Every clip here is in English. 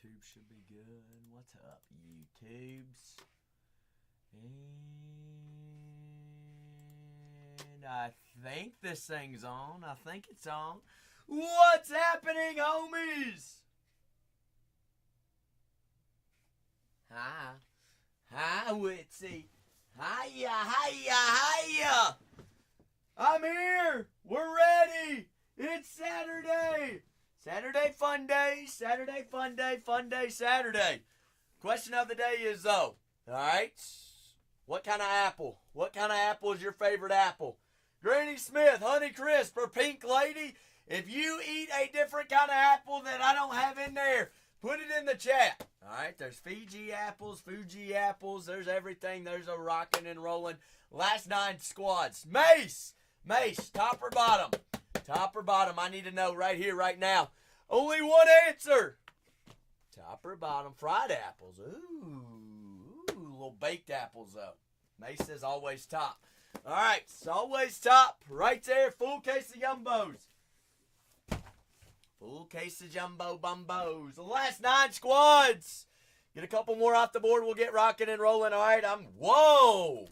YouTube should be good. What's up, YouTubes? And I think this thing's on. I think it's on. What's happening, homies? Hi. Hi, Witsy. Hiya, hiya, hiya. I'm here. We're ready. It's Saturday. Saturday fun day. Saturday fun day. Fun day Saturday. Question of the day is though. Alright. What kind of apple? What kind of apple is your favorite apple? Granny Smith, Honey Crisp, or Pink Lady? If you eat a different kind of apple that I don't have in there, put it in the chat. Alright, there's Fiji apples, Fuji apples, there's everything. There's a rocking and rolling. Last 9 squads. Mace, top or bottom? Top or bottom? I need to know right here, right now. Only one answer. Top or bottom? Fried apples. Ooh, little baked apples though. Mace says always top. Alright, it's always top. Right there, full case of Yumbos. Full case of Jumbo Bumbos. The last 9 squads. Get a couple more off the board. We'll get rocking and rolling. All right, whoa.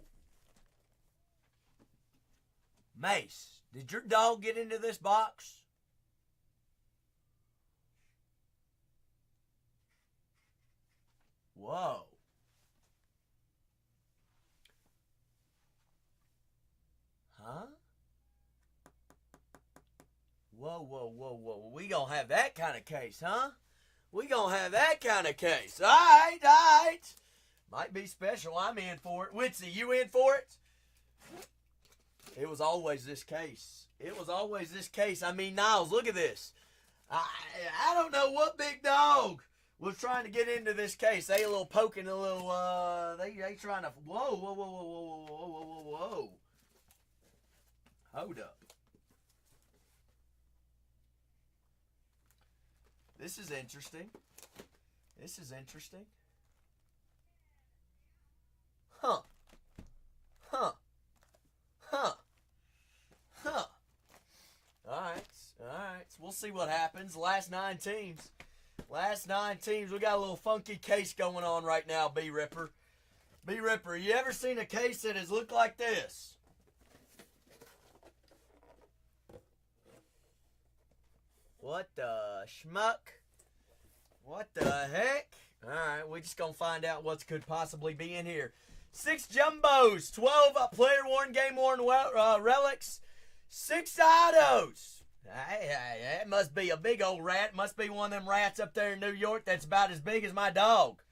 Mace, did your dog get into this box? Whoa. Huh? Whoa. We gonna have that kind of case, huh? We gonna have that kind of case. All right. Might be special. I'm in for it. Witsy, you in for it? It was always this case. It was always this case. I mean, Niles, look at this. I don't know what big dog was trying to get into this case. They a little poking, a little, they trying to, whoa. Hold up. This is interesting. Huh. Alright. We'll see what happens. Last 9 teams. We got a little funky case going on right now, B-Ripper. B-Ripper, you ever seen a case that has looked like this? What the schmuck? What the heck? Alright, we're just going to find out what could possibly be in here. 6 Jumbos, 12 player-worn, game-worn relics, 6 autos. That must be a big old rat. Must be one of them rats up there in New York that's about as big as my dog.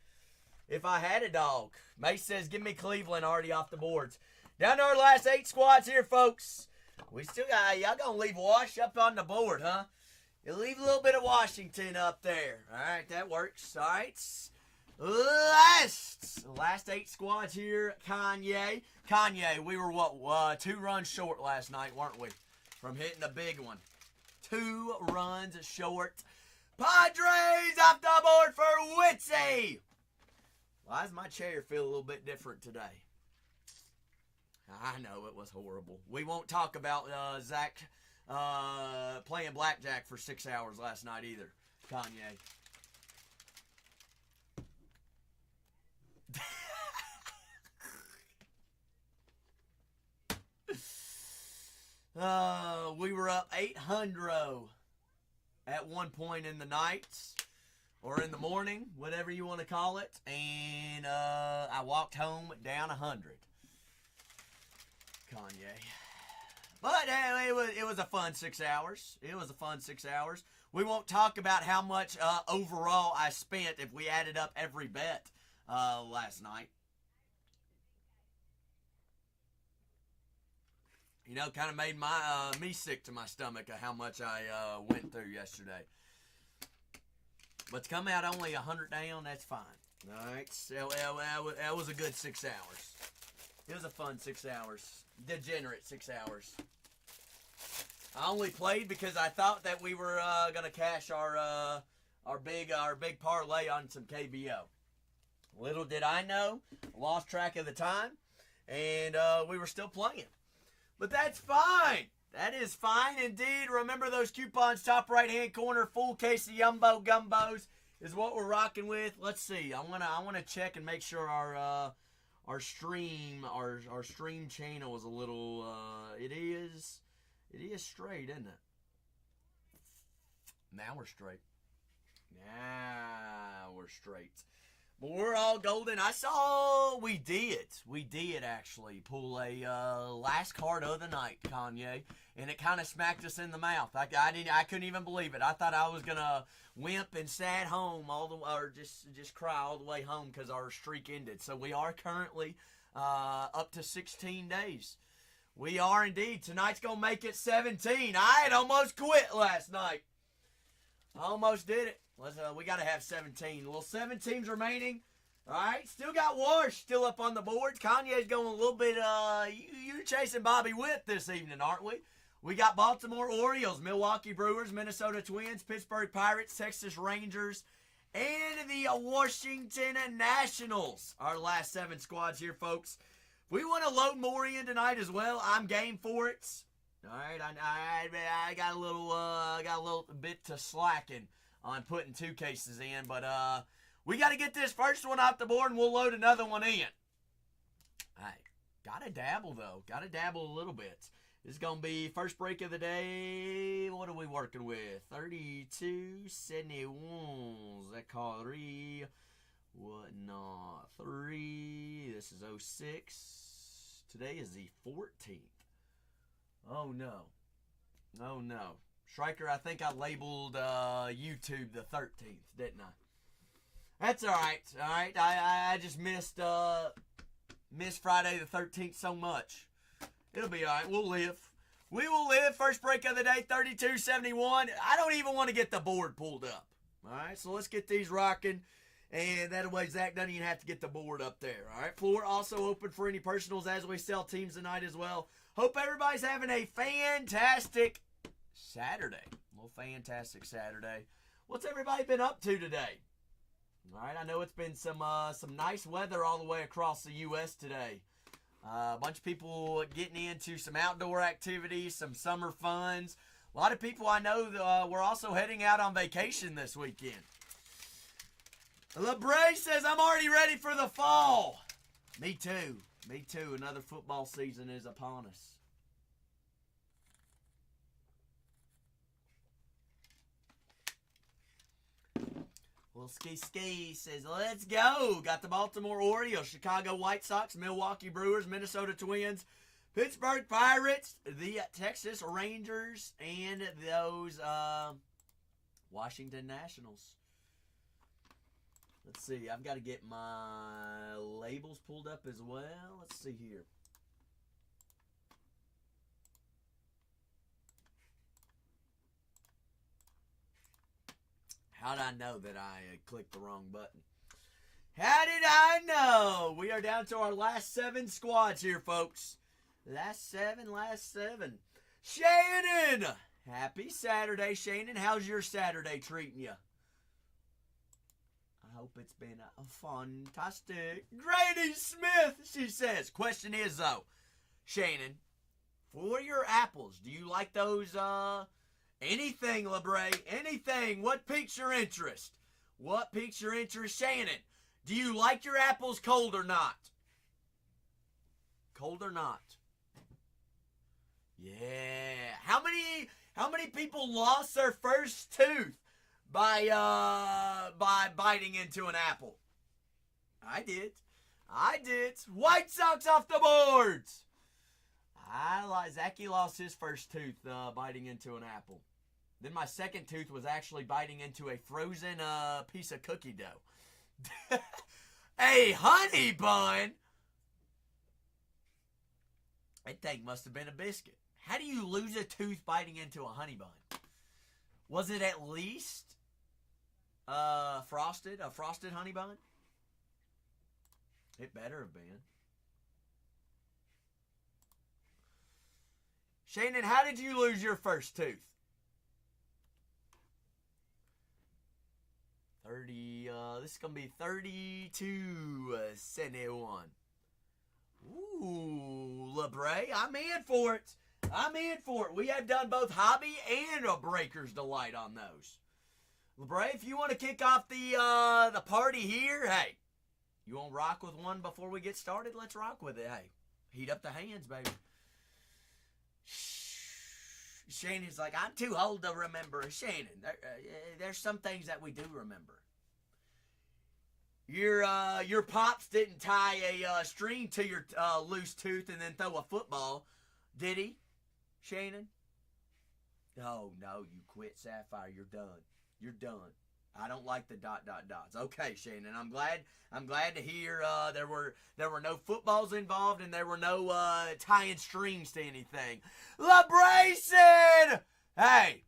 If I had a dog. Mace says, give me Cleveland already off the boards. Down to our last 8 squads here, folks. We still got, y'all going to leave Wash up on the board, huh? You leave a little bit of Washington up there. All right, that works. All right. Last 8 squads here. Kanye, we were what? 2 runs short last night, weren't we? From hitting a big one. 2 runs short. Padres off the board for Witsy. Why does my chair feel a little bit different today? I know it was horrible. We won't talk about Zach playing blackjack for 6 hours last night either. Kanye. We were up 800 at one point in the nights or in the morning, whatever you want to call it, and I walked home down 100. Kanye. But it was a fun 6 hours. We won't talk about how much overall I spent if we added up every bet last night. You know, kind of made me sick to my stomach of how much I went through yesterday. But to come out only 100 down, that's fine. All right, so that was a good 6 hours. It was a fun 6 hours. Degenerate 6 hours. I only played because I thought that we were gonna cash our big parlay on some KBO. Little did I know, lost track of the time, and we were still playing. But that's fine. That is fine indeed. Remember those coupons, top right-hand corner, full case of Yumbo Gumbos. is what we're rocking with. Let's see. I wanna check and make sure our stream channel is a little it is straight, isn't it? Now we're straight. Now we're straight. But we're all golden. I saw we did actually pull a last card of the night, Kanye, and it kind of smacked us in the mouth. I couldn't even believe it. I thought I was gonna wimp and sat home or just cry all the way home because our streak ended. So we are currently up to 16 days. We are indeed. Tonight's gonna make it 17. I had almost quit last night. I almost did it. We got to have 17. Well, 7 teams remaining. All right. Still got Wash still up on the boards. Kanye's going a little bit, you're chasing Bobby Witt this evening, aren't we? We got Baltimore Orioles, Milwaukee Brewers, Minnesota Twins, Pittsburgh Pirates, Texas Rangers, and the Washington Nationals. Our last 7 squads here, folks. We want to load more in tonight as well. I'm game for it. All right. I got a little bit to slacking on putting 2 cases in, but we got to get this first one off the board and we'll load another one in. Hey, gotta dabble though, gotta dabble a little bit. This is gonna be first break of the day. What are we working with? 32 71. That call 3. What not? 3. This is 06. Today is the 14th. Oh no. Oh no. Striker, I think I labeled YouTube the 13th, didn't I? That's all right. All right. I just missed Friday the 13th so much. It'll be all right. We'll live. We will live. First break of the day, 32-71. I don't even want to get the board pulled up. All right. So let's get these rocking. And that way Zach doesn't even have to get the board up there. All right. Floor also open for any personals as we sell teams tonight as well. Hope everybody's having a fantastic Saturday. Well, fantastic Saturday. What's everybody been up to today? All right, I know it's been some nice weather all the way across the U.S. today. A bunch of people getting into some outdoor activities, some summer funs. A lot of people I know we're also heading out on vacation this weekend. LeBray says, I'm already ready for the fall. Me too. Me too. Another football season is upon us. Well, Ski says, let's go. Got the Baltimore Orioles, Chicago White Sox, Milwaukee Brewers, Minnesota Twins, Pittsburgh Pirates, the Texas Rangers, and those Washington Nationals. Let's see. I've got to get my labels pulled up as well. Let's see here. How did I know that I clicked the wrong button? How did I know? We are down to our last 7 squads here, folks. Last seven. Shannon! Happy Saturday, Shannon. How's your Saturday treating you? I hope it's been fantastic. Grady Smith, she says. Question is, though, Shannon, for your apples, do you like those, anything, LeBray, anything? What piques your interest? What piques your interest, Shannon? Do you like your apples cold or not? Cold or not? Yeah. How many people lost their first tooth by biting into an apple? I did. White Sox off the boards. Zachy lost his first tooth biting into an apple. Then my second tooth was actually biting into a frozen piece of cookie dough. A honey bun? That thing must have been a biscuit. How do you lose a tooth biting into a honey bun? Was it at least a frosted honey bun? It better have been. Shannon, how did you lose your first tooth? 30, this is going to be 32-71. Ooh, LeBray, I'm in for it. We have done both hobby and a Breaker's Delight on those. LeBray, if you want to kick off the party here, hey, you want to rock with one before we get started? Let's rock with it. Hey, heat up the hands, baby. Shannon's like, I'm too old to remember. Shannon, there's some things that we do remember. Your pops didn't tie a string to your loose tooth and then throw a football, did he, Shannon? Oh, no, you quit, Sapphire. You're done. You're done. I don't like the ... Okay, Shannon, I'm glad to hear there were no footballs involved and there were no tying strings to anything. LeBrayson! Hey,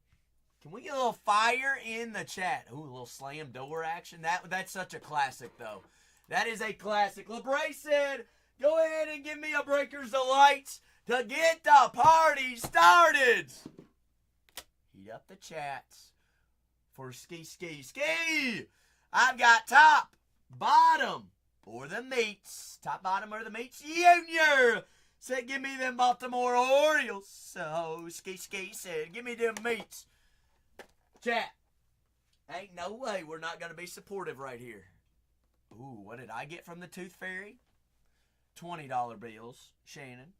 can we get a little fire in the chat? Ooh, a little slam door action. That's such a classic, though. That is a classic. LeBrayson, go ahead and give me a Breakers Delights to get the party started. Heat up the chats. For ski. I've got top, bottom, or the meats. Top, bottom, or the meats. Junior said, give me them Baltimore Orioles. So, ski said, give me them meats. Chat, ain't no way we're not going to be supportive right here. Ooh, what did I get from the Tooth Fairy? $20 bills, Shannon.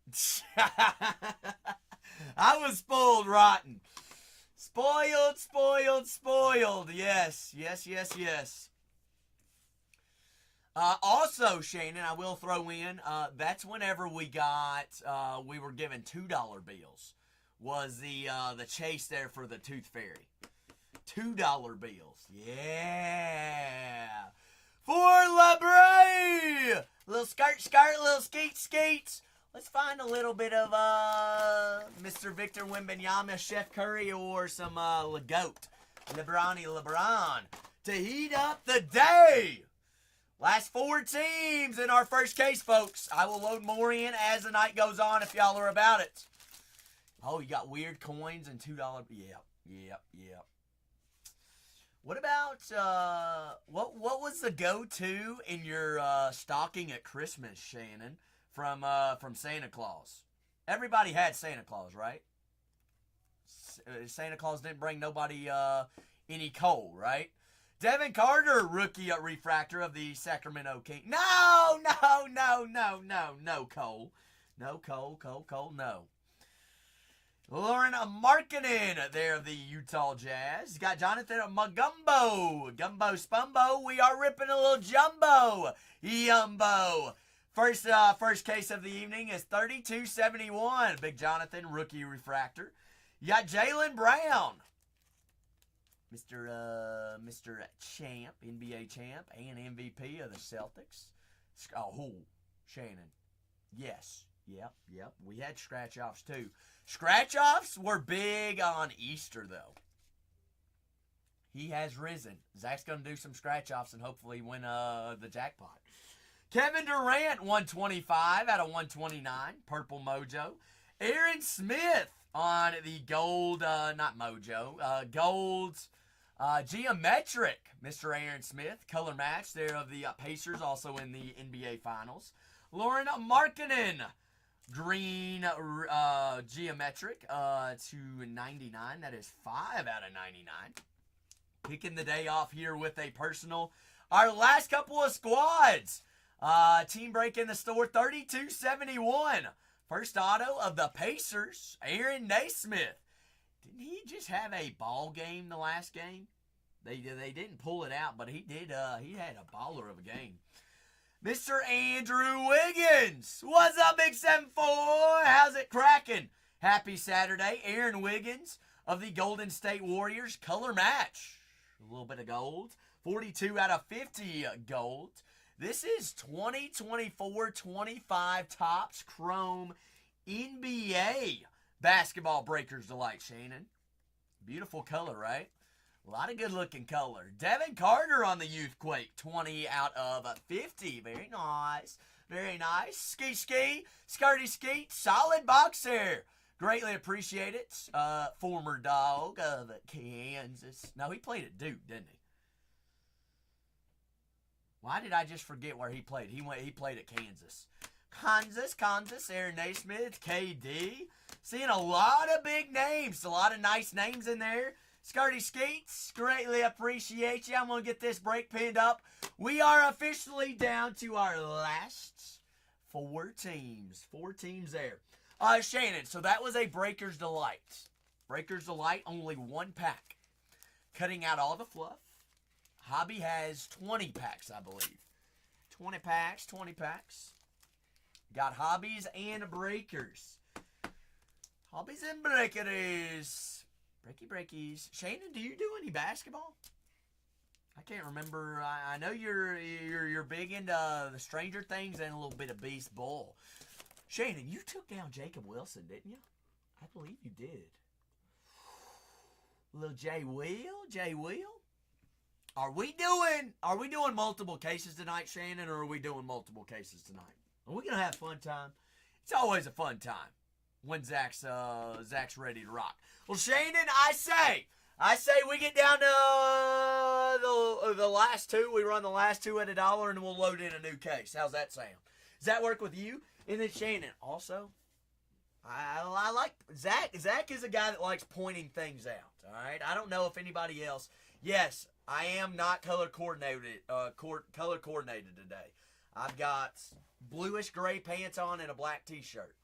I was spoiled rotten. Spoiled. Yes. Also, Shannon, I will throw in, that's whenever we were given $2 bills. Was the chase there for the Tooth Fairy. $2 bills. Yeah. For LeBray. Little skirt, little skeets. Let's find a little bit of Mr. Victor Wembanyama, Chef Curry, or some LeGoat, LeBron, to heat up the day. Last 4 teams in our first case, folks. I will load more in as the night goes on if y'all are about it. Oh, you got weird coins and $2. Yep. What about, what was the go-to in your stocking at Christmas, Shannon? From Santa Claus. Everybody had Santa Claus, right? Santa Claus didn't bring nobody any coal, right? Devin Carter, rookie refractor of the Sacramento Kings. No coal. No coal, no. Lauren Markkinen there of the Utah Jazz. Got Jonathan Magumbo. Gumbo Spumbo. We are ripping a little jumbo. Yumbo. First case of the evening is 3271. Big Jonathan, rookie refractor. You got Jaylen Brown. Mr. Champ, NBA champ, and MVP of the Celtics. Oh, Shannon. Yes. Yep. We had scratch-offs, too. Scratch-offs were big on Easter, though. He has risen. Zach's going to do some scratch-offs and hopefully win the jackpot. Kevin Durant, 125 out of 129. Purple Mojo. Aaron Smith on the gold, gold geometric. Mr. Aaron Smith, color match there of the Pacers, also in the NBA Finals. Lauren Markkinen, green geometric to 99. That is 5 out of 99. Kicking the day off here with a personal. Our last couple of squads. Team break in the store, 3271. First auto of the Pacers, Aaron Naismith. Didn't he just have a ball game the last game? They didn't pull it out, but he did. He had a baller of a game. Mr. Andrew Wiggins. What's up, Big 7-4? How's it cracking? Happy Saturday. Aaron Wiggins of the Golden State Warriors, color match. A little bit of gold. 42 out of 50 gold. This is 2024-25 Topps Chrome NBA Basketball Breakers Delight, Shannon. Beautiful color, right? A lot of good-looking color. Devin Carter on the Youthquake, 20 out of 50. Very nice. Very nice. Ski. Skirty skeet. Solid box there. Greatly appreciate it. Former dog of Kansas. No, he played at Duke, didn't he? Why did I just forget where he played? He played at Kansas. Kansas, Aaron Naismith, KD. Seeing a lot of big names. A lot of nice names in there. Skirty Skeets, greatly appreciate you. I'm going to get this break pinned up. We are officially down to our last 4 teams. 4 teams there. Shannon, so that was a Breaker's Delight. Breaker's Delight, only 1 pack. Cutting out all the fluff. Hobby has 20 packs, I believe. 20 packs, 20 packs. Got hobbies and breakers. Hobbies and breakers. Breakies. Shannon, do you do any basketball? I can't remember. I know you're big into the Stranger Things and a little bit of baseball. Shannon, you took down Jacob Wilson, didn't you? I believe you did. Little Jay Will. Are we doing multiple cases tonight, Shannon, or are we doing multiple cases tonight? Are we gonna have a fun time? It's always a fun time when Zach's ready to rock. Well, Shannon, I say we get down to the last 2. We run the last 2 at $1, and we'll load in a new case. How's that sound? Does that work with you? And then Shannon, also, I like Zach. Zach is a guy that likes pointing things out. All right. I don't know if anybody else. Yes, I am not color coordinated. Color coordinated today. I've got bluish gray pants on and a black t-shirt.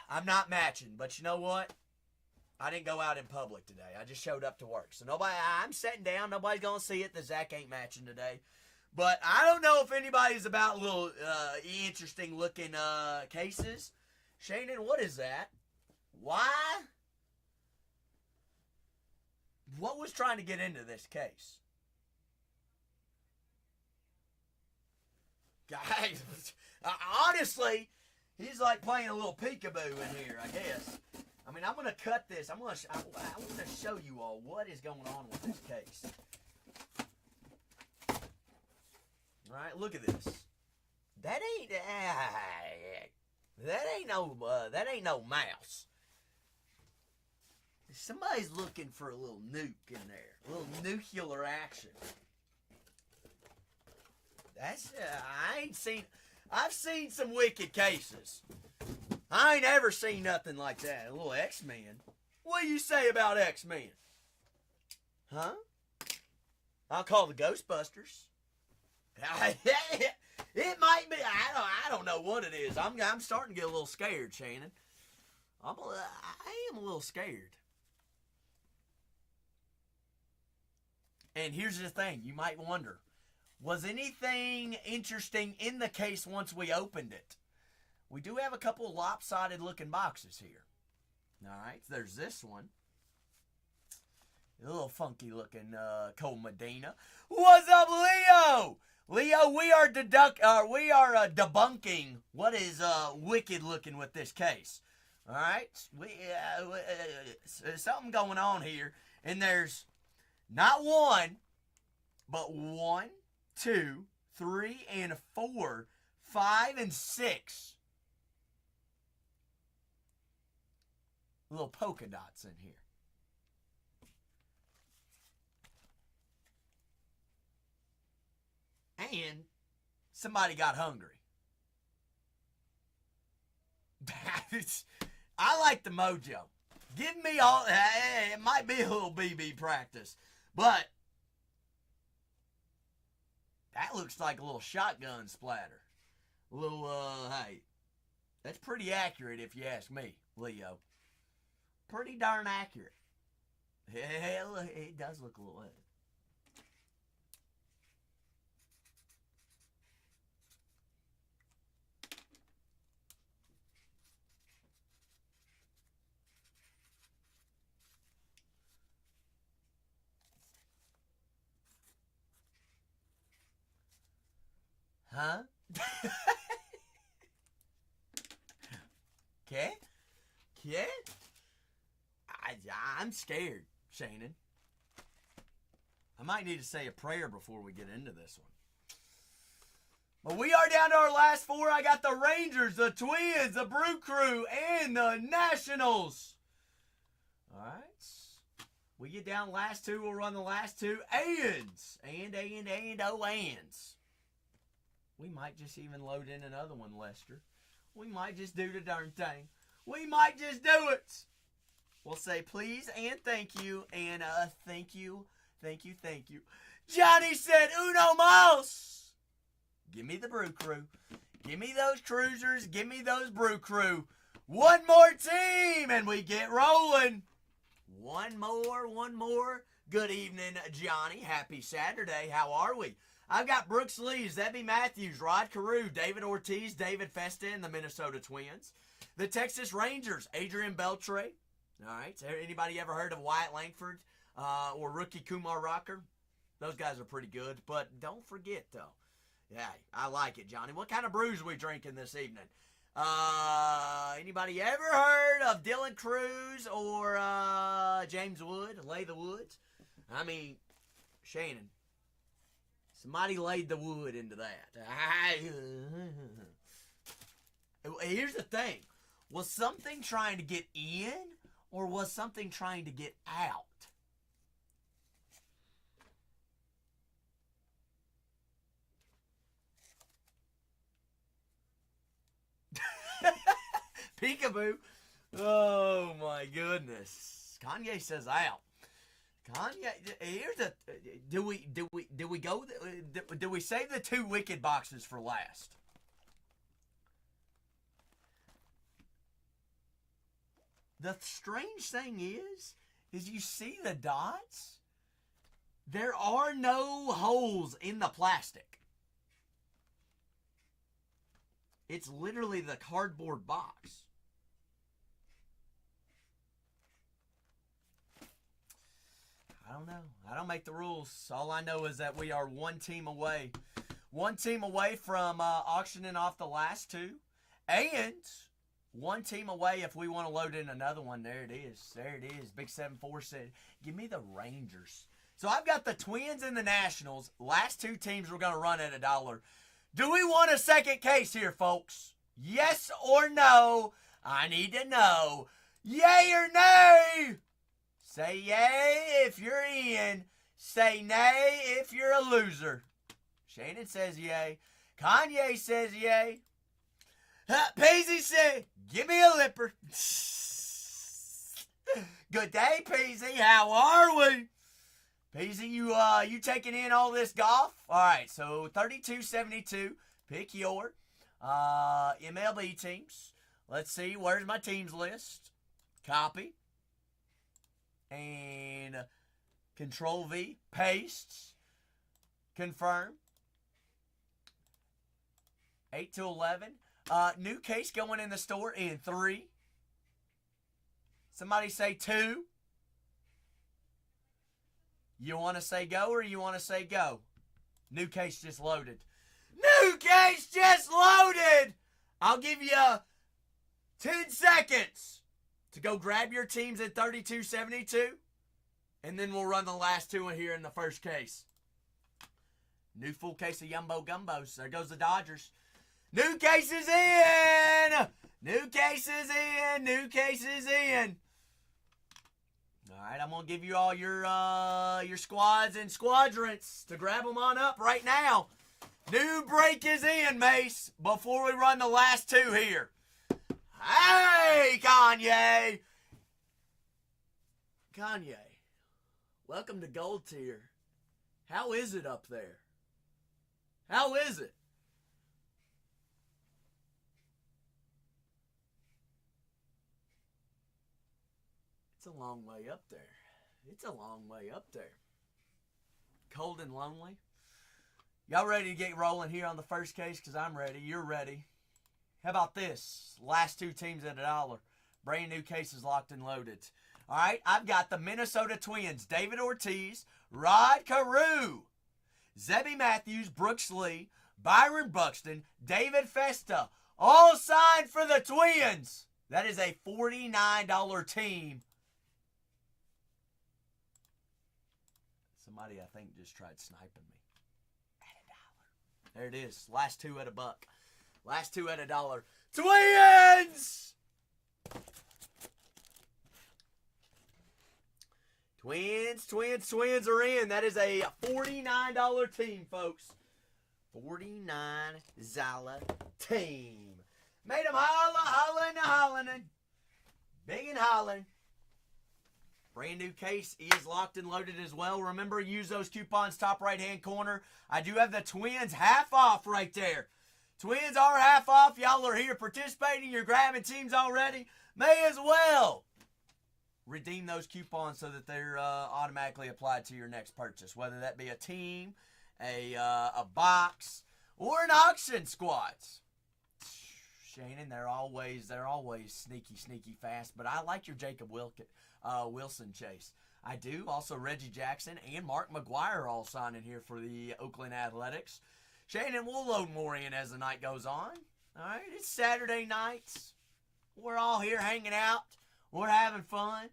I'm not matching, but you know what? I didn't go out in public today. I just showed up to work. So I'm sitting down. Nobody's going to see it that Zach ain't matching today. But I don't know if anybody's about little interesting looking cases. Shannon, what is that? Why? What was trying to get into this case? Guys, honestly, he's like playing a little peekaboo in here, I guess. I mean, I'm going to cut this. I want to show you all what is going on with this case. All right, look at this. That ain't no mouse. Somebody's looking for a little nuke in there, a little nuclear action. I've seen some wicked cases. I ain't ever seen nothing like that. A little X-Men. What do you say about X-Men? Huh? I'll call the Ghostbusters. It might be. I don't know what it is. I'm starting to get a little scared, Shannon. I am a little scared. And here's the thing. You might wonder, was anything interesting in the case once we opened it? We do have a couple of lopsided looking boxes here. All right, there's this one. A little funky looking Cole Medina. What's up, Leo? Leo, we are debunking what is wicked looking with this case. All right, there's something going on here, and there's not one, but 1, 2, 3, and 4, 5, and 6 little polka dots in here. And somebody got hungry. I like the mojo. Give me all. It might be a little BB practice, but that looks like a little shotgun splatter. A little, hey, that's pretty accurate if you ask me, Leo. Pretty darn accurate. Hell, it does look a little. Huh? Okay? I'm scared, Shannon. I might need to say a prayer before we get into this one. But we are down to our last 4. I got the Rangers, the Twins, the Brew Crew, and the Nationals. All right. We get down last 2. We'll run the last 2. Ands. Ands. We might just even load in another one, Lester. We might just do the darn thing. We might just do it. We'll say please and thank you. And thank you. Thank you. Thank you. Johnny said uno mas. Give me the brew crew. Give me those cruisers. Give me those brew crew. One more team and we get rolling. One more. Good evening, Johnny. Happy Saturday. How are we? I've got Brooks Lee, Zebby Matthews, Rod Carew, David Ortiz, David Festa, and the Minnesota Twins. The Texas Rangers, Adrian Beltre. All right. Anybody ever heard of Wyatt Langford or rookie Kumar Rocker? Those guys are pretty good. But don't forget, though. Yeah, I like it, Johnny. What kind of brews are we drinking this evening? Anybody ever heard of Dylan Cruz or James Wood? Lay the Woods? I mean, Shannon. Somebody laid the wood into that. Here's the thing. Was something trying to get in or was something trying to get out? Peekaboo. Oh my goodness. Kanye says out. Kanye, here's a. Do we save the two wicked boxes for last? The strange thing is you see the dots? There are no holes in the plastic. It's literally the cardboard box. I don't know. I don't make the rules. All I know is that we are one team away. One team away from auctioning off the last two. And one team away if we want to load in another one. There it is. There it is. Big 7-4 said, give me the Rangers. So I've got the Twins and the Nationals. Last two teams we're going to run at $1. Do we want a second case here, folks? Yes or no? I need to know. Yay or nay? Say yay if you're in. Say nay if you're a loser. Shannon says yay. Kanye says yay. Peasy said, give me a lipper. Good day, Peasy. How are we? Peasy, you taking in all this golf? All right, so 32-72. Pick your MLB teams. Let's see, where's my teams list? Copy. And Control V, pastes, confirm. 8 to 11. New case going in the store in 3. Somebody say 2. You want to say go or you want to say go? New case just loaded. New case just loaded! I'll give you 10 seconds to go grab your teams at 32-72, and then we'll run the last two in here in the first case. New full case of Yumbo Gumbos. There goes the Dodgers. New case is in! New case is in! New case is in! All right, I'm going to give you all your squads and squadrons to grab them on up right now. New break is in, Mace, before we run the last two here. Hey, Kanye! Kanye, welcome to Gold Tier. How is it up there? How is it? It's a long way up there. It's a long way up there. Cold and lonely. Y'all ready to get rolling here on the first case? Because I'm ready. You're ready. How about this? Last two teams at $1. Brand new cases locked and loaded. All right, I've got the Minnesota Twins. David Ortiz, Rod Carew, Zebby Matthews, Brooks Lee, Byron Buxton, David Festa. All signed for the Twins. That is a $49 team. Somebody, I think, just tried sniping me. At $1. There it is. Last two at $1. Last two at $1. Twins! Twins are in. That is a $49 team, folks. $49 team. Made them hollering. Big and hollering. Brand new case is locked and loaded as well. Remember, use those coupons top right-hand corner. I do have the Twins half off right there. Twins are half off. Y'all are here participating. You're grabbing teams already. May as well redeem those coupons so that they're automatically applied to your next purchase, whether that be a team, a box, or an auction squads. Shannon, they're always sneaky fast, but I like your Jacob Wilson chase. I do. Also, Reggie Jackson and Mark McGwire all signing here for the Oakland Athletics. Shannon, we'll load more in as the night goes on. All right, it's Saturday nights. We're all here hanging out. We're having fun.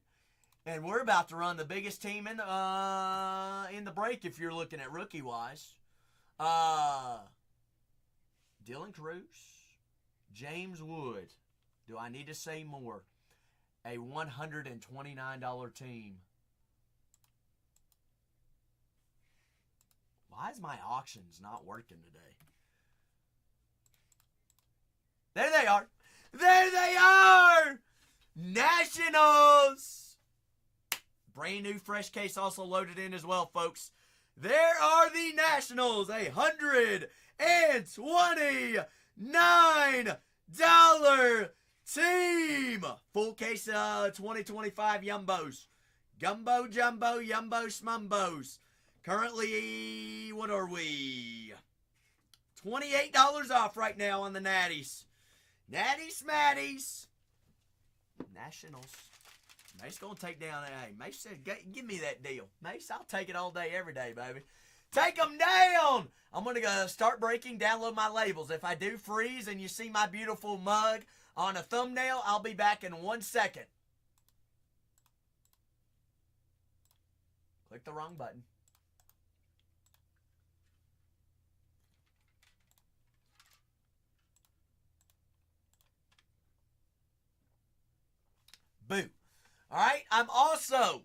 And we're about to run the biggest team in the break if you're looking at rookie-wise. Dylan Cruz, James Wood. Do I need to say more? A $129 team. Why is my auctions not working today? There they are. There they are! Nationals! Brand new fresh case also loaded in as well, folks. There are the Nationals. $129 team. Full case 2025 Yumbos. Gumbo, Jumbo, Yumbo, Smumbos. Currently, what are we? $28 off right now on the Natties. Natty Smatties. Nationals. Mace going to take down that. Hey, Mace said, give me that deal. Mace, I'll take it all day, every day, baby. Take them down. I'm going to start breaking, download my labels. If I do freeze and you see my beautiful mug on a thumbnail, I'll be back in 1 second. Click the wrong button. Boo. All right, I'm also,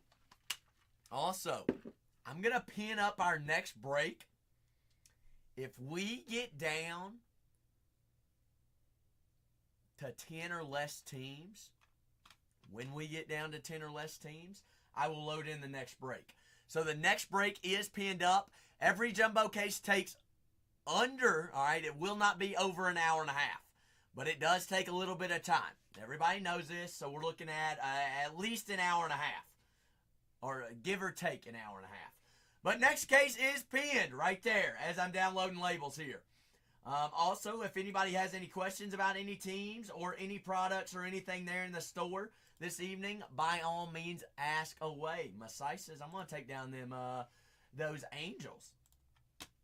I'm going to pin up our next break. If we get down to 10 or less teams, when we get down to 10 or less teams, I will load in the next break. So the next break is pinned up. Every jumbo case takes under, all right, it will not be over an hour and a half, but it does take a little bit of time. Everybody knows this, so we're looking at least an hour and a half, or give or take an hour and a half. But next case is pinned right there as I'm downloading labels here. Also, if anybody has any questions about any teams or any products or anything there in the store this evening, by all means, ask away. Masai says, I'm going to take down those Angels.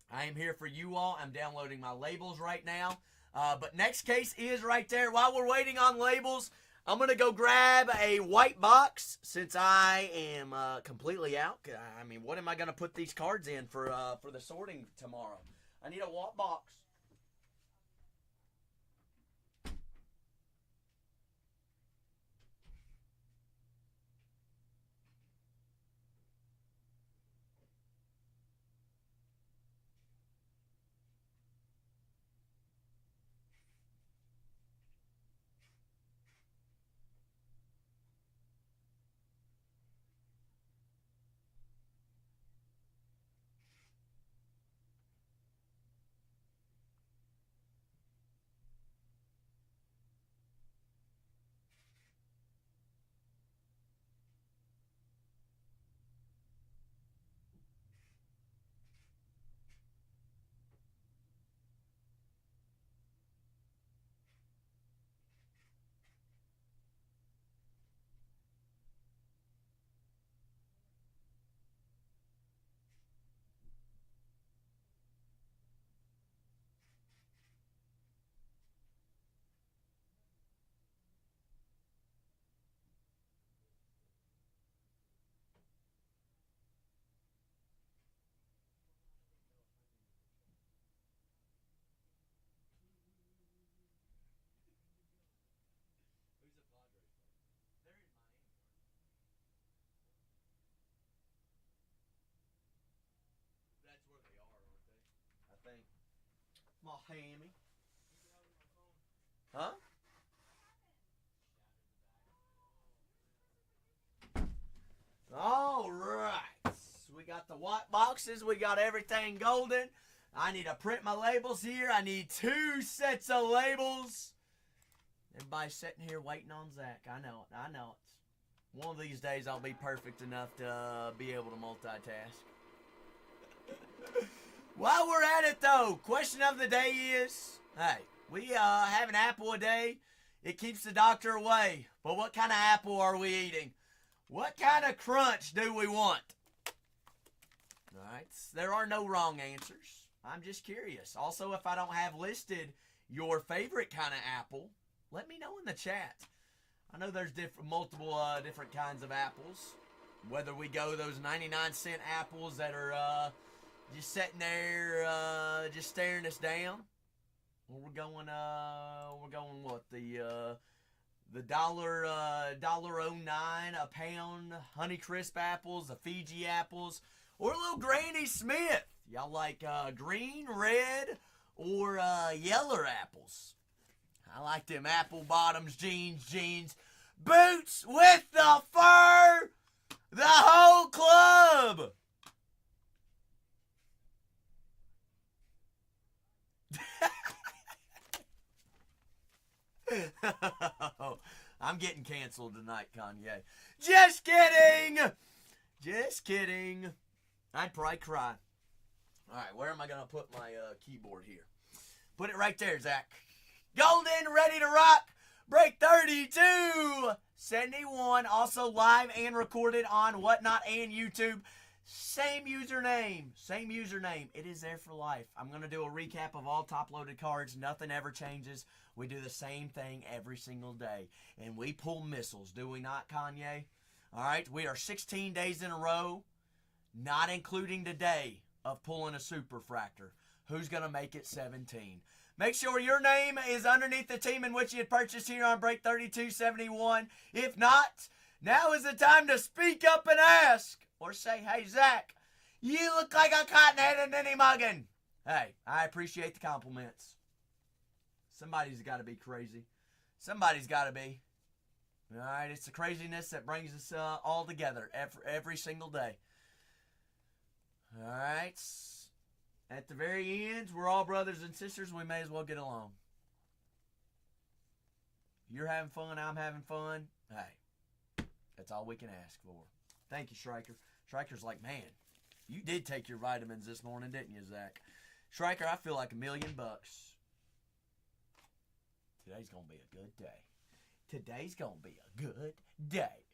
I am here for you all. I'm downloading my labels right now. But next case is right there. While we're waiting on labels, I'm going to go grab a white box since I am completely out. I mean, what am I going to put these cards in for the sorting tomorrow? I need a white box. Thing. Miami. Huh? boxes. We got everything golden. I need to print my labels here. I need 2 sets of labels. Everybody's sitting here waiting on Zach. I know it. I know it. One of these days I'll be perfect enough to be able to multitask. While we're at it, though, question of the day is, hey, we have an apple a day. It keeps the doctor away. But what kind of apple are we eating? What kind of crunch do we want? All right, there are no wrong answers. I'm just curious. Also, if I don't have listed your favorite kind of apple, let me know in the chat. I know there's multiple different kinds of apples. Whether we go those 99-cent apples that are just sitting there, just staring us down, or we're going what, the $1.09 a pound Honeycrisp apples, the Fiji apples, or a little Granny Smith. Y'all like green, red, or yellow apples? I like them apple bottoms, jeans, boots with the fur, the whole club. I'm getting canceled tonight, Kanye. Just kidding. Just kidding. I'd probably cry. All right, where am I going to put my keyboard here? Put it right there, Zach. Golden, ready to rock. Break 32, 71. Also live and recorded on Whatnot and YouTube. Same username. It is there for life. I'm going to do a recap of all top-loaded cards. Nothing ever changes. We do the same thing every single day. And we pull missiles, do we not, Kanye? All right, we are 16 days in a row, not including today, of pulling a superfractor. Who's going to make it 17? Make sure your name is underneath the team in which you had purchased here on Break 3271. If not, now is the time to speak up and ask. Or say, hey, Zach, you look like a cotton-headed ninny muggin. Hey, I appreciate the compliments. Somebody's got to be crazy. Somebody's got to be. All right, it's the craziness that brings us all together every single day. All right. At the very end, we're all brothers and sisters. We may as well get along. You're having fun. I'm having fun. Hey, that's all we can ask for. Thank you, Striker. Striker's like, man, you did take your vitamins this morning, didn't you, Zach? Striker, I feel like $1 million. Today's going to be a good day. Today's going to be a good day.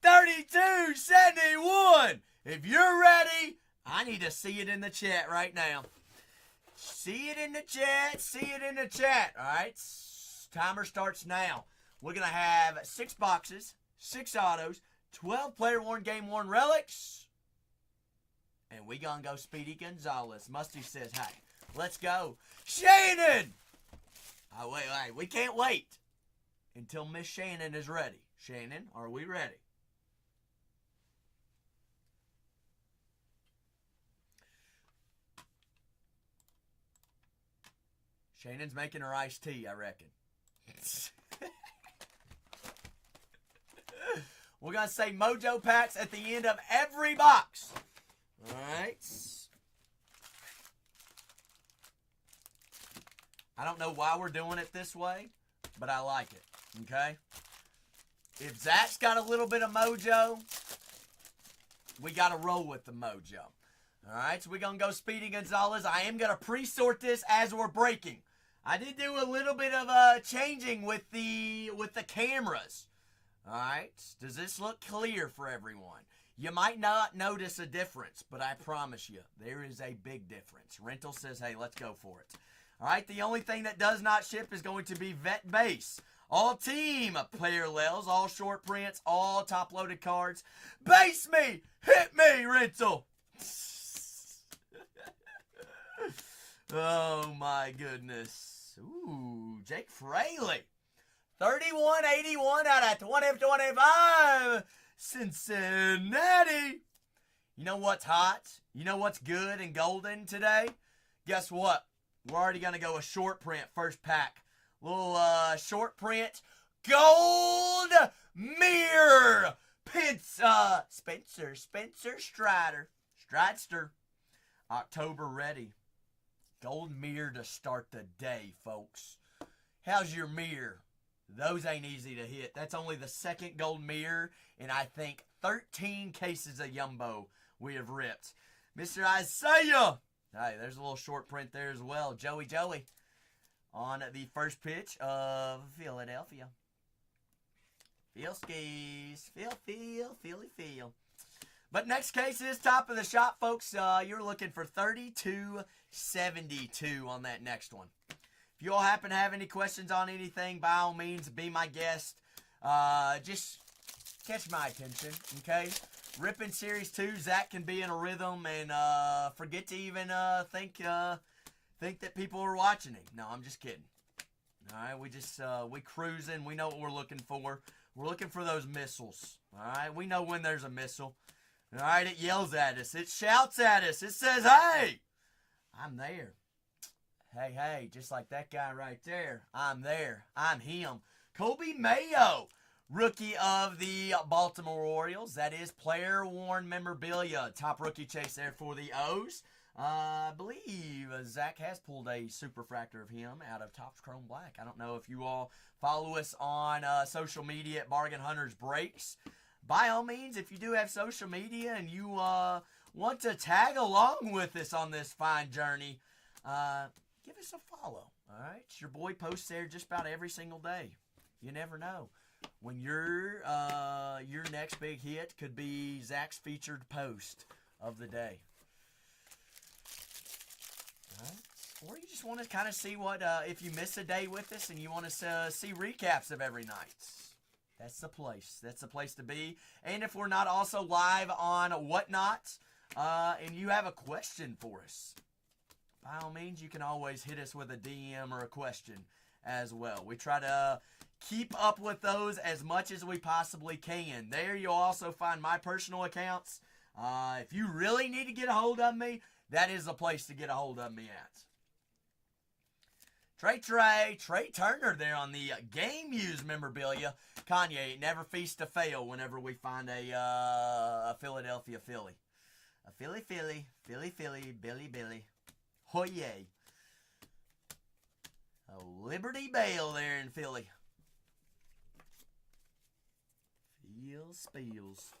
3271. If you're ready, I need to see it in the chat right now. See it in the chat. See it in the chat. All right. Timer starts now. We're going to have 6 boxes, 6 autos, 12 player-worn, game-worn relics. And we going to go Speedy Gonzalez. Musty says, hey, let's go. Shannon! Oh, wait. We can't wait until Miss Shannon is ready. Shannon, are we ready? Shannon's making her iced tea, I reckon. We're going to say Mojo Packs at the end of every box. All right. I don't know why we're doing it this way, but I like it. Okay? If Zach's got a little bit of mojo, we got to roll with the mojo. All right, so we're going to go Speedy Gonzalez. I am going to pre-sort this as we're breaking. I did do a little bit of changing with the cameras. All right, does this look clear for everyone? You might not notice a difference, but I promise you, there is a big difference. Rental says, hey, let's go for it. All right, the only thing that does not ship is going to be Vet Base. All team parallels, all short prints, all top-loaded cards. Base me! Hit me, Rental! Oh, my goodness. Ooh, Jake Fraley. 3181 out of 2025. Cincinnati. You know what's hot? You know what's good and golden today? Guess what? We're already going to go a short print first pack. Little short print. Gold mirror. Spencer Strider. Stridester. October ready. Gold mirror to start the day, folks. How's your mirror? Those ain't easy to hit. That's only the second gold mirror in, I think, 13 cases of Yumbo we have ripped. Mr. Isaiah. Hey, there's a little short print there as well. Joey on the first pitch of Philadelphia. Feel skis. Feel. But next case is top of the shop, folks. You're looking for 32.72 on that next one. If you all happen to have any questions on anything, by all means, be my guest. Just catch my attention, okay? Ripping Series 2, Zach can be in a rhythm and forget to even think that people are watching him. No, I'm just kidding. All right, we cruising. We know what we're looking for. We're looking for those missiles. All right, we know when there's a missile. All right, it yells at us. It shouts at us. It says, hey, I'm there. Hey, just like that guy right there. I'm there. I'm him. Kobe Mayo, rookie of the Baltimore Orioles. That is player-worn memorabilia. Top rookie chase there for the O's. I believe Zach has pulled a superfractor of him out of Topps Chrome Black. I don't know if you all follow us on social media at Bargain Hunters Breaks. By all means, if you do have social media and you want to tag along with us on this fine journey, give us a follow, all right? Your boy posts there just about every single day. You never know when your next big hit could be Zach's featured post of the day. All right? Or you just want to kind of see what, if you miss a day with us and you want to see recaps of every night. That's the place. That's the place to be. And if we're not also live on Whatnot, and you have a question for us, by all means, you can always hit us with a DM or a question as well. We try to keep up with those as much as we possibly can. There you'll also find my personal accounts. If you really need to get a hold of me, that is the place to get a hold of me at. Trey Turner there on the game used memorabilia. Kanye, never feast to fail whenever we find a Philadelphia Philly. A Philly, Billy. Hoye. A Liberty Bell there in Philly. Spills.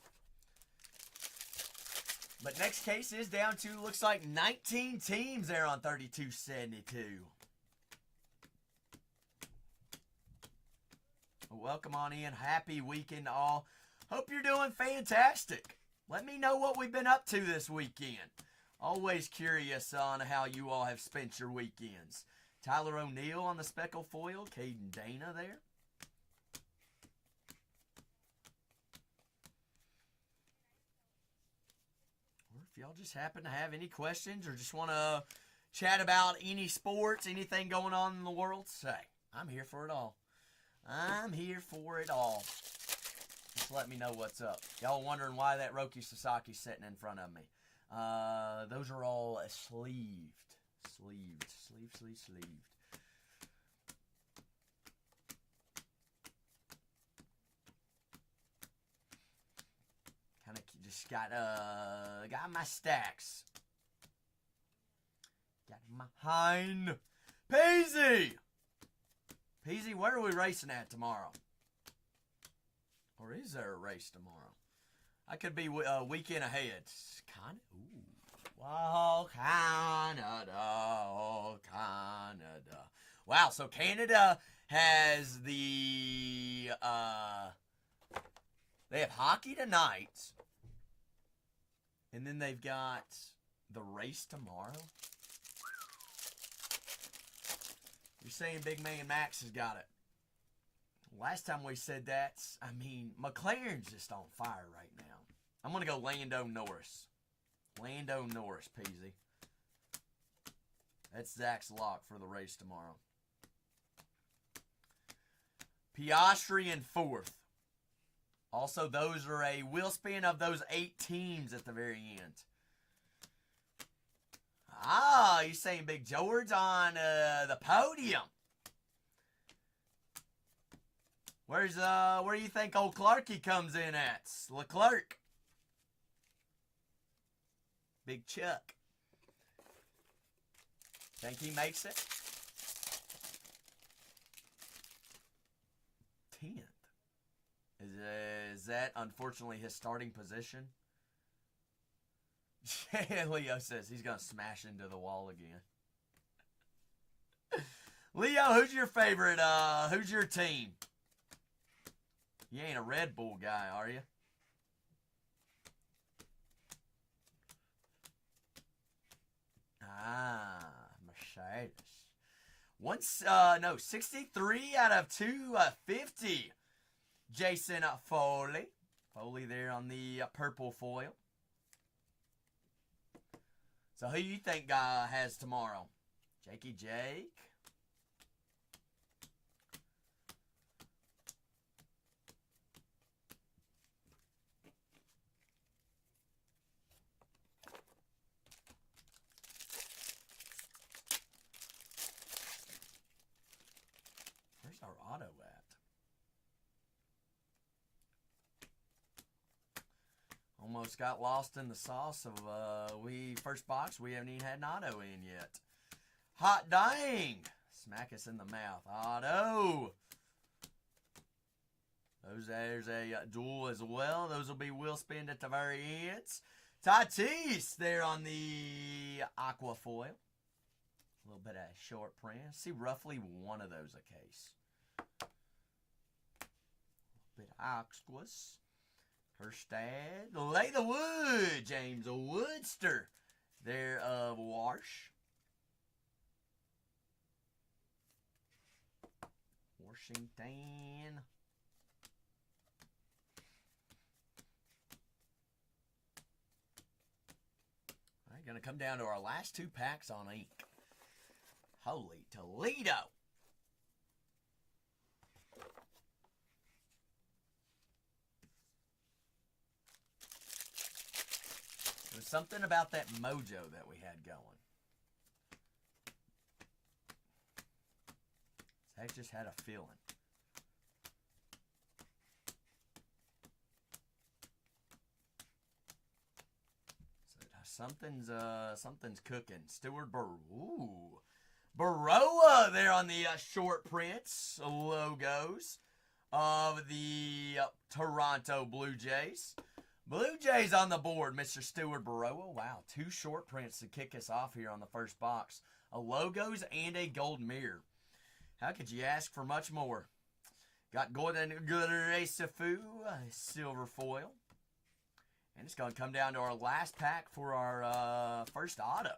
But next case is down to, looks like 19 teams there on 3272. Welcome on in. Happy weekend to all. Hope you're doing fantastic. Let me know what we've been up to this weekend. Always curious on how you all have spent your weekends. Tyler O'Neill on the speckle foil. Caden Dana there. Or if y'all just happen to have any questions or just want to chat about any sports, anything going on in the world, say, I'm here for it all. I'm here for it all. Just let me know what's up. Y'all wondering why that Roki Sasaki's sitting in front of me. Those are all sleeved. Sleeved. Kind of just got my stacks. Got my hind. Peasy, where are we racing at tomorrow? Or is there a race tomorrow? I could be a weekend ahead. Canada. Wow, Canada. Wow, so Canada has the, they have hockey tonight. And then they've got the race tomorrow. You're saying Big Man Max has got it. Last time we said that, I mean, McLaren's just on fire right now. I'm going to go Lando Norris. Peasy. That's Zach's lock for the race tomorrow. Piastri in fourth. Also, those are a wheel spin of those 8 teams at the very end. Ah, you're saying Big George on the podium. Where do you think old Clarky comes in at? Leclerc. Big Chuck. Think he makes it? 10th. Is that unfortunately his starting position? Leo says he's going to smash into the wall again. Leo, who's your favorite? Who's your team? You ain't a Red Bull guy, are you? Mercedes. 63 out of 250. Jason Foley. Foley there on the purple foil. So who you think has tomorrow? Jakey Jake. Where's our auto at? Almost got lost in the sauce of first box. We haven't even had an auto in yet. Hot dang! Smack us in the mouth. Auto! There's a duel as well. Those will be wheel spin at the very end. Tatis there on the aqua foil. A little bit of short print. See roughly one of those a case. A bit of Oxquas. Herstad. Lay the wood. James Woodster there of Wash. Washington. All right, going to come down to our last two packs on ink. Holy Toledo. There's something about that mojo that we had going. I just had a feeling. So something's cooking. Stewart Baroa there on the short prints logos of the Toronto Blue Jays. Blue Jays on the board, Mr. Stewart Baroa. Wow, two short prints to kick us off here on the first box. A logos and a gold mirror. How could you ask for much more? Got Gordon Sifu, silver foil. And it's going to come down to our last pack for our first auto.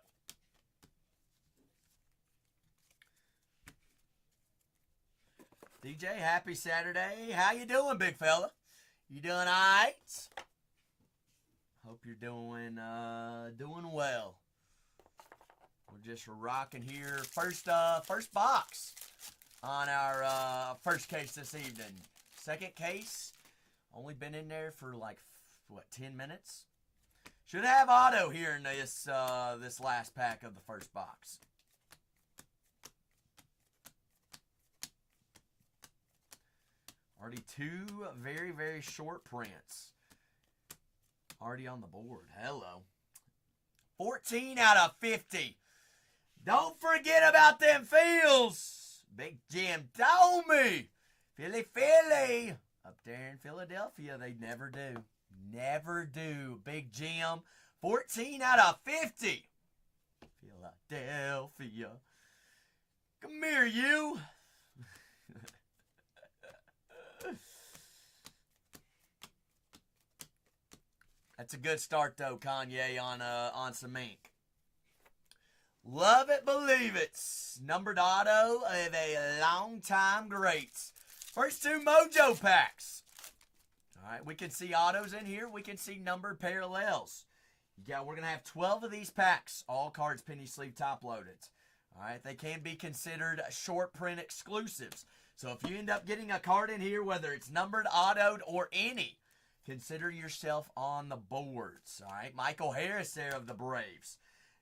DJ, happy Saturday. How you doing, big fella? You doing all right? Hope you're doing well. We're just rocking here. First box on our first case this evening. Second case, only been in there for like, what, 10 minutes? Should have auto here in this this last pack of the first box. Already two very, very short prints. Already on the board. Hello. 14 out of 50. Don't forget about them Fields. Big Jim told me. Philly. Up there in Philadelphia, they never do. Never do. Big Jim. 14 out of 50. Philadelphia. Come here, you. That's a good start, though, Kanye, on some ink. Love it, believe it. Numbered auto of a long-time greats. First two Mojo packs. All right, we can see autos in here. We can see numbered parallels. Yeah, we're going to have 12 of these packs. All cards penny sleeve top loaded. All right, they can be considered short print exclusives. So if you end up getting a card in here, whether it's numbered, autoed, or any, consider yourself on the boards. All right, Michael Harris there of the Braves.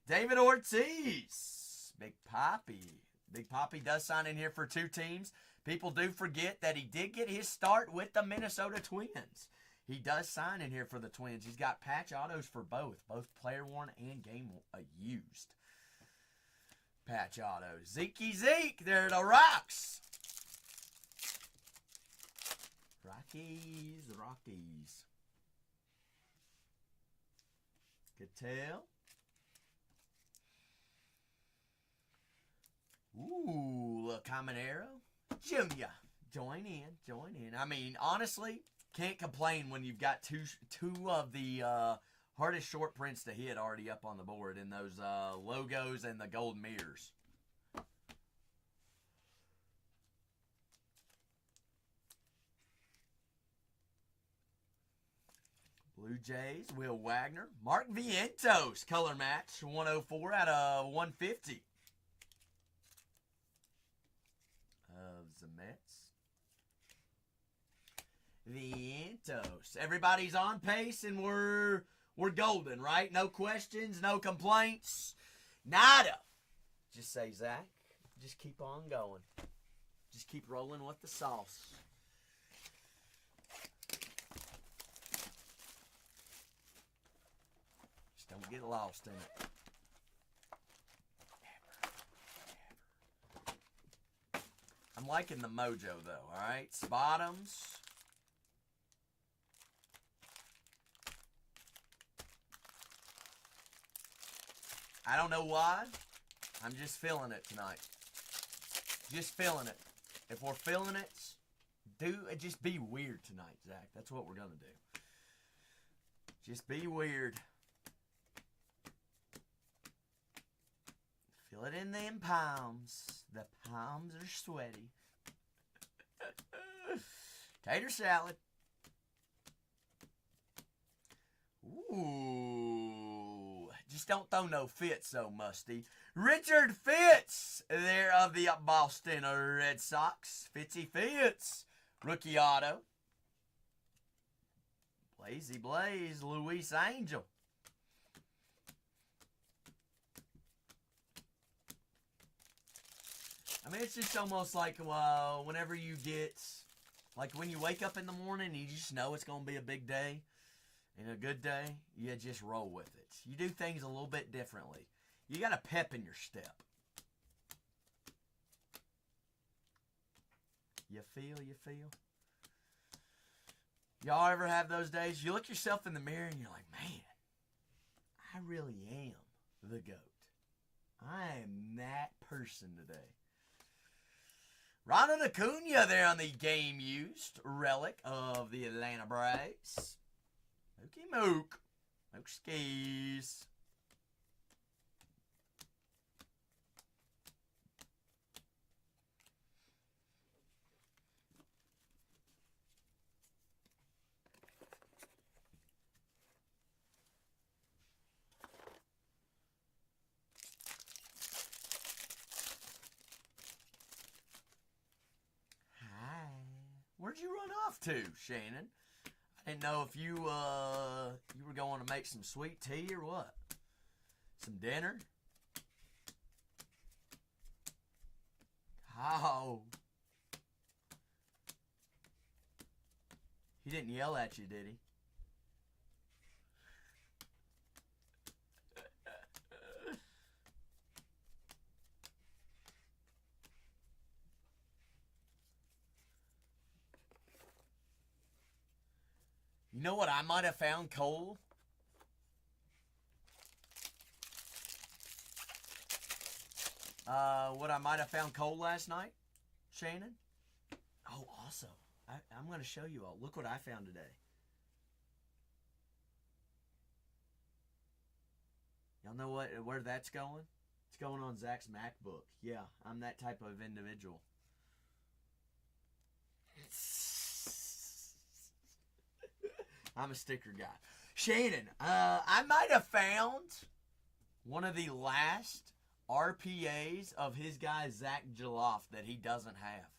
David Ortiz. Big Poppy. Big Poppy does sign in here for two teams. People do forget that he did get his start with the Minnesota Twins. He does sign in here for the Twins. He's got patch autos for both player worn and game used. patch auto. Zeke, there the Rocks. Rockies. Cattell. Ooh, look, Caminero. Junior. Join in. I mean, honestly, can't complain when you've got two of the hardest short prints to hit already up on the board in those logos and the gold mirrors. Blue Jays, Will Wagner. Mark Vientos, color match, 104 out of 150. Of the Mets. Vientos. Everybody's on pace and we're golden, right? No questions, no complaints. Nada. Just say, Zach, just keep on going. Just keep rolling with the sauce. Just don't get lost in it. I'm liking the mojo, though, all right? Bottoms. I don't know why. I'm just feeling it tonight. Just feeling it. If we're feeling it, just be weird tonight, Zach. That's what we're going to do. Just be weird. Feel it in them palms. The palms are sweaty. Tater salad. Ooh. Just don't throw no fits, so Musty. Richard Fitz, there of the Boston Red Sox. Fitzy Fitz. Rookie auto. Blaze, Luis Angel. I mean, it's just almost like whenever you get, like when you wake up in the morning and you just know it's going to be a big day and a good day, you just roll with it. You do things a little bit differently. You got a pep in your step. You feel? Y'all ever have those days? You look yourself in the mirror and you're like, man, I really am the GOAT. I am that person today. Ronald Acuna there on the game-used relic of the Atlanta Braves. Mook skis. Where'd you run off to, Shannon? I didn't know if you were going to make some sweet tea or what. Some dinner? Oh. He didn't yell at you, did he? You know what I might have found cold? What I might have found cold last night, Shannon? Oh, awesome. I'm going to show you all. Look what I found today. Y'all know where that's going? It's going on Zach's MacBook. Yeah, I'm that type of individual. I'm a sticker guy. Shannon, I might have found one of the last RPAs of his guy Zach Geloff that he doesn't have.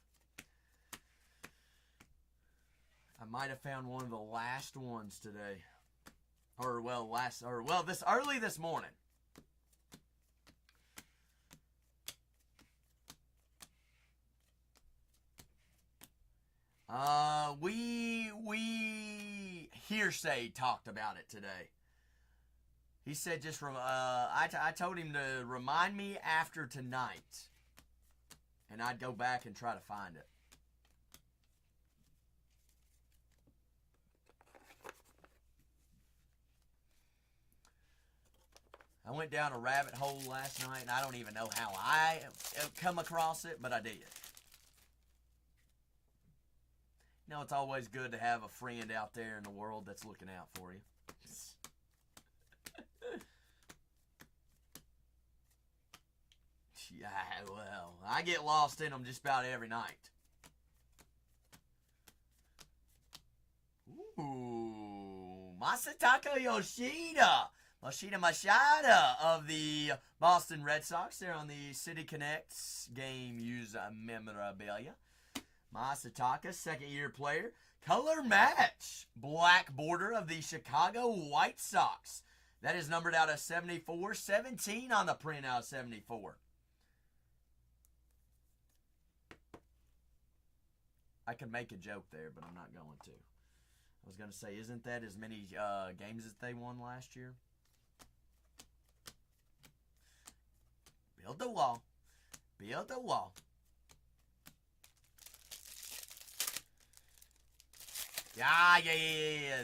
I might have found one of the last ones today. Early this morning. We hearsay talked about it today. He said just from I told him to remind me after tonight, and I'd go back and try to find it. I went down a rabbit hole last night, and I don't even know how I come across it, but I did. You know, it's always good to have a friend out there in the world that's looking out for you. Yeah, well, I get lost in them just about every night. Ooh, Masataka Yoshida. Yoshida Machida of the Boston Red Sox. They're on the City Connects game use memorabilia. Masataka, second-year player. Color match. Black border of the Chicago White Sox. That is numbered out of 74. 17 on the print out of 74. I could make a joke there, but I'm not going to. I was going to say, isn't that as many games as they won last year? Build the wall. Build the wall. Yeah.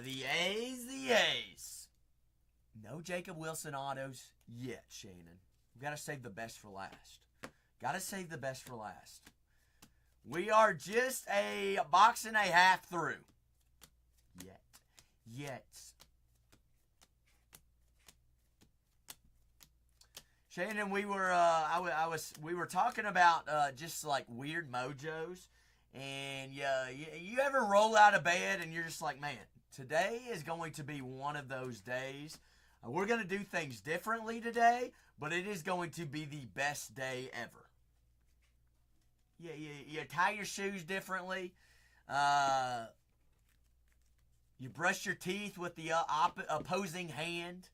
The A's. No Jacob Wilson autos yet, Shannon. We've got to save the best for last. Got to save the best for last. We are just a box and a half through. Yet. Shannon, we were we were talking about just like weird mojos, and you ever roll out of bed and you're just like, man, today is going to be one of those days. We're going to do things differently today, but it is going to be the best day ever. You tie your shoes differently. You brush your teeth with the opposing hand.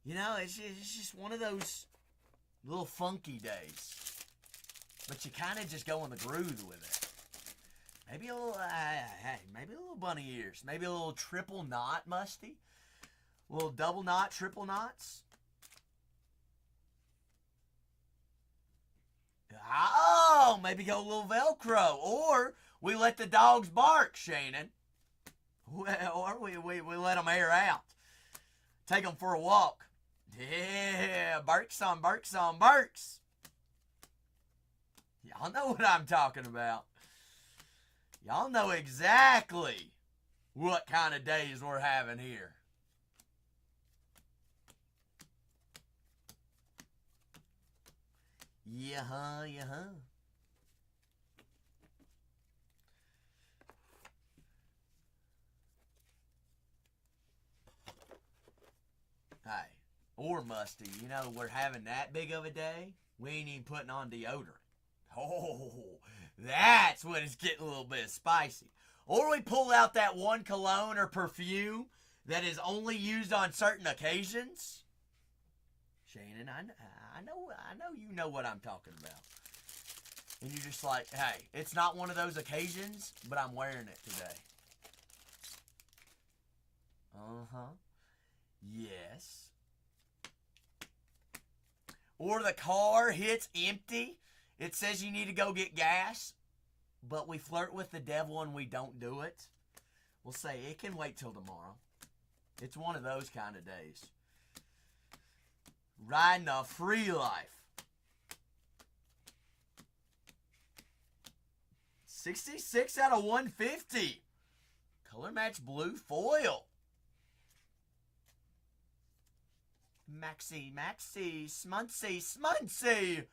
You know, it's just one of those little funky days. But you kind of just go in the groove with it. Maybe a little, maybe a little bunny ears. Maybe a little triple knot, Musty. A little double knot, triple knots. Oh, maybe go a little Velcro. Or we let the dogs bark, Shannon. Or we let them air out. Take them for a walk. Yeah, barks on barks on barks. Y'all know what I'm talking about. Y'all know exactly what kind of days we're having here. Yeah. Hey, or Musty, you know, we're having that big of a day, we ain't even putting on deodorant. Oh, that's when it's getting a little bit spicy. Or we pull out that one cologne or perfume that is only used on certain occasions. Shannon, I know you know what I'm talking about. And you're just like, hey, it's not one of those occasions, but I'm wearing it today. Yes. Or the car hits empty. It says you need to go get gas, but we flirt with the devil and we don't do it. We'll say it can wait till tomorrow. It's one of those kind of days. Riding a free life. 66 out of 150. Color match blue foil. Maxi, Smuncy.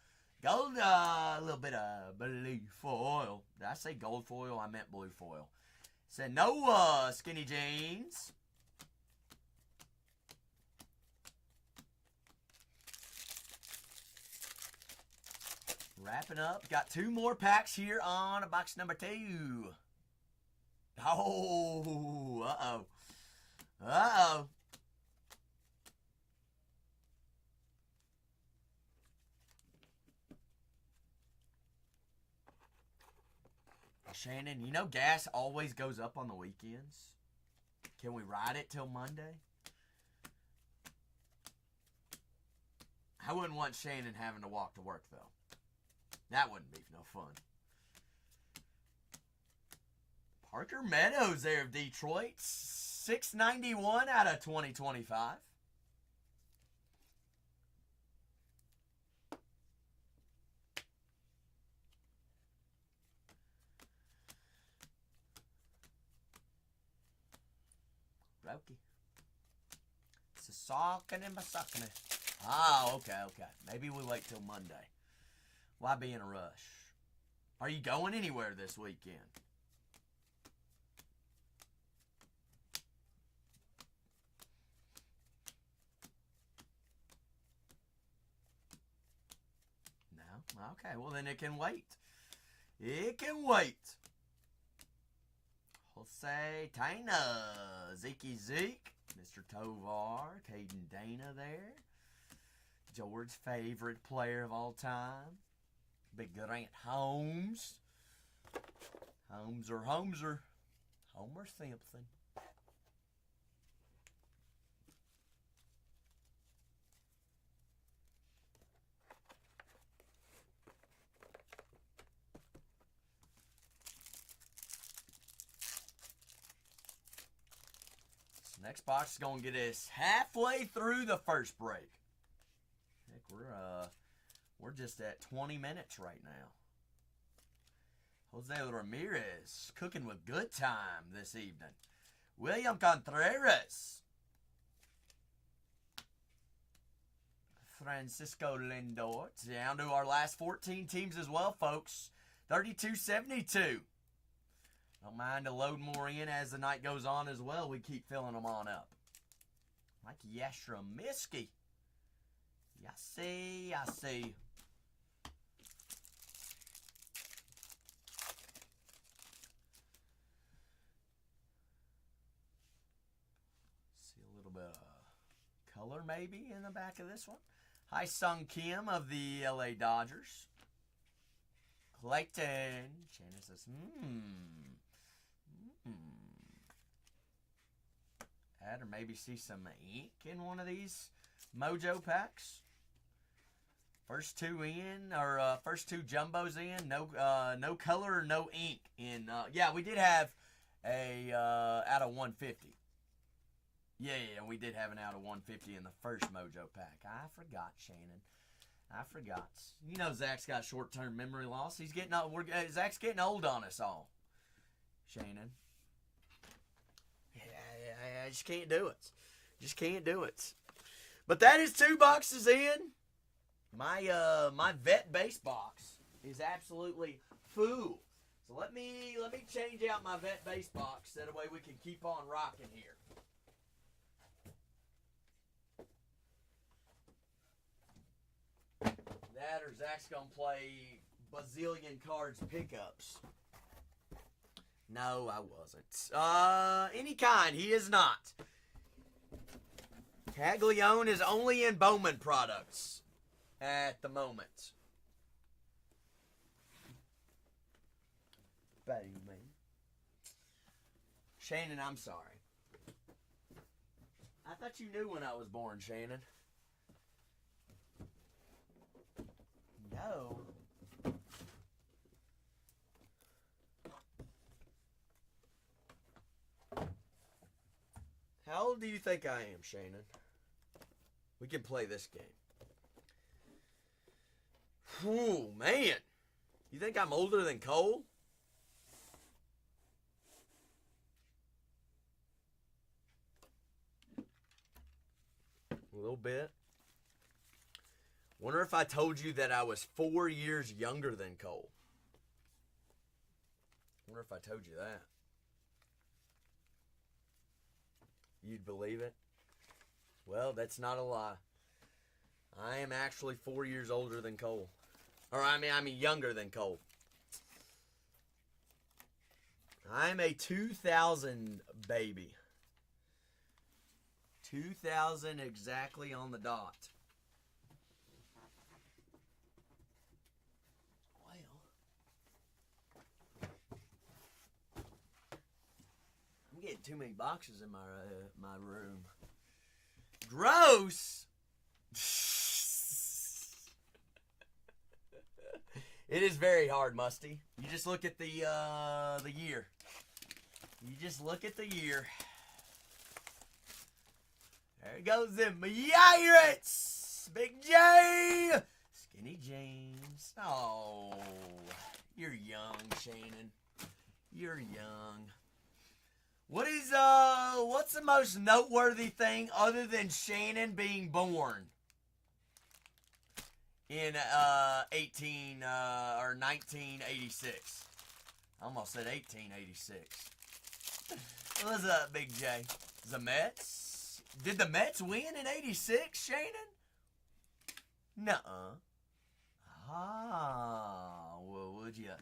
Gold, a little bit of blue foil. Did I say gold foil? I meant blue foil. Said no skinny jeans. Wrapping up. Got two more packs here on box number 2. Oh, uh-oh. Shannon, you know gas always goes up on the weekends. Can we ride it till Monday? I wouldn't want Shannon having to walk to work, though. That wouldn't be no fun. Parker Meadows there of Detroit. 691 out of 2025. Roki. Sasakane and Masakane. Ah, okay. Maybe we wait till Monday. Why be in a rush? Are you going anywhere this weekend? No? Okay, well then it can wait. It can wait. Jose Taina, Zeke, Mr. Tovar, Caden Dana there. George's favorite player of all time. Big Grant Holmes. Homer Simpson. Next box is going to get us halfway through the first break. I think we're just at 20 minutes right now. Jose Ramirez cooking with good time this evening. William Contreras. Francisco Lindor. Down to our last 14 teams as well, folks. 32-72. Don't mind to load more in as the night goes on as well. We keep filling them on up. Like Yastrzemski. I see. See a little bit of color maybe in the back of this one. Hi Sung Kim of the LA Dodgers. Clayton. Shannon says, Add or maybe see some ink in one of these Mojo packs. First two in, or first two jumbos in. No color, no ink in. Yeah, we did have a out of 150. Yeah, we did have an out of 150 in the first Mojo pack. I forgot, Shannon. I forgot. You know Zach's got short-term memory loss. He's getting old. Zach's getting old on us all. Shannon. I just can't do it. But that is 2 boxes in. My vet base box is absolutely full. So let me change out my vet base box. That way we can keep on rocking here. That or Zach's gonna play bazillion cards pickups. No, I wasn't. Any kind. He is not. Caglione is only in Bowman products at the moment. Bowman. Shannon, I'm sorry. I thought you knew when I was born, Shannon. No. How old do you think I am, Shannon? We can play this game. Whew, man. You think I'm older than Cole? A little bit. Wonder if I told you that I was 4 years younger than Cole. Wonder if I told you that. You'd believe it? Well, that's not a lie. I am actually 4 years older than Cole. Or I mean younger than Cole. I'm a 2000 baby. 2000 exactly on the dot. Getting too many boxes in my room. Gross. It is very hard, Musty. You just look at the year. You just look at the year. There goes them Pirates. Big J. Skinny James. Oh, you're young, Shannon. You're young. What's the most noteworthy thing other than Shannon being born in 1986? I almost said 1886. What's up, Big J? The Mets? Did the Mets win in 86, Shannon? Nuh-uh. Ah, well, would you?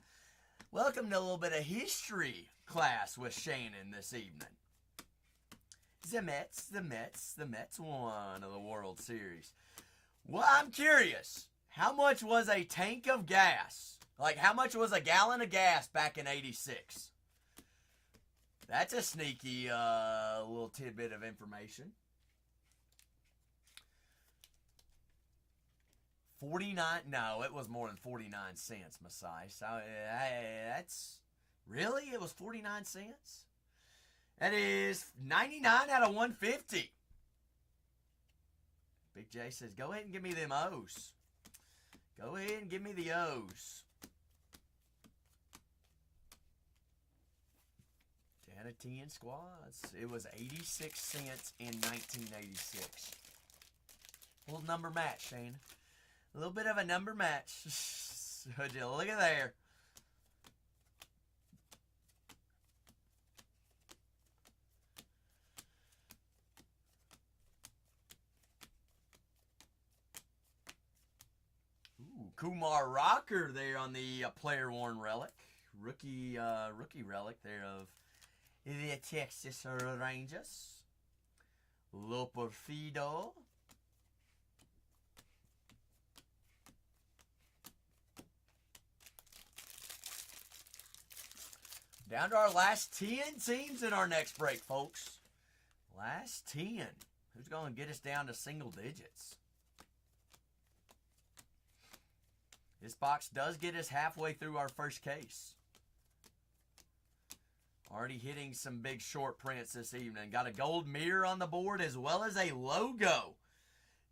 Welcome to a little bit of history class with Shannon this evening. The Mets won the World Series. Well, I'm curious. How much was a tank of gas? Like, how much was a gallon of gas back in 86? That's a sneaky little tidbit of information. 49, no, it was more than 49 cents, Messiah. So that's, really? It was 49 cents? That is 99 out of 150. Big J says, go ahead and give me them O's. Go ahead and give me the O's. Out of 10 squads. It was 86 cents in 1986. A little number match, Shane. A little bit of a number match. Would you look at there? Ooh, Kumar Rocker there on the player-worn relic. Rookie relic there of the Texas Rangers. Loperfido. Down to our last 10 teams in our next break, folks. Last 10. Who's going to get us down to single digits? This box does get us halfway through our first case. Already hitting some big short prints this evening. Got a gold mirror on the board as well as a logo.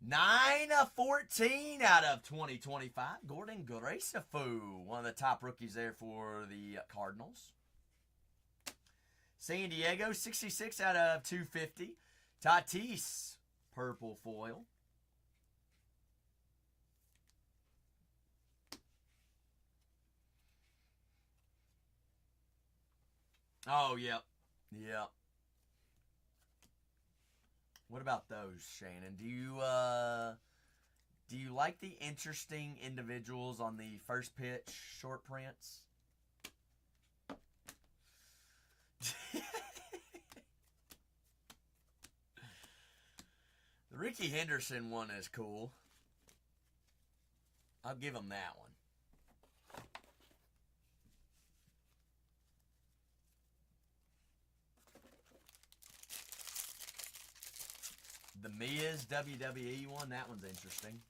9 of 14 out of 2025. Gordon Gracefou, one of the top rookies there for the Cardinals. San Diego, 66 out of 250. Tatis, purple foil. Oh, yep. Yep. What about those, Shannon? Do you like the interesting individuals on the first pitch short prints? The Ricky Henderson one is cool. I'll give him that one. The Miz WWE one, that one's interesting.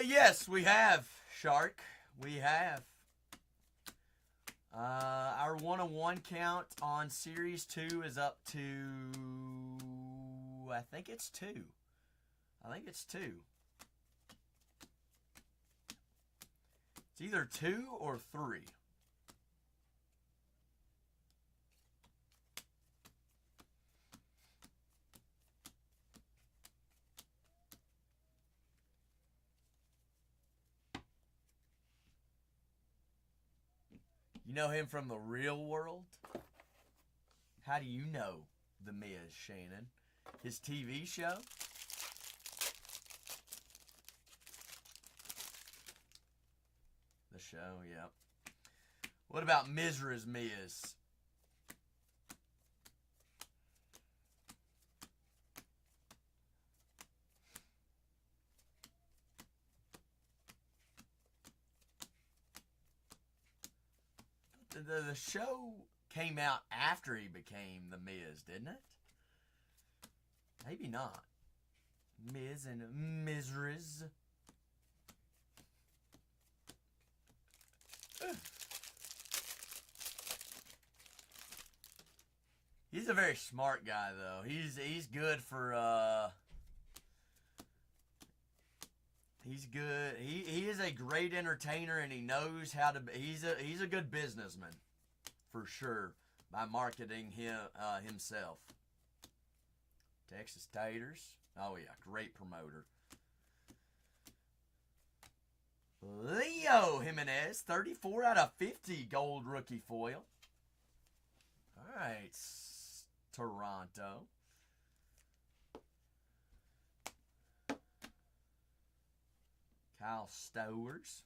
Yes, we have, Shark. We have. Our 1-on-1 count on Series 2 is up to, I think it's 2. I think it's 2. It's either 2 or 3. You know him from the real world? How do you know The Miz, Shannon? His TV show? The show, yep. What about Mizra's Miz? the show came out after he became the Miz, didn't it? Maybe not. Miz and Mizriz. He's a very smart guy, though. He's good for he's good. He is a great entertainer, and he knows how to. He's a good businessman, for sure, by marketing himself. Texas Taters. Oh yeah, great promoter. Leo Jimenez, 34 out of 50 gold rookie foil. All right, Toronto. Kyle Stowers.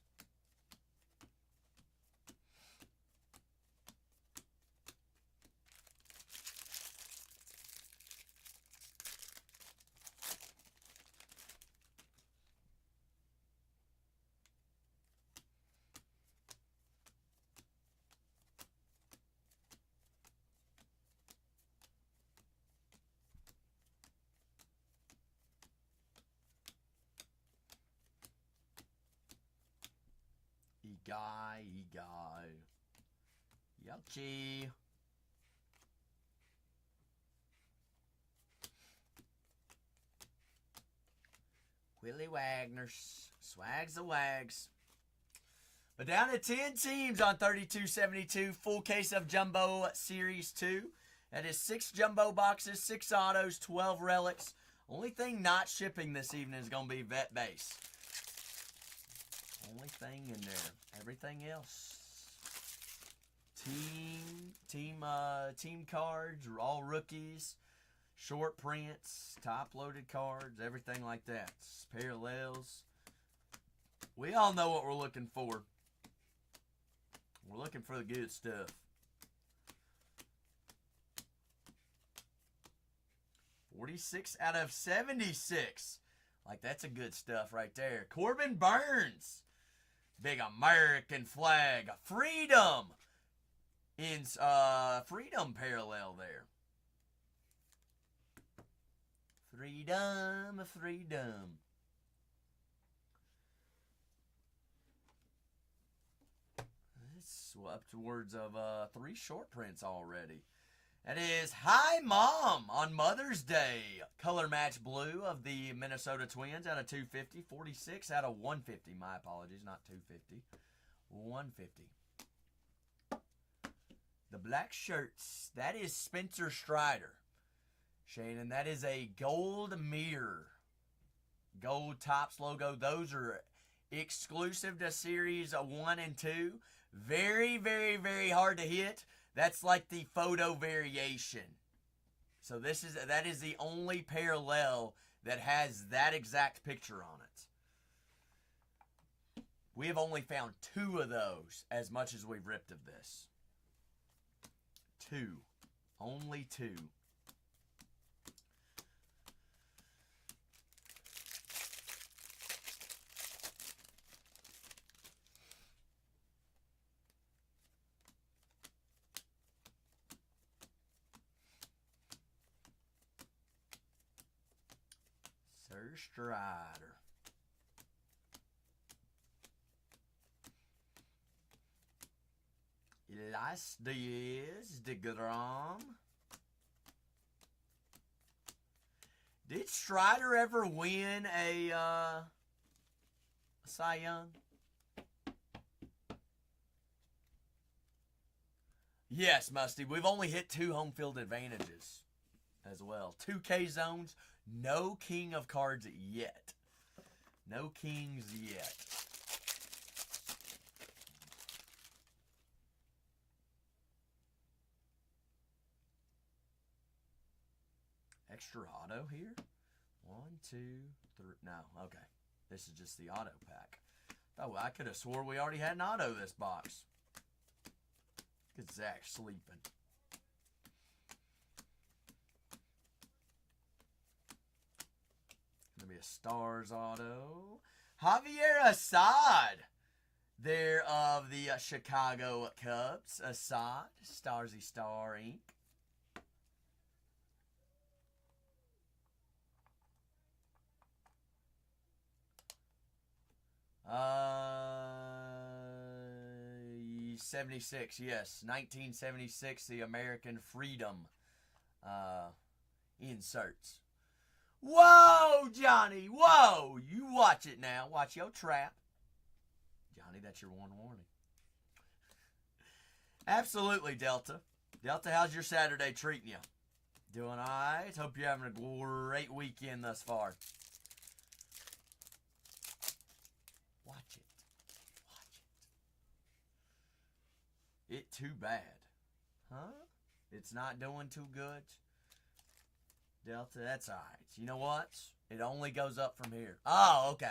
Guy. Yelchi. Willie Wagner. Swags the Wags. But down to 10 teams on 32.72. Full case of Jumbo Series 2. That is 6 jumbo boxes, 6 autos, 12 relics. Only thing not shipping this evening is going to be Vet Base. Only thing in there. Everything else. Team cards, all rookies, short prints, top-loaded cards, everything like that. Parallels. We all know what we're looking for. We're looking for the good stuff. $46 out of 76. Like, that's a good stuff right there. Corbin Burns. Big American flag. Freedom. In Freedom parallel there. Freedom. It's upwards of 3 short prints already. That is Hi Mom on Mother's Day. Color match blue of the Minnesota Twins out of 250. 46 out of 150. My apologies, not 250. 150. The black shirts. That is Spencer Strider. Shannon, that is a gold mirror. Gold Topps logo. Those are exclusive to Series 1 and 2. Very, very, very hard to hit. That's like the photo variation. So that is the only parallel that has that exact picture on it. We have only found 2 of those as much as we've ripped of this. 2. Only 2. Strider. Elias Diaz, DeGrom. Did Strider ever win a Cy Young? Yes, Musty. We've only hit 2 home field advantages as well. 2 K zones. No king of cards yet. No kings yet. Extra auto here. 1, 2, 3. No, okay. This is just the auto pack. Oh, I could have swore we already had an auto this box. Look at Zach sleeping. Gonna be a Stars auto. Javier Assad. there of the Chicago Cubs. Assad, Starsy Star Inc. Uh, 76, yes. 1976, the American Freedom inserts. Whoa, Johnny, whoa. You watch it now. Watch your trap. Johnny, that's your one warning. Absolutely, Delta. Delta, how's your Saturday treating you? Doing all right? Hope you're having a great weekend thus far. Watch it. Watch it. It too bad. Huh? It's not doing too good? Delta, that's all right. You know what? It only goes up from here. Oh, okay.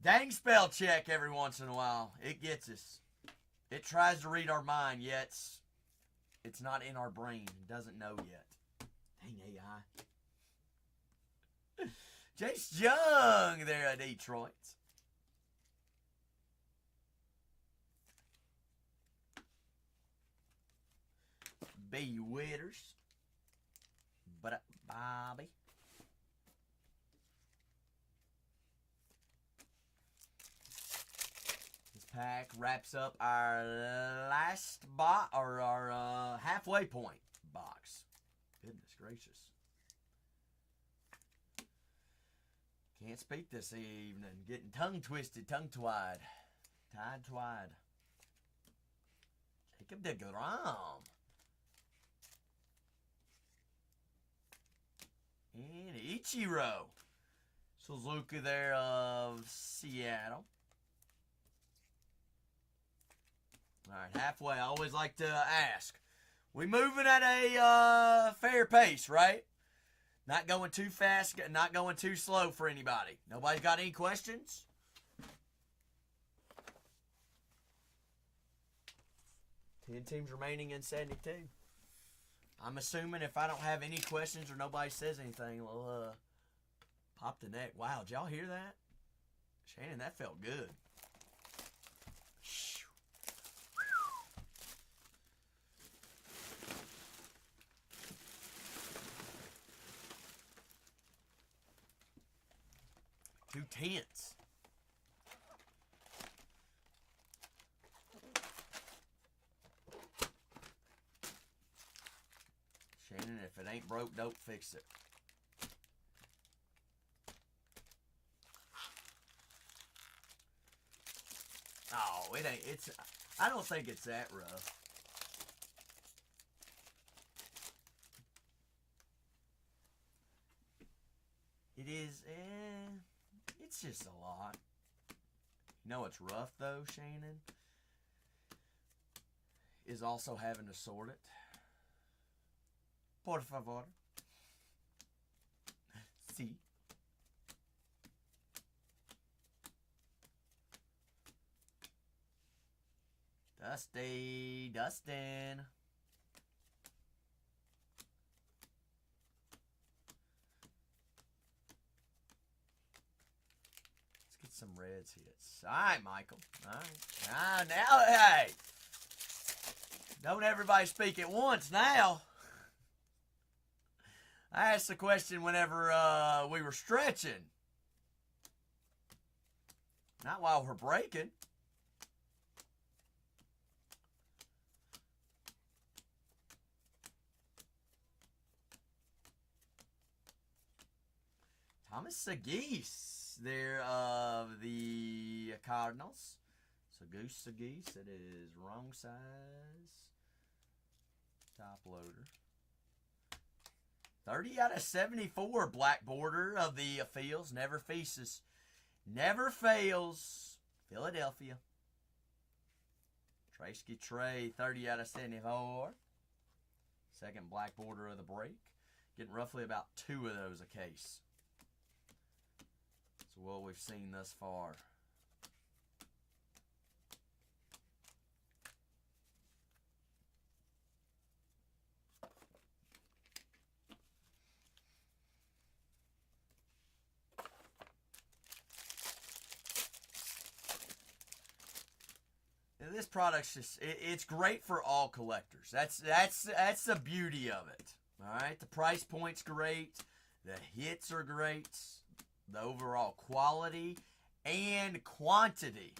Dang spell check every once in a while. It gets us. It tries to read our mind, yet it's not in our brain. It doesn't know yet. Dang AI. Jace Young there at Detroit. B. Witters. But Bobby. This pack wraps up our last box, or our halfway point box. Goodness gracious. Can't speak this evening. Getting tongue twisted, tongue tied. Tied. Jacob deGrom. And Ichiro Suzuki there of Seattle. All right, halfway. I always like to ask. We moving at a fair pace, right? Not going too fast, not going too slow for anybody. Nobody's got any questions? Ten teams remaining in 72. I'm assuming if I don't have any questions or nobody says anything, we'll pop the neck. Wow, did y'all hear that? Shannon, that felt good. Two tenths. Shannon, if it ain't broke, don't fix it. Oh, it ain't. I don't think it's that rough. It is, it's just a lot. You know what's rough, though, Shannon? Is also having to sort it. Por favor. Si. Dustin. Let's get some Reds hits. All right, Michael. All right. Now, hey. Don't everybody speak at once now. I asked the question whenever we were stretching. Not while we're breaking. Thomas Sagis there of the Cardinals. Sagis, it is wrong size. Top loader. 30 out of 74 black border of the Fields. Never fails. Never fails. Philadelphia. Tracy Trey, 30 out of 74. Second black border of the break. Getting roughly about 2 of those a case. That's what we've seen thus far. this product's just, it's great for all collectors. That's the beauty of it. All right, the price point's great. The hits are great. The overall quality and quantity.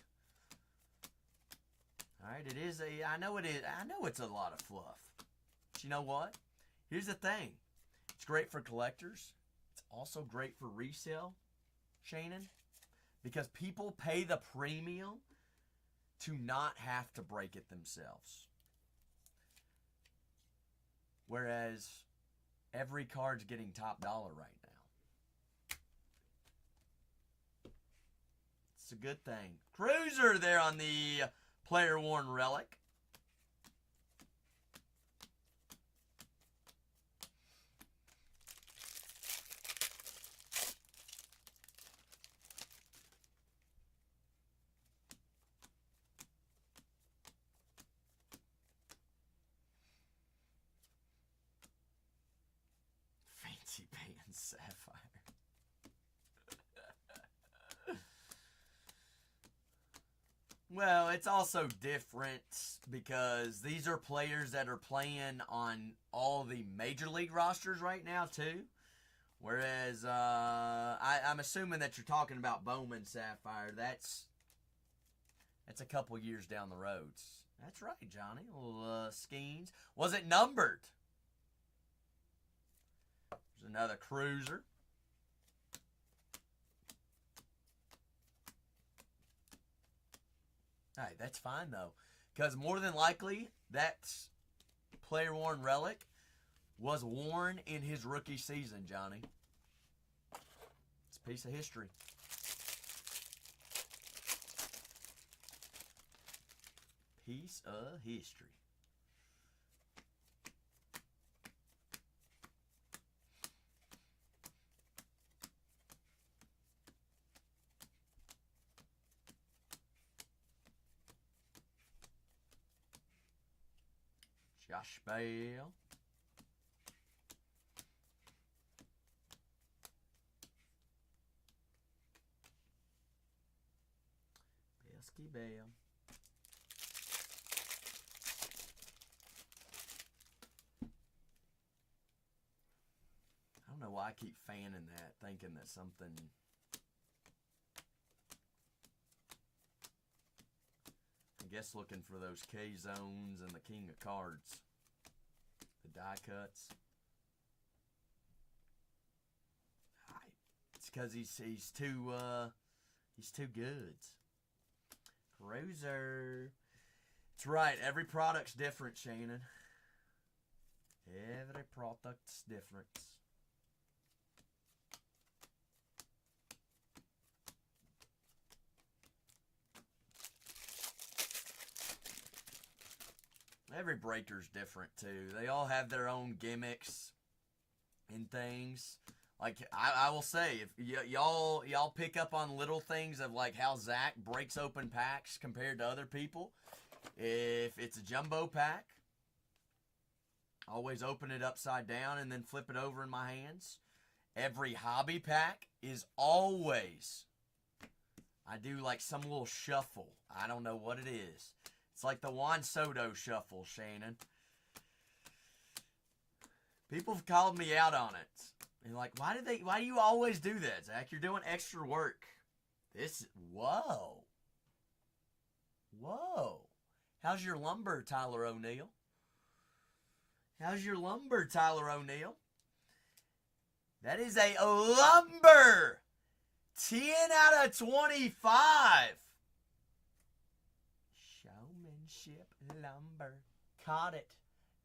All right, it is a, I know it is, I know it's a lot of fluff. But you know what? Here's the thing. It's great for collectors. It's also great for resale, Shannon, because people pay the premium to not have to break it themselves. Whereas every card's getting top dollar right now. It's a good thing. Cruiser there on the player worn relic. Fancy Band Sapphire. Well, it's also different because these are players that are playing on all the major league rosters right now too. Whereas I'm assuming that you're talking about Bowman Sapphire. That's a couple years down the road. That's right, Johnny. Little Skeens. Was it numbered? There's another Cruiser. Hey, that's fine though, because more than likely that player worn relic was worn in his rookie season, Johnny. It's a piece of history. Piece of history. Josh Bell. Pesky Bell. I don't know why I keep fanning that, thinking that something... I guess looking for those K-zones and the King of Cards. The die cuts. It's because he's too good. Cruiser. That's right. Every product's different, Shannon. Every product's different. Every breaker's different too. They all have their own gimmicks and things. Like I will say, if y'all pick up on little things of like how Zach breaks open packs compared to other people. If it's a jumbo pack, I always open it upside down and then flip it over in my hands. Every hobby pack is always, I do like some little shuffle. I don't know what it is. It's like the Juan Soto shuffle, Shannon. People have called me out on it. And like, why do you always do that, Zach? You're doing extra work. Whoa. How's your lumber, Tyler O'Neill? How's your lumber, Tyler O'Neill? That is a lumber. 10 out of 25. Showmanship lumber. Caught it.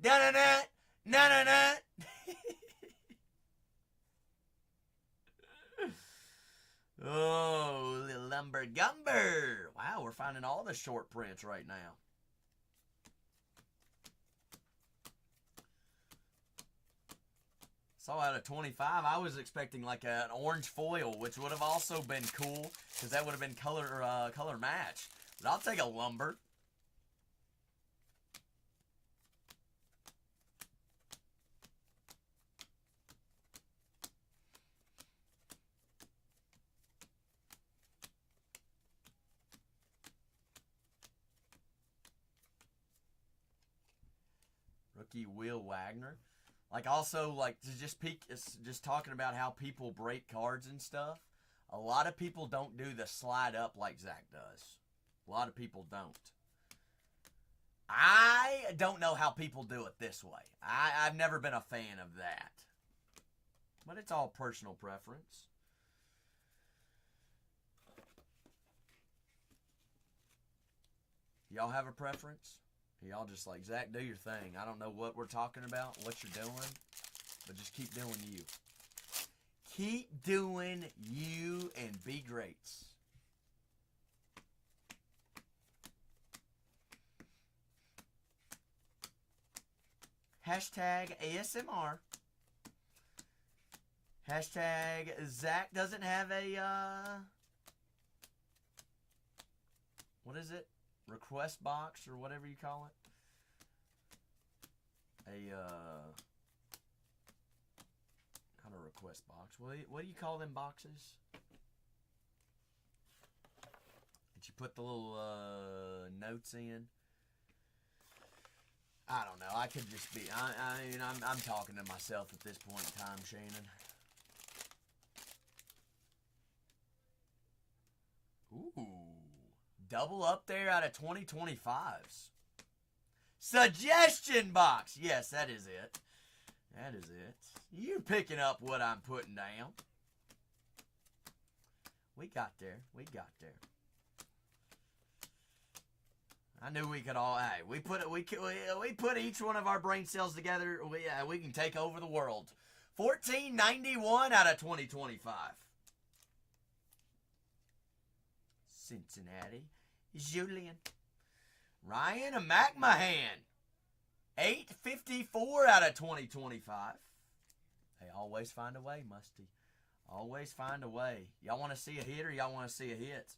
Da-na-na. Na-na-na. Oh, little lumber gumber. Wow, we're finding all the short prints right now. So out of 25, I was expecting like an orange foil, which would have also been cool because that would have been color match. But I'll take a lumber. rookie Will Wagner. Like, also, like, to just talking about how people break cards and stuff. A lot of people don't do the slide up like Zach does. A lot of people don't. I don't know how people do it this way. I've never been a fan of that. But it's all personal preference. Y'all have a preference? Y'all just like, Zach, do your thing. I don't know what we're talking about, what you're doing, but just keep doing you. Keep doing you and be great. Hashtag ASMR. Hashtag Zach doesn't have a, what is it? Request box or whatever you call it. Not a request box. What do you call them boxes? That you put the little notes in? I don't know. I could just be. I'm talking to myself at this point in time, Shannon. Ooh. Double up there out of 2025s. Suggestion box. Yes, that is it. That is it. You're picking up what I'm putting down. We got there. We got there. I knew we could all. Hey, we put each one of our brain cells together. We can take over the world. 1491 out of 2025. Cincinnati. Julian. Ryan McMahon. 854 out of 2025. They always find a way, Musty. Always find a way. Y'all want to see a hit or y'all want to see a hit?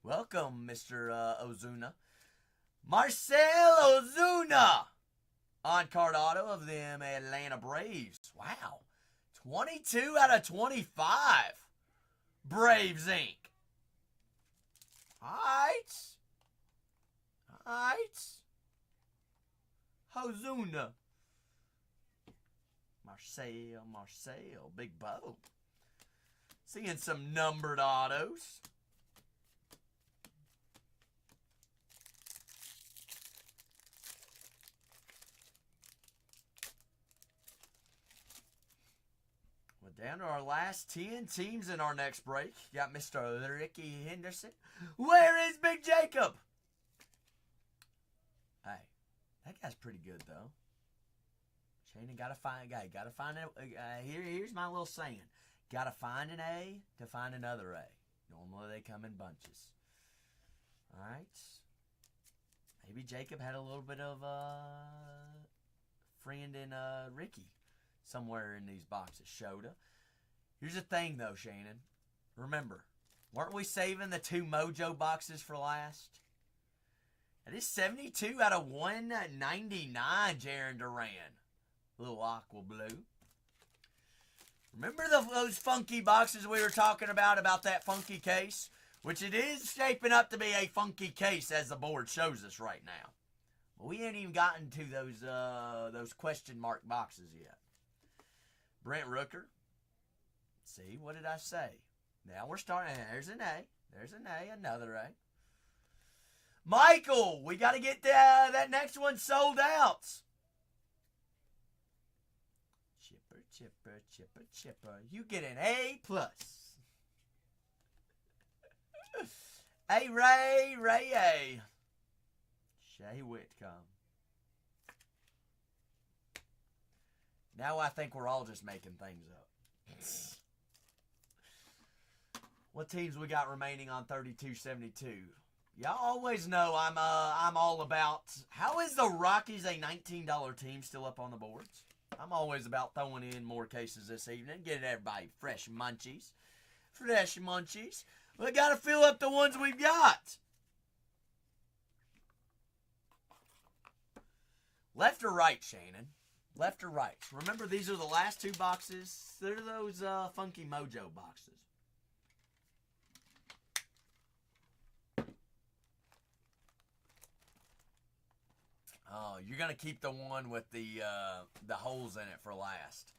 Welcome, Mr. Ozuna. Marcel Ozuna. On-card auto of them Atlanta Braves. Wow. 22 out of 25. Braves Inc. Alright. Alright. Ozuna. Marcel. Big Bo. Seeing some numbered autos. We're down to our last 10 teams in our next break. Got Mr. Ricky Henderson. Where is Big Jacob? Hey, that guy's pretty good, though. Shannon, gotta find a guy. Gotta find a. Here's my little saying. Gotta find an A to find another A. Normally they come in bunches. All right. Maybe Jacob had a little bit of friend in Ricky somewhere in these boxes. Shoda. Here's the thing, though, Shannon. Remember, weren't we saving the 2 Mojo boxes for last? That is 72 out of 199, Jarren Duran. Little aqua blue. Remember those funky boxes we were talking about that funky case? Which it is shaping up to be a funky case as the board shows us right now. But we ain't even gotten to those question mark boxes yet. Brent Rooker. See, what did I say? Now we're starting. There's an A. There's an A. Another A. Michael, we got to get that next one sold out. Chipper. You get an A+. A Ray A. Shea Whitcomb. Now I think we're all just making things up. What teams we got remaining on 3272? Y'all always know I'm all about. How is the Rockies a $19 team still up on the boards? I'm always about throwing in more cases this evening, getting everybody fresh munchies. We got to fill up the ones we've got. Left or right, Shannon? Left or right? Remember, these are the last 2 boxes. They're those funky Mojo boxes. Oh, you're going to keep the one with the holes in it for last.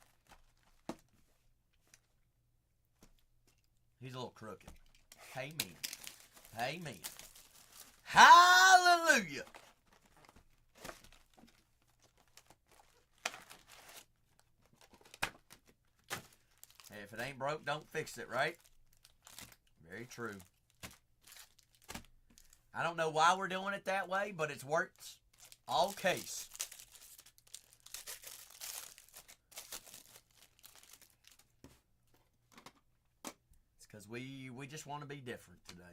He's a little crooked. Amen. Amen. Hallelujah. Hey, if it ain't broke, don't fix it, right? Very true. I don't know why we're doing it that way, but it's worked all case. It's because we just want to be different today.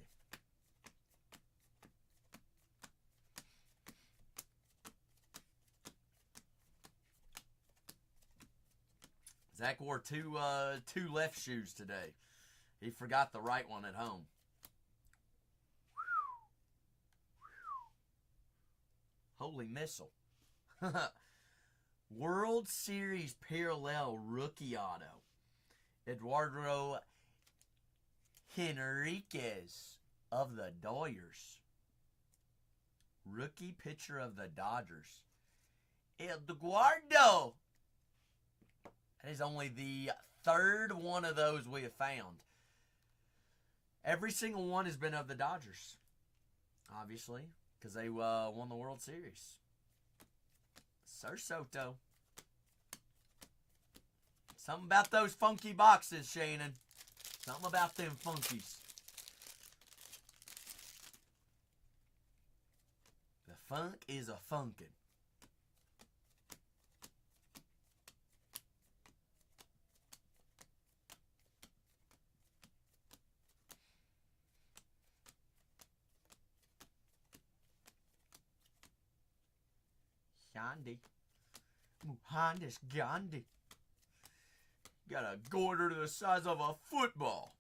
Zach wore two left shoes today. He forgot the right one at home. Holy missile. World Series parallel rookie auto. Eduardo Henriquez of the Dodgers. Rookie pitcher of the Dodgers. Eduardo. That is only the third one of those we have found. Every single one has been of the Dodgers. Obviously. Because they won the World Series. Sir Soto. Something about those funky boxes, Shannon. Something about them funkies. The funk is a funkin'. Gandhi. Mohandas Gandhi. Got a goiter the size of a football.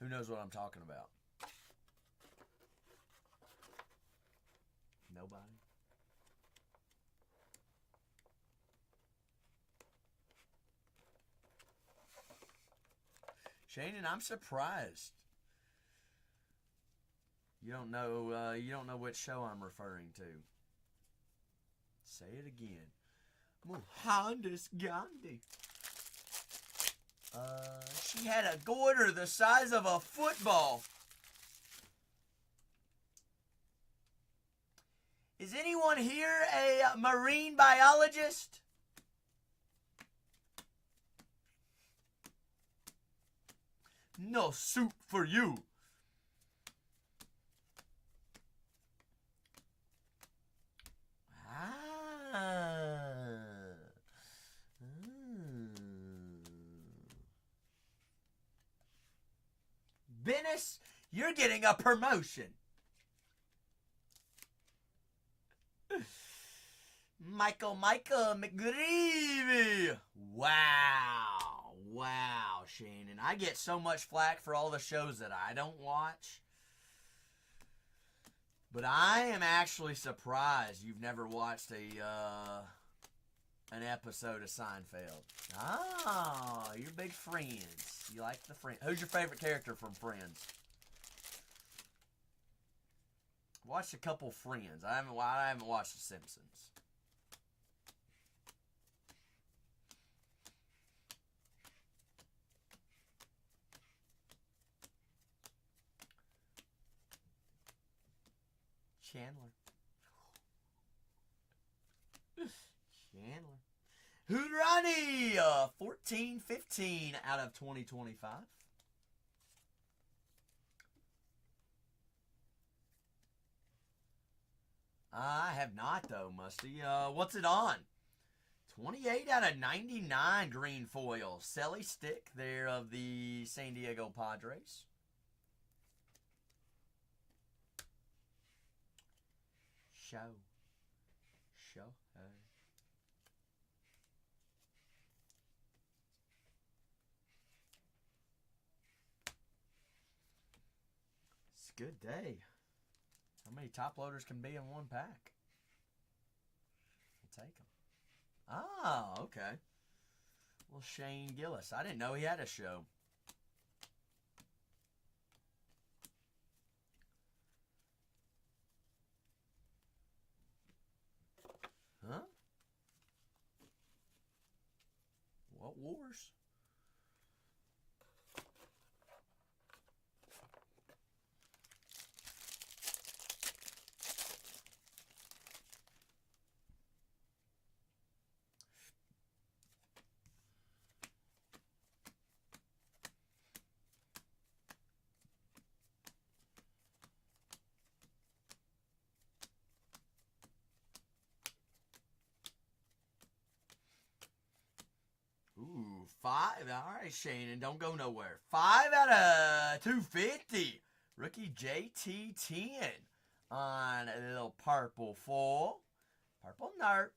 Who knows what I'm talking about? Nobody? Shannon, I'm surprised. You don't know which show I'm referring to. Say it again. Mohandas Gandhi. She had a goiter the size of a football. Is anyone here a marine biologist? No soup for you. Bennis, you're getting a promotion. Michael McGreevy. Wow, Shannon. I get so much flack for all the shows that I don't watch. But I am actually surprised you've never watched an episode of Seinfeld. Oh, you're big Friends. You like the Friends. Who's your favorite character from Friends? Watched a couple Friends. I haven't watched The Simpsons. Chandler. Hoodrani! 14-15 out of 2025. I have not, though, Musty. What's it on? 28 out of 99 green foil. Selly Stick there of the San Diego Padres. Show. It's a good day. How many top loaders can be in one pack? We'll take them. Ah, okay. Well, Shane Gillis. I didn't know he had a show. Wars. Ooh, 5. All right, Shannon, don't go nowhere. 5 out of 250. Rookie JT10 on a little purple foil. Purple nerp.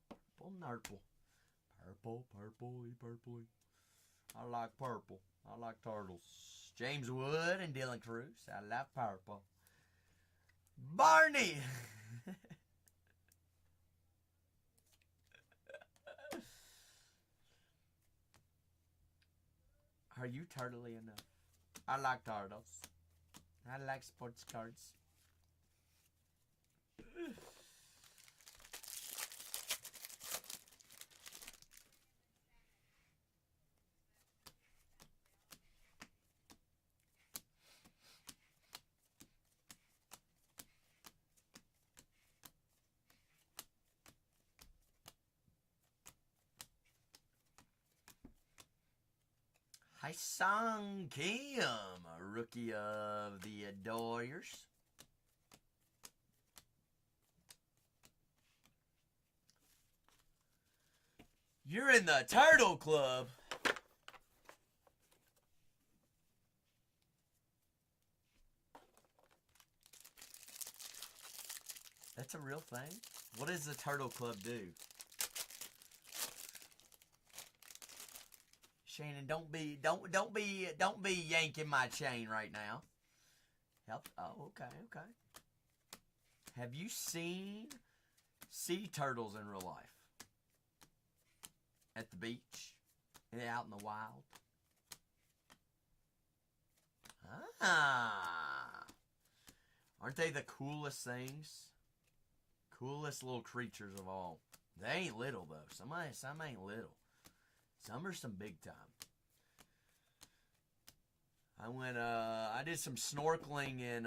Purple nurple. Purple, purpley. I like purple. I like turtles. James Wood and Dylan Cruz. I like purple. Barney. Are you turtly enough? I like turtles. I like sports cards. Hyun Kim, a rookie of the Dodgers. You're in the Turtle Club. That's a real thing. What does the Turtle Club do? Shannon, don't be yanking my chain right now. Help. Oh, okay. Have you seen sea turtles in real life? At the beach? Out in the wild? Ah. Aren't they the coolest things? Coolest little creatures of all. They ain't little, though. Some ain't little. Some are some big time. I did some snorkeling in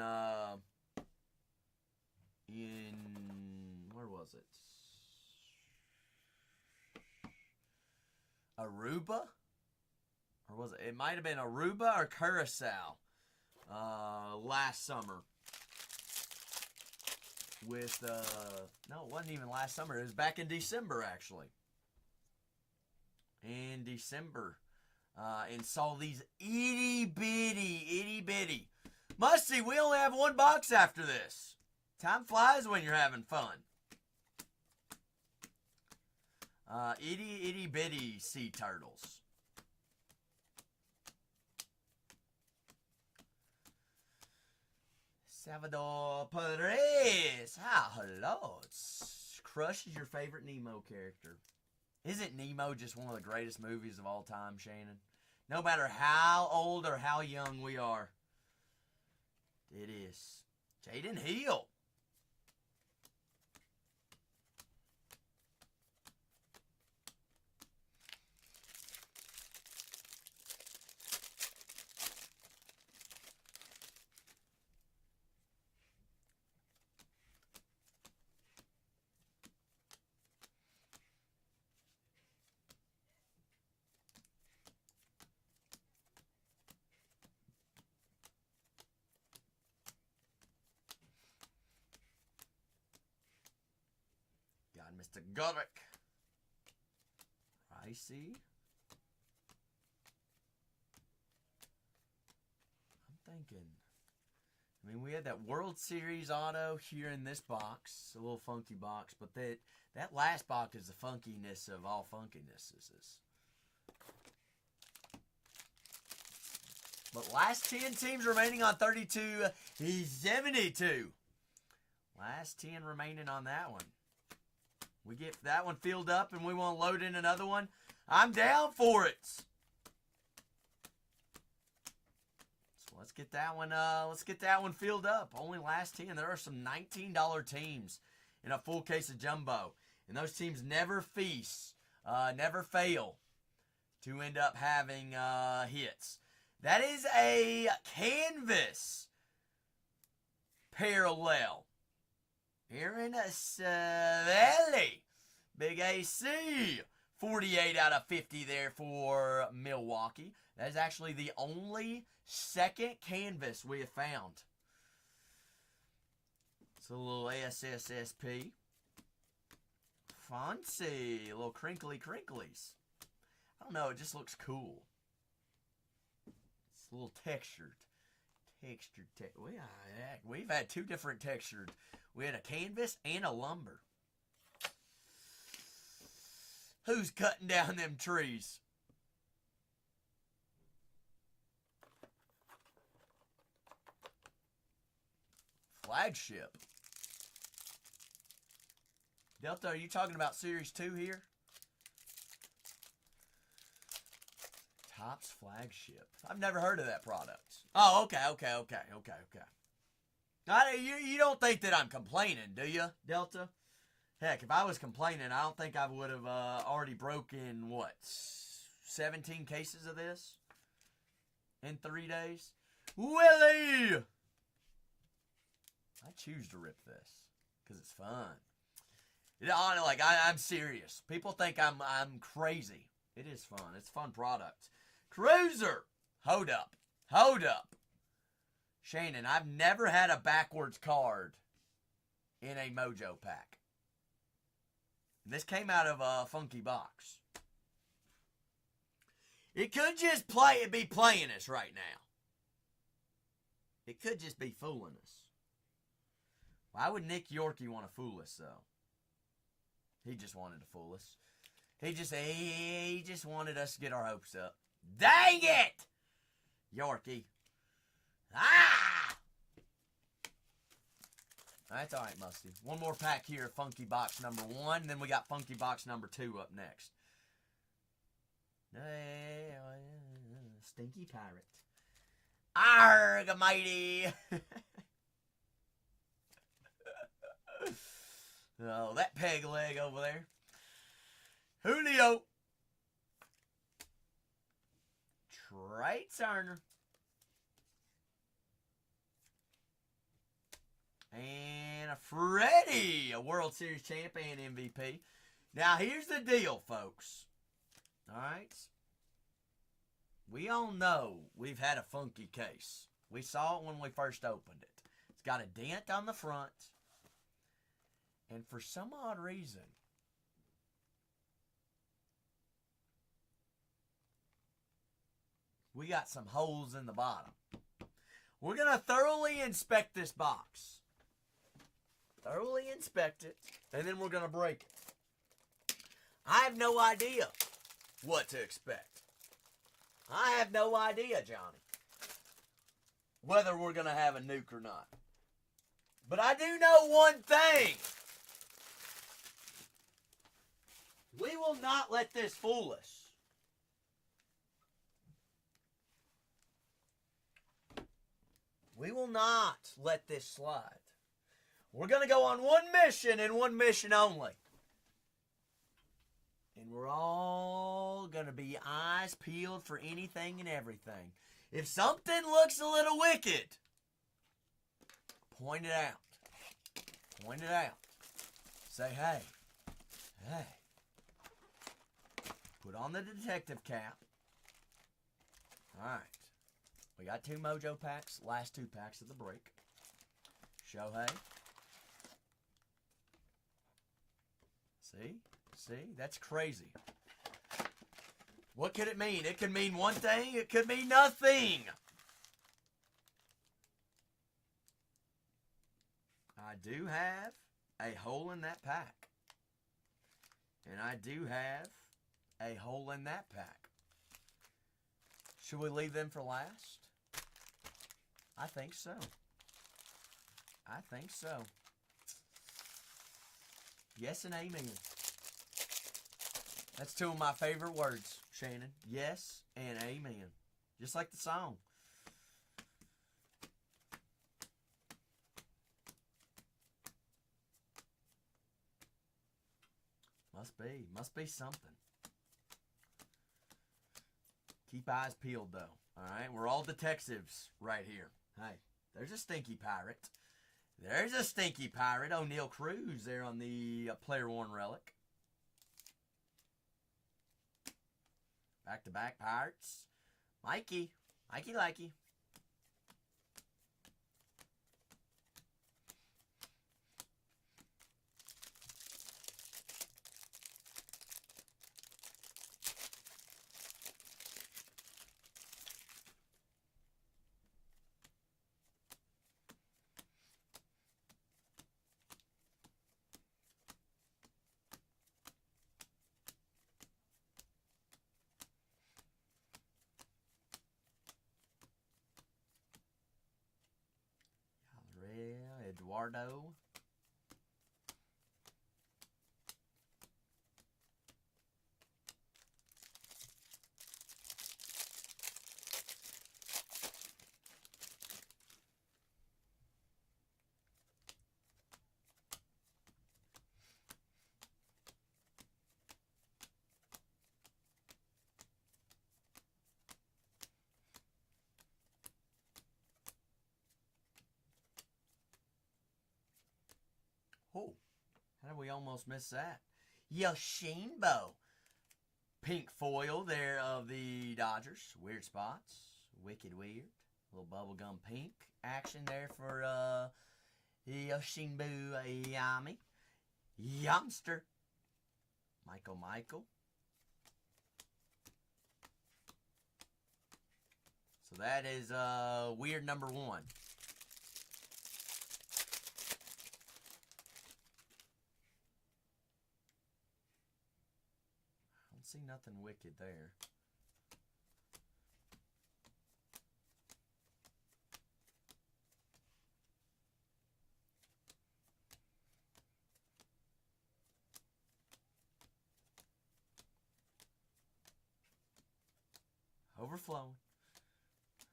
where was it? Aruba? Or was it? It might have been Aruba or Curacao last summer. With, no, it wasn't even last summer. It was back in December, actually. In December. And saw these itty bitty. Musty, we only have one box after this. Time flies when you're having fun. Itty bitty sea turtles. Salvador Perez. Hello. Crush is your favorite Nemo character. Isn't Nemo just one of the greatest movies of all time, Shannon? No matter how old or how young we are. It is. Jaden Hill. Mr. Gullick. Ricey. I'm thinking. I mean, we had that World Series auto here in this box. A little funky box. But that last box is the funkiness of all funkinesses. But last 10 teams remaining on 32. He's 72. Last 10 remaining on that one. We get that one filled up and we want to load in another one. I'm down for it. So let's get that one filled up. Only last 10. There are some $19 teams in a full case of jumbo. And those teams never feast, never fail to end up having hits. That is a canvas parallel. Aaron Savelli. Big AC. 48 out of 50 there for Milwaukee. That is actually the only second canvas we have found. It's a little SSSP. Fancy. A little crinkly crinklies. I don't know, it just looks cool. It's a little textured. We've had two different textured. We had a canvas and a lumber. Who's cutting down them trees? Flagship. Delta, are you talking about Series 2 here? Topps Flagship. I've never heard of that product. Oh, okay. You don't think that I'm complaining, do you, Delta? Heck, if I was complaining, I don't think I would have already broken, what, 17 cases of this in 3 days? Willie! I choose to rip this because it's fun. I'm serious. People think I'm crazy. It is fun. It's a fun product. Cruiser! Hold up. Shannon, I've never had a backwards card in a Mojo pack. This came out of a funky box. It could just be playing us right now. It could just be fooling us. Why would Nick Yorkie want to fool us, though? He just wanted to fool us. He just wanted us to get our hopes up. Dang it! Yorkie. Ah! That's all right, Musty. One more pack here, Funky Box number 1. Then we got Funky Box number 2 up next. Stinky Pirate. Arg, mighty! Oh, that peg leg over there. Julio. Trey Turner. And a Freddie, a World Series champ and MVP. Now, here's the deal, folks. All right? We all know we've had a funky case. We saw it when we first opened it. It's got a dent on the front. And for some odd reason, we got some holes in the bottom. We're going to thoroughly inspect this box. Thoroughly inspect it, and then we're going to break it. I have no idea what to expect. I have no idea, Johnny, whether we're going to have a nuke or not. But I do know one thing. We will not let this fool us. We will not let this slide. We're going to go on one mission and one mission only. And we're all going to be eyes peeled for anything and everything. If something looks a little wicked, point it out. Point it out. Say, hey. Put on the detective cap. All right. We got 2 Mojo packs. Last 2 packs of the break. Shohei. See? That's crazy. What could it mean? It could mean one thing. It could mean nothing. I do have a hole in that pack. And I do have a hole in that pack. Should we leave them for last? I think so. Yes and amen. That's 2 of my favorite words, Shannon. Yes and amen. Just like the song. Must be something. Keep eyes peeled, though. All right? We're all detectives right here. Hey, there's a stinky pirate. There's a stinky pirate. O'Neal Cruz there on the player worn relic. Back-to-back Pirates. Mikey. Mikey likey. Eduardo. Oh, how did we almost miss that? Yoshinbo. Pink foil there of the Dodgers. Weird spots. Wicked weird. A little bubblegum pink action there for Yoshinbo Yami. Youngster. Michael. So that is weird number 1. See nothing wicked there. Overflowing.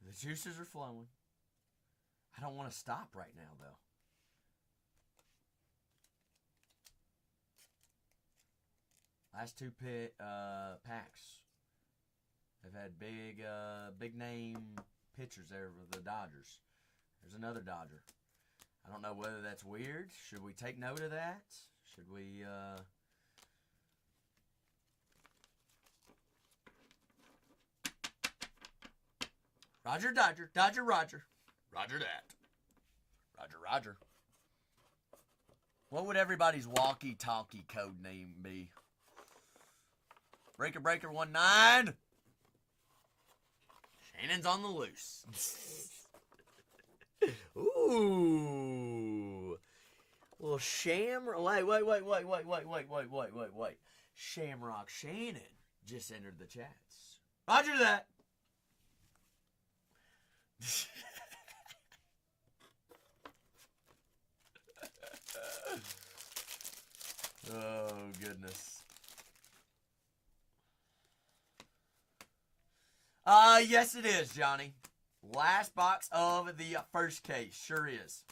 The juices are flowing. I don't want to stop right now, though. Last 2 packs. They've had big name pitchers there with the Dodgers. There's another Dodger. I don't know whether that's weird. Should we take note of that? Should we Roger Dodger. Dodger Roger. Roger that. Roger. What would everybody's walkie-talkie code name be? Breaker 19. Shannon's on the loose. Ooh. Well, wait. Shamrock Shannon just entered the chats. Roger that. Oh, goodness. Yes it is, Johnny. Last box of the first case. Sure is.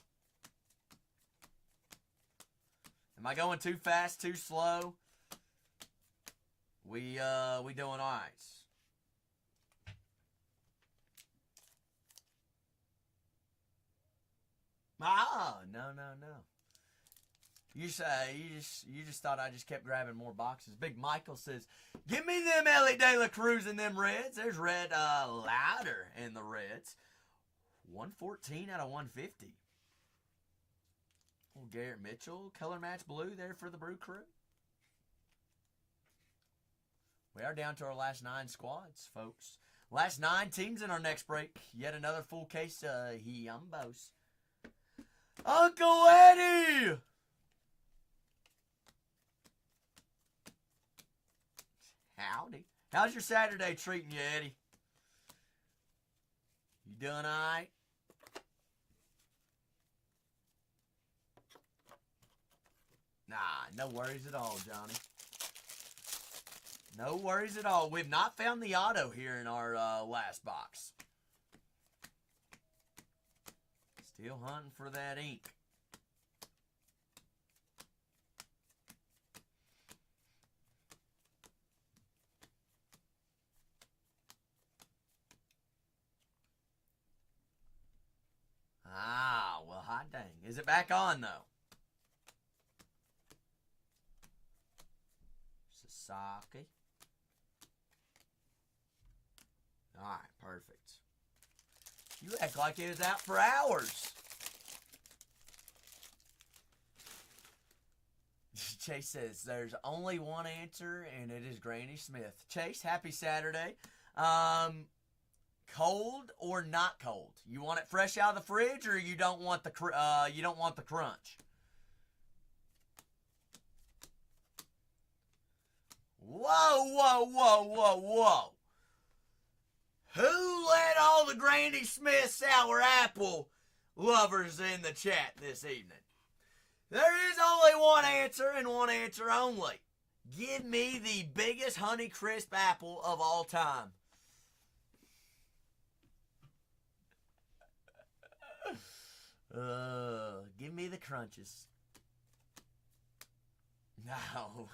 Am I going too fast, too slow? We doing all right. No. You just thought I just kept grabbing more boxes. Big Michael says, "Give me them Ellie De La Cruz and them Reds." There's Red Louder in the Reds. 114 out of 150. Well, Garrett Mitchell, color match blue there for the Brew Crew. We are down to our last 9 squads, folks. Last 9 teams in our next break. Yet another full case of Yumbos. Uncle Eddie! Howdy. How's your Saturday treating you, Eddie? You doing all right? Nah, no worries at all, Johnny. No worries at all. We've not found the auto here in our last box. Still hunting for that ink. back on, though. Sasaki. Alright, perfect. You act like it was out for hours. Chase says, there's only one answer, and it is Granny Smith. Chase, happy Saturday. Cold or not cold? You want it fresh out of the fridge, or you don't want the crunch? Whoa, whoa, whoa, whoa, whoa. Who let all the Granny Smith sour apple lovers in the chat this evening? There is only one answer and one answer only. Give me the biggest Honeycrisp apple of all time. Give me the crunches. No.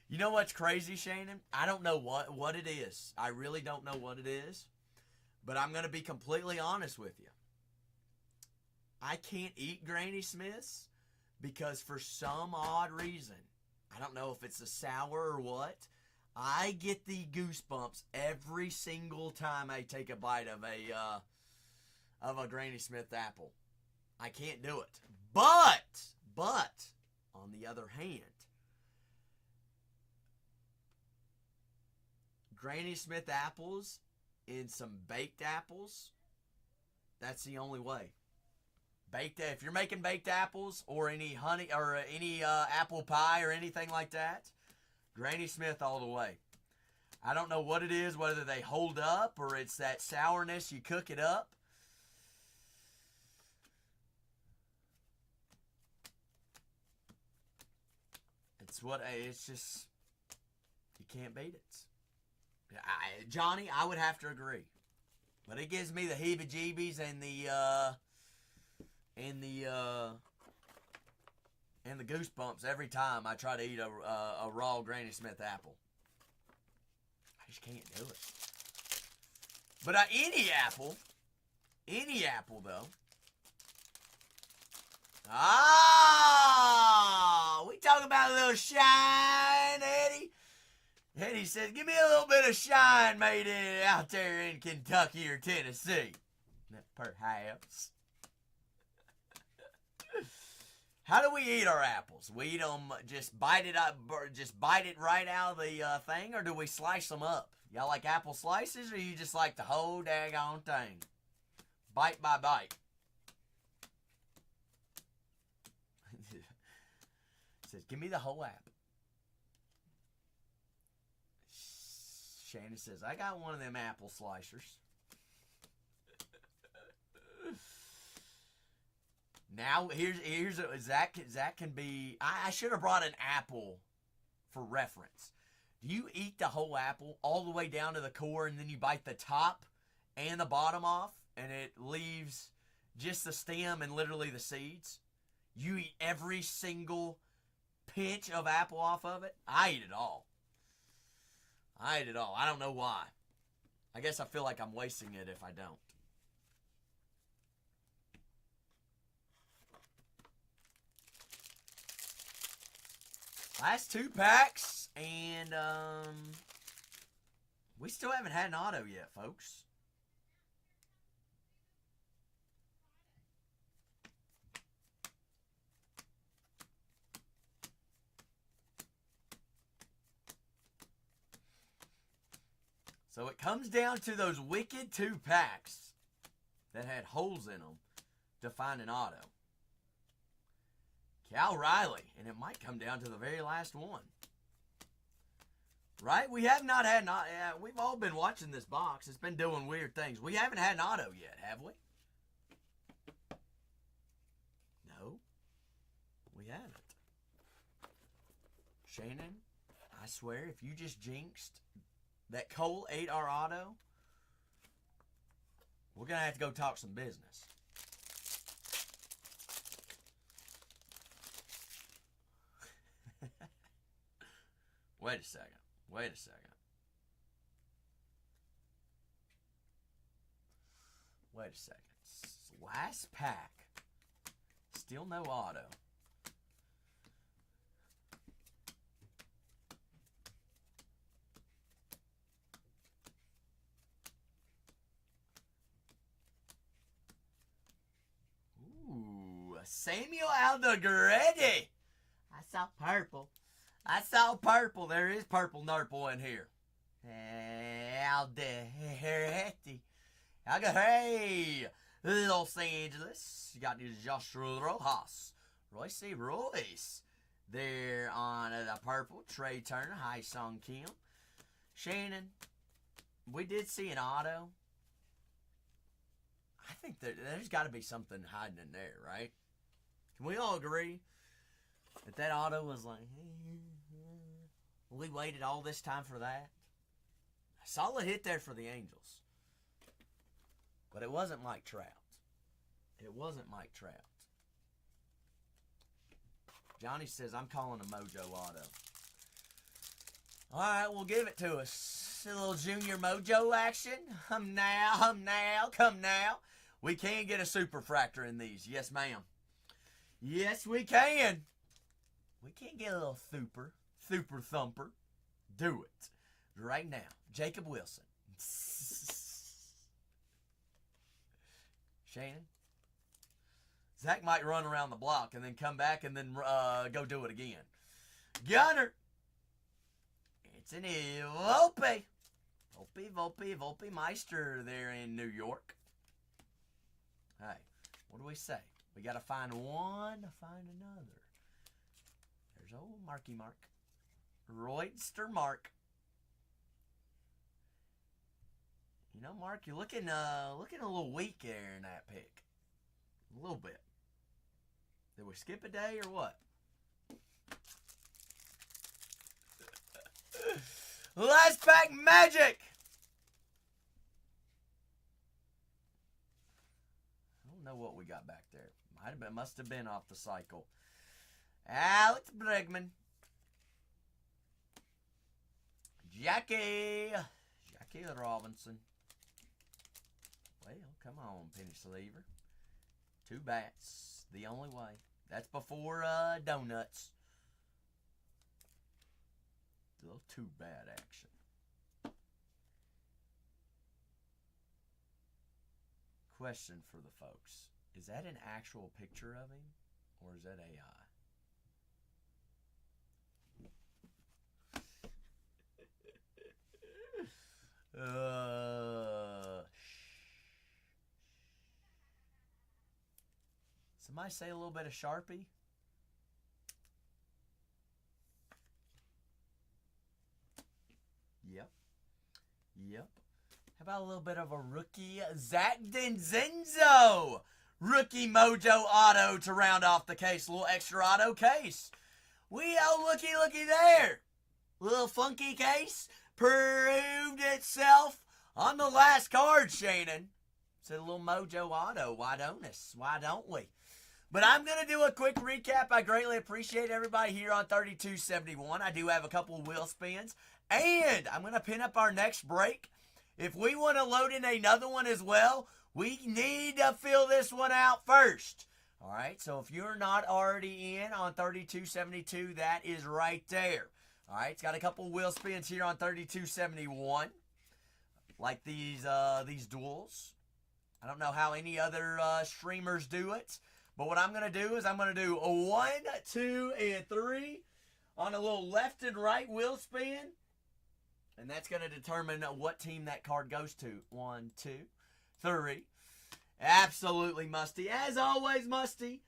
You know what's crazy, Shannon? I don't know what it is. I really don't know what it is. But I'm going to be completely honest with you. I can't eat Granny Smiths because for some odd reason, I don't know if it's the sour or what, I get the goosebumps every single time I take a bite of a Granny Smith apple. I can't do it. But on the other hand, Granny Smith apples in some baked apples, that's the only way. If you're making baked apples or any honey or any apple pie or anything like that, Granny Smith all the way. I don't know what it is, whether they hold up or it's that sourness, you cook it up. It's just, you can't beat it. Johnny, I would have to agree. But it gives me the heebie-jeebies and the goosebumps every time I try to eat a raw Granny Smith apple. I just can't do it. But any apple though. We talking about a little shine, Eddie. Eddie says, give me a little bit of shine made out there in Kentucky or Tennessee. Perhaps. How do we eat our apples? We eat them, just bite it up, just bite it right out of the thing, or do we slice them up? Y'all like apple slices, or you just like the whole daggone thing? Bite by bite. Says, give me the whole apple. Shannon says, I got one of them apple slicers. Now, here's Zach can be. I should have brought an apple for reference. Do you eat the whole apple all the way down to the core, and then you bite the top and the bottom off, and it leaves just the stem and literally the seeds? You eat every single pinch of apple off of it? I eat it all. I eat it all. I don't know why. I guess I feel like I'm wasting it if I don't. Last 2 packs, and we still haven't had an auto yet, folks. So it comes down to those wicked 2 packs that had holes in them to find an auto. Cal Riley, and it might come down to the very last one. Right? We have not had we've all been watching this box. It's been doing weird things. We haven't had an auto yet, have we? No, we haven't. Shannon, I swear, if you just jinxed that Cole ate our auto, we're going to have to go talk some business. Wait a second. Wait a second. Wait a second. Last pack. Still no auto. Ooh, Samuel Alderete. I saw purple. I saw purple. There is purple nurple in here. Alderete. Hey, Los Angeles. You got Joshua Rojas. Royce. There on the purple. Trey Turner. Hi Sung Kim. Shannon. We did see an auto. I think there's got to be something hiding in there, right? Can we all agree that auto was like, we waited all this time for that? A solid hit there for the Angels. But it wasn't Mike Trout. It wasn't Mike Trout. Johnny says, I'm calling a Mojo auto. All right, we'll give it to us. A little junior Mojo action. Come now. We can get a superfractor in these. Yes, ma'am. Yes, we can. We can get a little super thumper. Do it. Right now. Jacob Wilson. Shannon. Zach might run around the block and then come back and then go do it again. Gunner. It's an Volpe. Volpe Meister there in New York. Hey, what do we say? We got to find one to find another. There's old Marky Mark. Roydster Mark. You know, Mark, you're looking a little weak there in that pick. A little bit. Did we skip a day or what? Last pack magic. I don't know what we got back there. Must have been off the cycle. Alex Bregman. Jackie Robinson. Well, come on, Penny Sleever. 2 bats. The only way. That's before donuts. A little too bad action. Question for the folks. Is that an actual picture of him? Or is that AI? Somebody say a little bit of Sharpie? Yep. How about a little bit of a rookie? Zach Denzenzo. Rookie Mojo auto to round off the case. A little extra auto case. Looky there. Little funky case. Proved itself on the last card, Shannon. Said a little Mojo auto. Why don't we? But I'm going to do a quick recap. I greatly appreciate everybody here on 3271. I do have a couple wheel spins. And I'm going to pin up our next break. If we want to load in another one as well, we need to fill this one out first. All right, so if you're not already in on 3272, that is right there. All right, it's got a couple wheel spins here on 3271. Like these duels. I don't know how any other streamers do it. But what I'm going to do is I'm going to do a 1, 2, and 3 on a little left and right wheel spin. And that's going to determine what team that card goes to. 1, 2, 3. Absolutely Musty. As always, Musty.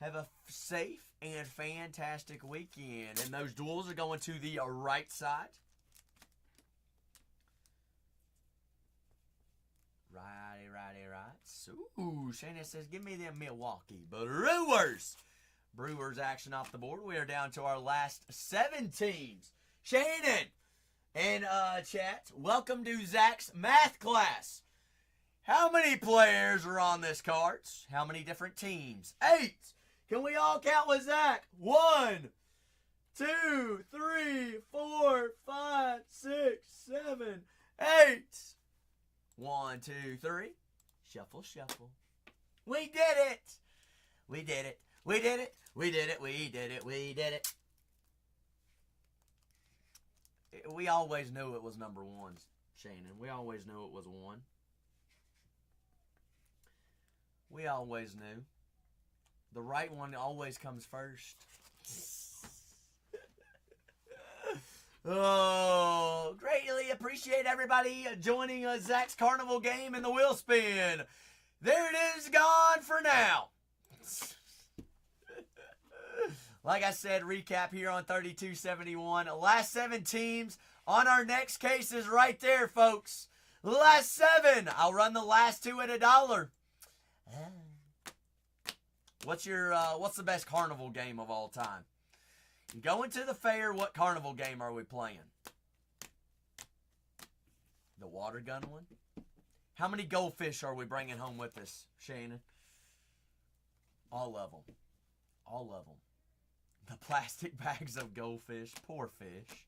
Have a safe and fantastic weekend. And those duels are going to the right side. Right. Ooh, Shannon says, give me them Milwaukee Brewers. Brewers action off the board. We are down to our last 7 teams. Shannon and chat, welcome to Zach's math class. How many players are on this card? How many different teams? 8. Can we all count with Zach? 1, 2, 3, 4, 5, 6, 7, 8. 1, 2, 3. Shuffle. We did it. We did it. We did it. We did it. We did it. We did it. We always knew it was number one, Shannon. We always knew it was one. We always knew. The right one always comes first. Oh, greatly appreciate everybody joining Zach's Carnival game in the wheel spin. There it is, gone for now. Like I said, recap here on 3271. Last 7 teams on our next case is right there, folks. Last 7. I'll run the last 2 at $1. What's the best carnival game of all time? Going to the fair, what carnival game are we playing? The water gun one? How many goldfish are we bringing home with us, Shannon? All of them. All of them. The plastic bags of goldfish. Poor fish.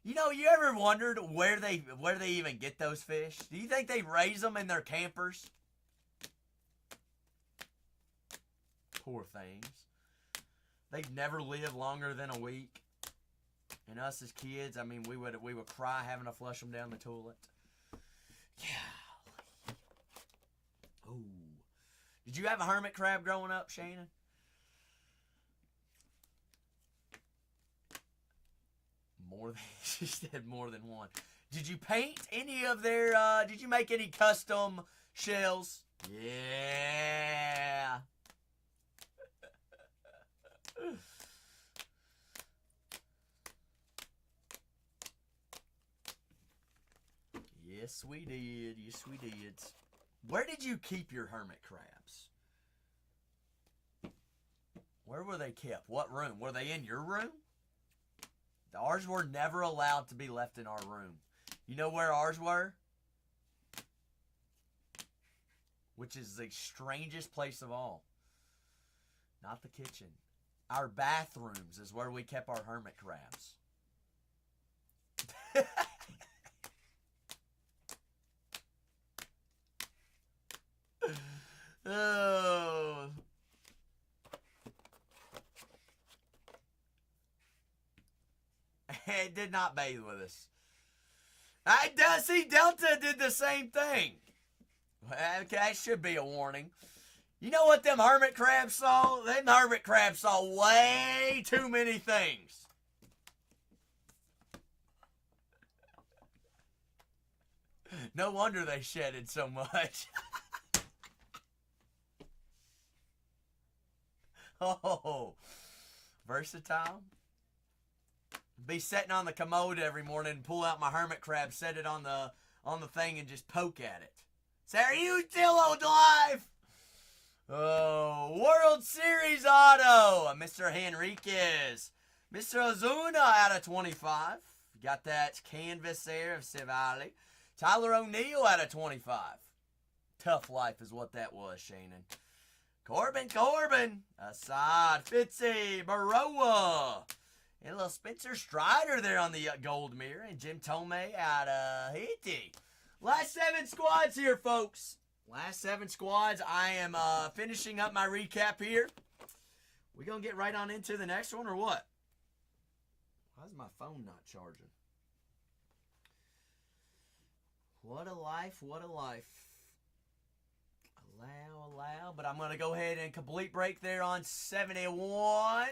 You know, you ever wondered where they even get those fish? Do you think they raise them in their campers? Poor things. They've never lived longer than a week. And us as kids, I mean, we would cry having to flush them down the toilet. Yeah. Oh. Did you have a hermit crab growing up, Shannon? More than, she said more than one. Did you paint any of their, did you make any custom shells? Yeah. Yes, we did. Yes, we did. Where did you keep your hermit crabs? Where were they kept? What room? Were they in your room? Ours were never allowed to be left in our room. You know where ours were? Which is the strangest place of all. Not the kitchen. Our bathrooms is where we kept our hermit crabs. Oh. It did not bathe with us. See, Delta did the same thing. Okay, that should be a warning. You know what them hermit crabs saw? Them hermit crabs saw way too many things. No wonder they shedded so much. Oh, versatile. Be sitting on the commode every morning and pull out my hermit crab, set it on the thing and just poke at it. Say, are you still alive? Oh, World Series auto, Mr. Henriquez. Mr. Ozuna out of 25. Got that canvas there of Civali. Tyler O'Neill out of 25. Tough life is what that was, Shannon. Corbin. Assad, Fitzy, Baroa. And a little Spencer Strider there on the gold mirror. And Jim Tomei out of Haiti. Last 7 squads here, folks. Last 7 squads. I am finishing up my recap here. We going to get right on into the next one or what? Why is my phone not charging? What a life, what a life. Allow. But I'm going to go ahead and complete break there on 71.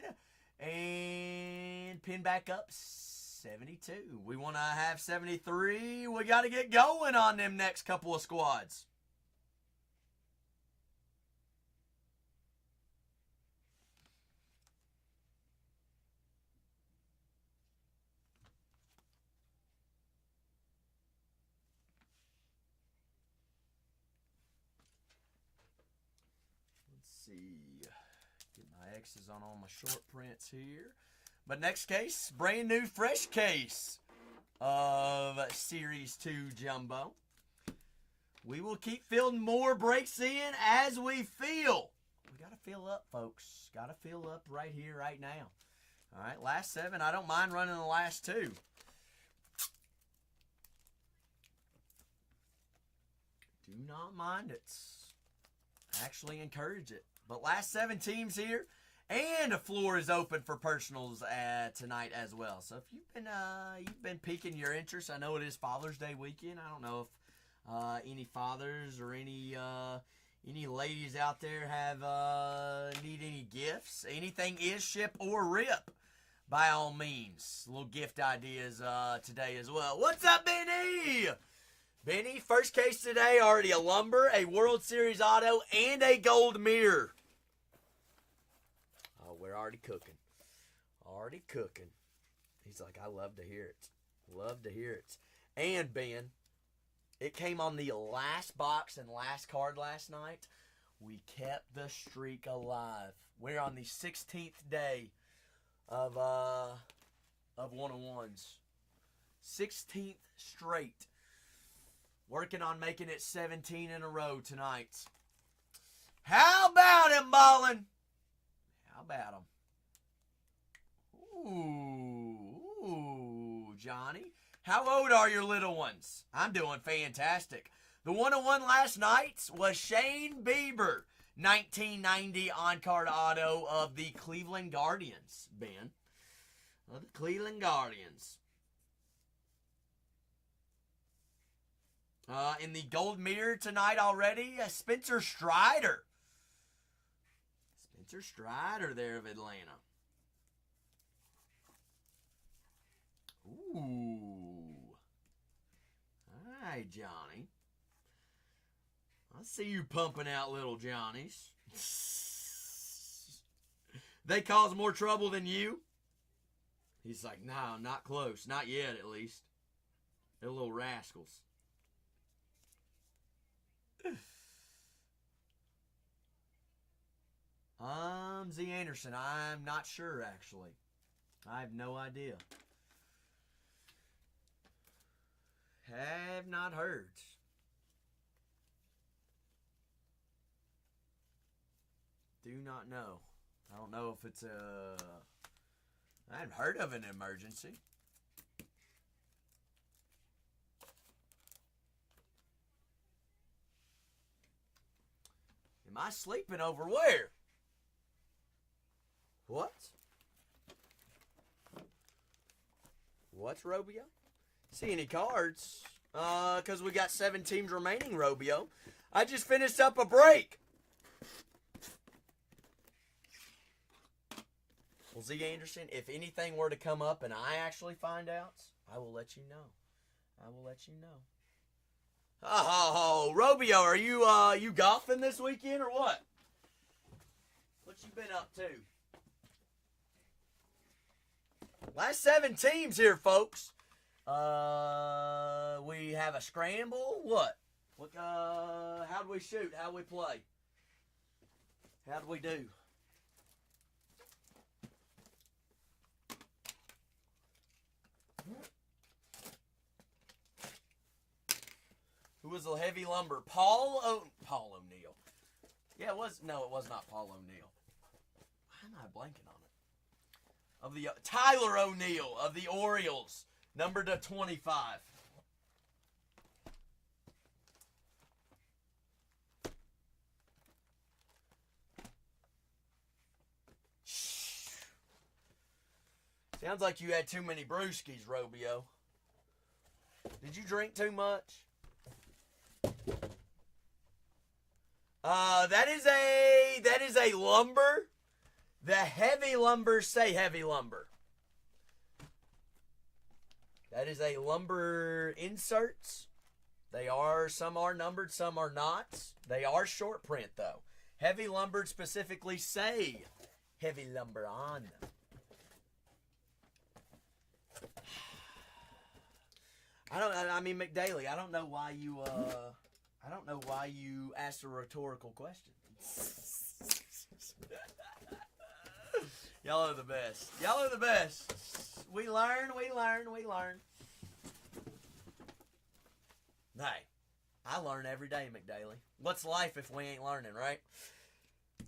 And pin back up 72. We want to have 73. We got to get going on them next couple of squads. See, get my X's on all my short prints here. But next case, brand new fresh case of Series 2 Jumbo. We will keep filling more breaks in as we feel. We got to fill up, folks. Got to fill up right here, right now. All right, last 7. I don't mind running the last 2. Do not mind it. actually encourage it. But last 7 teams here, and the floor is open for personals tonight as well. So if you've been piquing your interest, I know it is Father's Day weekend. I don't know if any fathers or any ladies out there have need any gifts. Anything is ship or rip, by all means. Little gift ideas today as well. What's up, Benny? Benny, first case today, already a lumber, a World Series auto, and a gold mirror. Oh, we're already cooking. Already cooking. He's like, I love to hear it. Love to hear it. And, Ben, it came on the last box and last card last night. We kept the streak alive. We're on the 16th day of one-on-ones. 16th straight. Working on making it 17 in a row tonight. How about him, Ballin'? How about him? Ooh, Johnny. How old are your little ones? I'm doing fantastic. The 101 last night was Shane Bieber, 1990 on-card auto of the Cleveland Guardians, Ben. Of the Cleveland Guardians. In the gold mirror tonight already, Spencer Strider. Spencer Strider there of Atlanta. Ooh. All right, Johnny. I see you pumping out little Johnnies. They cause more trouble than you? He's like, no, not close. Not yet, at least. They're little rascals. Z. Anderson. I'm not sure, actually. I have no idea. Have not heard. Do not know. I don't know if it's I haven't heard of an emergency. Am I sleeping over where? What? What's Robio? See any cards? Because we got 7 teams remaining, Robio. I just finished up a break. Well, Z. Anderson, if anything were to come up and I actually find out, I will let you know. I will let you know. Oh, Robio, are you golfing this weekend or what? What you been up to? Last 7 teams here, folks. We have a scramble. What? How'd we shoot? How'd we play? How'd we do? Who was the heavy lumber? Paul O'Neill. Yeah, it was. No, it was not Paul O'Neill. Why am I blanking on it? Of the Tyler O'Neill of the Orioles, number to 25. Sounds like you had too many brewskis, Robio. Did you drink too much? That is a lumber. The heavy lumbers say heavy lumber. That is a lumber inserts. Some are numbered, some are not. They are short print though. Heavy lumber specifically say heavy lumber on them. McDaily, I don't know why you asked a rhetorical question. Y'all are the best. Y'all are the best. We learn. Hey, I learn every day, McDaily. What's life if we ain't learning, right?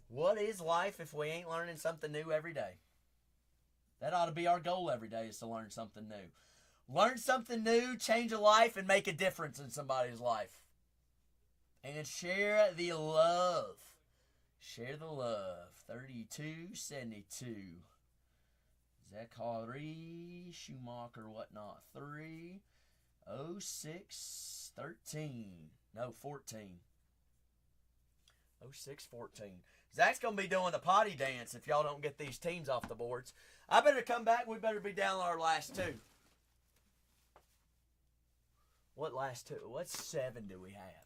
What is life if we ain't learning something new every day? That ought to be our goal every day, is to learn something new. Learn something new, change a life, and make a difference in somebody's life. And share the love. Share the love. 32-72. Zachary Schumacher, whatnot. 3-06-13. No, 14. 06-14. Zach's going to be doing the potty dance if y'all don't get these teams off the boards. I better come back. We better be down our last two. What last two? What 7 do we have?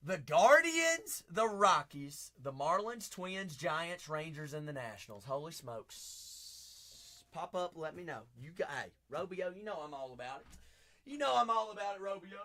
The Guardians, the Rockies, the Marlins, Twins, Giants, Rangers, and the Nationals. Holy smokes. Pop up, let me know. Hey, Robio, you know I'm all about it. You know I'm all about it, Robio.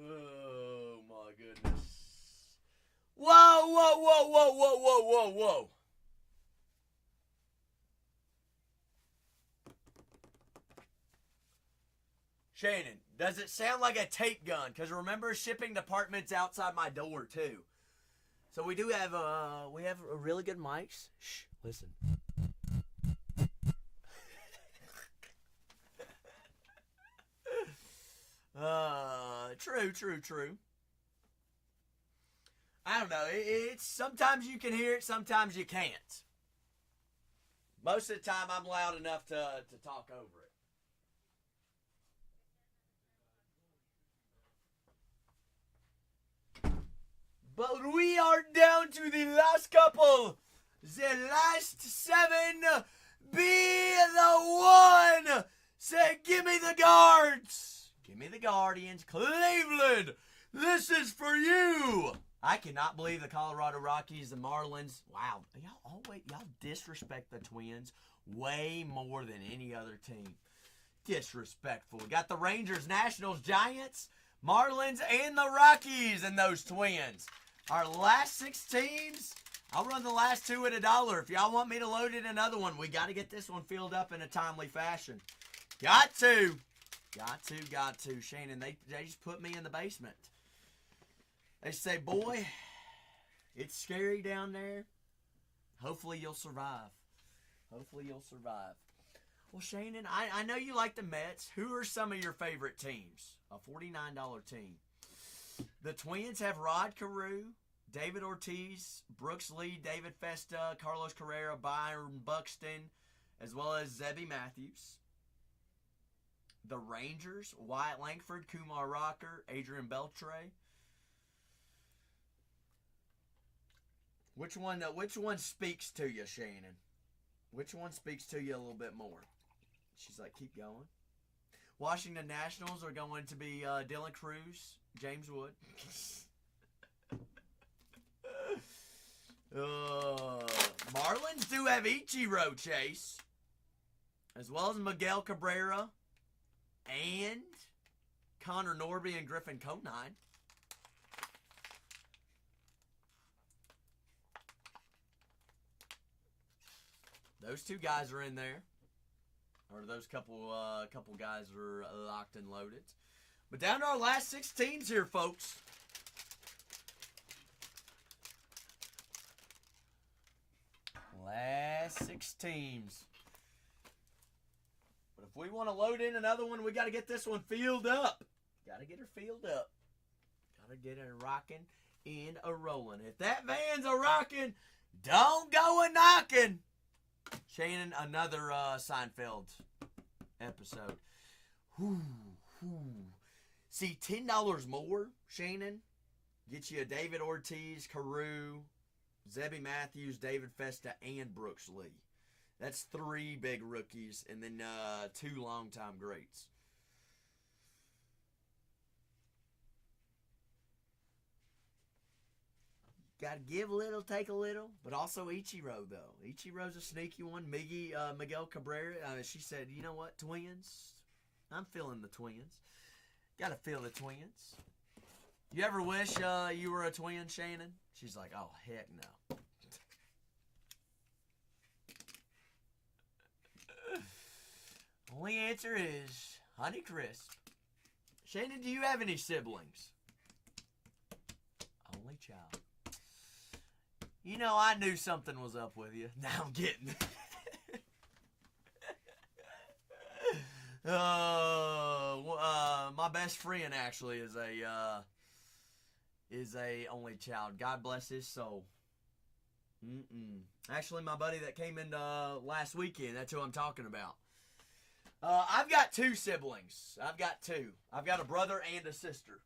Oh, my goodness. Whoa, whoa, whoa, whoa, whoa, whoa, whoa, whoa. Shannon, does it sound like a tape gun? Because remember, shipping department's outside my door, too. So we do have a really good mics. Shh, listen. True. I don't know. It's sometimes you can hear it, sometimes you can't. Most of the time, I'm loud enough to talk over it. But we are down to the last couple. The last 7. Be the one. Say, give me the Guards. Give me the Guardians. Cleveland, this is for you. I cannot believe the Colorado Rockies, the Marlins. Wow, y'all disrespect the Twins way more than any other team. Disrespectful. We got the Rangers, Nationals, Giants, Marlins, and the Rockies and those Twins. Our last 6 teams, I'll run the last 2 at $1. If y'all want me to load in another one, we got to get this one filled up in a timely fashion. Got to. Shannon, they just put me in the basement. They say, boy, it's scary down there. Hopefully you'll survive. Well, Shannon, I know you like the Mets. Who are some of your favorite teams? A $49 team. The Twins have Rod Carew, David Ortiz, Brooks Lee, David Festa, Carlos Carrera, Byron Buxton, as well as Zebby Matthews. The Rangers, Wyatt Langford, Kumar Rocker, Adrian Beltre. Which one speaks to you, Shannon? Which one speaks to you a little bit more? She's like, keep going. Washington Nationals are going to be Dylan Cruz, James Wood. Marlins do have Ichiro, Chase, as well as Miguel Cabrera and Connor Norby and Griffin Conine. Those two guys are in there. Or those couple guys are locked and loaded. But down to our last 6 teams here, folks. Last 6 teams. But if we want to load in another one, we got to get this one filled up. Got to get her filled up. Got to get her rocking and a rolling. If that van's a rocking, don't go a knocking. Shannon, another Seinfeld episode. See, $10 more, Shannon, gets you a David Ortiz, Carew, Zebby Matthews, David Festa, and Brooks Lee. That's 3 big rookies, and then 2 longtime greats. Got to give a little, take a little, but also Ichiro, though. Ichiro's a sneaky one. Miguel Cabrera, she said, you know what, twins? I'm feeling the twins. Got to feel the twins. You ever wish you were a twin, Shannon? She's like, oh, heck no. Only answer is Honey Crisp. Shannon, do you have any siblings? Only child. You know, I knew something was up with you. Now I'm getting my best friend actually is a only child. God bless his soul. Actually, my buddy that came in last weekend, that's who I'm talking about. I've got 2 siblings. I've got a brother and a sister.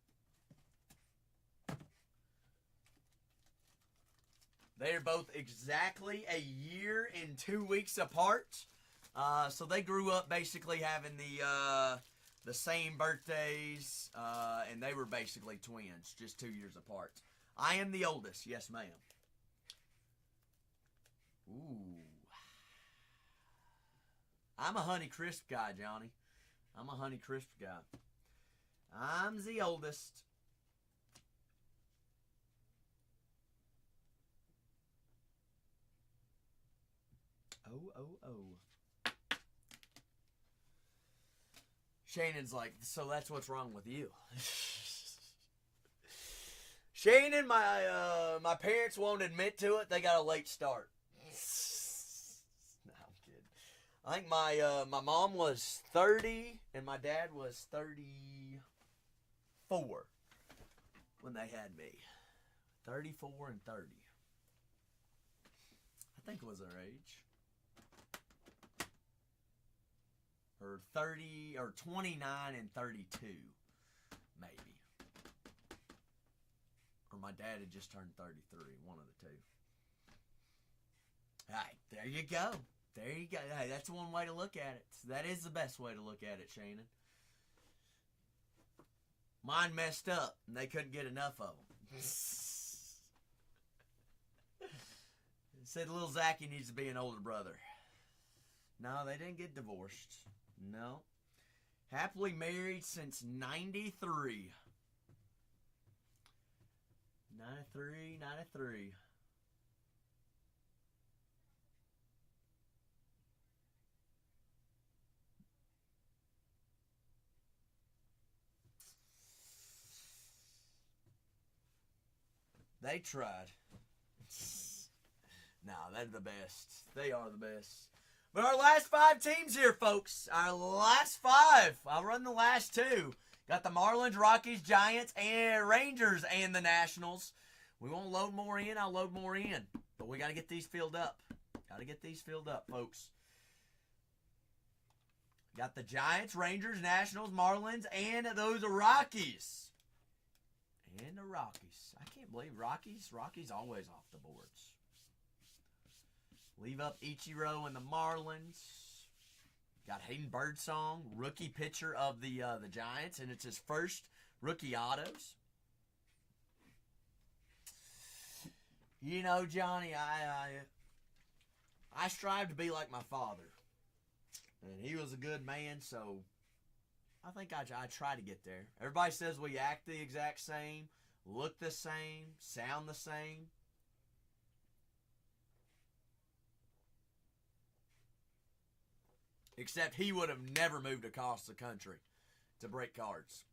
They are both exactly a year and 2 weeks apart. So they grew up basically having the same birthdays, and they were basically twins, just 2 years apart. I am the oldest, yes ma'am. Ooh. I'm a Honey Crisp guy, Johnny. I'm a Honey Crisp guy. I'm the oldest. Oh. Shannon's like, so that's what's wrong with you. Shannon, my parents won't admit to it. They got a late start. No, I'm kidding. I think my mom was 30 and my dad was 34 when they had me. 34 and 30. I think it was their age. Or 30, or 29 and 32, maybe. Or my dad had just turned 33, one of the two. Alright, there you go. There you go. Hey, that's one way to look at it. That is the best way to look at it, Shannon. Mine messed up, and they couldn't get enough of them. Said little Zachy needs to be an older brother. No, they didn't get divorced. No. Happily married since 93. 93. They tried. No, they're the best. They are the best. But our last 5 teams here, folks. Our last 5. I'll run the last 2. Got the Marlins, Rockies, Giants, and Rangers, and the Nationals. We won't load more in. I'll load more in. But we got to get these filled up. Got to get these filled up, folks. Got the Giants, Rangers, Nationals, Marlins, and those Rockies. And the Rockies. I can't believe Rockies always off the boards. Leave up Ichiro and the Marlins. Got Hayden Birdsong, rookie pitcher of the Giants, and it's his first rookie autos. You know, Johnny, I strive to be like my father, and he was a good man, so I think I try to get there. Everybody says we act the exact same, look the same, sound the same. Except he would have never moved across the country to break cards.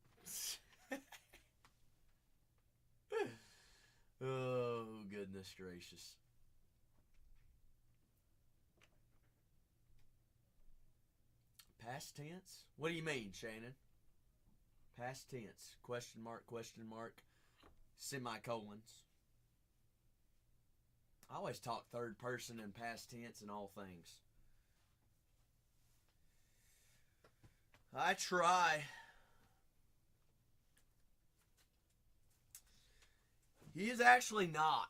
Oh, goodness gracious. Past tense? What do you mean, Shannon? Past tense. Question mark, semicolons. I always talk third person and past tense in all things. I try. He is actually not.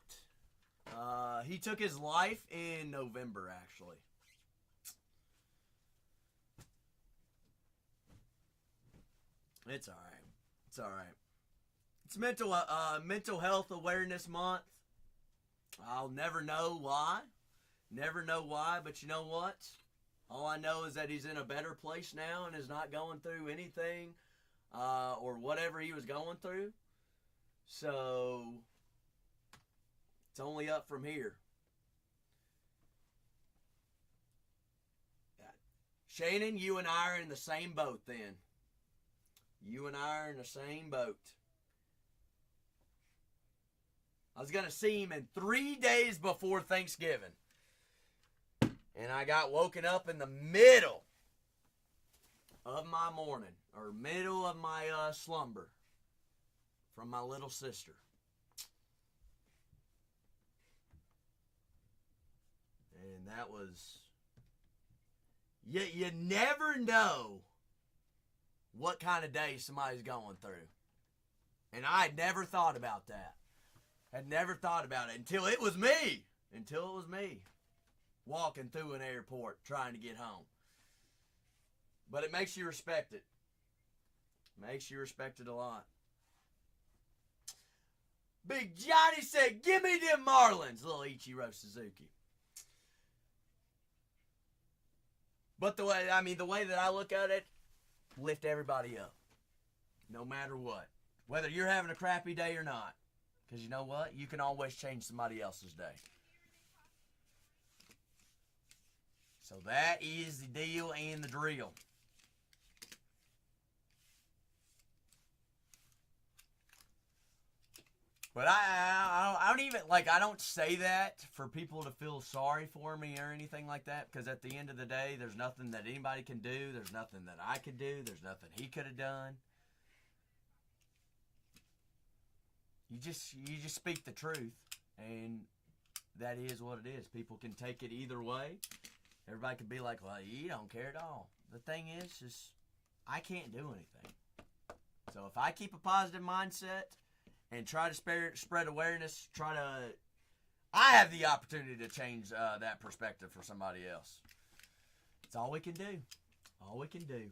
He took his life in November, actually. It's all right. It's all right. It's mental health awareness month. I'll never know why. Never know why, but you know what? All I know is that he's in a better place now and is not going through anything or whatever he was going through. So it's only up from here. Shannon, you and I are in the same boat then. You and I are in the same boat. I was going to see him in 3 days before Thanksgiving. And I got woken up in the middle of my morning, or middle of my slumber, from my little sister. And that was... You never know what kind of day somebody's going through. And I had never thought about that. Had never thought about it until it was me. Walking through an airport trying to get home. But it makes you respect it. Makes you respect it a lot. Big Johnny said, "Give me them Marlins," little Ichiro Suzuki. But the way that I look at it, lift everybody up. No matter what. Whether you're having a crappy day or not. Because you know what? You can always change somebody else's day. So that is the deal and the drill. But I don't even, I don't say that for people to feel sorry for me or anything like that, because at the end of the day, there's nothing that anybody can do. There's nothing that I could do. There's nothing he could have done. You just speak the truth, and that is what it is. People can take it either way. Everybody could be like, "Well, you don't care at all." The thing is I can't do anything. So if I keep a positive mindset and try to spread awareness, I have the opportunity to change that perspective for somebody else. It's all we can do. All we can do.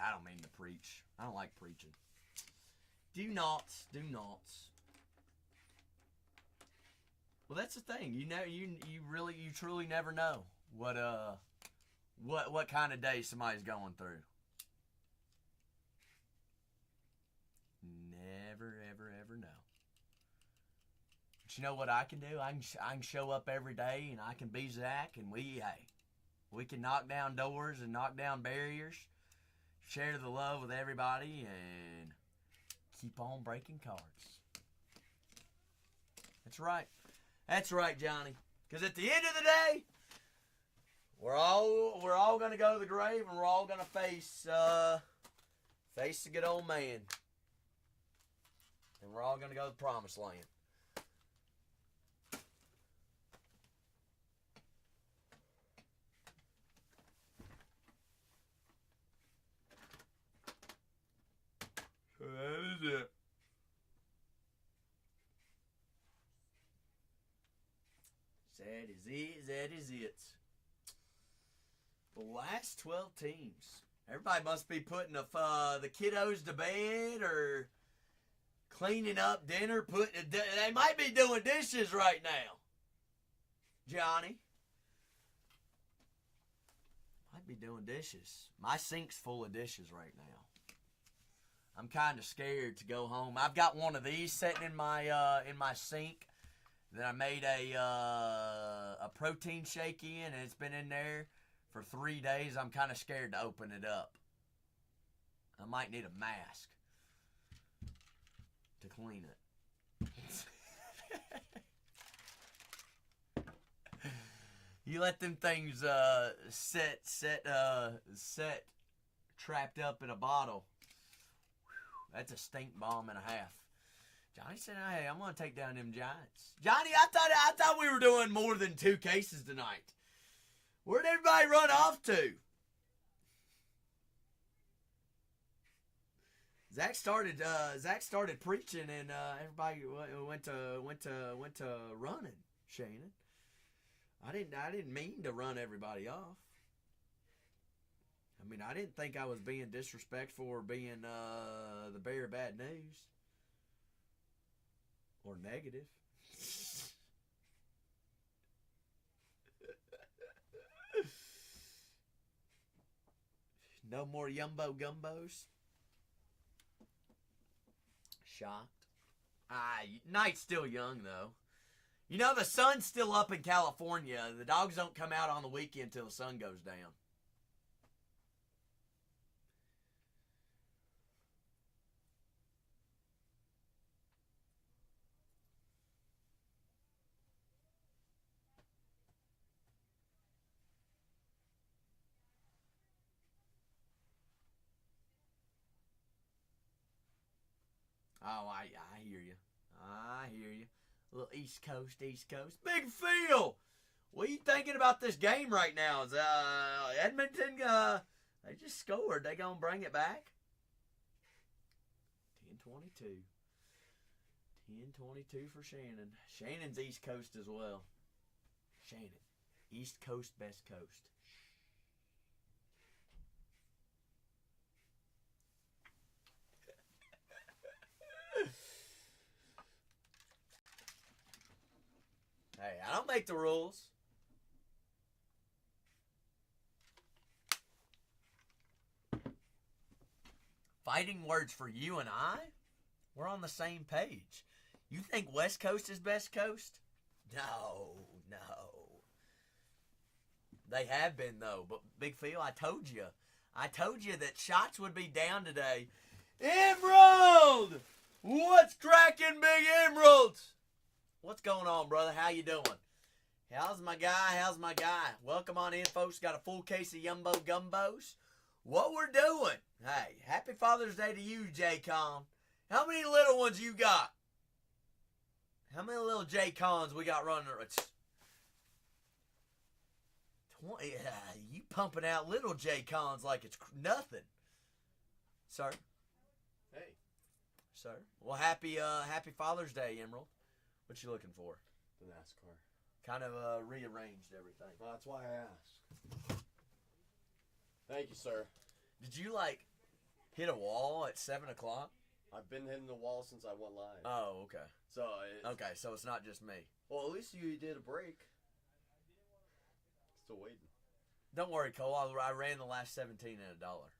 I don't mean to preach. I don't like preaching. Do not. Well, that's the thing. You truly never know what kind of day somebody's going through. Never, ever know. But you know what I can do? I can show up every day, and I can be Zach, and we can knock down doors and knock down barriers, share the love with everybody, and keep on breaking cards. That's right. That's right, Johnny. Because at the end of the day, we're all gonna go to the grave, and we're all gonna face the good old man, and we're all gonna go to the promised land. So that is it. Sad That is it. That is it. The last 12 teams. Everybody must be putting the kiddos to bed or cleaning up dinner. They might be doing dishes right now. Johnny. Might be doing dishes. My sink's full of dishes right now. I'm kind of scared to go home. I've got one of these sitting in my sink that I made a protein shake in, and it's been in there for 3 days. I'm kind of scared to open it up. I might need a mask to clean it. You let them things set trapped up in a bottle. That's a stink bomb and a half. Johnny said, "Hey, I'm gonna take down them Giants." Johnny, I thought we were doing more than 2 cases tonight. Where'd everybody run off to? Zach started preaching, and everybody went to running. Shannon, I didn't mean to run everybody off. I mean, I didn't think I was being disrespectful or being the bearer of bad news. Or negative. No more Yumbo Gumbos. Shocked. Night's still young, though. You know, the sun's still up in California. The dogs don't come out on the weekend until the sun goes down. Oh, I hear you. I hear you. A little East Coast. Big Phil! What are you thinking about this game right now? Is Edmonton, they just scored. They gonna bring it back? 10-22. 10-22 for Shannon. Shannon's East Coast as well. Shannon. East Coast, best coast. Hey, I don't make the rules. Fighting words for you and I? We're on the same page. You think West Coast is best coast? No. They have been, though. But, Big Phil, I told you that shots would be down today. Emerald! What's cracking, Big Emerald? What's going on, brother? How you doing? How's my guy? Welcome on in, folks. Got a full case of Yumbo Gumbos. What we're doing. Hey, happy Father's Day to you, J-Con. How many little ones you got? How many little J-Cons we got running? It's 20. You pumping out little J-Cons like it's nothing. Sir? Hey. Sir? Well, happy Father's Day, Emerald. What you looking for? The NASCAR. Kind of rearranged everything. Well, that's why I asked. Thank you, sir. Did you, hit a wall at 7 o'clock? I've been hitting the wall since I went live. Oh, okay. So so it's not just me. Well, at least you did a break. Still waiting. Don't worry, Cole. I ran the last 17 at $1.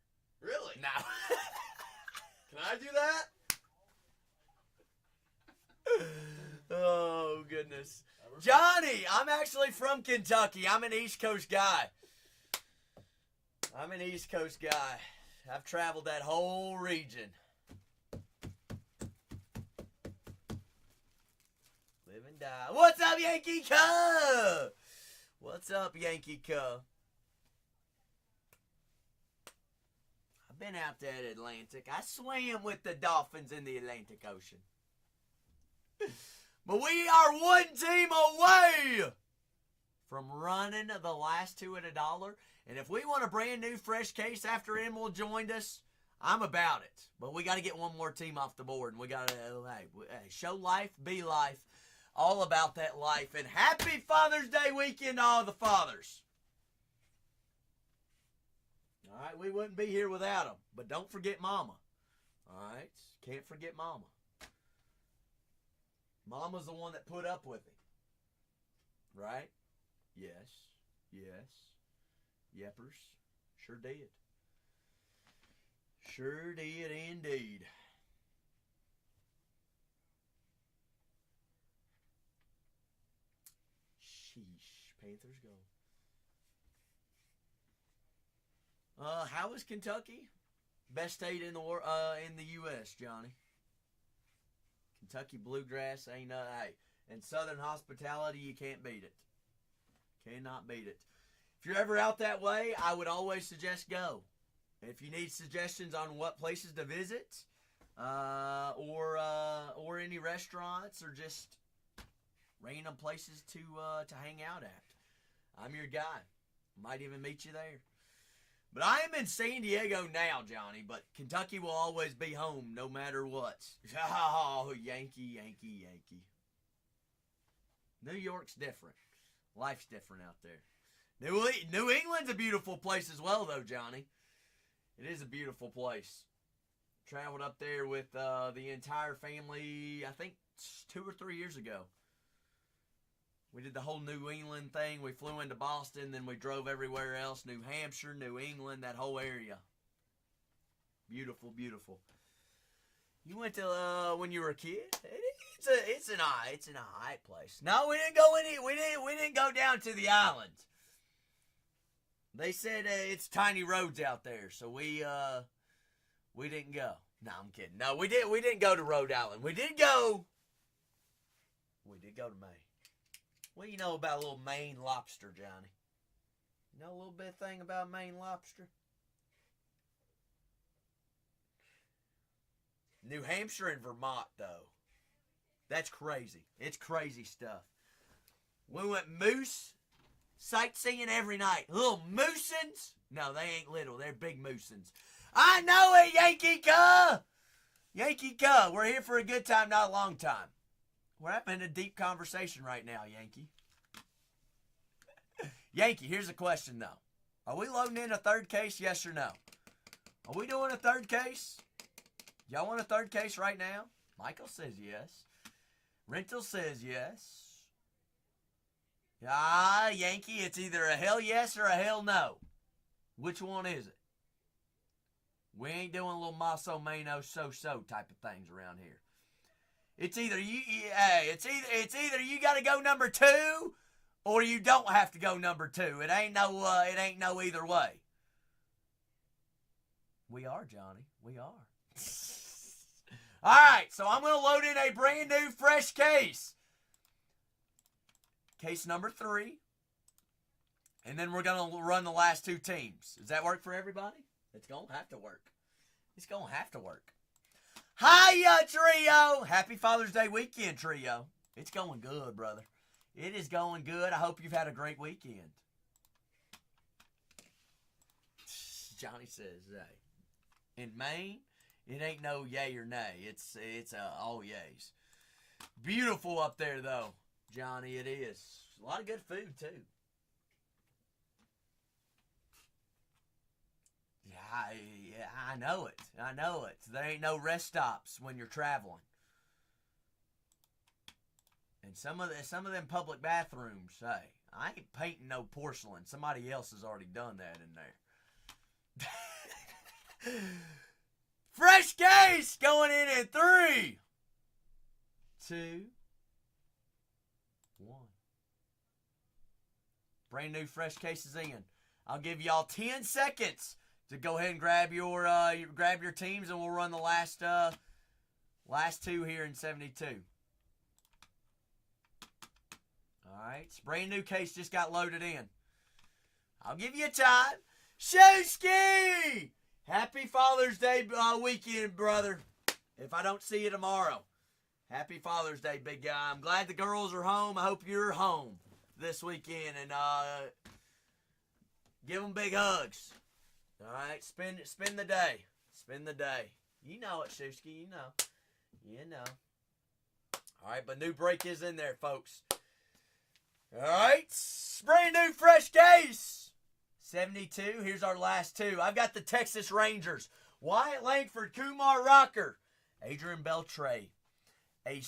Really? No. Can I do that? Oh, goodness. Johnny, I'm actually from Kentucky. I'm an East Coast guy. I've traveled that whole region. Live and die. What's up, Yankee Cub? What's up, Yankee Cub? I've been out there at Atlantic. I swam with the dolphins in the Atlantic Ocean. But we are one team away from running the last 2 at $1. And if we want a brand new fresh case after Emerald joined us, I'm about it. But we got to get one more team off the board. And we got to show life, be life. all about that life. And happy Father's Day weekend to all the fathers. All right, we wouldn't be here without them. But don't forget Mama. All right, can't forget Mama. Mama's the one that put up with it. Right? Yes. Yepers. Sure did. Sure did indeed. Sheesh. Panthers go. How is Kentucky? Best state in the U.S., Johnny. Kentucky bluegrass ain't hey. And Southern hospitality, you can't beat it. Cannot beat it. If you're ever out that way, I would always suggest go. If you need suggestions on what places to visit, or any restaurants, or just random places to hang out at, I'm your guy. Might even meet you there. But I am in San Diego now, Johnny. But Kentucky will always be home, no matter what. Oh, Yankee. New York's different. Life's different out there. New England's a beautiful place as well, though, Johnny. It is a beautiful place. Traveled up there with the entire family, I think 2 or 3 years ago. We did the whole New England thing. We flew into Boston, then we drove everywhere else. New Hampshire, New England, that whole area. Beautiful, beautiful. You went to when you were a kid? It's an alright place. No, we didn't go down to the islands. They said it's tiny roads out there, so we didn't go. No, I'm kidding. No, we didn't go to Rhode Island. We did go to Maine. What do you know about a little Maine lobster, Johnny? You know a little bit thing about Maine lobster? New Hampshire and Vermont, though. That's crazy. It's crazy stuff. We went moose sightseeing every night. Little moosins? No, they ain't little. They're big moosins. I know it, Yankee Cuh! Yankee Cuh, we're here for a good time, not a long time. We're having a deep conversation right now, Yankee. Yankee, here's a question, though. Are we loading in a third case, yes or no? Are we doing a third case? Y'all want a third case right now? Michael says yes. Rental says yes. Yankee, it's either a hell yes or a hell no. Which one is it? We ain't doing a little maso mano so type of things around here. It's either it's either you got to go number 2, or you don't have to go number 2. It ain't no either way. We are, Johnny. We are. All right, so I'm going to load in a brand new fresh case. Case number 3. And then we're going to run the last 2 teams. Does that work for everybody? It's going to have to work. It's going to have to work. Hiya, Trio! Happy Father's Day weekend, Trio. It's going good, brother. It is going good. I hope you've had a great weekend. Johnny says, hey. In Maine, it ain't no yay or nay. It's all yays. Beautiful up there, though, Johnny. It is. A lot of good food, too. I know it. I know it. There ain't no rest stops when you're traveling. And some of them public bathrooms, hey, I ain't painting no porcelain. Somebody else has already done that in there. Fresh case going in 3, 2, 1. Brand new fresh cases in. I'll give y'all 10 seconds to go ahead and grab your teams, and we'll run the last 2 here in 72. All right, brand new case just got loaded in. I'll give you time. Shooski! Happy Father's Day weekend, brother. If I don't see you tomorrow, happy Father's Day, big guy. I'm glad the girls are home. I hope you're home this weekend, and give them big hugs. All right, spend the day. Spend the day. You know it, Shooski. You know. All right, but new break is in there, folks. All right, brand new fresh case. 72. Here's our last two. I've got the Texas Rangers. Wyatt Langford, Kumar Rocker, Adrian Beltre. A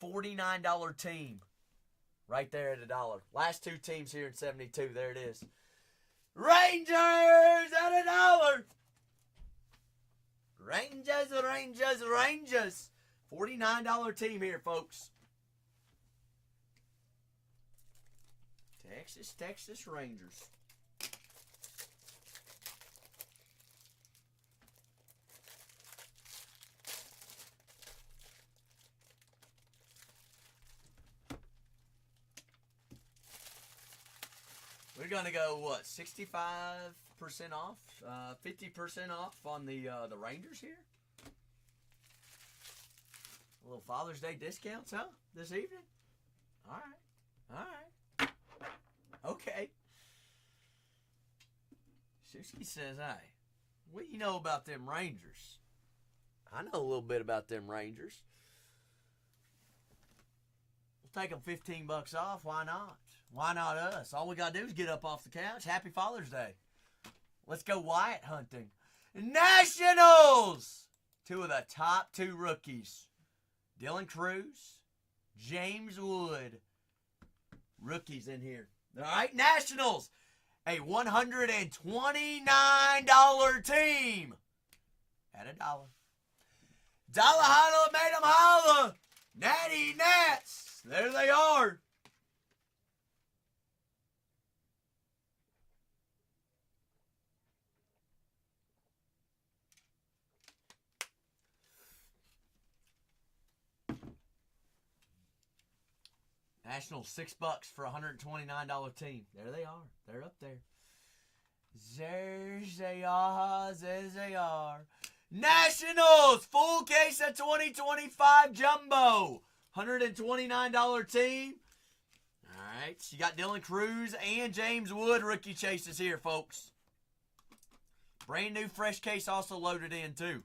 $49 team. Right there at $1. Last two teams here in 72. There it is. Rangers at $1. Rangers. $49 team here, folks. Texas Rangers. We're going to go, what, 65% off? 50% off on the Rangers here? A little Father's Day discounts, huh? This evening? All right. Okay. Suski says, hey, what do you know about them Rangers? I know a little bit about them Rangers. We'll take them $15 off. Why not? Why not us? All we got to do is get up off the couch. Happy Father's Day. Let's go Wyatt hunting. Nationals! Two of the top two rookies. Dylan Cruz, James Wood. Rookies in here. All right, Nationals. A $129 team. At $1. Dollar holla made them holla. Natty Nats. There they are. Nationals, $6 for a $129 team. There they are. They're up there. There they are. Nationals, full case of 2025 Jumbo. $129 team. All right. You got Dylan Cruz and James Wood rookie chases here, folks. Brand new fresh case also loaded in, too.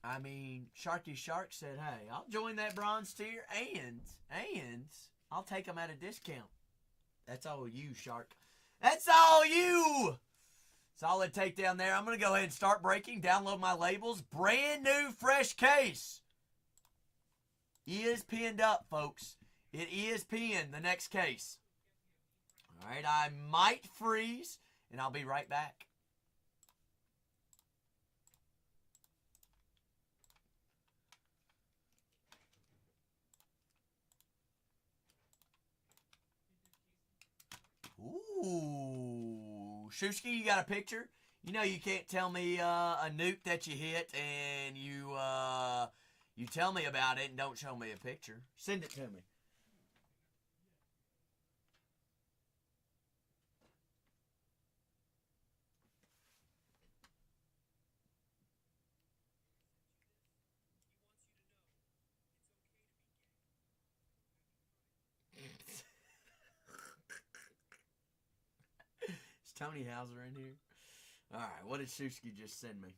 I mean, Sharky Shark said, hey, I'll join that bronze tier and I'll take them at a discount. That's all you, Shark. That's all you. Solid takedown there. I'm going to go ahead and start breaking. Download my labels. Brand new fresh case. Is pinned up, folks. It is pinned, the next case. All right, I might freeze, and I'll be right back. Ooh. Shuski, you got a picture? You know you can't tell me a nuke that you hit and you tell me about it and don't show me a picture. Send it to me. Is Tony Hauser in here? Alright, what did Shuski just send me?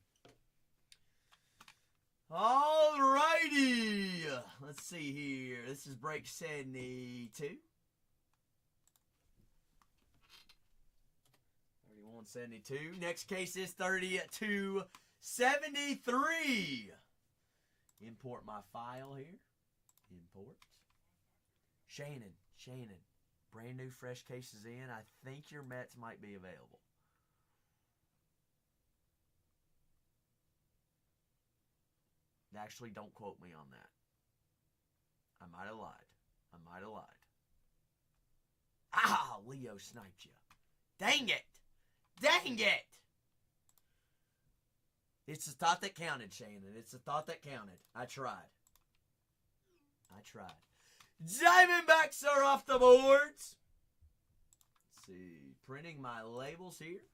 Alrighty! Let's see here. This is break 72. 31.72. Next case is 30-273. Import my file here. Import. Shannon. Brand new fresh cases in. I think your Mets might be available. Actually, don't quote me on that. I might have lied. Ah, Leo sniped you. Dang it. It's the thought that counted, Shannon. It's the thought that counted. I tried. Diamondbacks are off the boards. Let's see. Printing my labels here.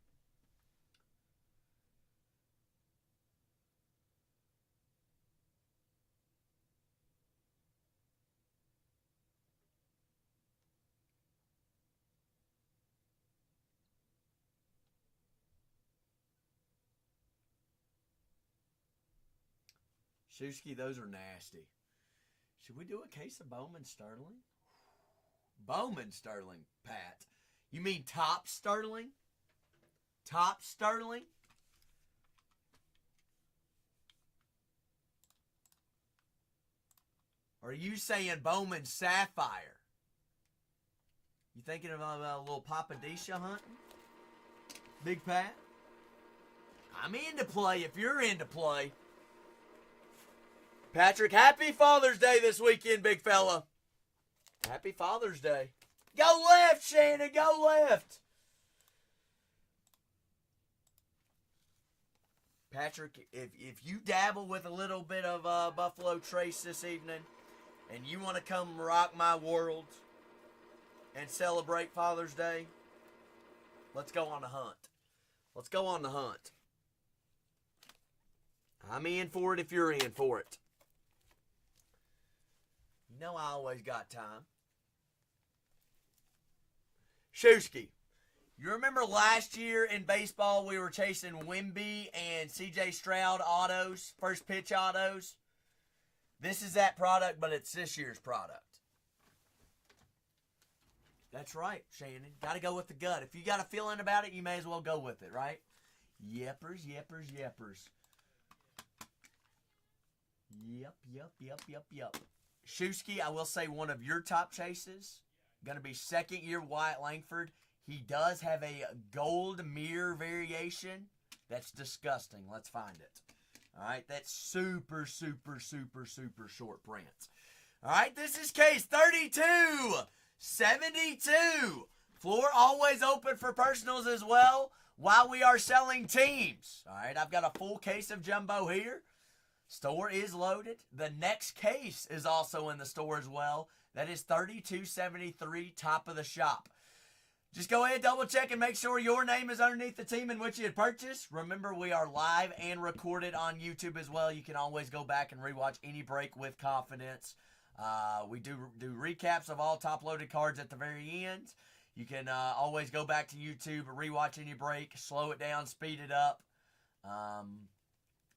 Shusky, those are nasty. Should we do a case of Bowman Sterling? Bowman Sterling, Pat. You mean top Sterling? Top Sterling? Or are you saying Bowman Sapphire? You thinking about a little Papadisha hunting? Big Pat? I'm into play if you're into play. Patrick, happy Father's Day this weekend, big fella. Happy Father's Day. Go left, Shannon, go left. Patrick, if you dabble with a little bit of Buffalo Trace this evening and you want to come rock my world and celebrate Father's Day, let's go on the hunt. Let's go on the hunt. I'm in for it if you're in for it. You know I always got time. Shusky, you remember last year in baseball we were chasing Wemby and C.J. Stroud autos, first pitch autos? This is that product, but it's this year's product. That's right, Shannon. Got to go with the gut. If you got a feeling about it, you may as well go with it, right? Yeppers, yeppers, yeppers. Yep. Shusky, I will say one of your top chases, going to be second year Wyatt Langford. He does have a gold mirror variation. That's disgusting. Let's find it. All right, that's super short print. All right, this is case 3272. Floor always open for personals as well while we are selling teams. All right, I've got a full case of jumbo here. Store is loaded. The next case is also in the store as well. That is 3273, top of the shop. Just go ahead, double check, and make sure your name is underneath the team in which you had purchased. Remember, we are live and recorded on YouTube as well. You can always go back and rewatch any break with confidence. We do recaps of all top-loaded cards at the very end. You can always go back to YouTube, rewatch any break, slow it down, speed it up.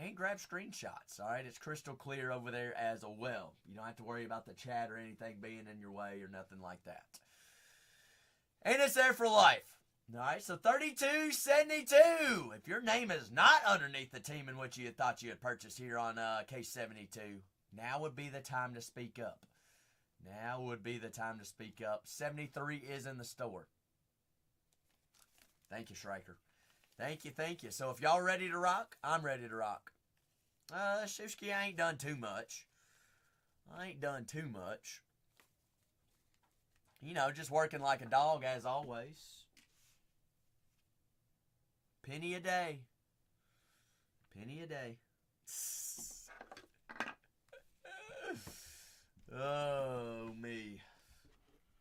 And grab screenshots, all right? It's crystal clear over there as well. You don't have to worry about the chat or anything being in your way or nothing like that. And it's there for life. All right, so 3272. If your name is not underneath the team in which you had thought you had purchased here on case 72, now would be the time to speak up. Now would be the time to speak up. 73 is in the store. Thank you, Schreiker. Thank you. So if y'all ready to rock, I'm ready to rock. Shusky, I ain't done too much. You know, just working like a dog as always. Penny a day. Oh, me.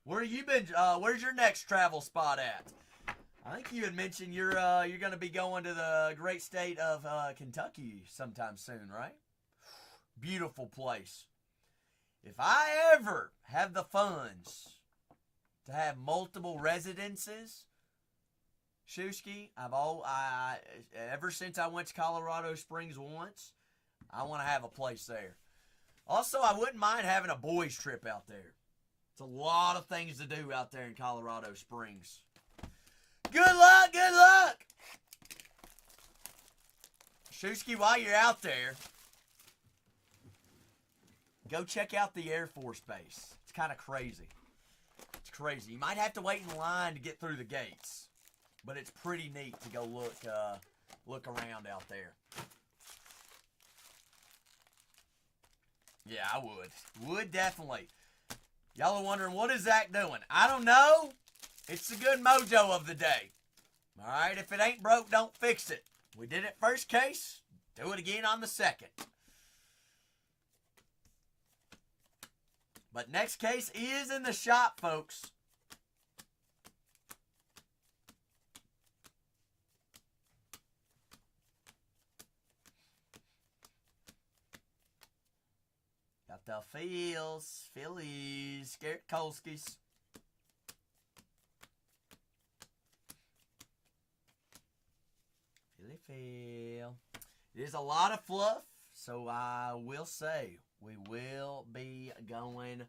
Where you been? Where's your next travel spot at? I think you had mentioned you're going to be going to the great state of Kentucky sometime soon, right? Beautiful place. If I ever have the funds to have multiple residences, Shusky, ever since I went to Colorado Springs once, I want to have a place there. Also, I wouldn't mind having a boys trip out there. It's a lot of things to do out there in Colorado Springs. Good luck! Shusky, while you're out there, go check out the Air Force Base. It's kind of crazy. You might have to wait in line to get through the gates, but it's pretty neat to go look around out there. Yeah, I would. Would definitely. Y'all are wondering, what is Zach doing? I don't know. It's the good mojo of the day. All right, if it ain't broke, don't fix it. We did it first case. Do it again on the second. But next case is in the shop, folks. Got the Phillies, Garrett Kolskis. Philly. It is a lot of fluff, So I will say we will be going,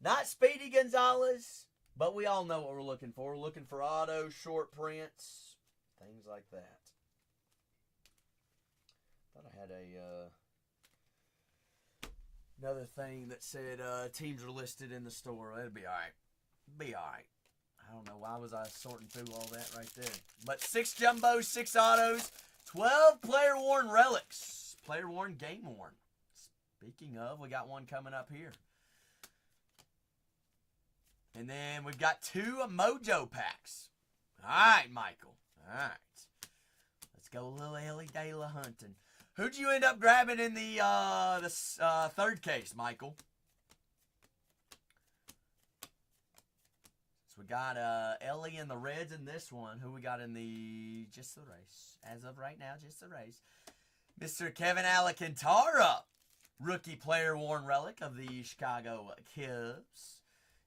not Speedy Gonzalez, but we all know what we're looking for. We're looking for auto, short prints, things like that. Thought I had another thing that said teams are listed in the store. It'll be all right. Be all right. I don't know why was I sorting through all that right there. But 6 jumbos, 6 autos, 12 player-worn relics. Player-worn, game-worn. Speaking of, we got one coming up here. And then we've got 2 Mojo packs. All right, Michael. All right. Let's go a little Ellie Dayla hunting. Who'd you end up grabbing in the third case, Michael? So we got Ellie in the Reds in this one. Who we got in the just the race? As of right now, just the race. Mr. Kevin Alcantara, rookie player worn relic of the Chicago Cubs.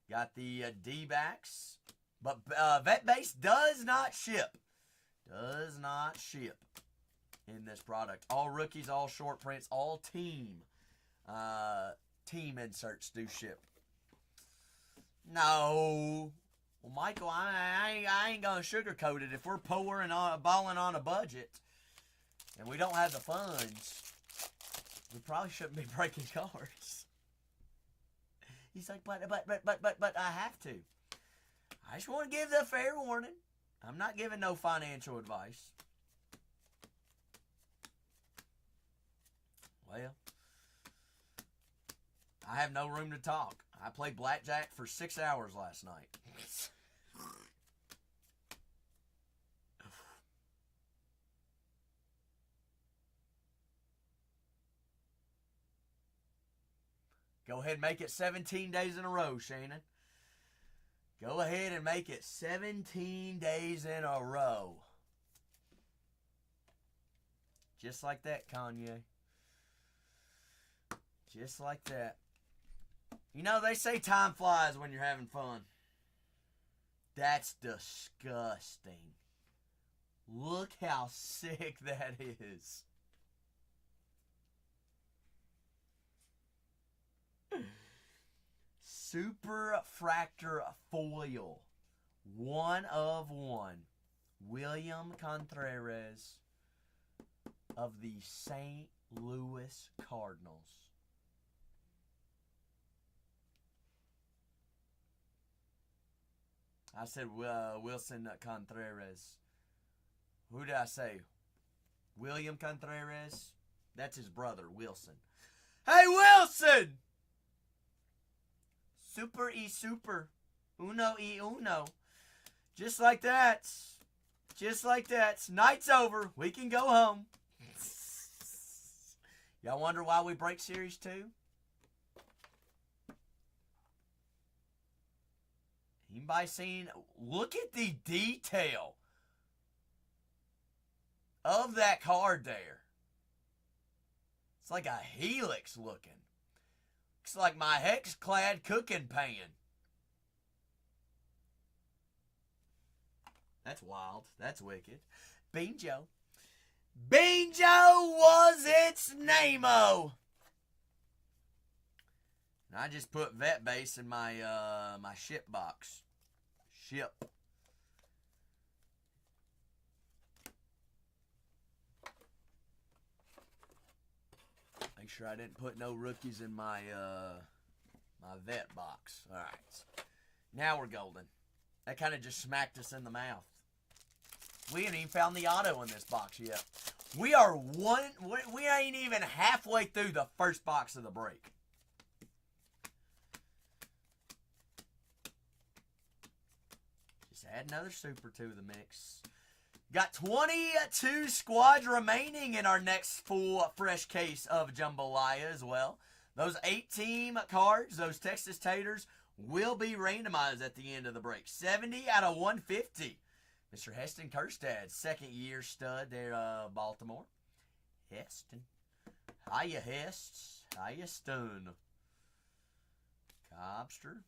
Got the D-backs, but Vet Base does not ship. Does not ship in this product. All rookies, all short prints, all team inserts do ship. No. Well, Michael, I ain't going to sugarcoat it. If we're poor and balling on a budget and we don't have the funds, we probably shouldn't be breaking cards. He's like, but I have to. I just want to give the fair warning. I'm not giving no financial advice. Well, I have no room to talk. I played blackjack for 6 hours last night. Go ahead and make it 17 days in a row, Shannon. Go ahead and make it 17 days in a row. Just like that, Kanye. Just like that. You know, they say time flies when you're having fun. That's disgusting. Look how sick that is. Super Fractor Foil. 1 of 1. William Contreras of the St. Louis Cardinals. I said Wilson Contreras. Who did I say? William Contreras? That's his brother, Wilson. Hey, Wilson! Super y super. Uno y uno. Just like that. Just like that. Night's over. We can go home. Y'all wonder why we break Series 2? Anybody seen? Look at the detail of that card there. It's like a helix looking. Looks like my hex-clad cooking pan. That's wild. That's wicked. Beanjo. Beanjo was its name-o. And I just put Vet Base in my my ship box. Ship. Make sure I didn't put no rookies in my my vet box. All right. Now we're golden. That kind of just smacked us in the mouth. We ain't even found the auto in this box yet. We ain't even halfway through the first box of the break. Just add another super to the mix. Got 22 squads remaining in our next full fresh case of Jambalaya as well. Those 8-team cards, those Texas Taters, will be randomized at the end of the break. 70 out of 150. Mr. Heston Kjerstad, second-year stud there, Baltimore. Heston. Hiya, Hest. Hiya, Stone. Cobster.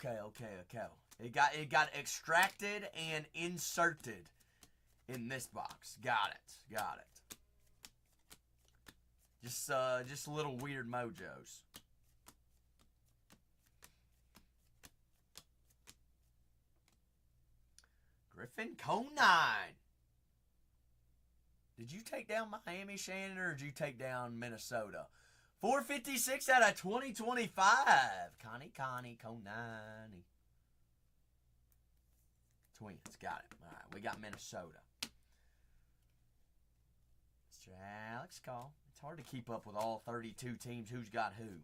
Okay. It got extracted and inserted in this box. Got it. Just little weird mojos. Griffin Conine. Did you take down Miami, Shannon, or did you take down Minnesota? 456 out of 2025. Connie, Conine. Twins, got it. All right, we got Minnesota. Mr. Alex Call. It's hard to keep up with all 32 teams who's got who.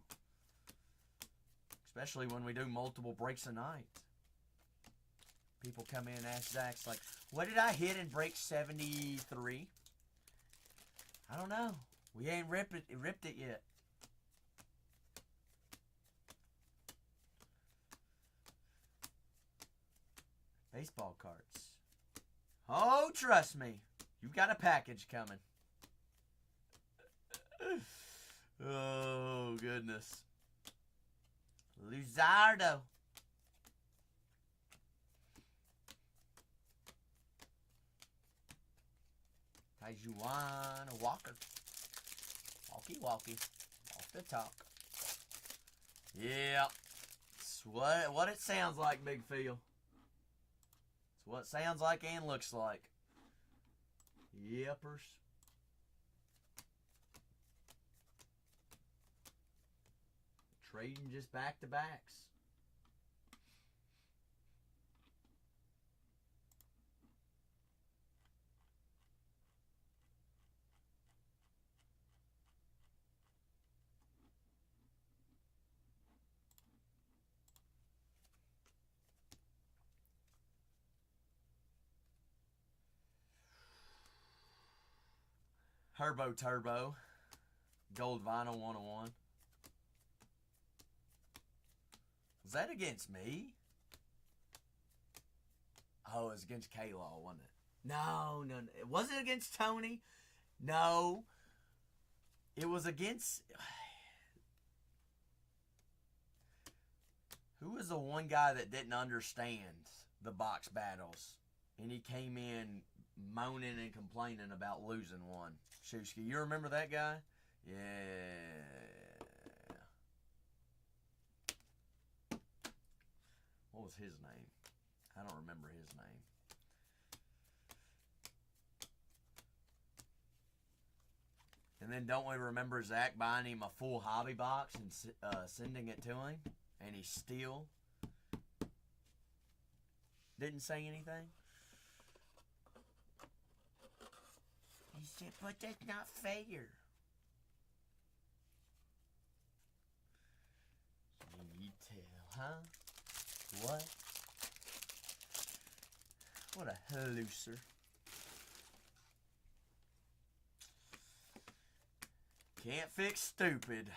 Especially when we do multiple breaks a night. People come in and ask Zach's like, what did I hit in break 73? I don't know. We ain't ripped it yet. Baseball cards. Oh, trust me. You got a package coming. Oh, goodness. Luzardo. Tajuan Walker. Walkie. Off the talk. Yeah. It's what it sounds like, Big Phil. It's what it sounds like and looks like. Yepers. Trading just back-to-backs. Herbo Turbo. Gold Vinyl 101. Was that against me? Oh, it was against K-Law, wasn't it? No. Was it against Tony? No. It was against... Who was the one guy that didn't understand the box battles? And he came in moaning and complaining about losing one. Shusky, you remember that guy? Yeah. What was his name? I don't remember his name. And then don't we remember Zach buying him a full hobby box and sending it to him? And he still didn't say anything? He said, but that's not fair. Can you tell, huh? What? What a hallucer. Can't fix stupid.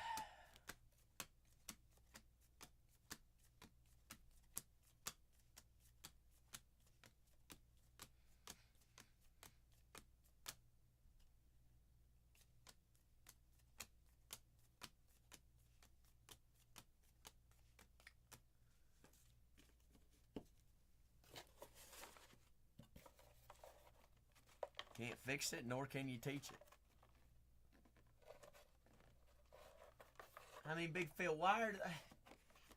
Can't fix it, nor can you teach it. I mean, Big Phil, why are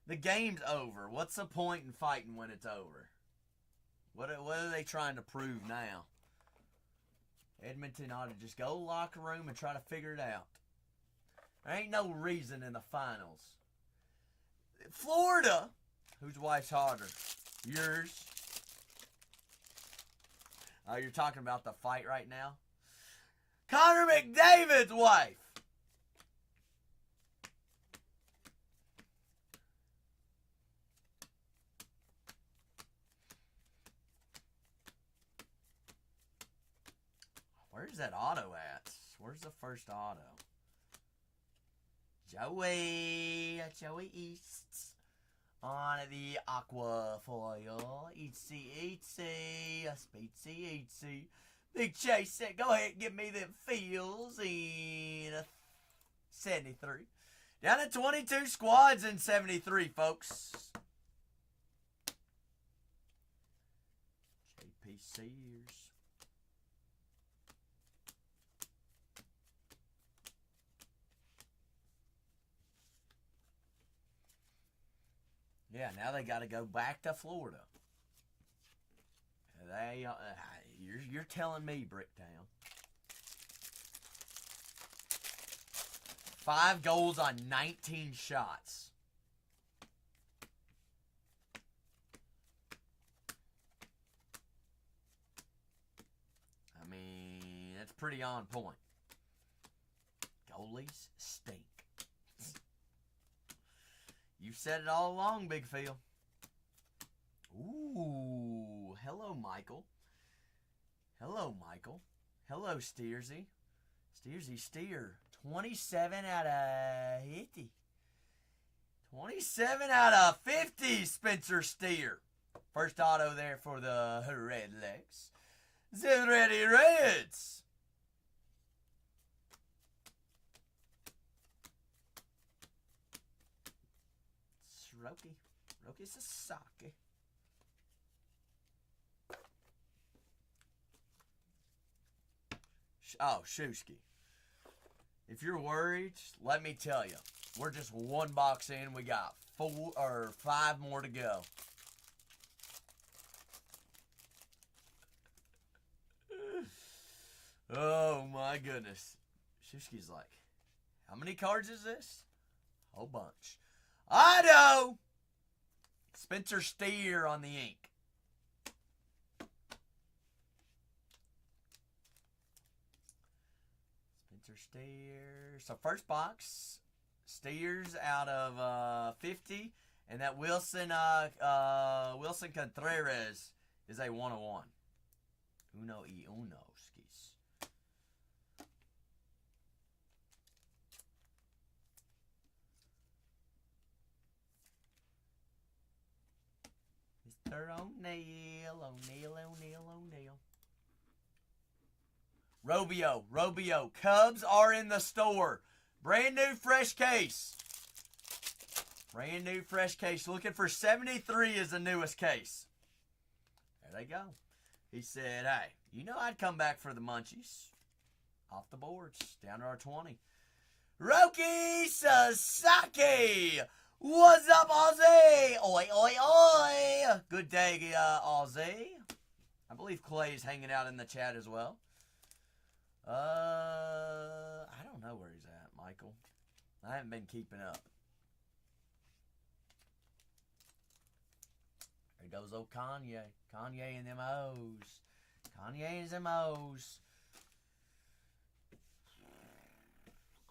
the game's over? What's the point in fighting when it's over? What are they trying to prove now? Edmonton ought to just go locker room and try to figure it out. There ain't no reason in the finals. Florida, whose wife's harder? Yours? Oh, you're talking about the fight right now? Connor McDavid's wife. Where's that auto at? Where's the first auto? Joey East on the aqua foil. Eatsy, Speedsy. Big Chase said, go ahead and give me them feels in 73. Down to 22 squads in 73, folks. Pyt-Series. Yeah, now they got to go back to Florida. You're telling me, Bricktown. 5 goals on 19 shots. I mean, that's pretty on point. Goalies stink. You said it all along, Big Phil. Ooh, hello, Michael. Hello, Michael. Hello, Steersy. Steersy Steer. 27 out of 50. 27 out of 50, Spencer Steer. First auto there for the Redlegs. The Ready Reds. It's Roki Sasaki. Oh, Shusky. If you're worried, let me tell you. We're just 1 box in. We got 4 or 5 more to go. Oh, my goodness. Shusky's like, how many cards is this? A whole bunch. Auto! Spencer Steer on the ink. Spencer Steer. So first box, Steers out of 50. And that Wilson Contreras is a 101. Uno y uno, skis. Mr. O'Neal. Robio. Cubs are in the store. Brand new fresh case. Looking for 73 is the newest case. There they go. He said, hey, you know I'd come back for the munchies. Off the boards. Down to our 20. Roki Sasaki. What's up, Aussie? Oi. Good day, Aussie. I believe Clay's hanging out in the chat as well. I don't know where he's at, Michael. I haven't been keeping up. There goes old Kanye. Kanye and them O's.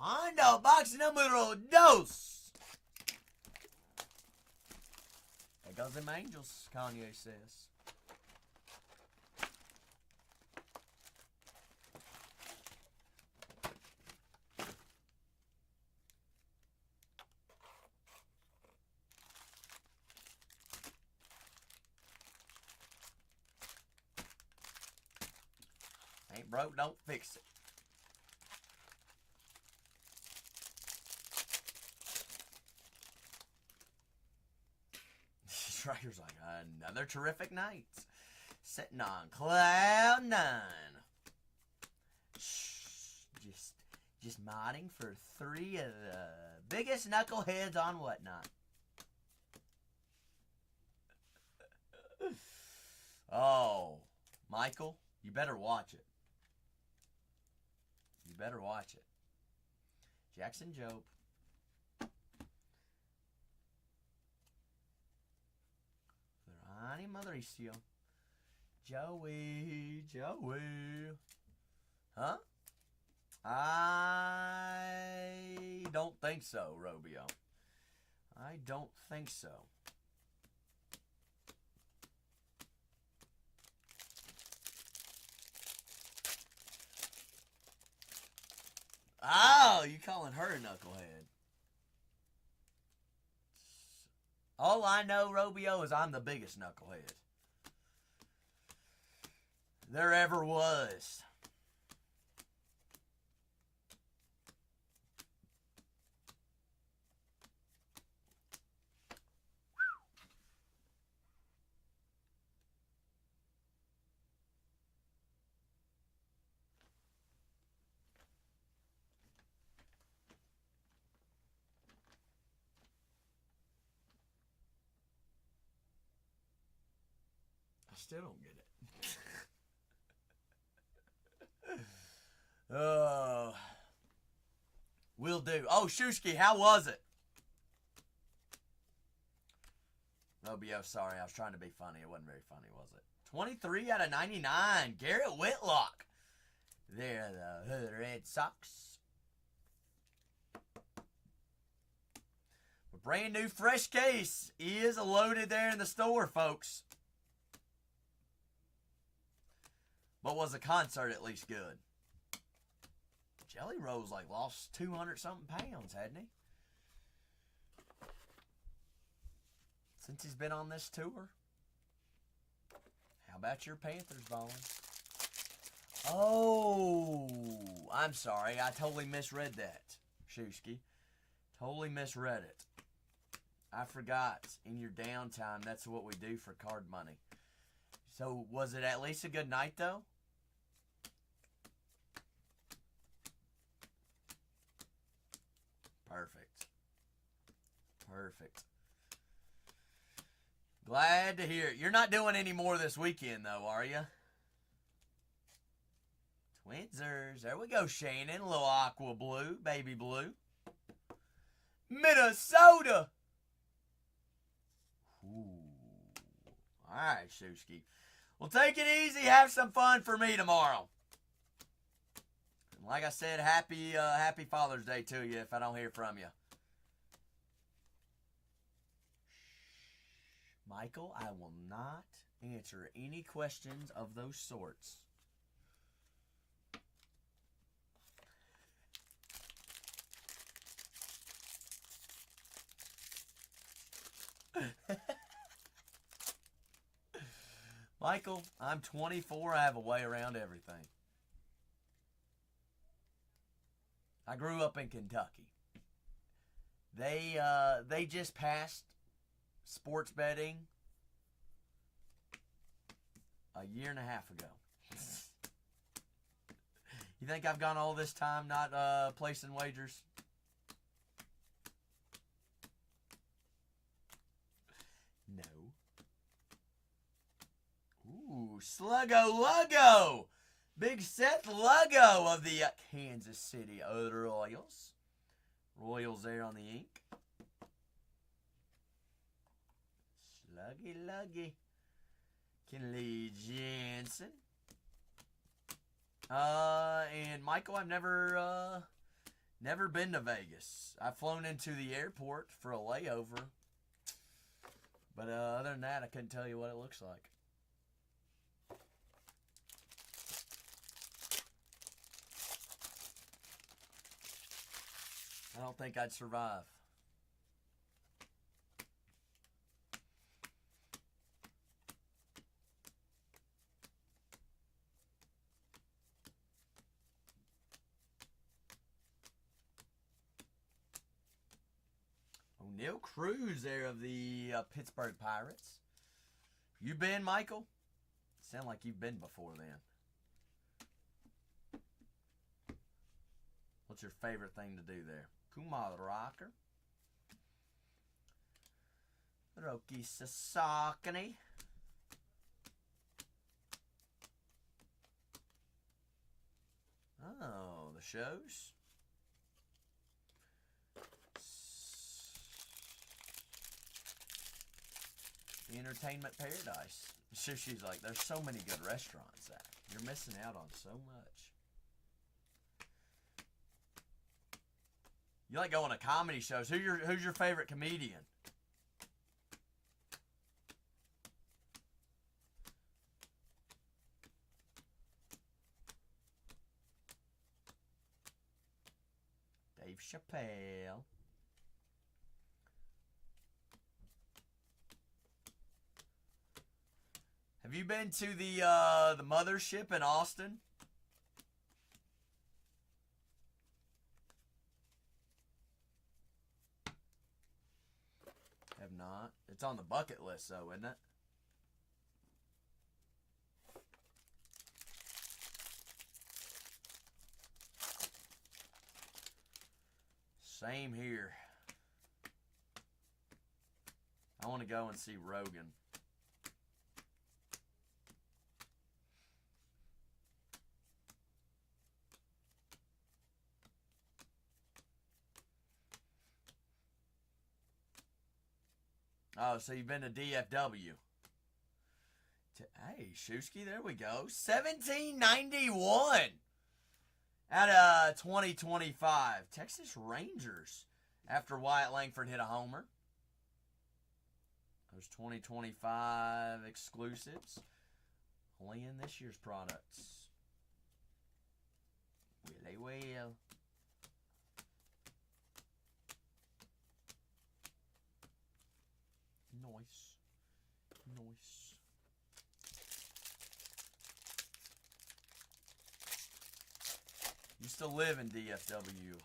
Ando, box numero 2. There goes them Angels, Kanye says. Ain't broke, don't fix it. Striker's like, another terrific night. Sitting on cloud 9. Just modding for 3 of the biggest knuckleheads on Whatnot. Oh, Michael, you better watch it. Jackson Job. Ferrani Madricio. Joey. Huh? I don't think so, Robio. I don't think so. Oh, you calling her a knucklehead. All I know, Robio, is I'm the biggest knucklehead there ever was. still don't get it. Oh. Will do. Oh, Shushki, how was it? Robio, sorry, I was trying to be funny. It wasn't very funny, was it? 23 out of 99. Garrett Whitlock. They're the Red Sox. A brand new fresh case is loaded there in the store, folks. But was the concert at least good? Jelly Roll's like lost 200-something pounds, hadn't he? Since he's been on this tour. How about your Panthers, Bone? Oh, I'm sorry. I totally misread that, Shushki. Totally misread it. I forgot in your downtime, that's what we do for card money. So, was it at least a good night, though? Perfect. Perfect. Glad to hear it. You're not doing any more this weekend, though, are you? Twinsers. There we go, Shannon. A little aqua blue, baby blue. Minnesota. Ooh. All right, Shushki. Well, take it easy. Have some fun for me tomorrow. And like I said, happy Father's Day to you if I don't hear from you. Michael, I will not answer any questions of those sorts. Michael, I'm 24. I have a way around everything. I grew up in Kentucky. They just passed sports betting a year and a half ago. You think I've gone all this time not placing wagers? No. Ooh, Sluggo Luggo! Big Seth Luggo of the Kansas City Royals. Royals there on the ink. Sluggy Luggy. Kenley Jansen. And Michael, I've never been to Vegas. I've flown into the airport for a layover. But other than that, I couldn't tell you what it looks like. I don't think I'd survive. O'Neal Cruz there of the Pittsburgh Pirates. You been, Michael? Sound like you've been before then. What's your favorite thing to do there? Kumar Rocker. Roki Sasakani. Oh, the shows. The Entertainment Paradise. So she's like, there's so many good restaurants, Zach. You're missing out on so much. You like going to comedy shows. Who's your favorite comedian? Dave Chappelle. Have you been to the mothership in Austin? Have not. It's on the bucket list, though, isn't it? Same here. I want to go and see Rogan. Oh, so you've been to DFW. Hey, Shusky, there we go. 1791 out of 2025. Texas Rangers after Wyatt Langford hit a homer. Those 2025 exclusives. Only in this year's products. Willie well. Nice. Nice. Used to live in DFW.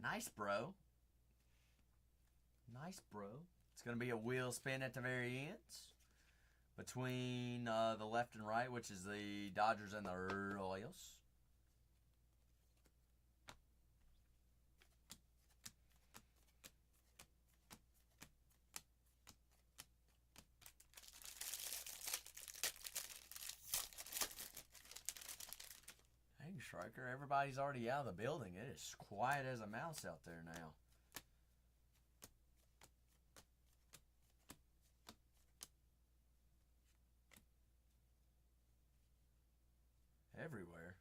Nice, bro. Nice, bro. It's going to be a wheel spin at the very ends between the left and right, which is the Dodgers and the Royals. Hey, Striker, everybody's already out of the building. It is quiet as a mouse out there now. Everywhere.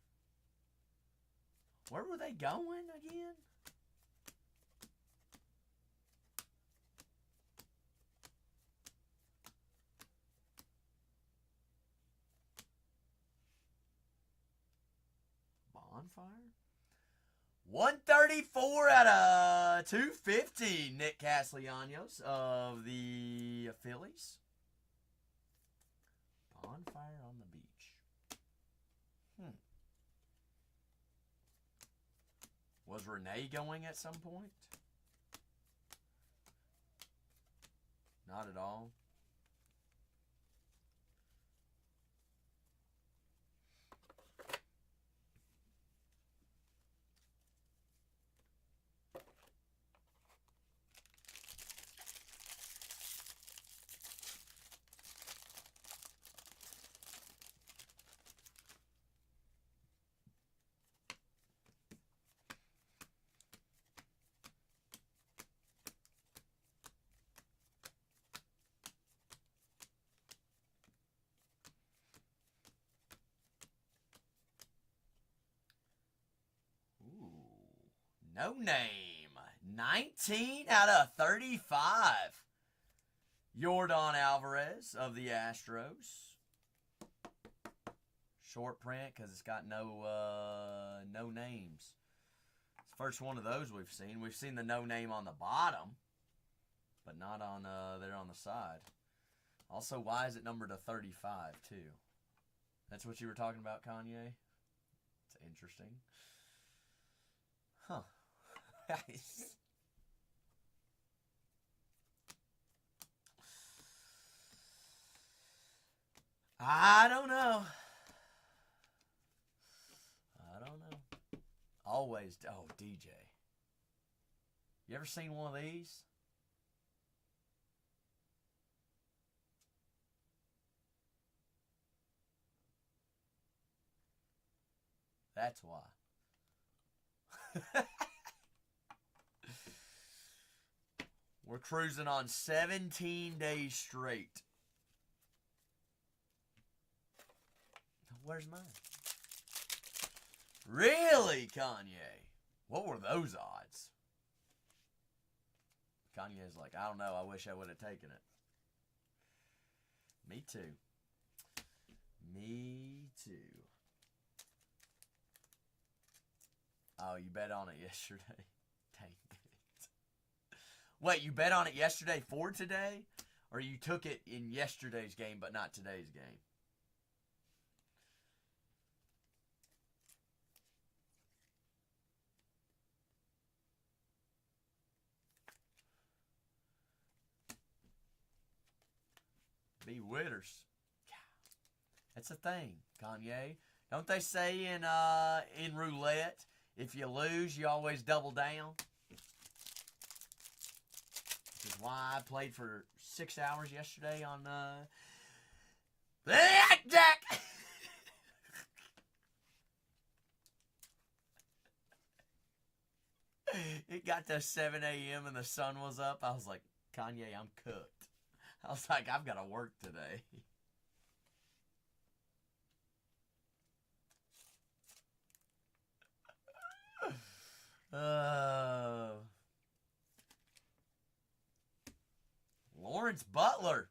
Where were they going again? Bonfire? 134 out of 250, Nick Castellanos of the Phillies. Bonfire on the beach. Was Renee going at some point? Not at all. No name. 19 out of 35. Yordan Alvarez of the Astros. Short print because it's got no names. It's the first one of those we've seen. We've seen the no name on the bottom, but not on there on the side. Also, why is it numbered to 35 too? That's what you were talking about, Kanye? It's interesting. Huh. I don't know. Always. Oh, DJ. You ever seen one of these? That's why. We're cruising on 17 days straight. Where's mine? Really, Kanye? What were those odds? Kanye's like, I don't know. I wish I would have taken it. Me too. Me too. Oh, you bet on it yesterday. Dang it. Wait, you bet on it yesterday for today? Or you took it in yesterday's game but not today's game? Be winners. That's the thing, Kanye. Don't they say in roulette, if you lose, you always double down? why I played for 6 hours yesterday on blackjack. It got to 7 a.m. and the sun was up. I was like, Kanye, I'm cooked. I was like, I've got to work today. Lawrence Butler.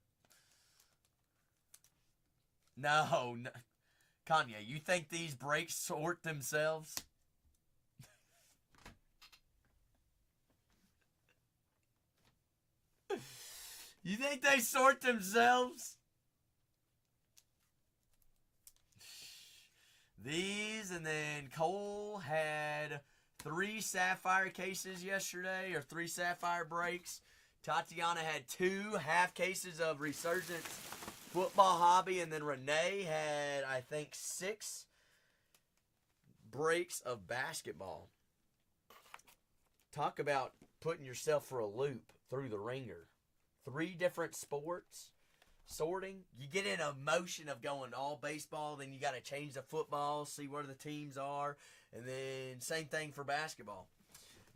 No. Kanye, you think these breaks sort themselves? You think they sort themselves? These, and then Cole had 3 sapphire cases yesterday, or 3 sapphire breaks. Tatiana had 2 half cases of Resurgence Football Hobby, and then Renee had, I think, 6 breaks of basketball. Talk about putting yourself for a loop through the ringer. 3 different sports, sorting. You get in a motion of going all baseball, then you got to change the football, see where the teams are, and then same thing for basketball.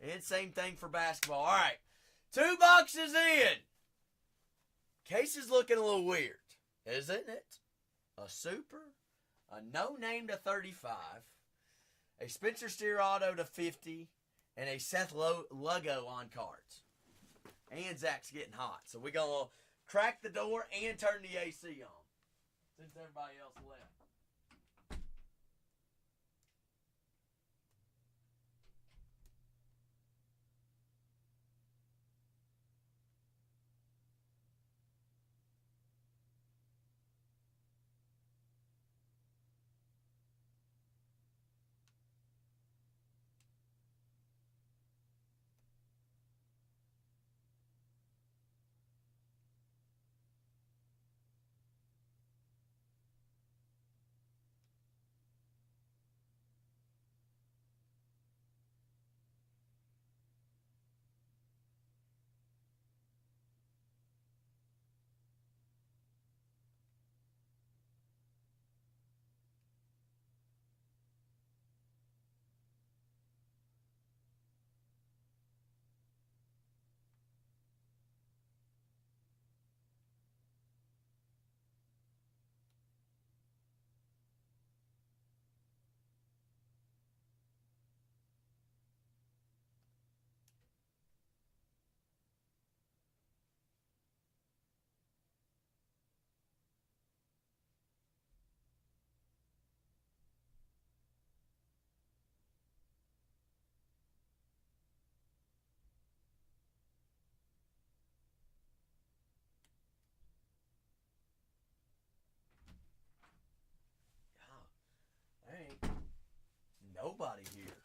And same thing for basketball. All right, 2 boxes in. Case is looking a little weird, isn't it? A super, a no-name to 35, a Spencer Steer auto to 50, and a Seth Lugo on cards. And Zach's getting hot. So we're going to crack the door and turn the AC on since everybody else left. There ain't nobody here.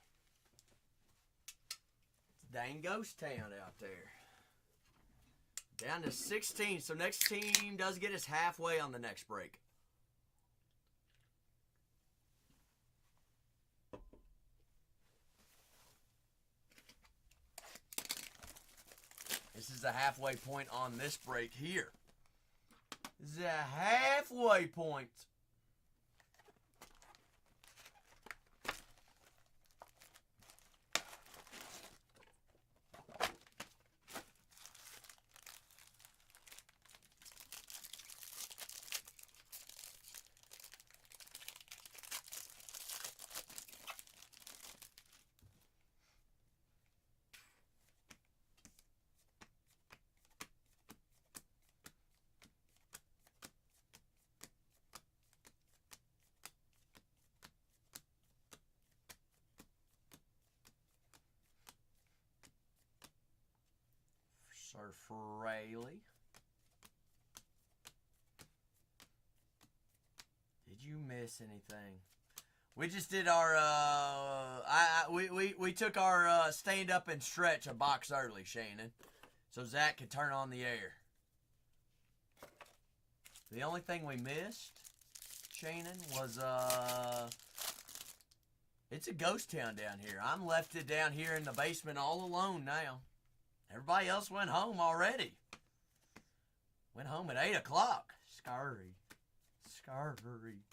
It's dang ghost town out there. Down to 16. So next team does get us halfway on the next break. This is the halfway point on this break here. This is a halfway point. Sir Fraley. Did you miss anything? We just did our we took our stand up and stretch a box early, Shannon, so Zach could turn on the air. The only thing we missed, Shannon, was it's a ghost town down here. I'm left it down here in the basement all alone now. Everybody else went home already. Went home at 8 o'clock. Scary. Scary.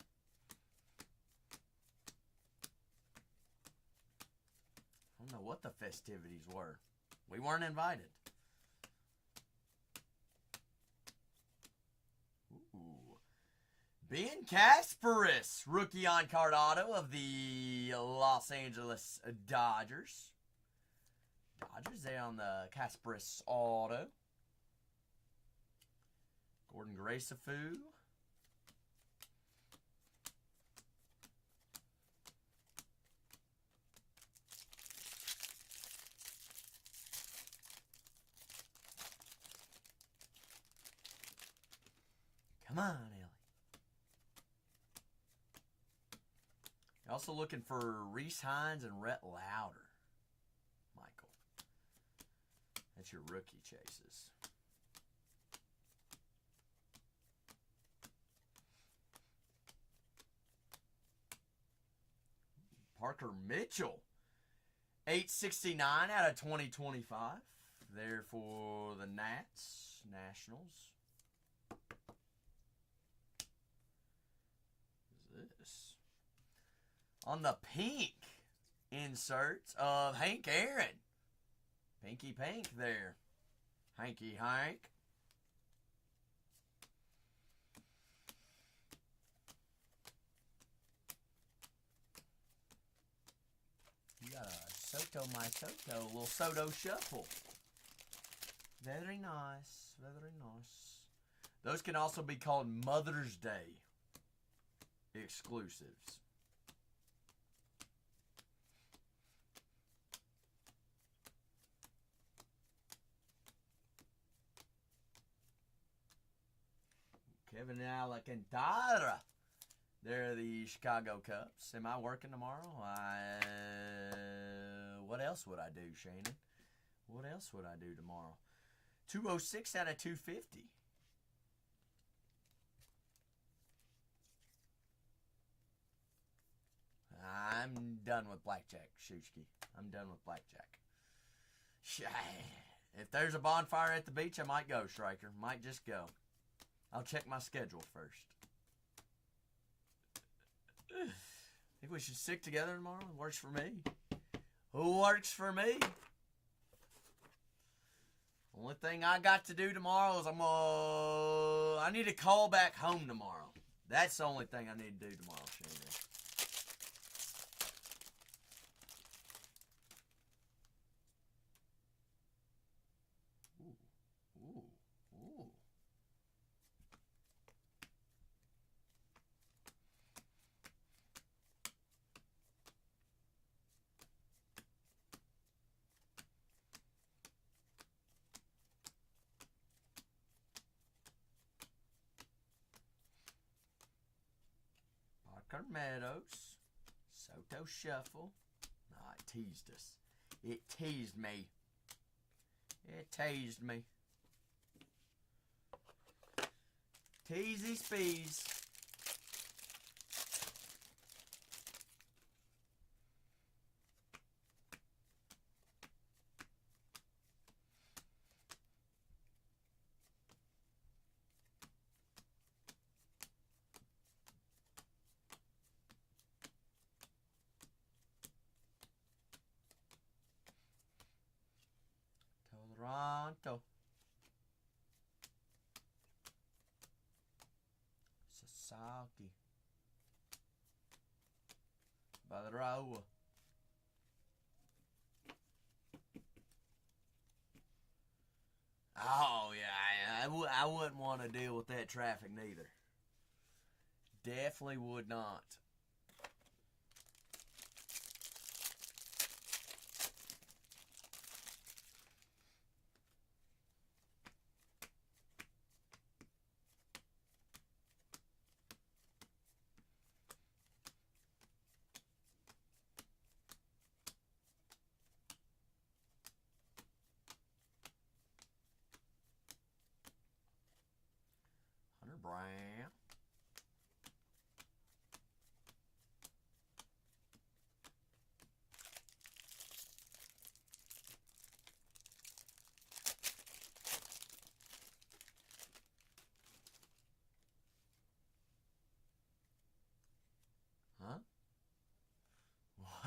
I don't know what the festivities were. We weren't invited. Ooh. Ben Kasparis, rookie on card auto of the Los Angeles Dodgers. Dodgers there on the Kasparis auto. Gordon Gracefu. Come on, Ellie. You're also looking for Reese Hines and Rhett Lauder, Michael. That's your rookie chases. Parker Mitchell, 869 out of 2025. There for the Nationals. What is this? On the pink inserts of Hank Aaron. Pinky pink there. Hanky Hank. You got a Soto My Soto, a little Soto shuffle. Very nice, very nice. Those can also be called Mother's Day exclusives. Kevin Alcantara. They're the Chicago Cubs. Am I working tomorrow? What else would I do, Shannon? What else would I do tomorrow? 206 out of 250. I'm done with blackjack, Shushki. I'm done with blackjack. If there's a bonfire at the beach, I might go, Striker. Might just go. I'll check my schedule first. Think we should stick together tomorrow? It works for me. Who works for me? Only thing I got to do tomorrow is I need to call back home tomorrow. That's the only thing I need to do tomorrow, Shannon. Parker Meadows. Soto Shuffle. Nah, it teased us. It teased me. It teased me. Teasy spees. Toronto. Sasaki. Badarawa. Oh, yeah. I wouldn't want to deal with that traffic neither. Definitely would not. Hunter Brown.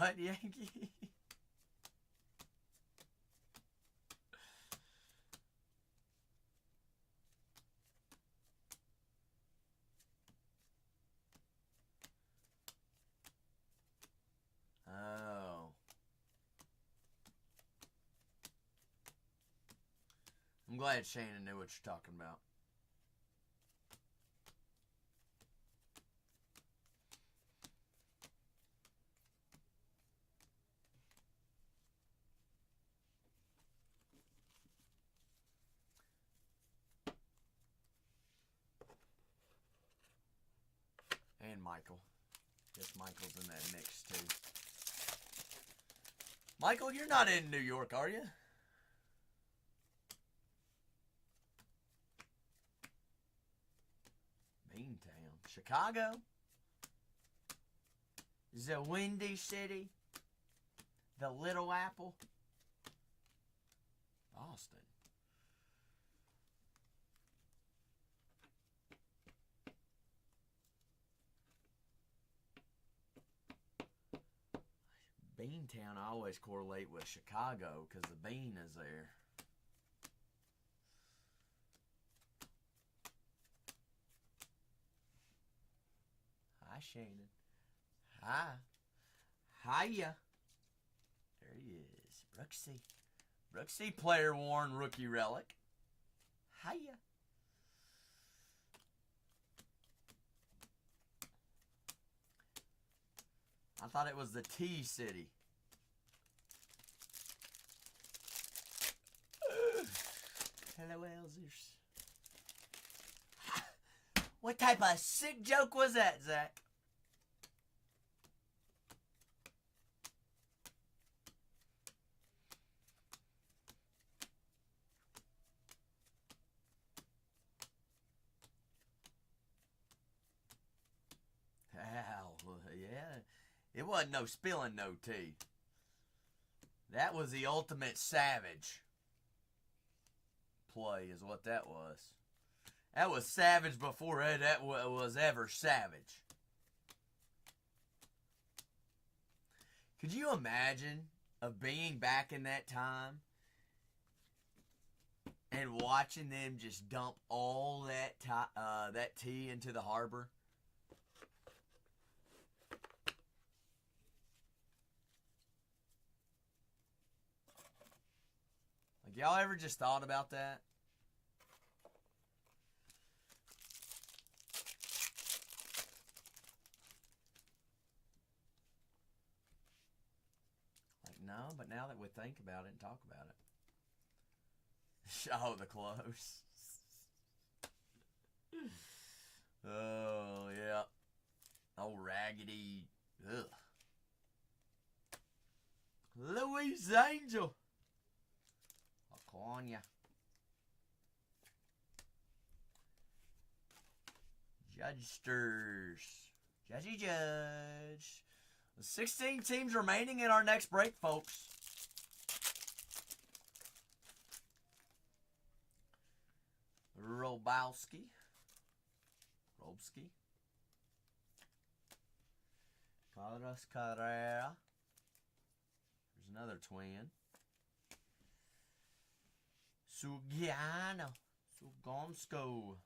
What, Yankee? Oh. I'm glad Shannon knew what you're talking about. And Michael. Guess Michael's in that mix too. Michael, you're not in New York, are you? Beantown. Chicago? The Windy City? The Little Apple? Boston. Beantown I always correlate with Chicago because the bean is there. Hi, Shannon. Hi. Hiya. There he is. Brooksy. Brooksy, player worn rookie relic. Hiya. I thought it was the T City. Hello, Elsers. What type of sick joke was that, Zach? Hell, yeah. It wasn't no spilling no tea. That was the ultimate savage play is what that was. That was savage before that was ever savage. Could you imagine of being back in that time and watching them just dump all that tea into the harbor? Like, y'all ever just thought about that? Like, no, but now that we think about it and talk about it. Oh, the clothes. Oh, yeah. Oh, raggedy. Ugh. Louise Angel. Aquania. Judgesters. Judgy Judge. 16 teams remaining in our next break, folks. Robowski. Carlos Carrera. There's another twin. Sugiano. Sugomsko.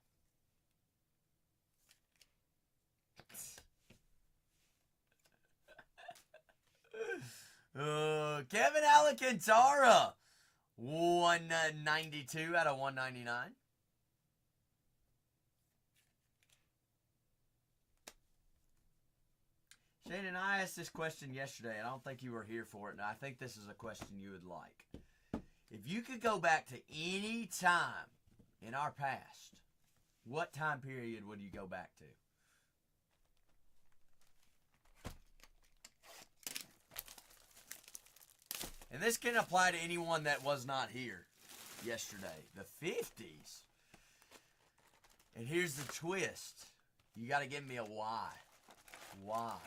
Kevin Alcantara. 192 out of 199. Shannon, I asked this question yesterday, and I don't think you were here for it, and I think this is a question you would like. If you could go back to any time in our past, what time period would you go back to? And this can apply to anyone that was not here yesterday. The 50s. And here's the twist. You got to give me a why. Why?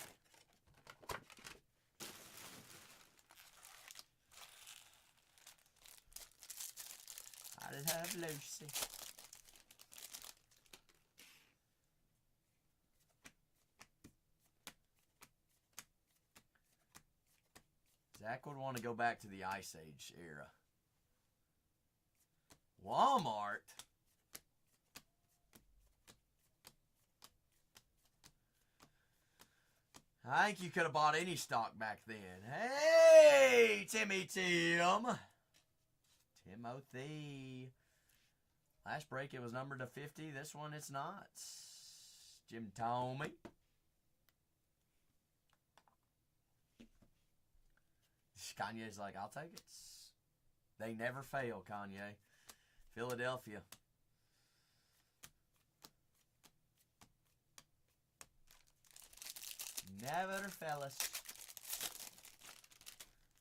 I love Lucy. Zach would want to go back to the Ice Age era. Walmart? I think you could have bought any stock back then. Hey, Timothy. Last break it was numbered to 50. This one it's not. Jim Tomey. Kanye's like, I'll take it. They never fail, Kanye. Philadelphia. Never, fellas.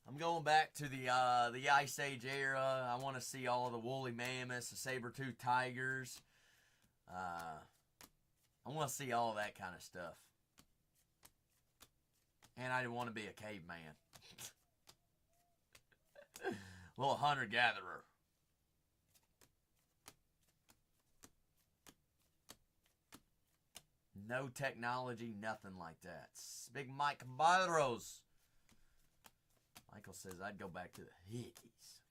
I'm going back to the Ice Age era. I want to see all the woolly mammoths, the saber-toothed tigers. I want to see all that kind of stuff. And I want to be a caveman. Little hunter-gatherer. No technology, nothing like that. Big Mike Barros. Michael says I'd go back to the Hickeys.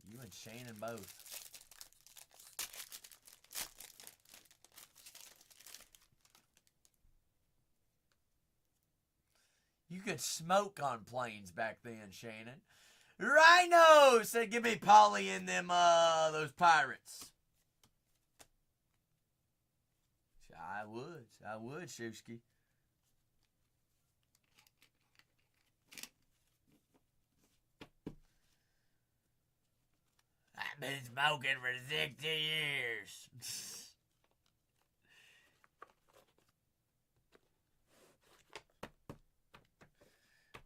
You and Shannon both. You could smoke on planes back then, Shannon. Rhino said, give me Polly and them, those pirates. I would, Shusky. I've been smoking for 60 years.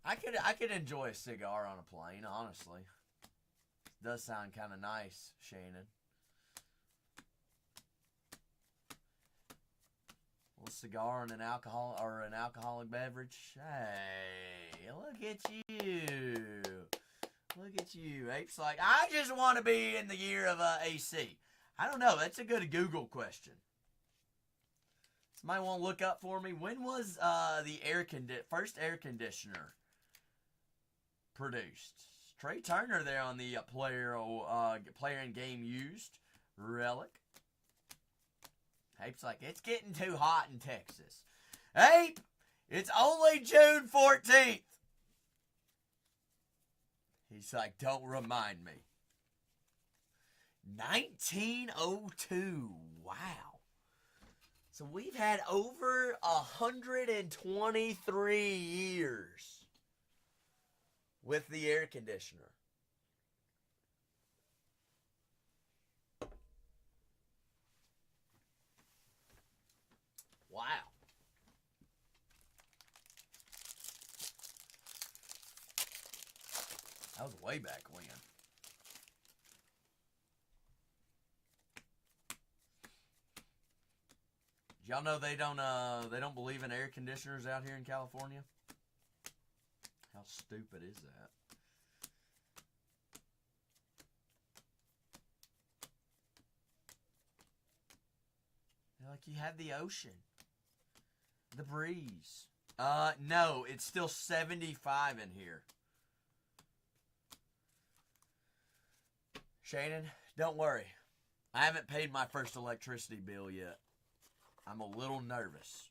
I could enjoy a cigar on a plane, honestly. It does sound kind of nice, Shannon. A little cigar and an alcoholic beverage. Hey, look at you. Look at you. Ape's like, I just want to be in the year of AC. I don't know. That's a good Google question. Somebody want to look up for me? When was the first air conditioner produced? Trey Turner there on the player and game used relic. Ape's like, it's getting too hot in Texas. Ape, it's only June 14th. He's like, don't remind me. 1902. Wow. So we've had over 123 years with the air conditioner. Wow. That was way back when. Y'all know they don't believe in air conditioners out here in California? How stupid is that? Like, you have the ocean. The breeze. No, it's still 75 in here. Shannon, don't worry. I haven't paid my first electricity bill yet. I'm a little nervous.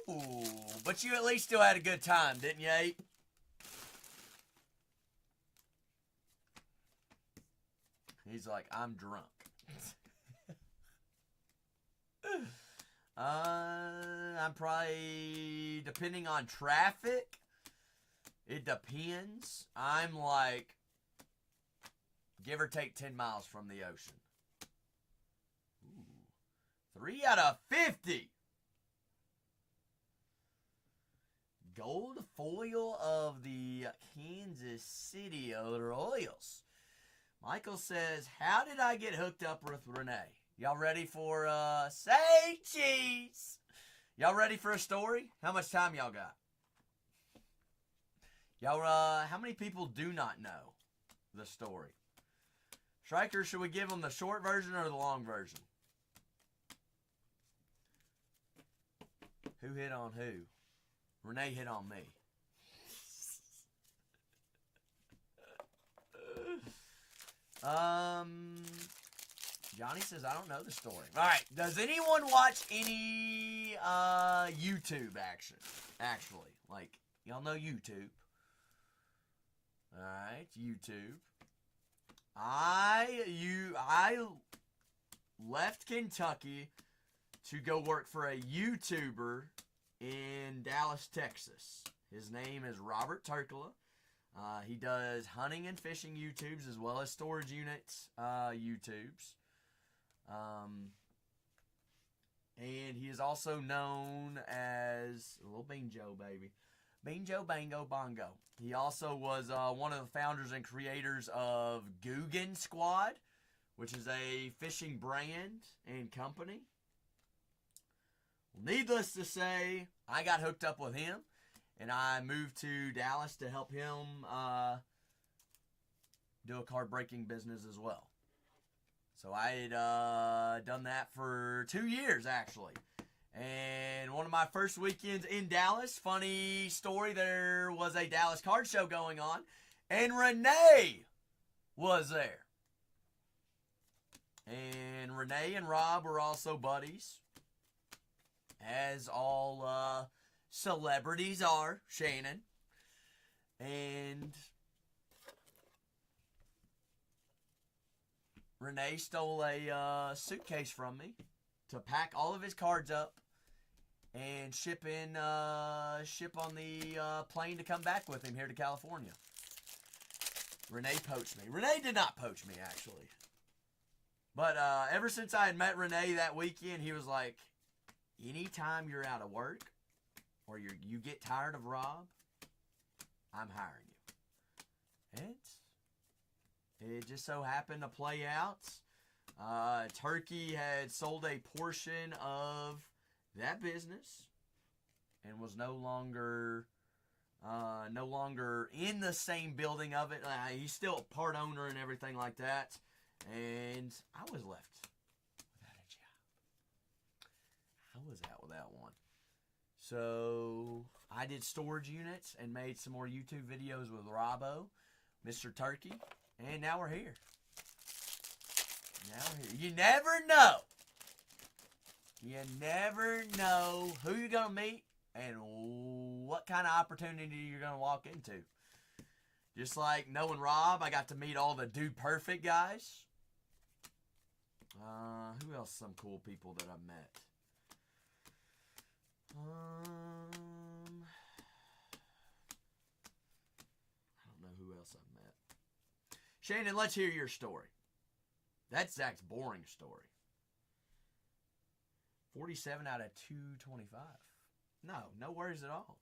Ooh, but you at least still had a good time, didn't you, Ape? He's like, I'm drunk. I'm probably, depending on traffic, it depends. I'm like, give or take 10 miles from the ocean. Ooh. 3 out of 50. Gold foil of the Kansas City Royals. Michael says, how did I get hooked up with Renee? Y'all ready for, say cheese? Y'all ready for a story? How much time y'all got? Y'all, how many people do not know the story? Striker, should we give him the short version or the long version? Who hit on who? Renee hit on me. Johnny says, I don't know the story. All right. Does anyone watch any YouTube action? Actually, like, y'all know YouTube. All right, YouTube. I left Kentucky to go work for a YouTuber in Dallas, Texas. His name is Robert Turkula. He does hunting and fishing YouTubes as well as storage units YouTubes. And he is also known as Little Bean Joe, baby. Bean Joe Bango Bongo. He also was one of the founders and creators of Guggen Squad, which is a fishing brand and company. Well, needless to say, I got hooked up with him, and I moved to Dallas to help him do a card breaking business as well. So I had done that for 2 years, actually. And one of my first weekends in Dallas, funny story, there was a Dallas card show going on, and Renee was there. And Renee and Rob were also buddies, as all celebrities are, Shannon. And Renee stole a suitcase from me to pack all of his cards up and ship on the plane to come back with him here to California. Renee poached me. Renee did not poach me, actually. But ever since I had met Renee that weekend, he was like, anytime you're out of work or you get tired of Rob, I'm hiring you. And it just so happened to play out. Turkey had sold a portion of that business and was no longer in the same building of it. He's still a part owner and everything like that. And I was left without a job. I was out without one. So I did storage units and made some more YouTube videos with Robbo, Mr. Turkey, and now we're here. You never know. You never know who you're going to meet and what kind of opportunity you're going to walk into. Just like knowing Rob, I got to meet all the Dude Perfect guys. Who else? Some cool people that I've met. I don't know who else I've met. Shannon, let's hear your story. That's Zach's boring story. 47 out of 225. No worries at all.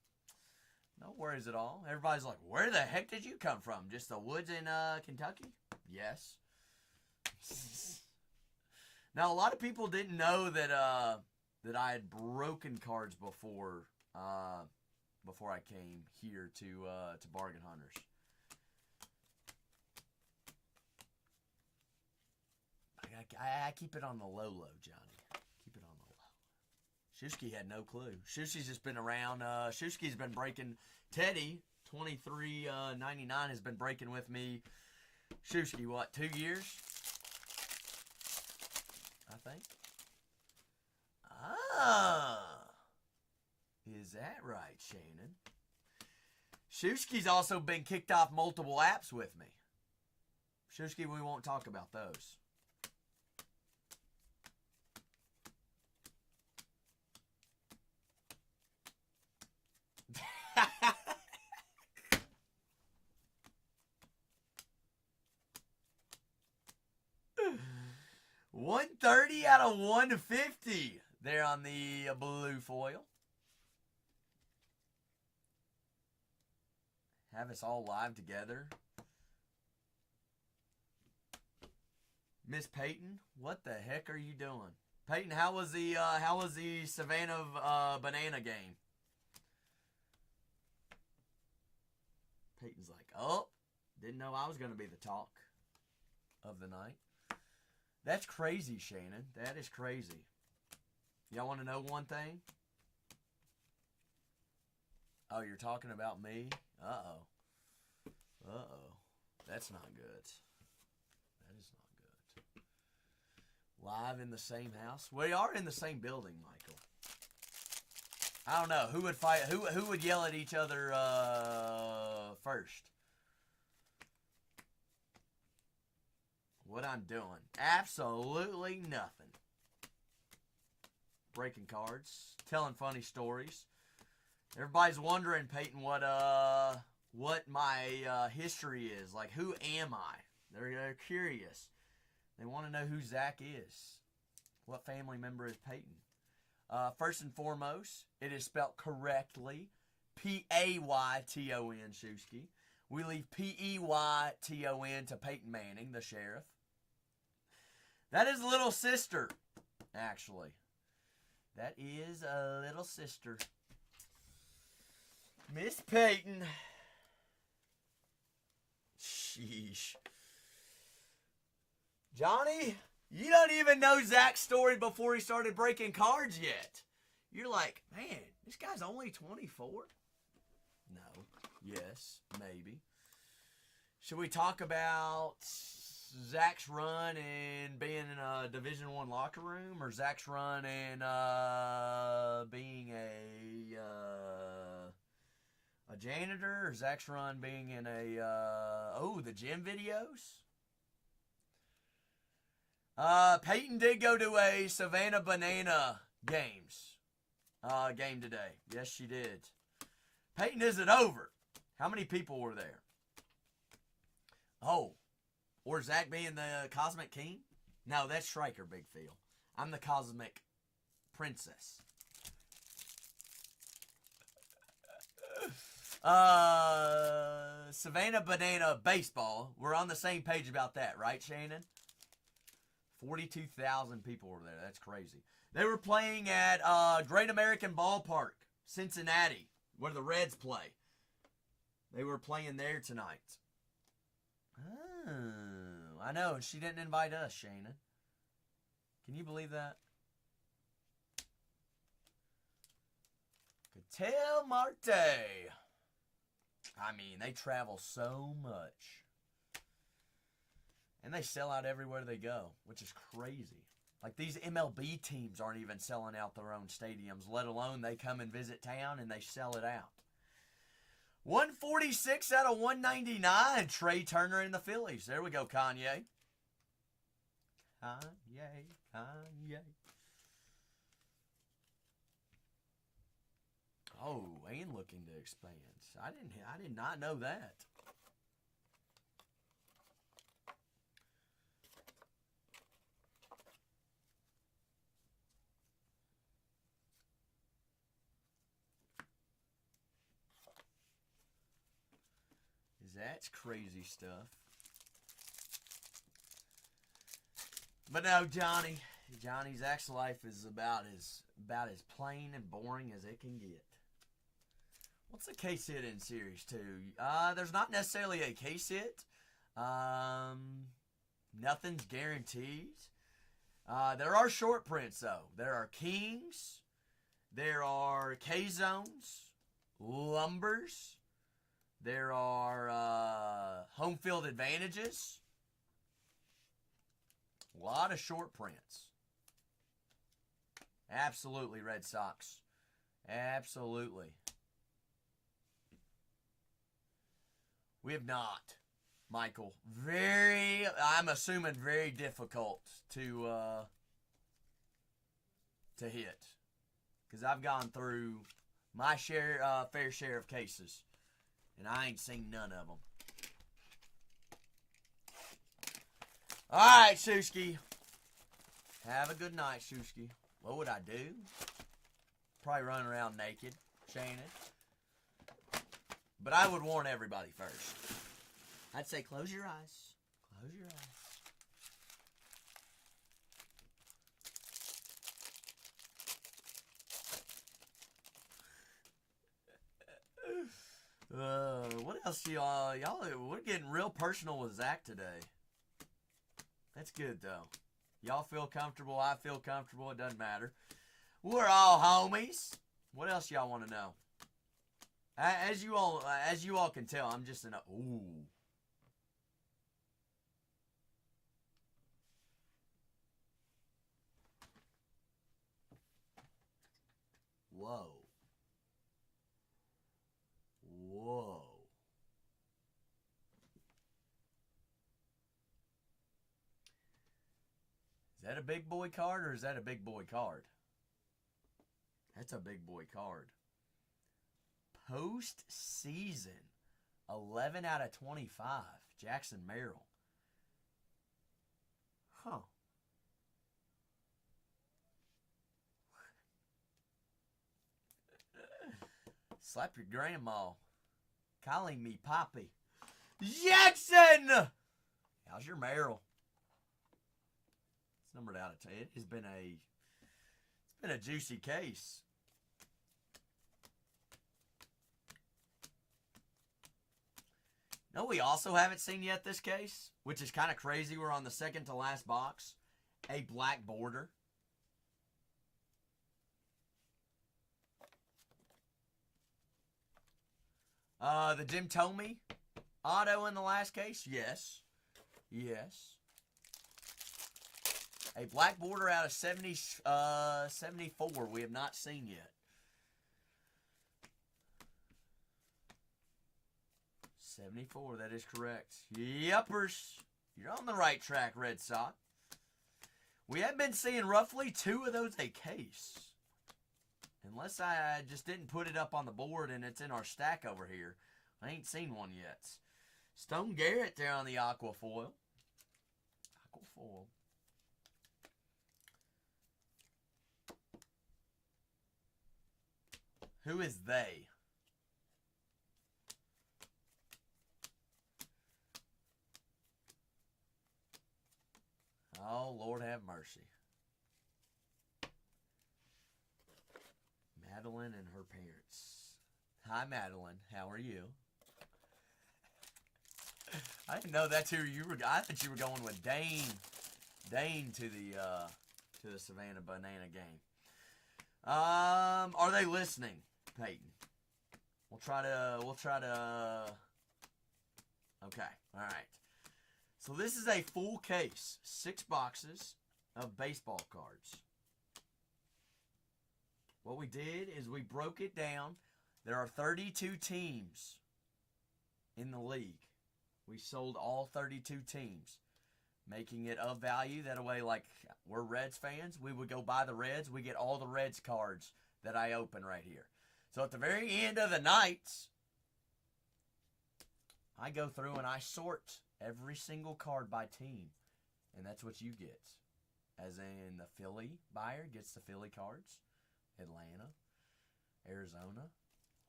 No worries at all. Everybody's like, where the heck did you come from? Just the woods in Kentucky? Yes. Now, a lot of people didn't know that I had broken cards before I came here to Bargain Hunters. I keep it on the low, Johnny. Keep it on the low. Shusky had no clue. Shusky's just been around. Shusky's been breaking. Teddy, 23.99, has been breaking with me. Shusky, what, 2 years? I think. Is that right, Shannon? Shusky's also been kicked off multiple apps with me. Shusky, we won't talk about those. $130 out of $150 there on the blue foil. Have us all live together. Miss Peyton, what the heck are you doing? Peyton, how was the Savannah banana game? Peyton's like, oh, didn't know I was going to be the talk. of the night. That's crazy, Shannon. That is crazy. Y'all want to know one thing? Oh, you're talking about me? Uh-oh. Uh-oh. That's not good. That is not good. Live in the same house? We are in the same building, Michael. I don't know. Who would fight? Who would yell at each other first? What I'm doing? Absolutely nothing. Breaking cards. Telling funny stories. Everybody's wondering, Peyton, what my history is. Like, who am I? They're curious. They want to know who Zach is. What family member is Peyton? First and foremost, it is spelled correctly. P-A-Y-T-O-N, Shusky. We leave P-E-Y-T-O-N to Peyton Manning, the sheriff. That is little sister, actually. That is a little sister. Miss Peyton. Sheesh. Johnny, you don't even know Zach's story before he started breaking cards yet. You're like, man, this guy's only 24? No. Yes. Maybe. Should we talk about Zach's run in being in a Division I locker room, or Zach's run in being a janitor, or Zach's run being in the gym videos? Peyton did go to a Savannah Banana game today. Yes, she did. Peyton, is it over? How many people were there? Oh, or Zach being the Cosmic King? No, that's Striker, Big Phil. I'm the Cosmic Princess. Savannah Banana Baseball. We're on the same page about that, right, Shannon? 42,000 people were there. That's crazy. They were playing at Great American Ballpark, Cincinnati, where the Reds play. They were playing there tonight. Oh, I know. She didn't invite us, Shannon. Can you believe that? Cattell Marte. I mean, they travel so much. And they sell out everywhere they go, which is crazy. Like, these MLB teams aren't even selling out their own stadiums, let alone they come and visit town and they sell it out. 146 out of 199, Trey Turner in the Phillies. There we go, Kanye. Kanye. Oh, and looking to expand. I did not know that. That's crazy stuff. But no, Johnny's Zach's life is about as plain and boring as it can get. What's a case hit in Series 2? There's not necessarily a case hit. Nothing's guaranteed. There are short prints, though. There are Kings. There are K-Zones. Lumbers. There are home field advantages. A lot of short prints. Absolutely, Red Sox. Absolutely. We have not, Michael. I'm assuming very difficult to hit. Because I've gone through my fair share of cases. And I ain't seen none of them. All right, Shusky. Have a good night, Shusky. What would I do? Probably run around naked, Shannon. But I would warn everybody first. I'd say close your eyes. Close your eyes. What else y'all? We're getting real personal with Zach today. That's good, though. Y'all feel comfortable. I feel comfortable. It doesn't matter. We're all homies. What else y'all want to know? As you all can tell, I'm just in a... Ooh. Whoa. Whoa. Is that a big boy card or is that a big boy card? That's a big boy card. Postseason. 11 out of 25. Jackson Merrill. Huh. Slap your grandma. Calling me Poppy. Jackson! How's your Merrill? It's numbered out of 10. It's been a juicy case. No, we also haven't seen yet this case, which is kind of crazy. We're on the second to last box. A black border. The Jim Thome auto in the last case? Yes. Yes. A black border out of 74 we have not seen yet. 74, that is correct. Yuppers. You're on the right track, Red Sox. We have been seeing roughly 2 of those a case. Unless I just didn't put it up on the board and it's in our stack over here. I ain't seen one yet. Stone Garrett there on the Aquafoil. Aquafoil. Who is they? Oh, Lord have mercy. Madeline and her parents. Hi, Madeline. How are you? I didn't know that's who you were. I thought you were going with Dane. Dane to the Savannah Banana game. Are they listening, Peyton? We'll try to. Okay. All right. So this is a full case, 6 boxes of baseball cards. What we did is we broke it down. There are 32 teams in the league. We sold all 32 teams, making it of value. That way, like, we're Reds fans, we would go buy the Reds. We get all the Reds cards that I open right here. So at the very end of the nights, I go through and I sort every single card by team. And that's what you get. As in the Philly buyer gets the Philly cards. Atlanta. Arizona.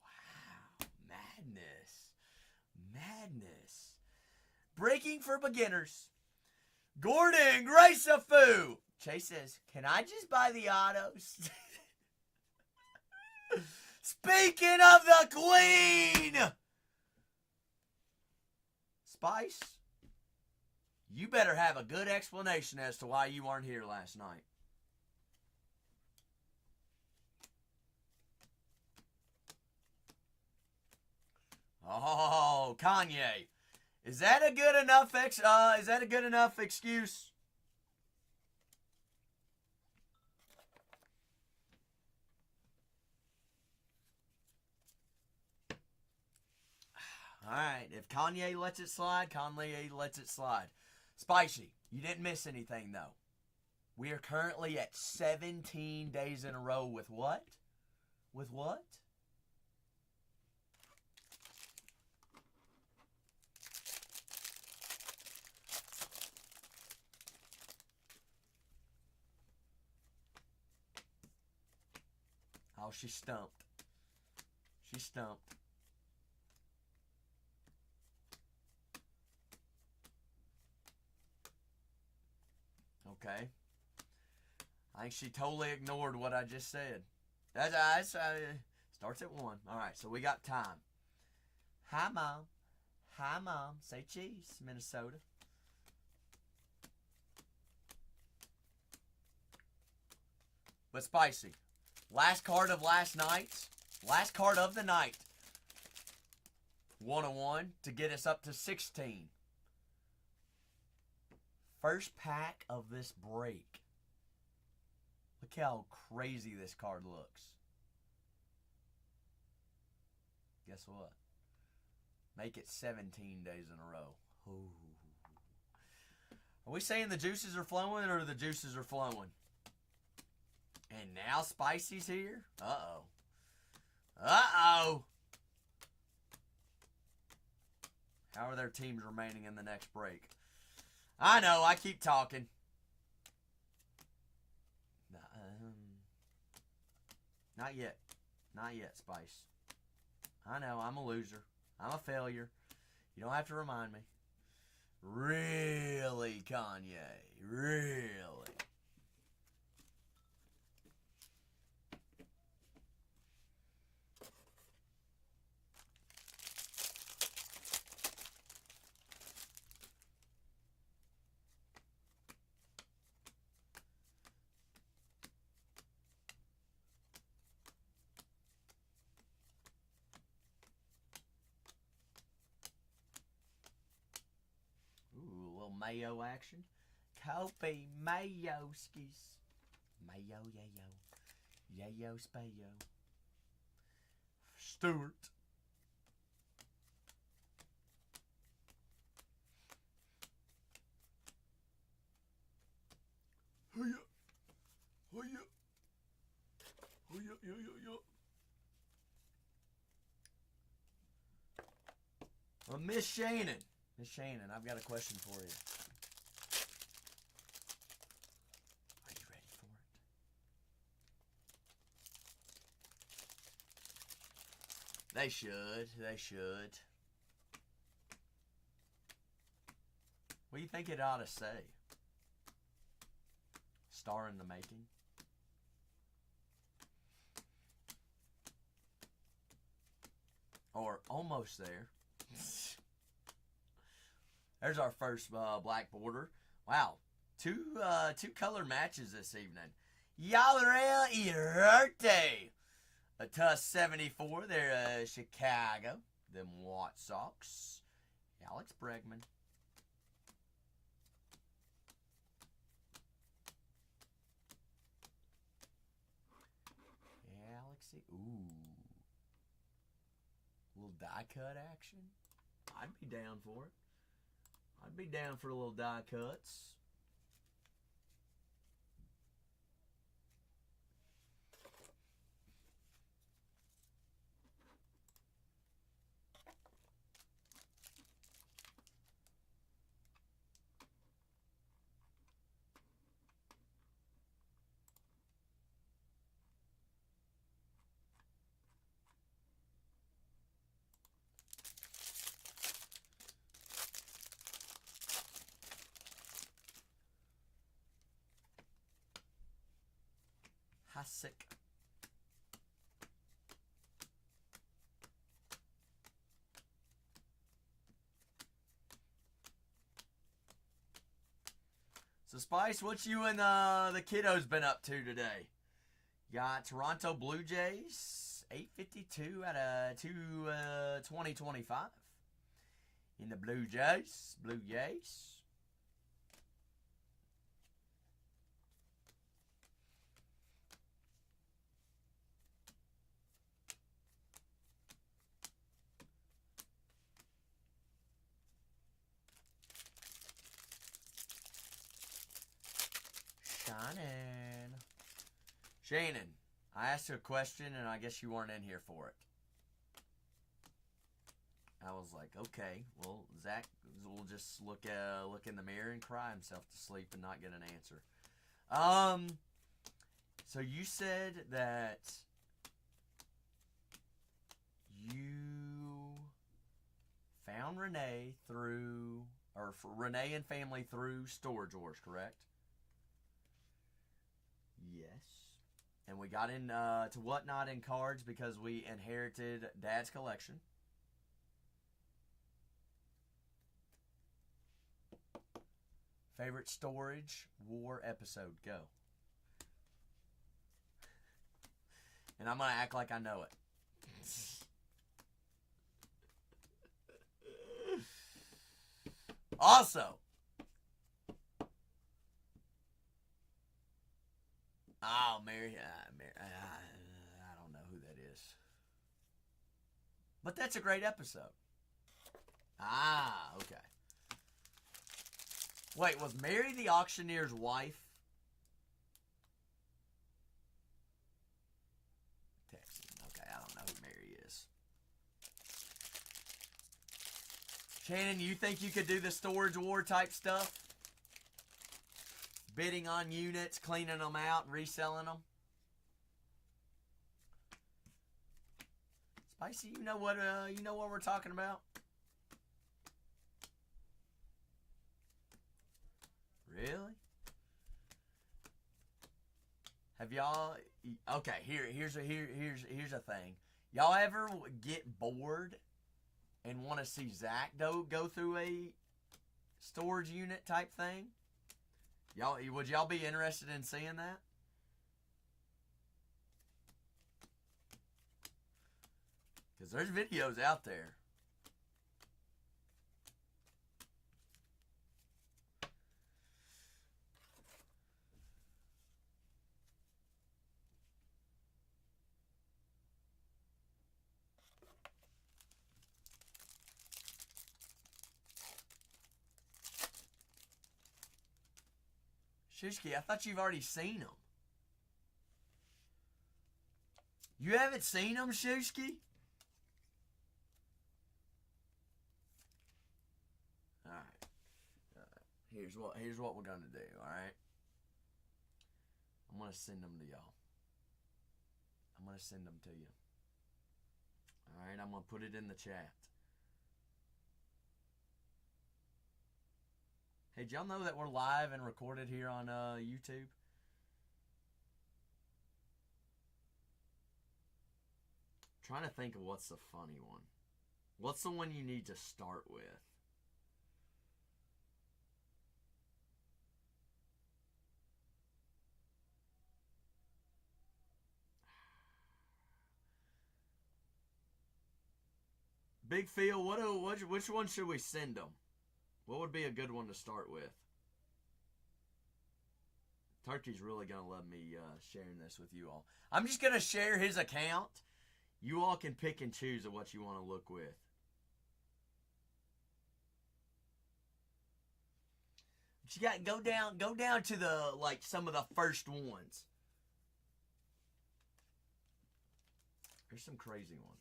Wow. Madness. Madness. Breaking for beginners. Gordon Gracefu. Chase says, can I just buy the autos? Speaking of the Queen. Spice, you better have a good explanation as to why you weren't here last night. Oh, Kanye. Is that a good enough excuse? All right, if Kanye lets it slide, Kanye lets it slide. Spicy, you didn't miss anything, though. We are currently at 17 days in a row with what? With what? Oh, she's stumped. She's stumped. Okay. I think she totally ignored what I just said. That's starts at 1. All right, so we got time. Hi, Mom. Hi, Mom. Say cheese, Minnesota. but spicy. Last card of last night. Last card of the night. 101 to get us up to 16. First pack of this break. Look how crazy this card looks. Guess what? Make it 17 days in a row. Ooh. Are we saying the juices are flowing or the juices are flowing? And now Spicy's here? Uh-oh. Uh-oh. How are their teams remaining in the next break? I know, I keep talking. Not yet. Not yet, Spice. I know, I'm a loser. I'm a failure. You don't have to remind me. Really, Kanye? Really? Mayo action. Kobe Mayo skis. Mayo yayo. Yayo spayo. Stewart. Hiya. Hiya. Hiya, yo, yo, yo. Miss Shannon. Miss Shannon, I've got a question for you. Are you ready for it? They should. They should. What do you think it ought to say? Star in the making? Or almost there. There's our first black border. Wow. Two color matches this evening. Yalrel Irarte. A Tuss 74. They're Chicago. Them White Sox. Alex Bregman. Alexi. Ooh. Little die cut action. I'd be down for it. I'd be down for a little die cuts. Hasek. So Spice, what you and the kiddos been up to today? Got Toronto Blue Jays, 852 out of 2025. In the Blue Jays. Shannon, I asked you a question and I guess you weren't in here for it. I was like, okay, well, Zach will just look in the mirror and cry himself to sleep and not get an answer. So you said that you found Renee Renee and family through Storage Wars, correct? Yes. And we got in to Whatnot in cards because we inherited Dad's collection. Favorite Storage War episode? Go. And I'm going to act like I know it. Also, oh, Mary, I don't know who that is. But that's a great episode. Ah, okay. Wait, was Mary the auctioneer's wife? Texas. Okay, I don't know who Mary is. Shannon, you think you could do the storage war type stuff? Bidding on units, cleaning them out, and reselling them? Spicy, you know what we're talking about? Really? Have y'all? Okay, here's a thing. Y'all ever get bored and want to see Zach go through a storage unit type thing? Would y'all be interested in seeing that? Because there's videos out there. Shishki, I thought you've already seen them. You haven't seen them, Shishki? Alright. Here's what we're gonna do, alright? I'm gonna send them to y'all. I'm gonna send them to you. Alright, I'm gonna put it in the chat. Hey, did y'all know that we're live and recorded here on YouTube? I'm trying to think of what's the funny one. What's the one you need to start with? Big Phil, which one should we send them? What would be a good one to start with? Turkey's really going to love me sharing this with you all. I'm just going to share his account. You all can pick and choose of what you want to look with. But you got go down to the some of the first ones. There's some crazy ones.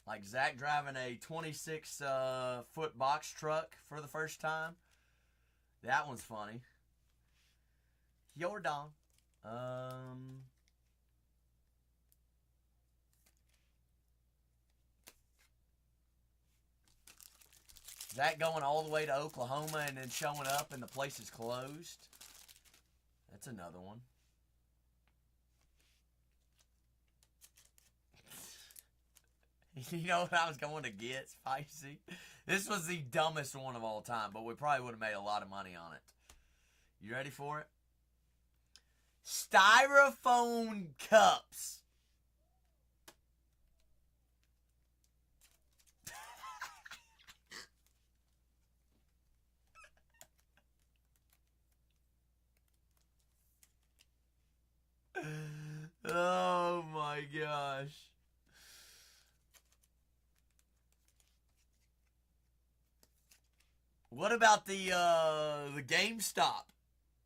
Like Zach driving a 26-foot box truck for the first time. That one's funny. Jordan. Zach going all the way to Oklahoma and then showing up and the place is closed. That's another one. You know what I was going to get, Spicy? This was the dumbest one of all time, but we probably would have made a lot of money on it. You ready for it? Styrofoam cups. Oh my gosh. What about the GameStop,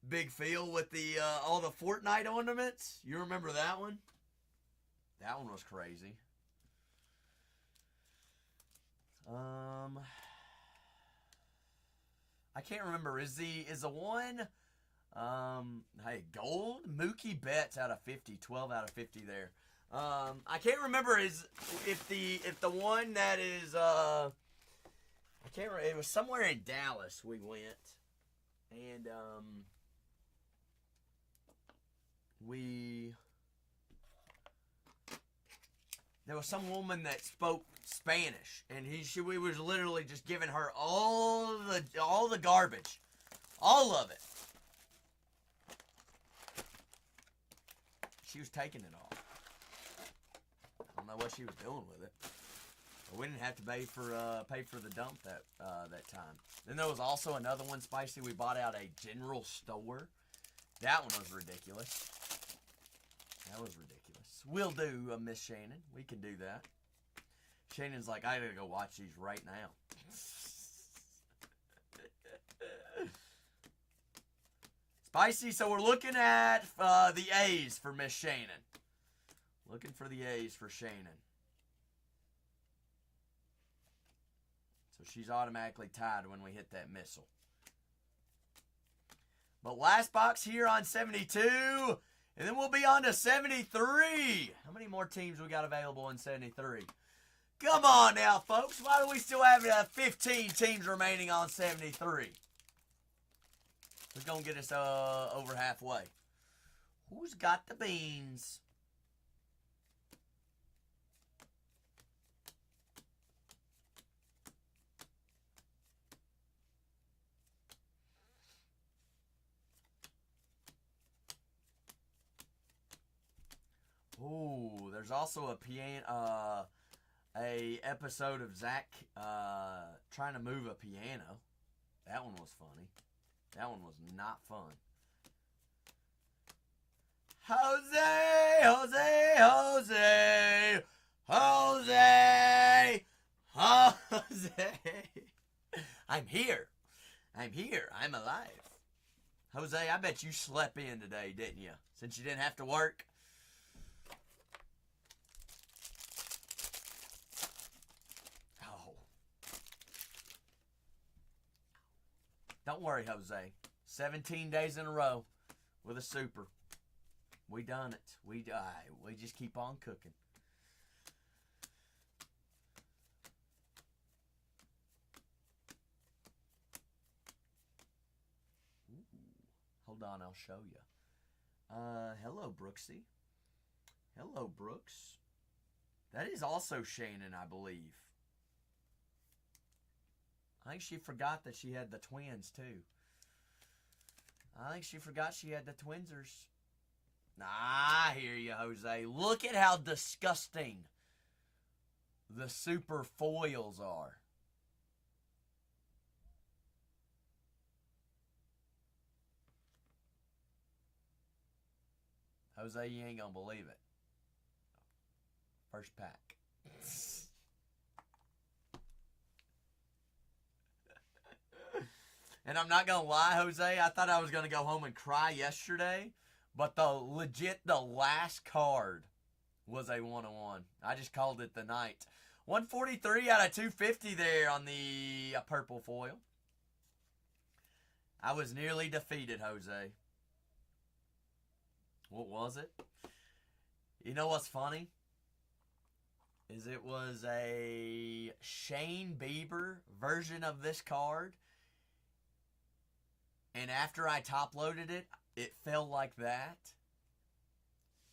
Big Phil, with the all the Fortnite ornaments? You remember that one? That one was crazy. I can't remember. Is the one hey, gold? Mookie Betts out of 50, 12 out of 50 there. I can't remember if the one that is I can't remember. It was somewhere in Dallas we went. And there was some woman that spoke Spanish, and we was literally just giving her all the garbage, All of it. She was taking it all. I don't know what she was doing with it. But we didn't have to pay for the dump that time. Then there was also another one, Spicy, we bought out a general store. That one was ridiculous. That was ridiculous. We'll do, Miss Shannon. We can do that. Shannon's like, I gotta go watch these right now. Spicy, so we're looking at the A's for Miss Shannon. Looking for the A's for Shannon. So she's automatically tied when we hit that missile. But last box here on 72. And then we'll be on to 73. How many more teams we got available in 73? Come on now, folks. Why do we still have 15 teams remaining on 73? It's going to get us over halfway. Who's got the beans? Ooh, there's also a episode of Zach trying to move a piano. That one was funny. That one was not fun. Jose, Jose, Jose, Jose, Jose. I'm here. I'm here. I'm alive. Jose, I bet you slept in today, didn't you? Since you didn't have to work. Don't worry, Jose. 17 days in a row with a super. We done it. We just keep on cooking. Ooh. Hold on, I'll show you. Hello, Brooksy. Hello, Brooks. That is also Shannon, I believe. I think she forgot that she had the twins, too. I think she forgot she had the twinsers. Nah, I hear you, Jose. Look at how disgusting the super foils are. Jose, you ain't gonna believe it. First pack. And I'm not going to lie, Jose, I thought I was going to go home and cry yesterday, but the last card was a 101. I just called it the night. 143 out of 250 there on the purple foil. I was nearly defeated, Jose. What was it? You know what's funny? Is it was a Shane Bieber version of this card. And after I top-loaded it, it fell like that.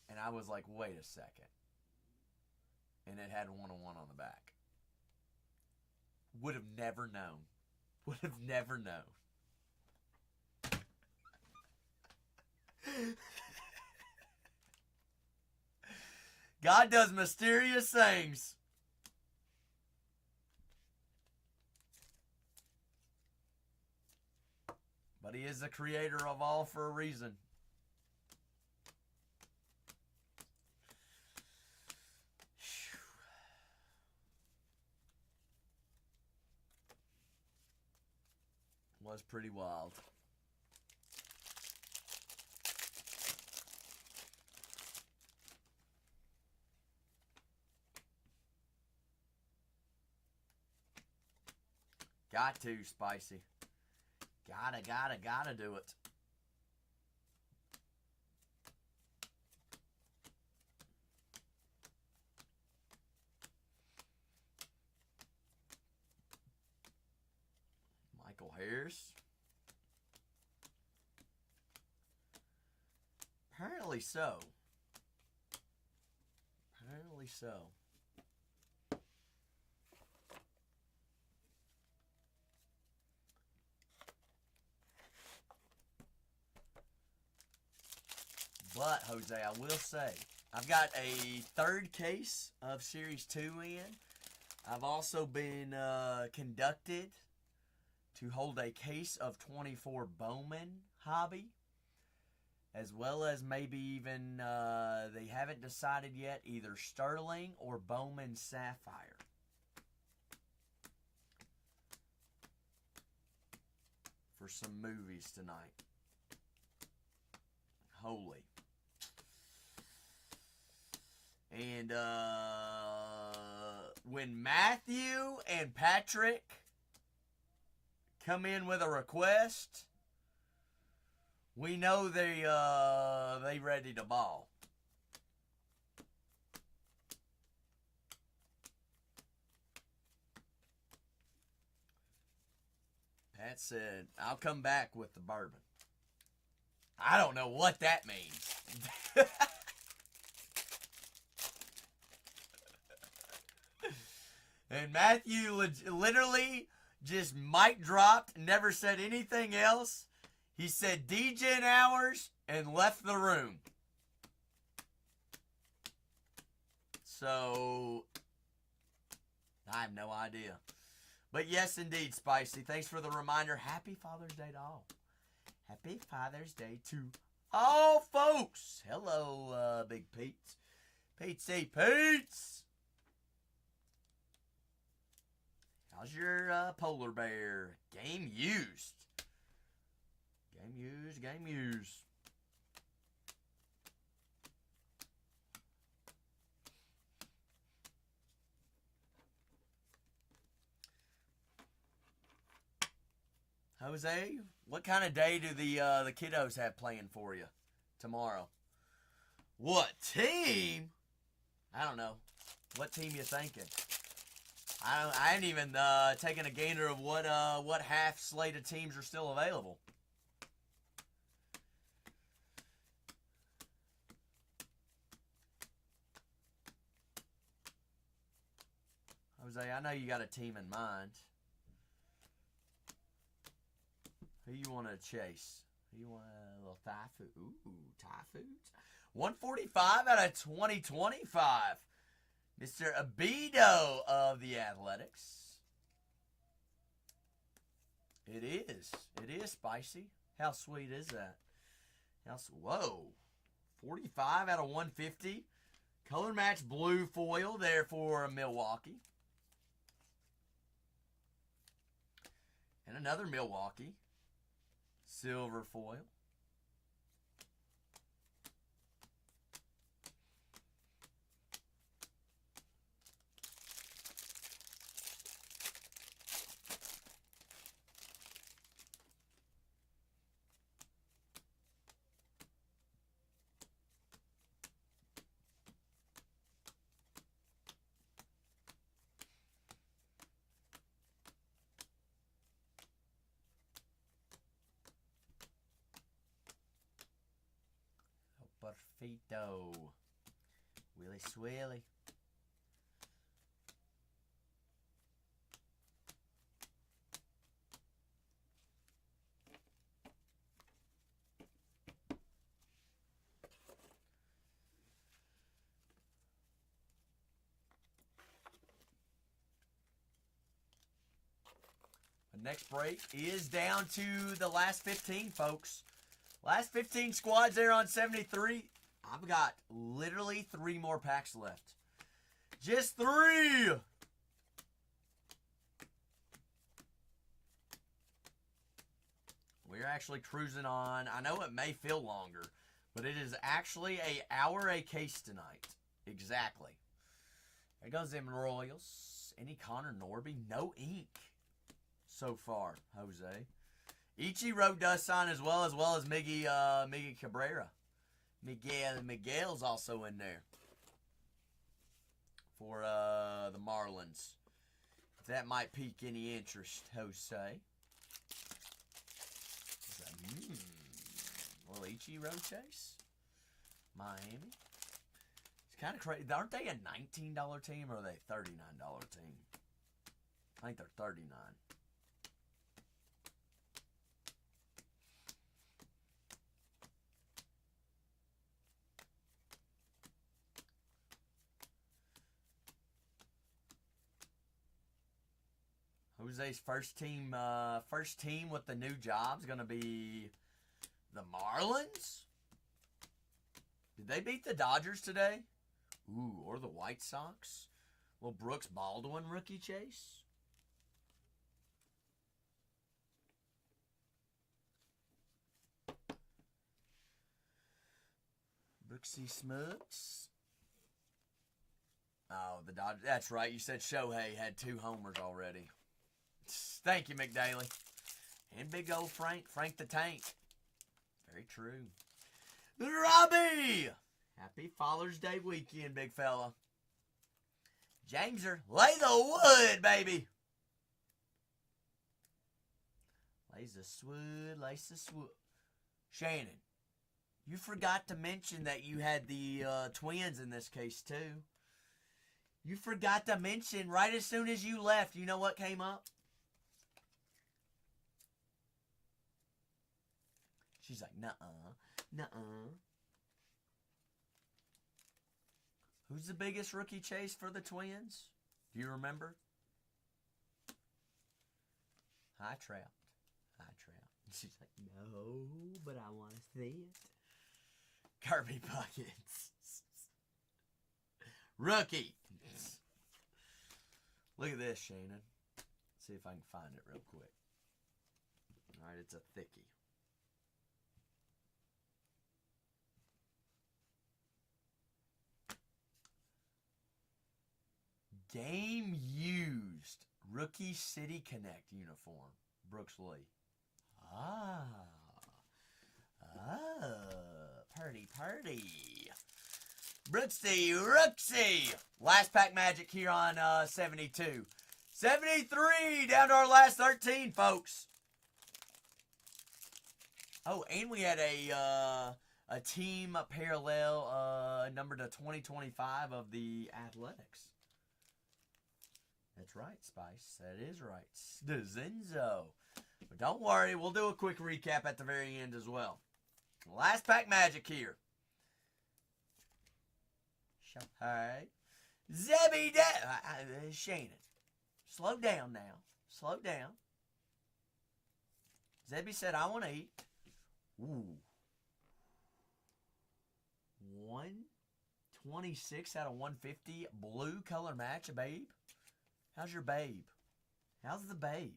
And I was like, wait a second. And it had 101 on the back. Would have never known. Would have never known. God does mysterious things. But he is the creator of all for a reason. Was pretty wild. Got to, Spicy. Gotta do it. Michael Harris. Apparently so. Apparently so. But, Jose, I will say, I've got a third case of Series 2 in. I've also been conducted to hold a case of 24 Bowman hobby, as well as maybe even, they haven't decided yet, either Sterling or Bowman Sapphire. For some movies tonight. Holy. And when Matthew and Patrick come in with a request, we know they ready to ball. Pat said, I'll come back with the bourbon. I don't know what that means. And Matthew literally just mic dropped, never said anything else. He said DJ hours and left the room. So, I have no idea. But yes, indeed, Spicy. Thanks for the reminder. Happy Father's Day to all. Happy Father's Day to all folks. Hello, Big Pete. Pete-Series. Pete's. How's your polar bear? Game used. Game used. Jose, what kind of day do the kiddos have planned for you tomorrow? What team? I don't know. What team you thinking? I ain't even taken a gander of what half slate of teams are still available. Jose, I know you got a team in mind. Who you want to chase? Who you want a little Thai food? Ooh, Thai foods. 145 out of 2025. Mr. Abido of the Athletics. It is. It is spicy. How sweet is that? Whoa. 45 out of 150. Color match blue foil there for Milwaukee. And another Milwaukee. Silver foil. Perfecto. Willy Swilly. The next break is down to the last 15, folks. Last 15 squads there on 73. I've got literally 3 more packs left. Just 3! We're actually cruising on. I know it may feel longer, but it is actually an hour a case tonight. Exactly. There goes them Royals. Any Connor Norby? No ink so far, Jose. Ichiro does sign as well as Miggy Cabrera. Miguel's also in there for the Marlins. If that might pique any interest, Jose. Little Ichiro chase. Miami. It's kind of crazy. Aren't they a $19 team or are they a $39 team? I think they're $39. Jose's first team with the new job's going to be the Marlins. Did they beat the Dodgers today? Ooh, or the White Sox? Well, Brooks Baldwin rookie chase. Brooksy Smokes. Oh, the Dodgers. That's right. You said Shohei had 2 homers already. Thank you, McDaly. And big old Frank the Tank. Very true. Robbie! Happy Father's Day weekend, big fella. Jameser, lay the wood, baby. Lays the swood, lays the swood. Shannon, you forgot to mention that you had the twins in this case, too. You forgot to mention right as soon as you left, you know what came up? She's like, nuh-uh, nuh-uh. Who's the biggest rookie chase for the Twins? Do you remember? High Trout. High Trout. She's like, no, but I want to see it. Kirby Puckett. Rookie. Look at this, Shannon. See if I can find it real quick. All right, it's a thickie. Game used Rookie City Connect uniform. Brooks Lee. Purdy. Rooksy. Last pack magic here on 72. 73 down to our last 13, folks. Oh, and we had a team parallel number to 2025 of the Athletics. That's right, Spice. That is right. Zenzo. But don't worry, we'll do a quick recap at the very end as well. Last pack magic here. Hey. Zebby Shannon. Slow down now. Slow down. Zebby said, I want to eat. Ooh. 126 out of 150. Blue color match, babe. How's your babe? How's the babe?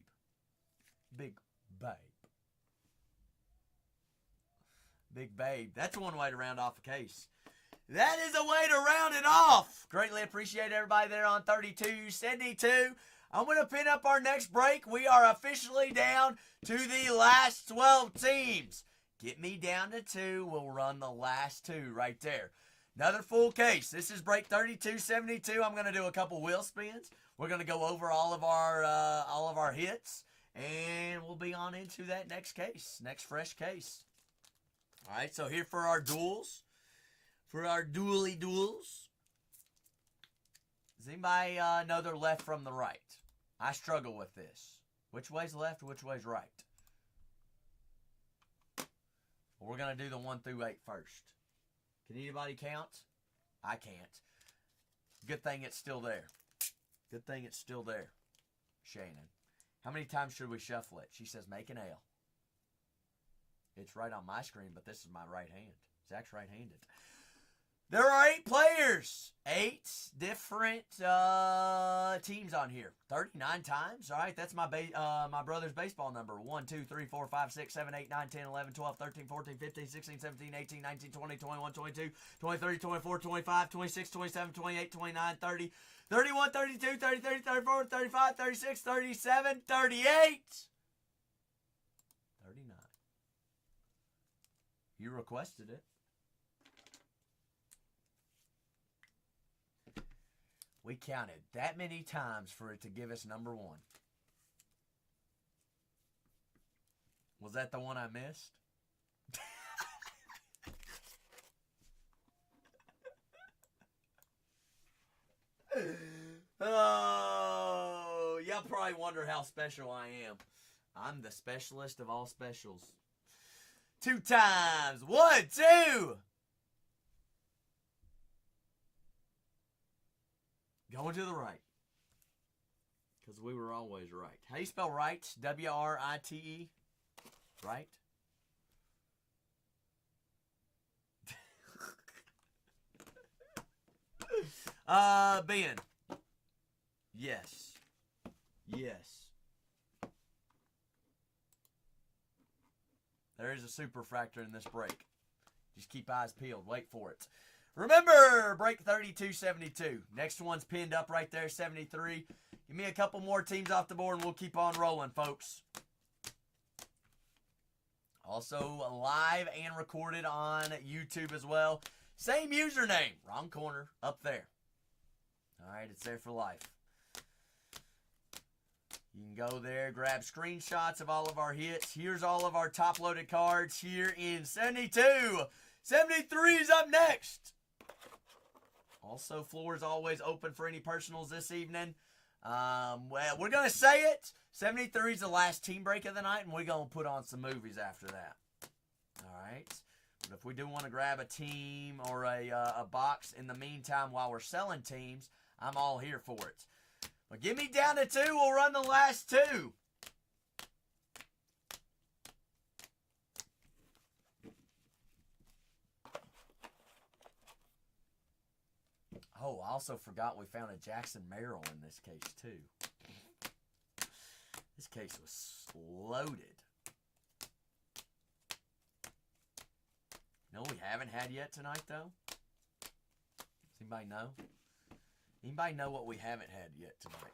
Big babe. Big babe. That's one way to round off a case. That is a way to round it off. Greatly appreciate everybody there on 32-72. I'm going to pin up our next break. We are officially down to the last 12 teams. Get me down to 2. We'll run the last 2 right there. Another full case. This is break 32-72. I'm going to do a couple wheel spins. We're going to go over all of our hits, and we'll be on into that next case, next fresh case. All right, so here for our duels, for our duels. Does anybody know their left from the right? I struggle with this. Which way's left, which way's right? Well, we're going to do the 1 through 8 first. Can anybody count? I can't. Good thing it's still there. Good thing it's still there. Shannon. How many times should we shuffle it? She says, make an L. It's right on my screen, but this is my right hand. Zach's right-handed. There are 8 players. 8 different teams on here. 39 times. All right, that's my brother's baseball number. 1, 2, 3, 4, 5, 6, 7, 8, 9, 10, 11, 12, 13, 14, 15, 16, 17, 18, 19, 20, 21, 22, 23, 24, 25, 26, 27, 28, 29, 30, 31, 32, 30, 30, 34, 35, 36, 37, 38. 39. You requested it. We counted that many times for it to give us number 1. Was that the one I missed? Oh, y'all probably wonder how special I am. I'm the specialist of all specials. 2 times. 1, 2. Going to the right. Because we were always right. How do you spell right? W-R-I-T-E? Right? Ben. Yes. Yes. There is a superfractor in this break. Just keep eyes peeled. Wait for it. Remember, break 32-72. Next one's pinned up right there, 73. Give me a couple more teams off the board and we'll keep on rolling, folks. Also live and recorded on YouTube as well. Same username. Wrong corner. Up there. All right, it's there for life. You can go there, grab screenshots of all of our hits. Here's all of our top-loaded cards here in 72. 73 is up next. Also, floor is always open for any personals this evening. Well, we're going to say it. 73 is the last team break of the night, and we're going to put on some movies after that. All right. But if we do want to grab a team or a box in the meantime while we're selling teams, I'm all here for it. But give me down to 2. We'll run the last 2. Oh, I also forgot we found a Jackson Merrill in this case, too. This case was loaded. No, we haven't had yet tonight, though? Does anybody know? Anybody know what we haven't had yet tonight?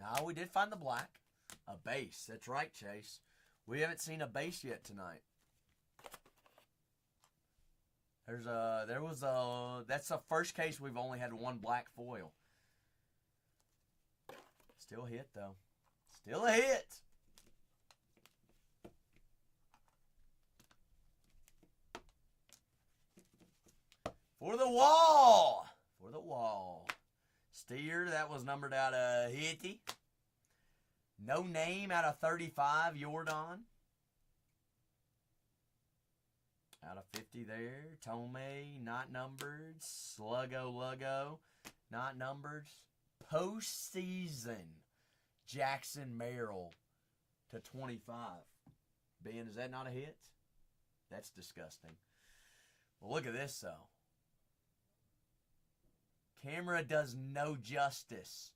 No, we did find the black. A base. That's right, Chase. We haven't seen a base yet tonight. That's the first case we've only had one black foil. Still a hit, though. Still a hit. For the wall. For the wall. Steer, that was numbered out of Hitty. No name out of 35, Jordan. Out of 50 there. Tomei, not numbered. Sluggo Luggo, not numbered. Postseason, Jackson Merrill to 25. Ben, is that not a hit? That's disgusting. Well, look at this, though. Camera does no justice.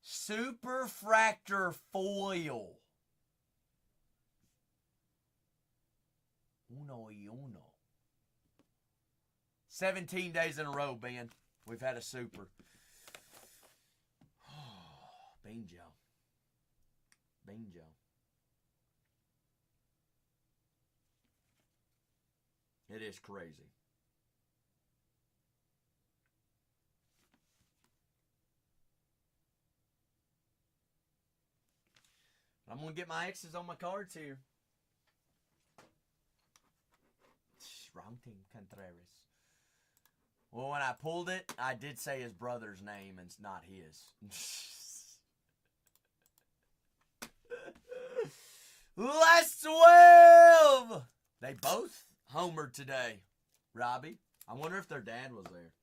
Superfractor foil. Uno y uno. 17 days in a row, Ben. We've had a super. Bingo. Bingo. It is crazy. I'm going to get my X's on my cards here. Wrong team, Contreras. Well, when I pulled it, I did say his brother's name and it's not his. Last 12! They both homered today, Robbie. I wonder if their dad was there.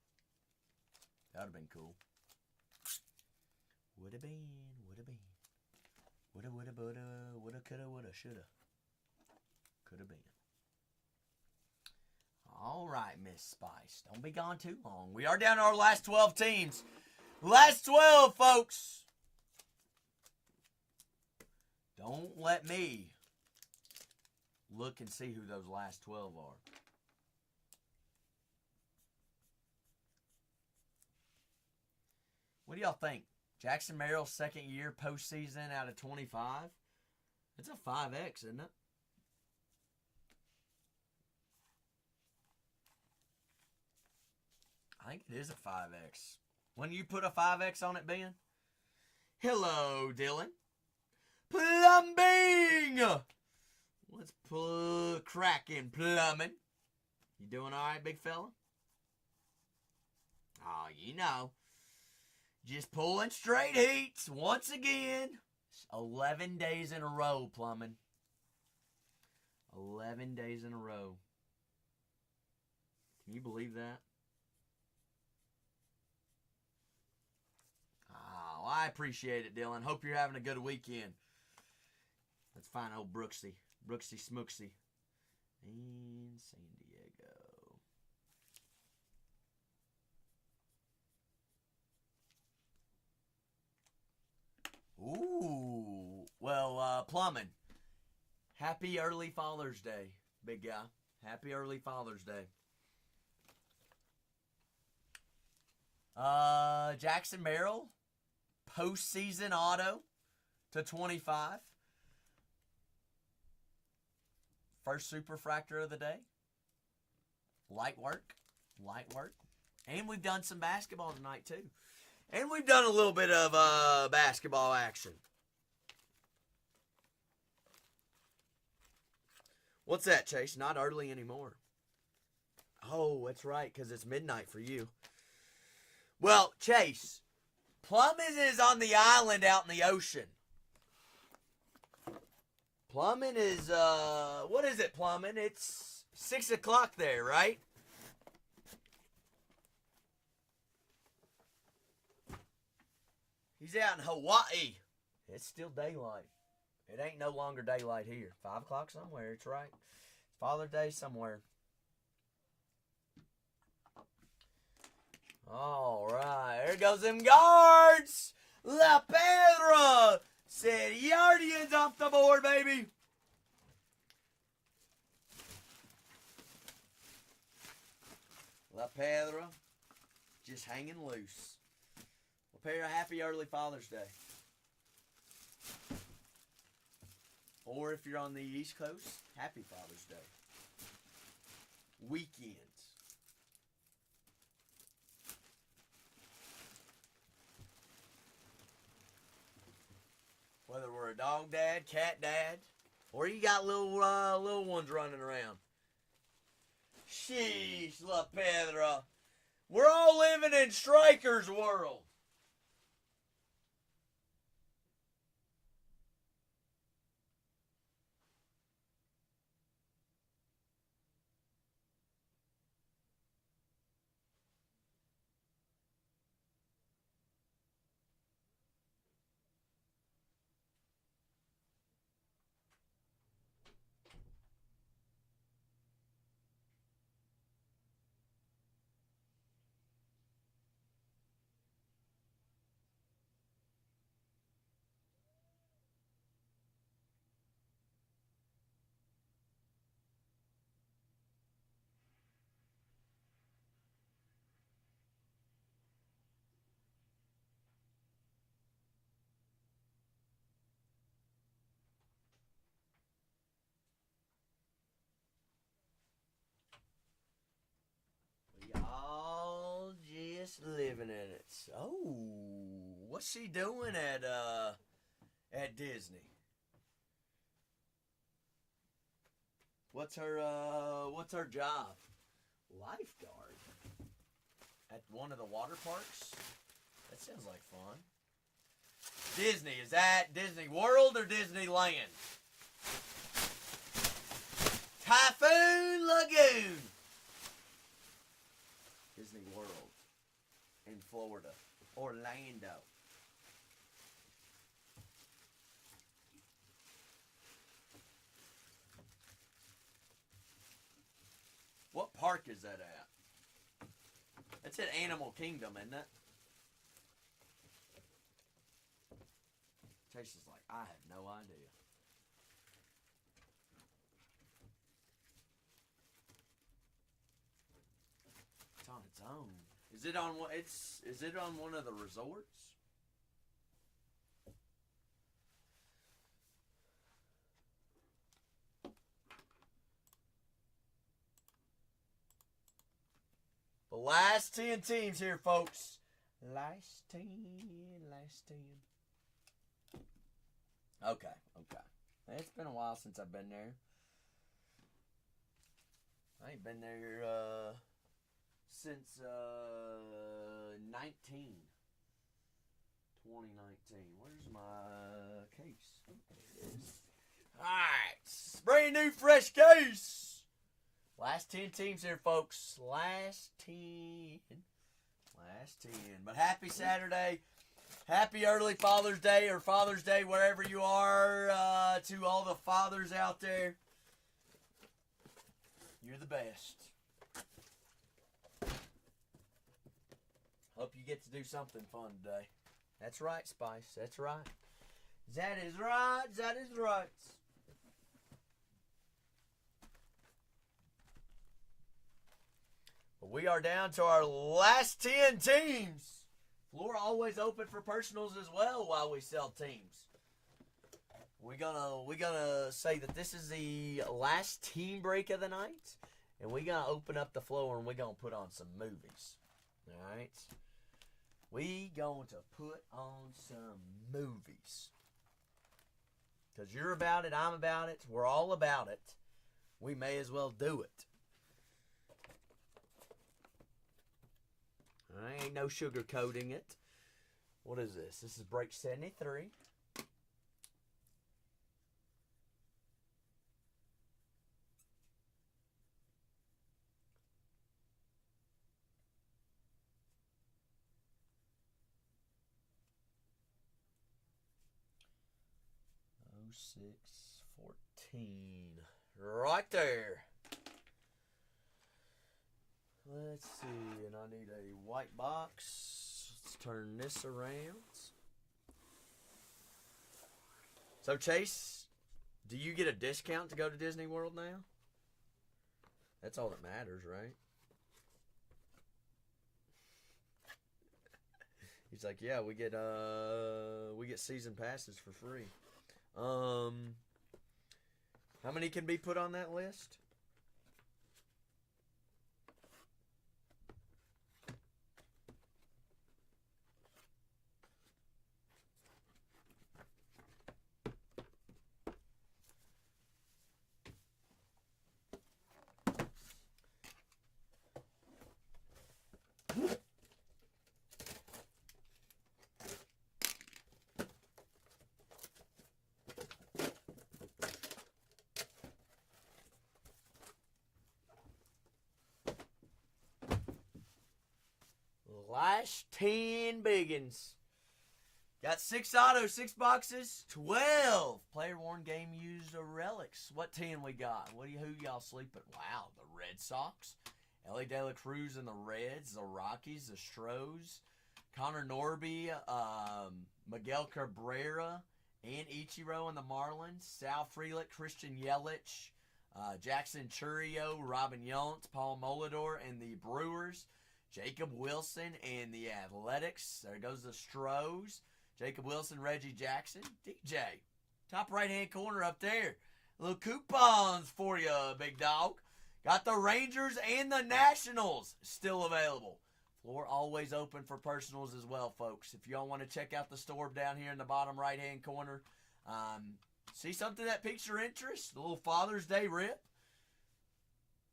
That would have been cool. Would have been, would have been. Woulda, woulda, woulda, woulda, coulda, woulda, shoulda. Could have been. All right, Miss Spice. Don't be gone too long. We are down to our last 12 teams. Last 12, folks. Don't let me look and see who those last 12 are. What do y'all think? Jackson Merrill's second year postseason out of 25? It's a 5X, isn't it? I think it is a 5X. When you put a 5X on it, Ben? Hello, Dylan. Plumbing! What's cracking, plumbing? You doing all right, big fella? Oh, you know. Just pulling straight heats once again. 11 days in a row, plumbing. 11 days in a row. Can you believe that? Oh, I appreciate it, Dylan. Hope you're having a good weekend. Let's find old Brooksy. Brooksy Smooksy. In San Diego. Ooh. Well, plumbing. Happy early Father's Day, big guy. Happy early Father's Day. Jackson Merrill. Postseason auto to 25. First superfractor of the day. Light work. Light work. And we've done some basketball tonight, too. And we've done a little bit of basketball action. What's that, Chase? Not early anymore. Oh, that's right, because it's midnight for you. Well, Chase, plumbing is on the island out in the ocean. Plumbing is, what is it, plumbing? It's 6 o'clock there, right? He's out in Hawaii. It's still daylight. It ain't no longer daylight here. 5 o'clock somewhere, it's right. It's Father's Day somewhere. All right, there goes them guards. La Pedra said Yardian's off the board, baby. La Pedra just hanging loose. La Pedra, happy early Father's Day. Or if you're on the East Coast, happy Father's Day. Weekends. Whether we're a dog dad, cat dad, or you got little ones running around. Sheesh, La Pedra. We're all living in Striker's world. Y'all just living in it. Oh, what's she doing at Disney? What's her job? Lifeguard at one of the water parks? That sounds like fun. Disney, is that Disney World or Disneyland? Typhoon Lagoon. Disney World in Florida, Orlando. What park is that at? It's at Animal Kingdom, isn't it? Chase is like, I have no idea. It's on its own. Is it on what? Is it on one of the resorts? The last 10 teams here, folks. Last 10. Okay. It's been a while since I've been there. I ain't been there since 2019. Where's my case? There it is. Alright. Brand new fresh case. Last 10 teams here, folks. Last 10. Last 10. But happy Saturday. Happy early Father's Day or Father's Day wherever you are, to all the fathers out there. You're the best. Hope you get to do something fun today. That's right, Spice. That's right. That is right. That is right. But we are down to our last 10 teams. Floor always open for personals as well while we sell teams. We're gonna say that this is the last team break of the night, and we're gonna open up the floor and we're gonna put on some movies. All right, we going to put on some movies because you're about it, I'm about it, we're all about it. We may as well do it. I ain't no sugarcoating it. What is this? This is break 73. Oh, 6-14. Right there. Let's see, and I need a white box. Let's turn this around. So, Chase, do you get a discount to go to Disney World now? That's all that matters, right? He's like, yeah, we get season passes for free. How many can be put on that list? Last 10 biggins. Got 6 autos, 6 boxes, 12 player worn game used relics. What 10 we got? Who y'all sleeping? Wow, the Red Sox, Ellie De La Cruz and the Reds, the Rockies, the Stros, Connor Norby, Miguel Cabrera, and Ichiro and the Marlins, Sal Frelick, Christian Yelich, Jackson Churio, Robin Yount, Paul Molitor, and the Brewers. Jacob Wilson and the Athletics. There goes the Stros. Jacob Wilson, Reggie Jackson. DJ. Top right-hand corner up there. Little coupons for you, big dog. Got the Rangers and the Nationals still available. Floor always open for personals as well, folks. If y'all want to check out the store down here in the bottom right-hand corner, see something that piques your interest? A little Father's Day rip?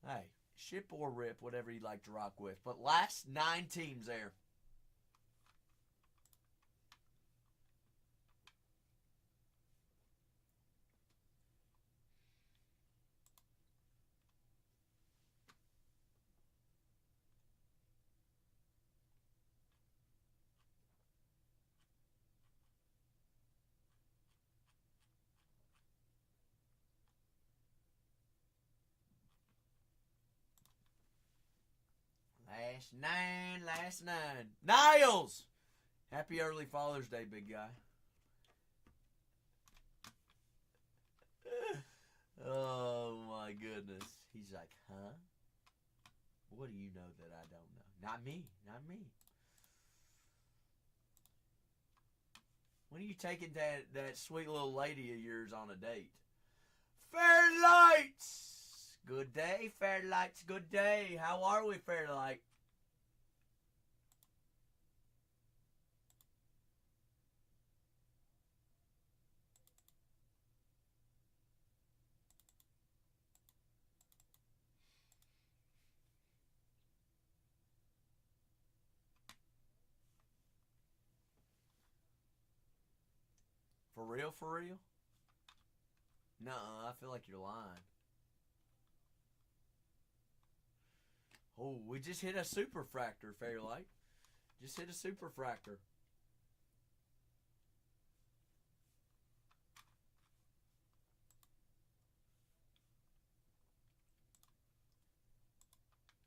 Hey. Ship or rip, whatever you'd like to rock with. But last 9 teams there. Last nine. Niles! Happy early Father's Day, big guy. Oh, my goodness. He's like, huh? What do you know that I don't know? Not me. Not me. When are you taking that sweet little lady of yours on a date? Fairlights! Good day, Fairlights. Good day. How are we, Fairlight? For real, for real? Nuh-uh, I feel like you're lying. Oh, we just hit a superfractor, Fairlight. Just hit a superfractor.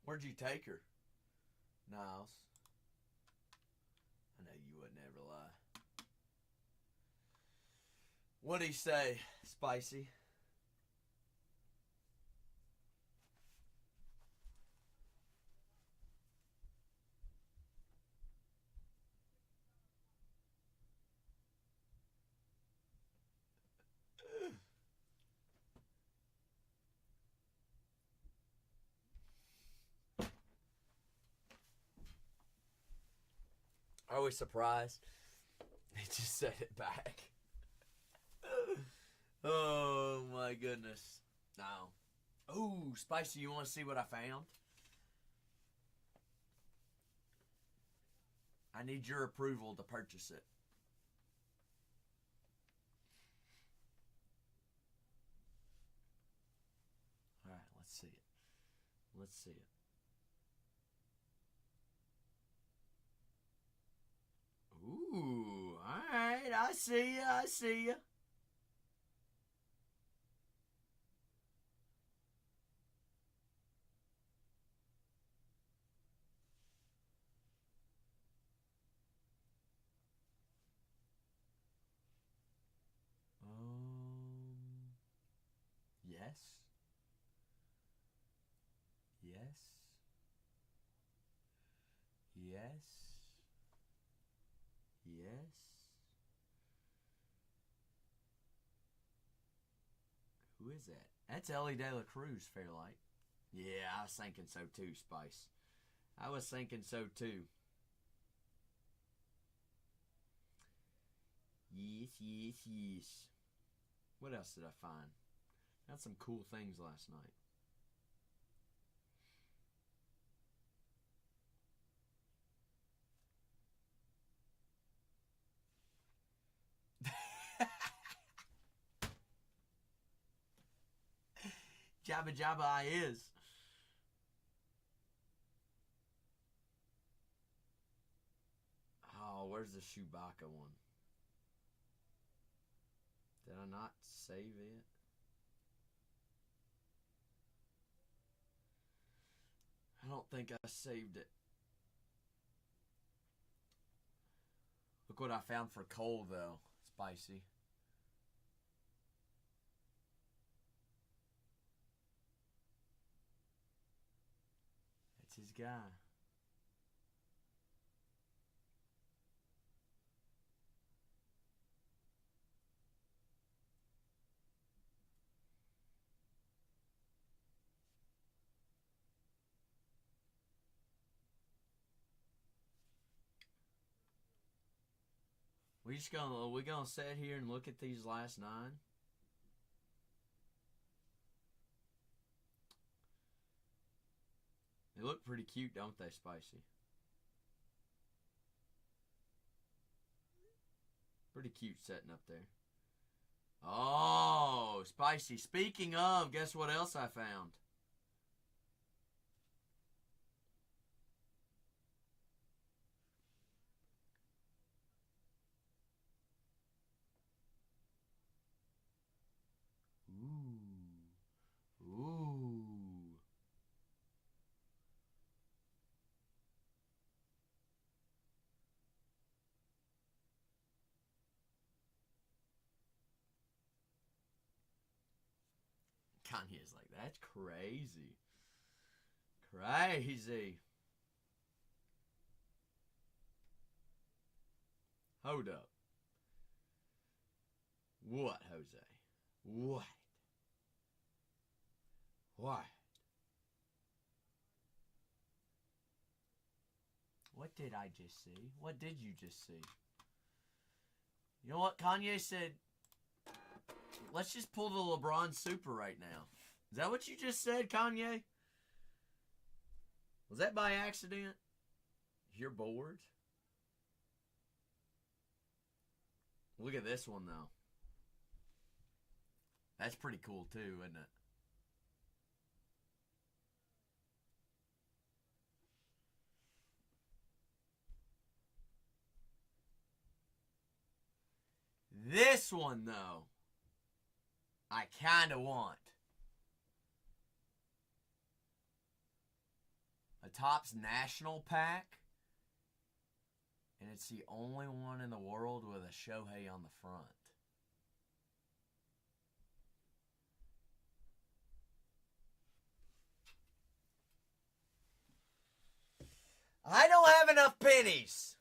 Where'd you take her, Niles? I know you wouldn't ever lie. What'd he say, Spicy? Are we surprised? He just said it back. Oh my goodness. No. Ooh, Spicy, you want to see what I found? I need your approval to purchase it. Alright, let's see it. Let's see it. Ooh, alright, I see ya, I see ya. Yes. Yes. Yes. Yes. Who is that? That's Ellie De La Cruz, Fairlight. Yeah, I was thinking so too, Spice. I was thinking so too. Yes, yes, yes. What else did I find? Got some cool things last night. Jabba Jabba I is. Oh, where's the Chewbacca one? Did I not save it? I don't think I saved it. Look what I found for Cole, though. Spicy. That's his guy. We gonna sit here and look at these last 9? They look pretty cute, don't they, Spicy? Pretty cute setting up there. Oh, Spicy. Speaking of, guess what else I found? Ooh. Ooh. Kanye's like, that's crazy. Crazy. Hold up. What, Jose? What? What? What did I just see? What did you just see? You know what? Kanye said, let's just pull the LeBron Super right now. Is that what you just said, Kanye? Was that by accident? You're bored? Look at this one, though. That's pretty cool, too, isn't it? This one, though, I kind of want. A Topps National Pack. And it's the only one in the world with a Shohei on the front. I don't have enough pennies.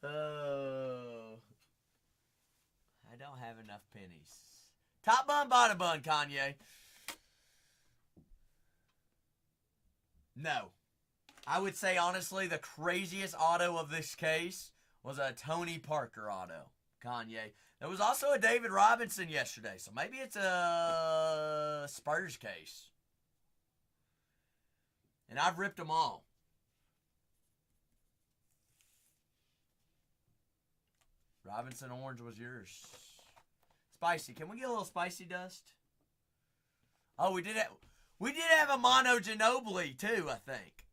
Oh. I don't have enough pennies. Top bun, bottom bun, Kanye. No. I would say, honestly, the craziest auto of this case was a Tony Parker auto, Kanye. There was also a David Robinson yesterday, so maybe it's a Spurs case. And I've ripped them all. Robinson orange was yours. Spicy. Can we get a little spicy dust? Oh, we did have a Mono Ginobili too, I think.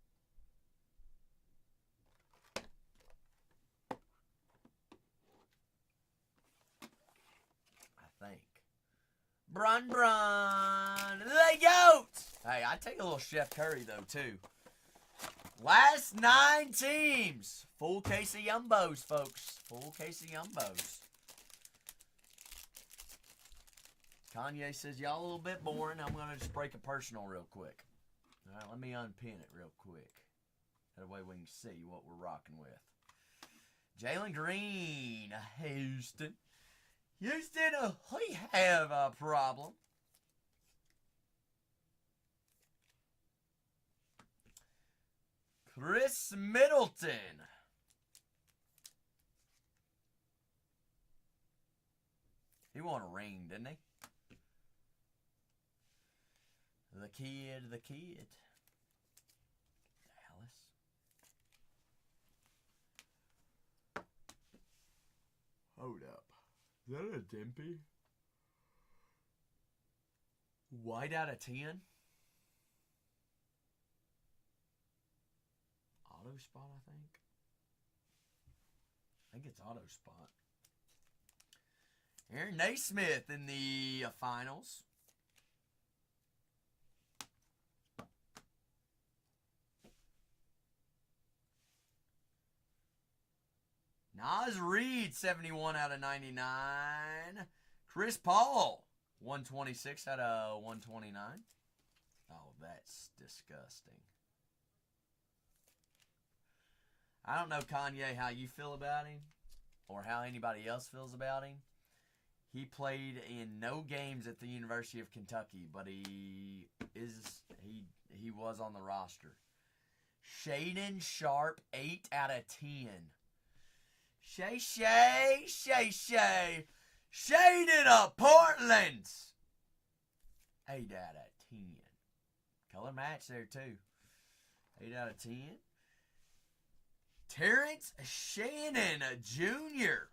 Brun. The Goats. Hey, I take a little Chef Curry, though, too. Last 9 teams. Full case of Yumbos, folks. Full case of Yumbos. Kanye says, y'all a little bit boring. I'm going to just break a personal real quick. All right, let me unpin it real quick. That way we can see what we're rocking with. Jalen Green, Houston. Houston, we have a problem. Chris Middleton. He won a ring, didn't he? The kid. Dallas. Hold up. Is that a Dimpy? White out of 10? Auto spot, I think. I think it's auto spot. Aaron Naismith in the finals. Nas Reed, 71 out of 99. Chris Paul, 126 out of 129. Oh, that's disgusting. I don't know, Kanye, how you feel about him or how anybody else feels about him. He played in no games at the University of Kentucky, but he was on the roster. Shaden Sharp, 8 out of 10. Shay. Shaden of Portland. 8 out of 10. Color match there, too. 8 out of 10. Terrence Shannon Jr.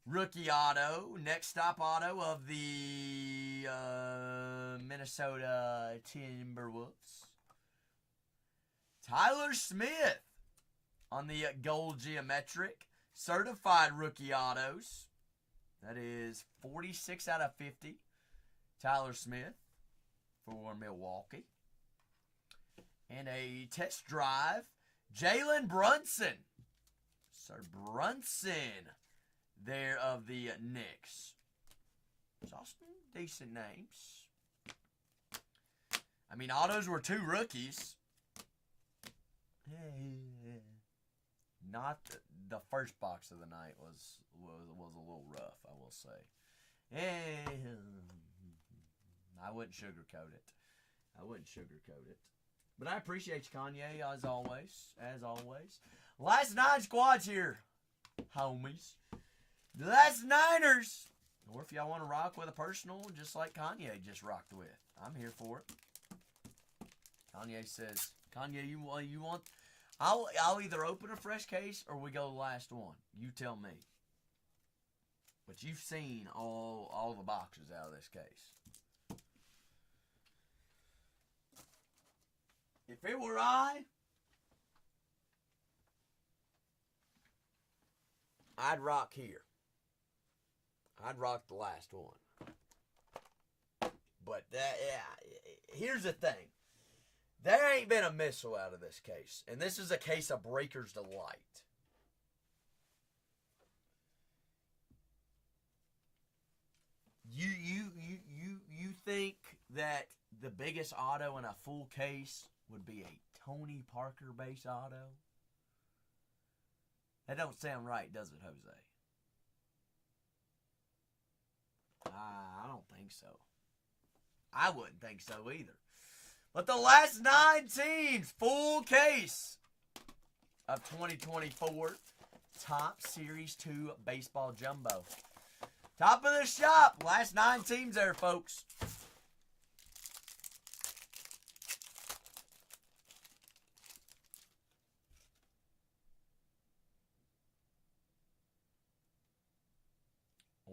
Rookie auto. Next stop auto of the Minnesota Timberwolves. Tyler Smith on the gold geometric. Certified rookie autos. That is 46 out of 50. Tyler Smith for Milwaukee. And a test drive. Jalen Brunson. Sir Brunson there of the Knicks. Saw some decent names. I mean, autos were 2 rookies. Not the first box of the night was a little rough, I will say. I wouldn't sugarcoat it. But I appreciate you, Kanye, as always. Last 9 squads here, homies. The last 9ers. Or if y'all want to rock with a personal, just like Kanye just rocked with. I'm here for it. Kanye says, Kanye, you want... I'll either open a fresh case or we go the last one. You tell me. But you've seen all the boxes out of this case. If it were I, I'd rock here. I'd rock the last one. But here's the thing. There ain't been a missile out of this case. And this is a case of Breaker's Delight. You think that the biggest auto in a full case would be a Tony Parker base auto? That don't sound right, does it, Jose? I don't think so. I wouldn't think so either. But the last 9 teams, full case of 2024 Top Series 2 Baseball Jumbo. Top of the shop. Last 9 teams there, folks.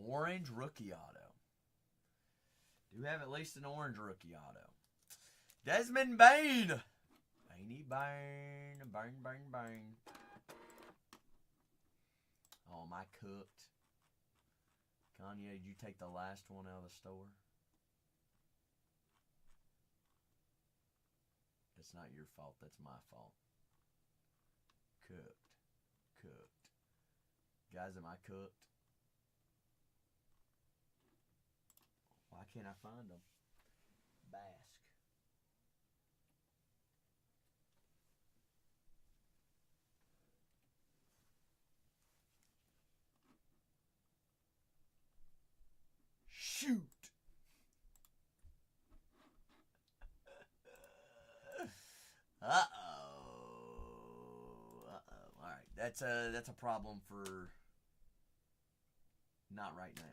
Orange rookie auto. Do have at least an orange rookie auto. Desmond Bain. Bainy Bain. Bain. Oh, am I cooked? Kanye, did you take the last one out of the store? It's not your fault. That's my fault. Cooked. Guys, am I cooked? Why can't I find them? Bask. Shoot. All right, that's a problem for not right now.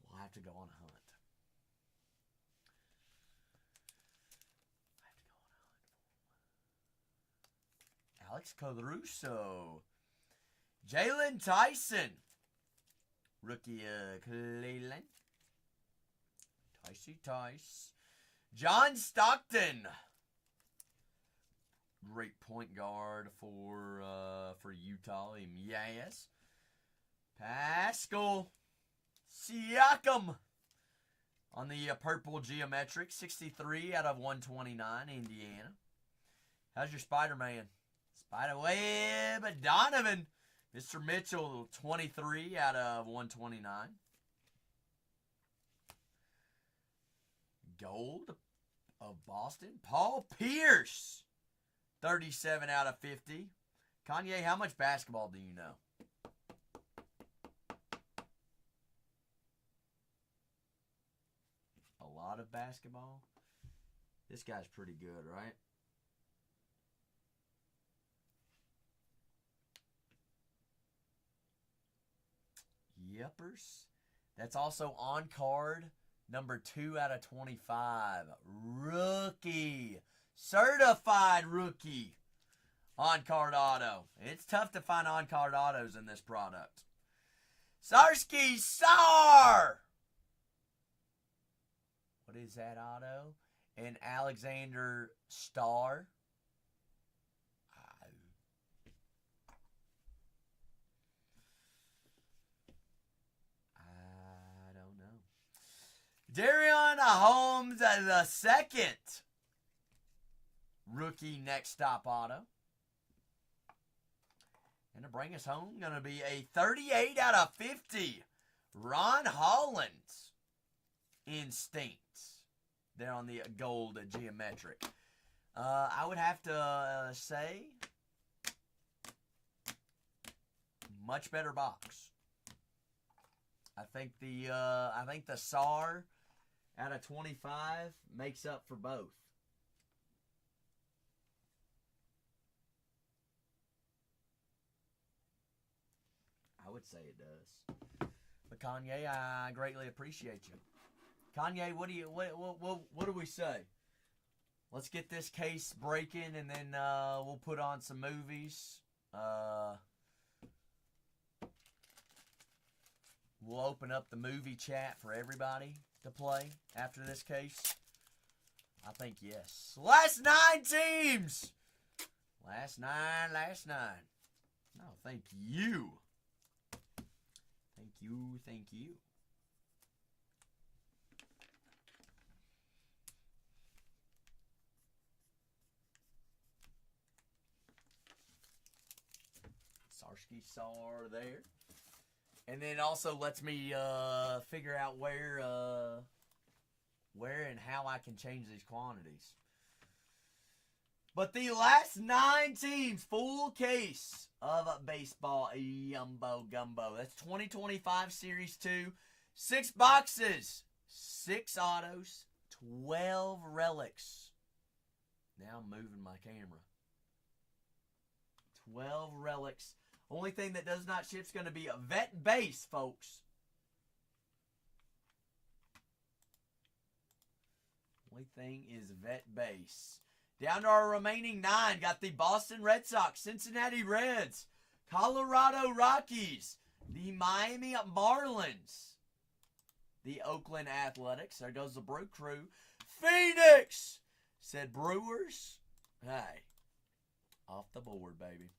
We'll have to go on a hunt. Alex Caruso. Jalen Tyson. Rookie Cleveland. Tice. John Stockton. Great point guard for Utah. Yes. Pascal Siakam. On the purple geometric. 63 out of 129, Indiana. How's your Spider-Man? Spiderweb Donovan. Mr. Mitchell, 23 out of 129. Gold of Boston. Paul Pierce, 37 out of 50. Kanye, how much basketball do you know? A lot of basketball? This guy's pretty good, right? Yepers. That's also on card. Number 2 out of 25. Rookie. Certified rookie. On-card auto. It's tough to find on-card autos in this product. Sarsky Sar. What is that auto? And Alexander Starr. Darion Holmes, the second rookie next stop auto. And to bring us home, going to be a 38 out of 50. Ron Hollins Instincts. There on the gold geometric. I would have to say much better box. I think the SAR out of 25 makes up for both. I would say it does. But Kanye, I greatly appreciate you. Kanye, what do we say? Let's get this case breaking, and then we'll put on some movies. We'll open up the movie chat for everybody to play after this case. I think yes. Last 9 teams! Last nine. No, thank you. Thank you. Sarsky Sar there. And then also lets me figure out where and how I can change these quantities. But the last 9 teams, full case of baseball Yumbo Gumbo. That's 2025 Series 2. 6 boxes, 6 autos, 12 relics. Now I'm moving my camera. 12 relics. Only thing that does not ship is going to be a vet base, folks. Only thing is vet base. Down to our remaining 9. Got the Boston Red Sox, Cincinnati Reds, Colorado Rockies, the Miami Marlins, the Oakland Athletics. There goes the Brew Crew. Phoenix, said Brewers. Hey, off the board, baby.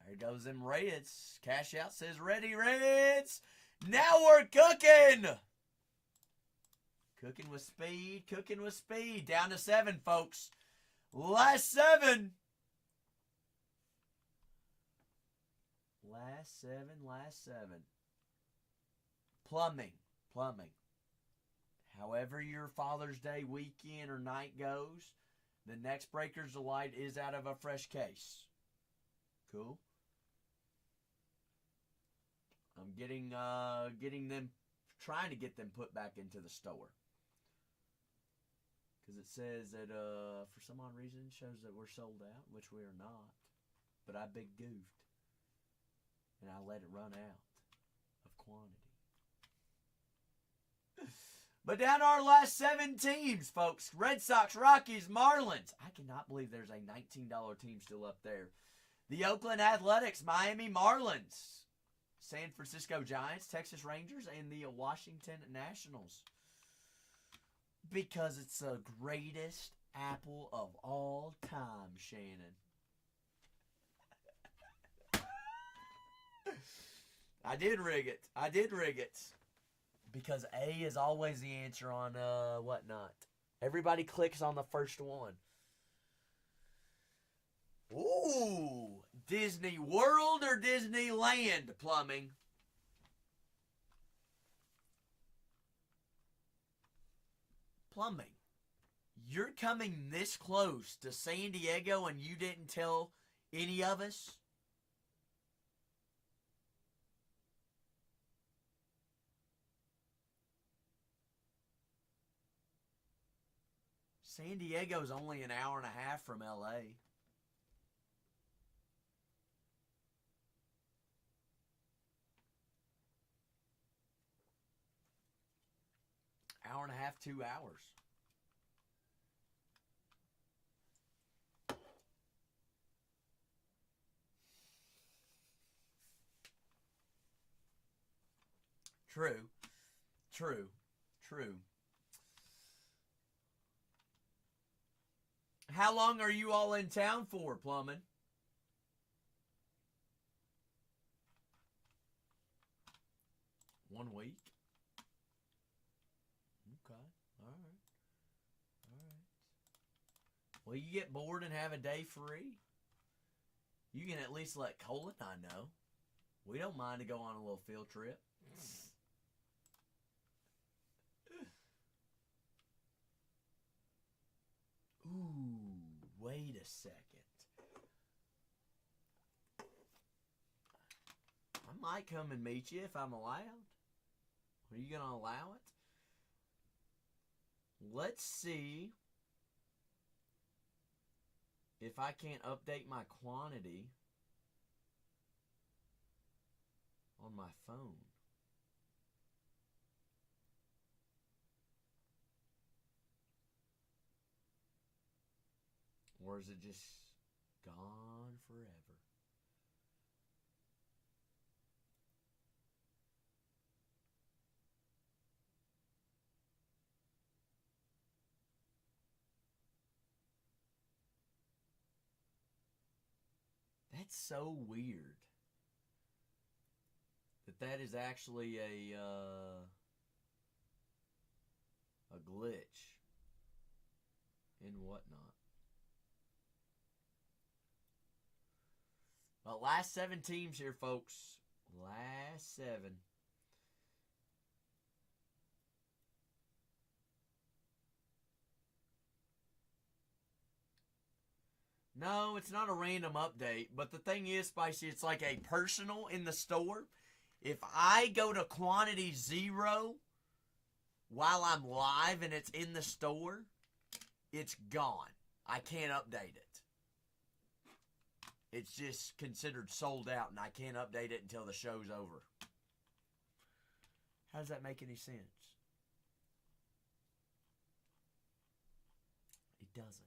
There goes them Reds. Cash out says ready, Reds. Now we're cooking. Cooking with speed. Down to 7, folks. Last 7. Last 7. Plumbing. However your Father's Day weekend or night goes, the next Breakers Delight is out of a fresh case. Cool. I'm getting them, trying to get them put back into the store. Because it says that, for some odd reason, it shows that we're sold out, which we are not. But I big goofed. And I let it run out of quantity. But down to our last 7 teams, folks. Red Sox, Rockies, Marlins. I cannot believe there's a $19 team still up there. The Oakland Athletics, Miami Marlins, San Francisco Giants, Texas Rangers, and the Washington Nationals. Because it's the greatest apple of all time, Shannon. I did rig it. Because A is always the answer on whatnot. Everybody clicks on the first one. Ooh, Disney World or Disneyland plumbing? Plumbing. You're coming this close to San Diego and you didn't tell any of us? San Diego's only an hour and a half from LA. Hour and a half, 2 hours. True. How long are you all in town for, plumbing? One week? Okay. All right. Well, you get bored and have a day free? You can at least let Cole and I know. We don't mind to go on a little field trip. Ooh, wait a second. I might come and meet you if I'm allowed. Are you going to allow it? Let's see if I can't update my quantity on my phone. Or is it just gone forever? That's so weird. That is actually a glitch and whatnot. But last 7 teams here, folks. Last 7. No, it's not a random update. But the thing is, Spicy, it's like a personal in the store. If I go to quantity 0 while I'm live and it's in the store, it's gone. I can't update it. It's just considered sold out, and I can't update it until the show's over. How does that make any sense? It doesn't.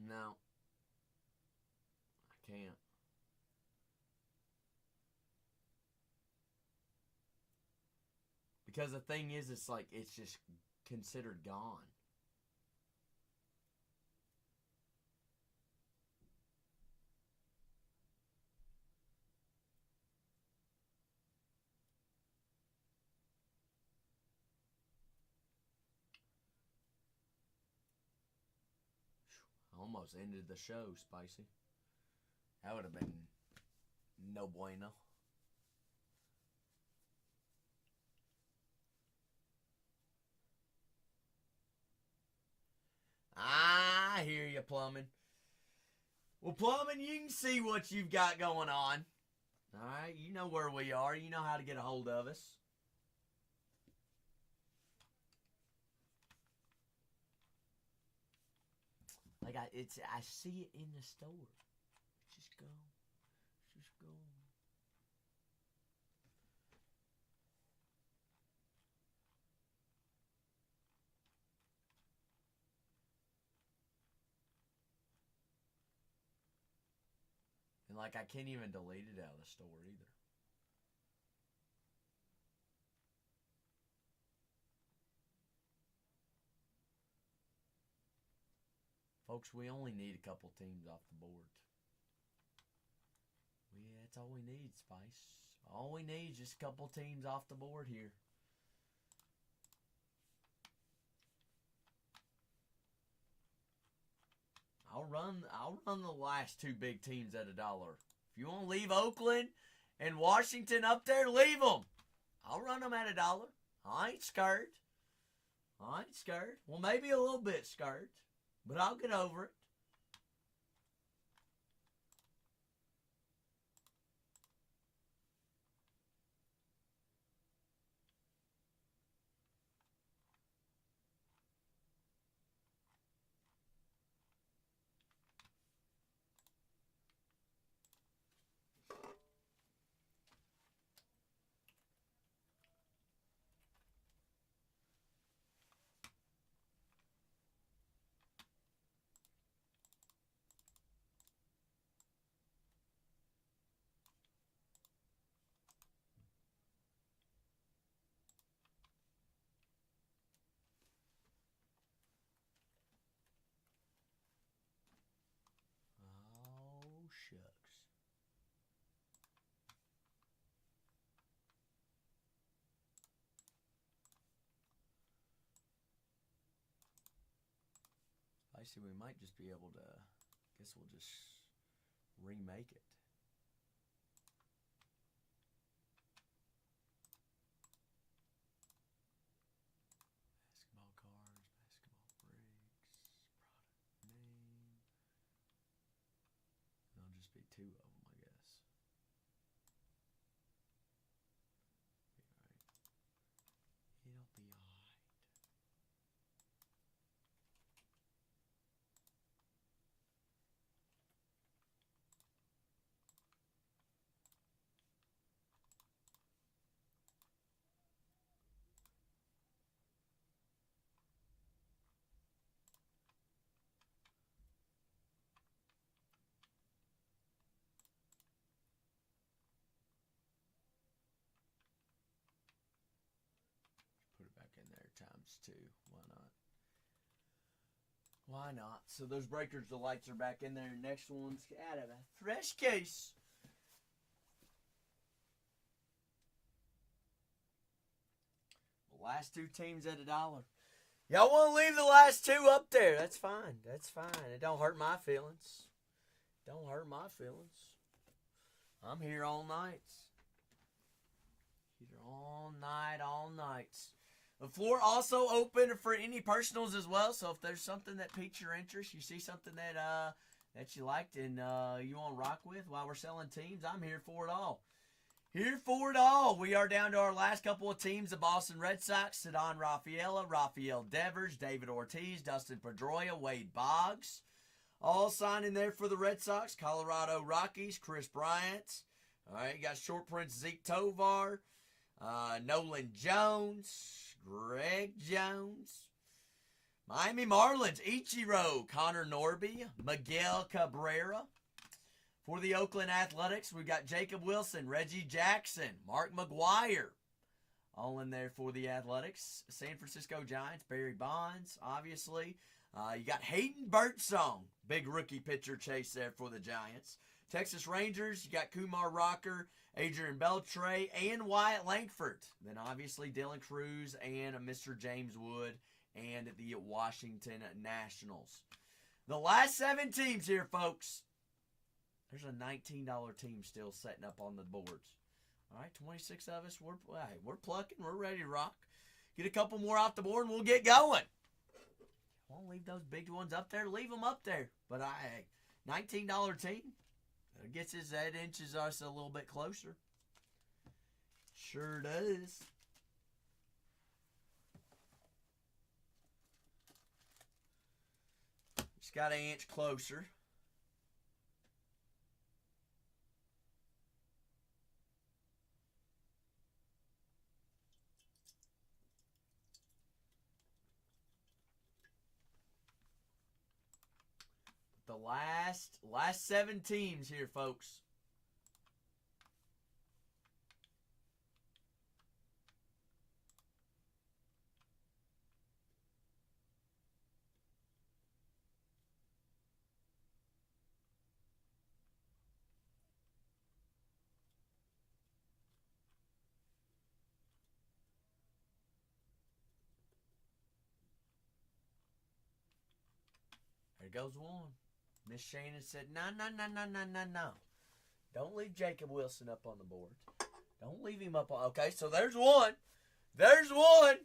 No. I can't. Because the thing is, it's like, it's just considered gone. I almost ended the show, Spicy. That would have been no bueno. I hear you, Plumbing. Well, Plumbing, you can see what you've got going on. All right, you know where we are. You know how to get a hold of us. Like I see it in the store. Just go. Just go. And like I can't even delete it out of the store either. Folks, we only need a couple teams off the board. That's all we need, Spice. All we need is just a couple teams off the board here. I'll run the last 2 big teams at $1. If you want to leave Oakland and Washington up there, leave them. I'll run them at $1. I ain't scared. I ain't scared. Well, maybe a little bit scared, but I'll get over it. Oh, shucks. I see we might just be able to, guess we'll just remake it. Basketball cards, basketball breaks, product name. two of them, I guess. Be all right. It'll be all right. Put it back in there times two. Why not? Why not? So those breakers, the lights are back in there. Next one's out of a fresh case. The last two teams at $1. Y'all want to leave the last two up there? That's fine. That's fine. It don't hurt my feelings. Don't hurt my feelings. I'm here all nights. Here all night, all nights. The floor also open for any personals as well. So if there's something that piques your interest, you see something that you liked and you want to rock with while we're selling teams, I'm here for it all. Here for it all. We are down to our last couple of teams. The Boston Red Sox, Cedon Rafaela, Rafael Devers, David Ortiz, Dustin Pedroia, Wade Boggs. All signing there for the Red Sox. Colorado Rockies, Chris Bryant. All right, you got short print Zeke Tovar, Nolan Jones, Greg Jones. Miami Marlins, Ichiro, Connor Norby, Miguel Cabrera. For the Oakland Athletics, we've got Jacob Wilson, Reggie Jackson, Mark McGuire. All in there for the Athletics. San Francisco Giants, Barry Bonds, obviously. You got Hayden Birdsong, big rookie pitcher chase there for the Giants. Texas Rangers, you got Kumar Rocker, Adrian Beltre, and Wyatt Langford. Then obviously Dylan Cruz and Mr. James Wood and the Washington Nationals. The last 7 teams here, folks. There's a $19 team still setting up on the boards. All right, 26 of us. We're plucking. We're ready to rock. Get a couple more off the board and we'll get going. Won't leave those big ones up there. Leave them up there. But $19 team. That gets us, that inches us a little bit closer. Sure does. Just got an inch closer. The last 7 teams here, folks. There goes one. Miss Shannon said, no. Don't leave Jacob Wilson up on the board. Don't leave him up on... Okay, so there's one. There's one.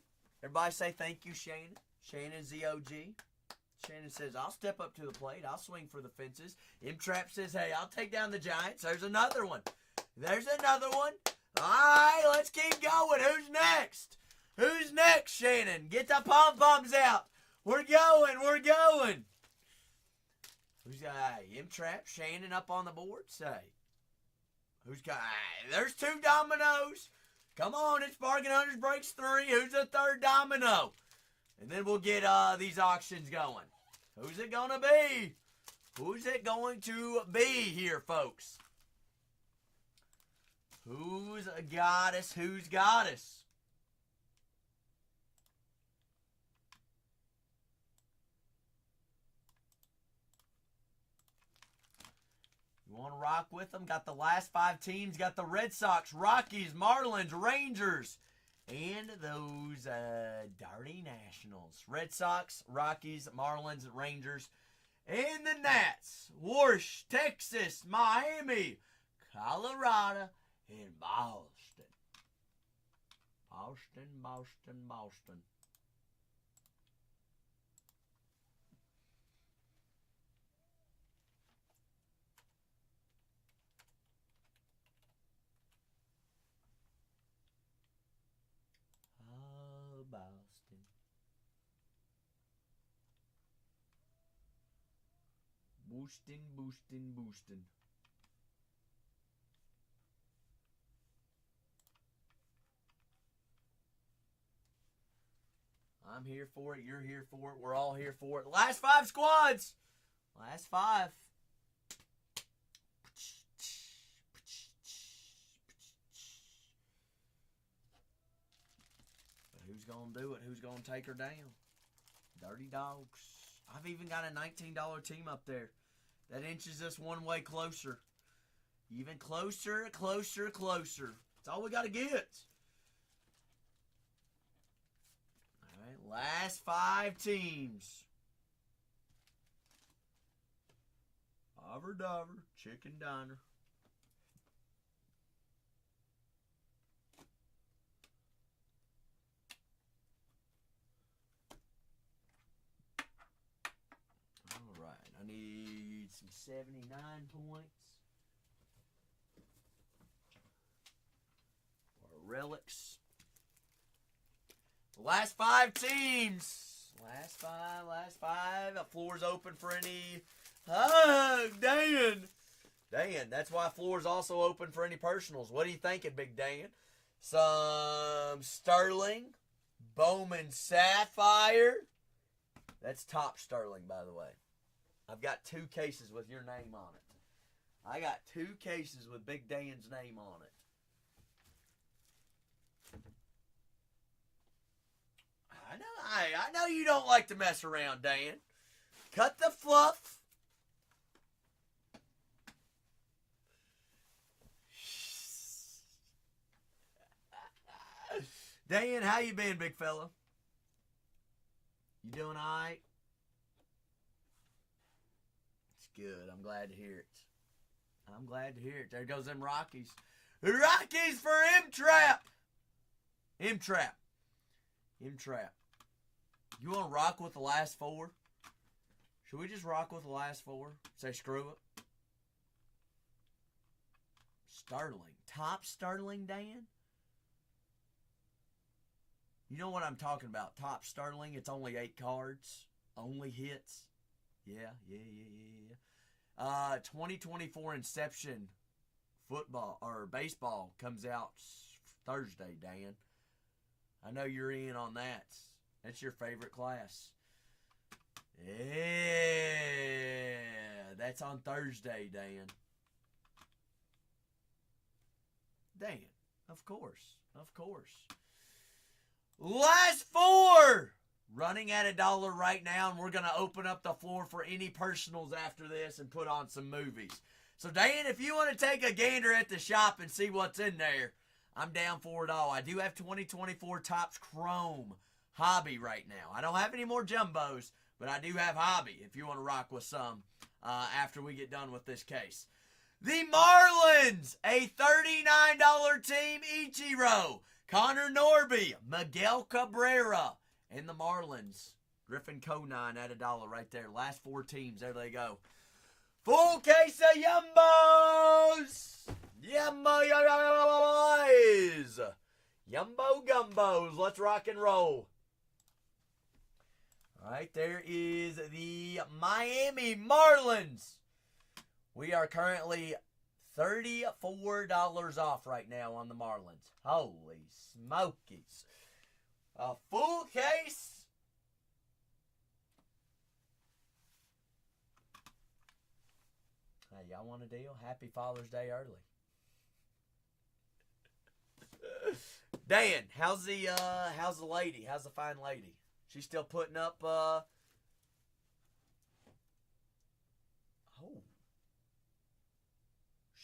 Everybody say thank you, Shannon. Shannon's the OG. Shannon says, I'll step up to the plate. I'll swing for the fences. M-Trap says, hey, I'll take down the Giants. There's another one. There's another one. All right, let's keep going. Who's next? Who's next, Shannon? Get the pom-poms out. We're going. Who's got M-Trap, Shannon up on the board? Say. Who's got... There's 2 dominoes. Come on, it's Bargain Hunters breaks 3. Who's the 3rd domino? And then we'll get these auctions going. Who's it going to be? Who's it going to be here, folks? Who's got us? Who's got us? You want to rock with them? Got the last 5 teams. Got the Red Sox, Rockies, Marlins, Rangers, and those dirty Nationals. Red Sox, Rockies, Marlins, Rangers, and the Nats. Warsh, Texas, Miami, Colorado, and Boston. Boston. Boosting, boosting, boosting. I'm here for it. You're here for it. We're all here for it. Last 5 squads. Last 5. But who's going to do it? Who's going to take her down? Dirty Dogs. I've even got a $19 team up there. That inches us one way closer. Even closer, closer, closer. That's all we got to get. All right, last 5 teams. Abra Dabra, Chicken Diner. All right, I need some 79 points. Or relics. Last 5 teams. Last five. The floor's open for any. Oh, Dan. Dan, that's why floor's also open for any personals. What are you thinking, Big Dan? Some Sterling, Bowman Sapphire. That's top Sterling, by the way. I've got 2 cases with your name on it. I got 2 cases with Big Dan's name on it. I know you don't like to mess around, Dan. Cut the fluff. Dan, how you been, big fella? You doing all right? It's good. I'm glad to hear it. I'm glad to hear it. There goes them Rockies. Rockies for M-Trap. M-Trap. M-Trap. You want to rock with the last 4? Should we just rock with the last 4? Say screw it. Sterling. Top Sterling, Dan? You know what I'm talking about. Top Sterling. It's only 8 cards. Only hits. Yeah. 2024 Inception football or baseball comes out Thursday, Dan. I know you're in on that. That's your favorite class. Yeah. That's on Thursday, Dan. Dan. Of course. Last 4! Running at $1 right now, and we're going to open up the floor for any personals after this and put on some movies. So, Dan, if you want to take a gander at the shop and see what's in there, I'm down for it all. I do have 2024 Topps Chrome Hobby right now. I don't have any more jumbos, but I do have Hobby if you want to rock with some after we get done with this case. The Marlins, a $39 team, Ichiro, Connor Norby, Miguel Cabrera, and the Marlins. Griffin Conine at $1 right there. Last 4 teams, there they go. Full case of Yumbos! Yumbo Gumbos. Let's rock and roll. All right, there is the Miami Marlins. We are currently $34 off right now on the Marlins. Holy smokies. A full case. Hey, y'all want a deal? Happy Father's Day early. Dan, how's the lady? How's the fine lady? She's still putting up Oh.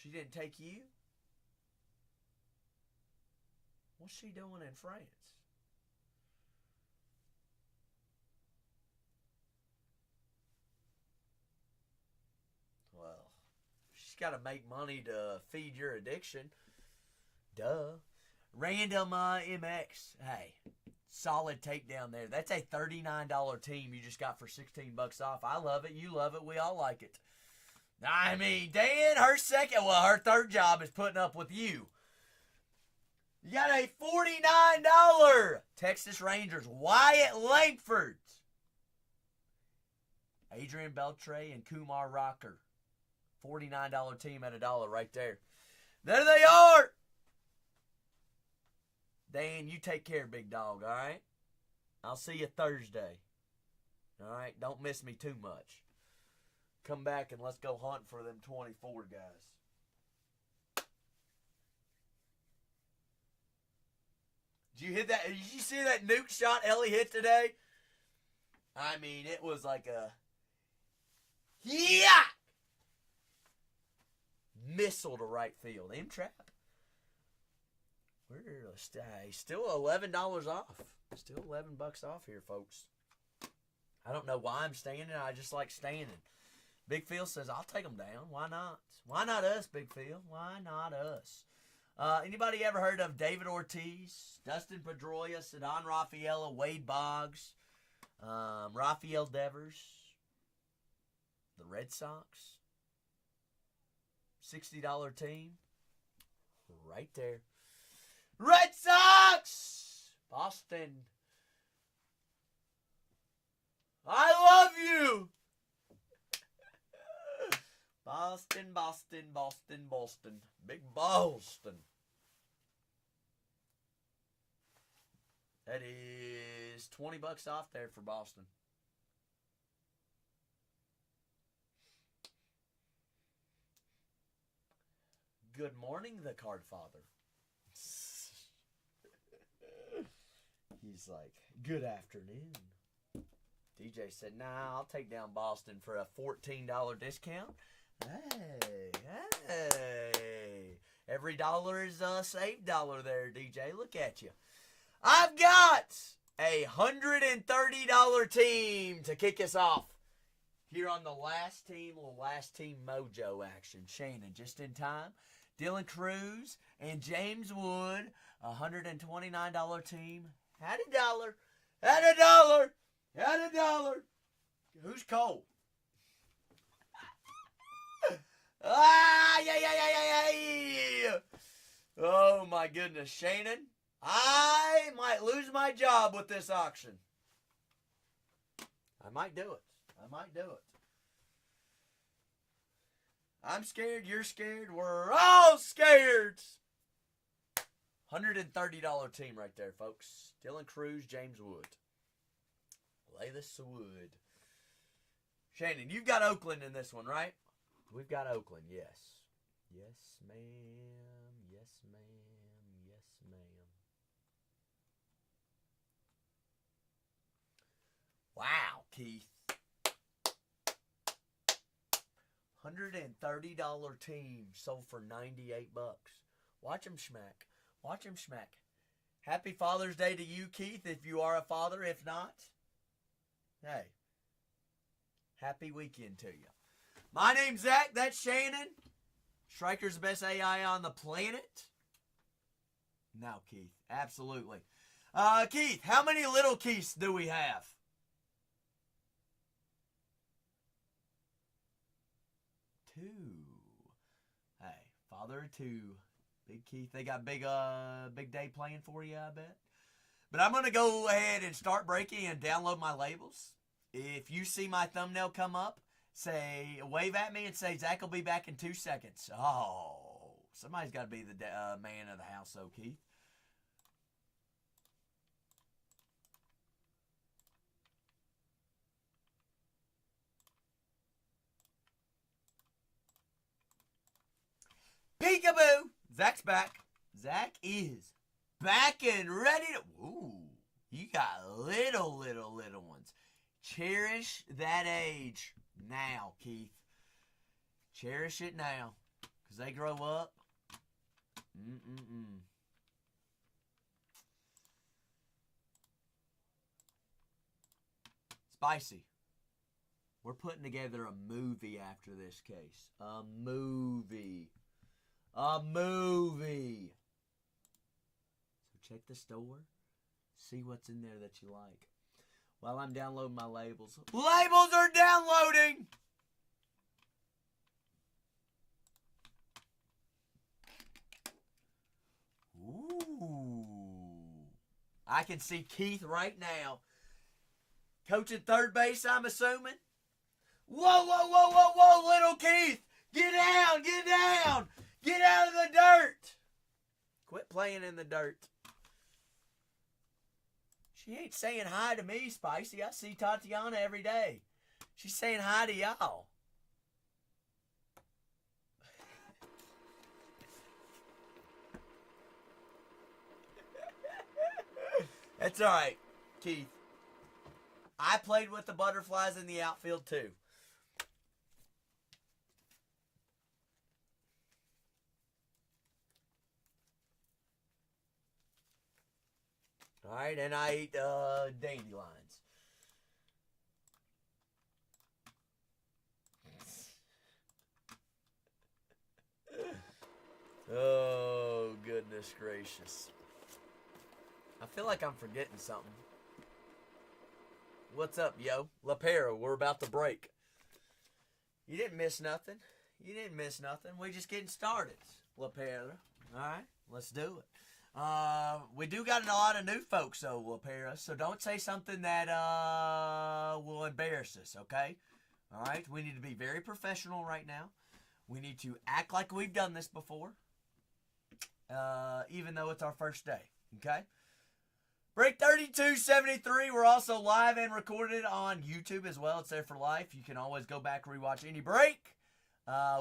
She didn't take you? What's she doing in France? Well, she's got to make money to feed your addiction. Duh. Random MX. Hey, solid takedown there. That's a $39 team you just got for $16 off. I love it. You love it. We all like it. I mean, Dan, her third job is putting up with you. You got a $49 Texas Rangers Wyatt Langford. Adrian Beltre and Kumar Rocker. $49 team at $1 right there. There they are. Dan, you take care, big dog, all right? I'll see you Thursday. All right? Don't miss me too much. Come back and let's go hunt for them 24 guys. Did you hit that? Did you see that nuke shot Ellie hit today? I mean, it was like a missile to right field. Aim trap. We're still $11 off. Still $11 off here, folks. I don't know why I'm standing. I just like standing. Big Phil says, I'll take them down. Why not? Why not us, Big Phil? Why not us? Anybody ever heard of David Ortiz, Dustin Pedroia, Cedon Rafaela, Wade Boggs, Rafael Devers, the Red Sox? $60 team. Right there. Red Sox! Boston. I love you! Boston, Boston, Boston, Boston. Big Boston. That is $20 off there for Boston. Good morning, the card father. He's like, good afternoon. DJ said, nah, I'll take down Boston for a $14 discount. Hey. Every dollar is a saved dollar there, DJ. Look at you. I've got a $130 team to kick us off. Here on the last team mojo action. Shannon, just in time. Dylan Cruz and James Wood, $129 team. Had $1. Had $1. Had $1. Who's Cole? Yeah. Oh, my goodness. Shannon, I might lose my job with this auction. I might do it. I'm scared. You're scared. We're all scared. $130 team right there, folks. Dylan Cruz, James Wood. Laylis Wood. Shannon, you've got Oakland in this one, right? We've got Oakland, yes. Yes, ma'am. Yes, ma'am. Yes, ma'am. Wow, Keith. $130 team sold for $98. Watch him smack. Watch him smack. Happy Father's Day to you, Keith, if you are a father. If not, hey, happy weekend to you. My name's Zach. That's Shannon. Striker's the best AI on the planet. No, Keith. Absolutely. Keith, how many little Keiths do we have? 2. Hey, father of 2. Big Keith. They got big day playing for you, I bet. But I'm going to go ahead and start breaking and download my labels. If you see my thumbnail come up, wave at me and say, Zach will be back in 2 seconds. Oh, somebody's got to be the man of the house, though, Keith. Peekaboo! Zach's back. Zach is back and ready to... Ooh, you got little ones. Cherish that age now, Keith. Cherish it now. Because they grow up. Spicy. We're putting together a movie after this case. A movie. So check the store. See what's in there that you like. While I'm downloading my labels. Labels are downloading! Ooh. I can see Keith right now. Coach at third base, I'm assuming. Whoa, whoa, whoa, whoa, whoa, little Keith. Get down, get down. Get out of the dirt. Quit playing in the dirt. She ain't saying hi to me, Spicy. I see Tatiana every day. She's saying hi to y'all. That's all right, Keith. I played with the butterflies in the outfield too. All right, and I ate dandelions. Oh, goodness gracious. I feel like I'm forgetting something. What's up, yo? LaPera, we're about to break. You didn't miss nothing. You didn't miss nothing. We're just getting started, LaPera. All right, let's do it. We do got a lot of new folks, though, LaPera, so don't say something that will embarrass us, okay? All right, we need to be very professional right now. We need to act like we've done this before, even though it's our first day, okay? Break 3273. We're also live and recorded on YouTube as well. It's there for life. You can always go back and rewatch any break.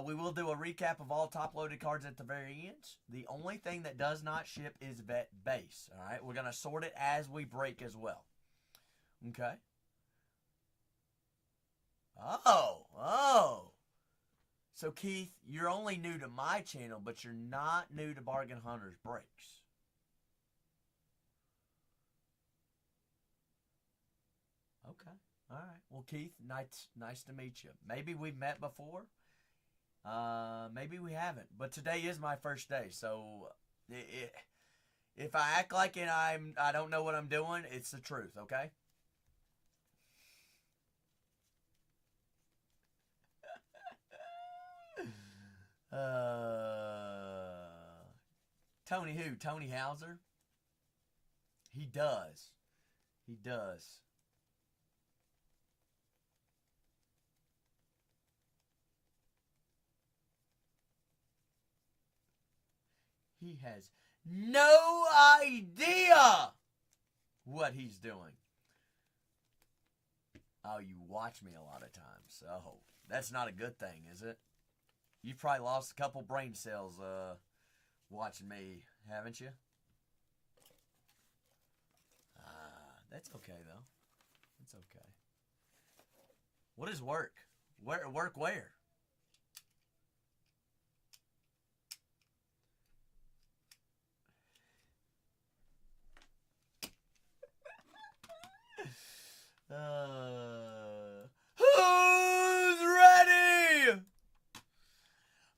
We will do a recap of all top-loaded cards at the very end. The only thing that does not ship is vet base. All right, we're going to sort it as we break as well. Okay. Oh. So, Keith, you're only new to my channel, but you're not new to Bargain Hunters Breaks. Okay. All right. Well, Keith, nice to meet you. Maybe we've met before. Maybe we haven't. But today is my first day, so if I act like I don't know what I'm doing, it's the truth, okay? Tony who? Tony Hauser? He does. He does. He has no idea what he's doing. Oh, you watch me a lot of times. Oh, that's not a good thing, is it? You've probably lost a couple brain cells watching me, haven't you? That's okay, though. It's okay. What is work? Work where? Who's ready?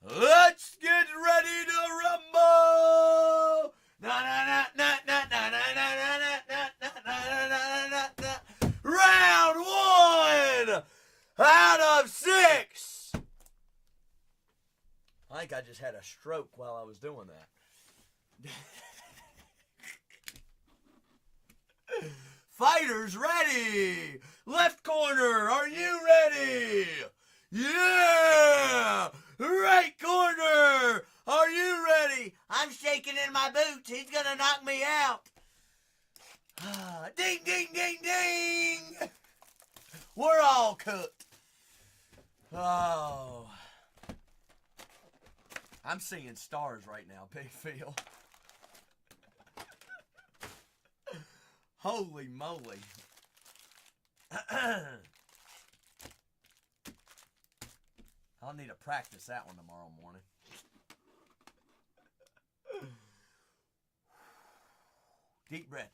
Let's get ready to rumble! Round 1 out of 6. I think I just had a stroke while I was doing that. Fighters ready! Left corner, are you ready? Yeah! Right corner, are you ready? I'm shaking in my boots. He's gonna knock me out. Ding, ding, ding, ding! We're all cooked. Oh. I'm seeing stars right now, Big Phil. Holy moly. I'll need to practice that one tomorrow morning. Deep breath.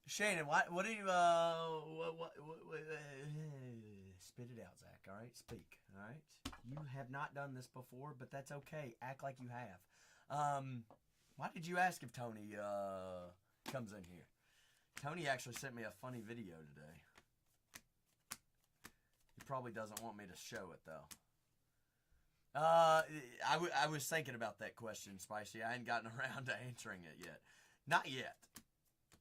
Shannon, what do you, spit it out, Zach, all right? Speak, all right? You have not done this before, but that's okay. Act like you have. Why did you ask if Tony comes in here? Tony actually sent me a funny video today. He probably doesn't want me to show it, though. I was thinking about that question, Spicy. I hadn't gotten around to answering it yet. Not yet.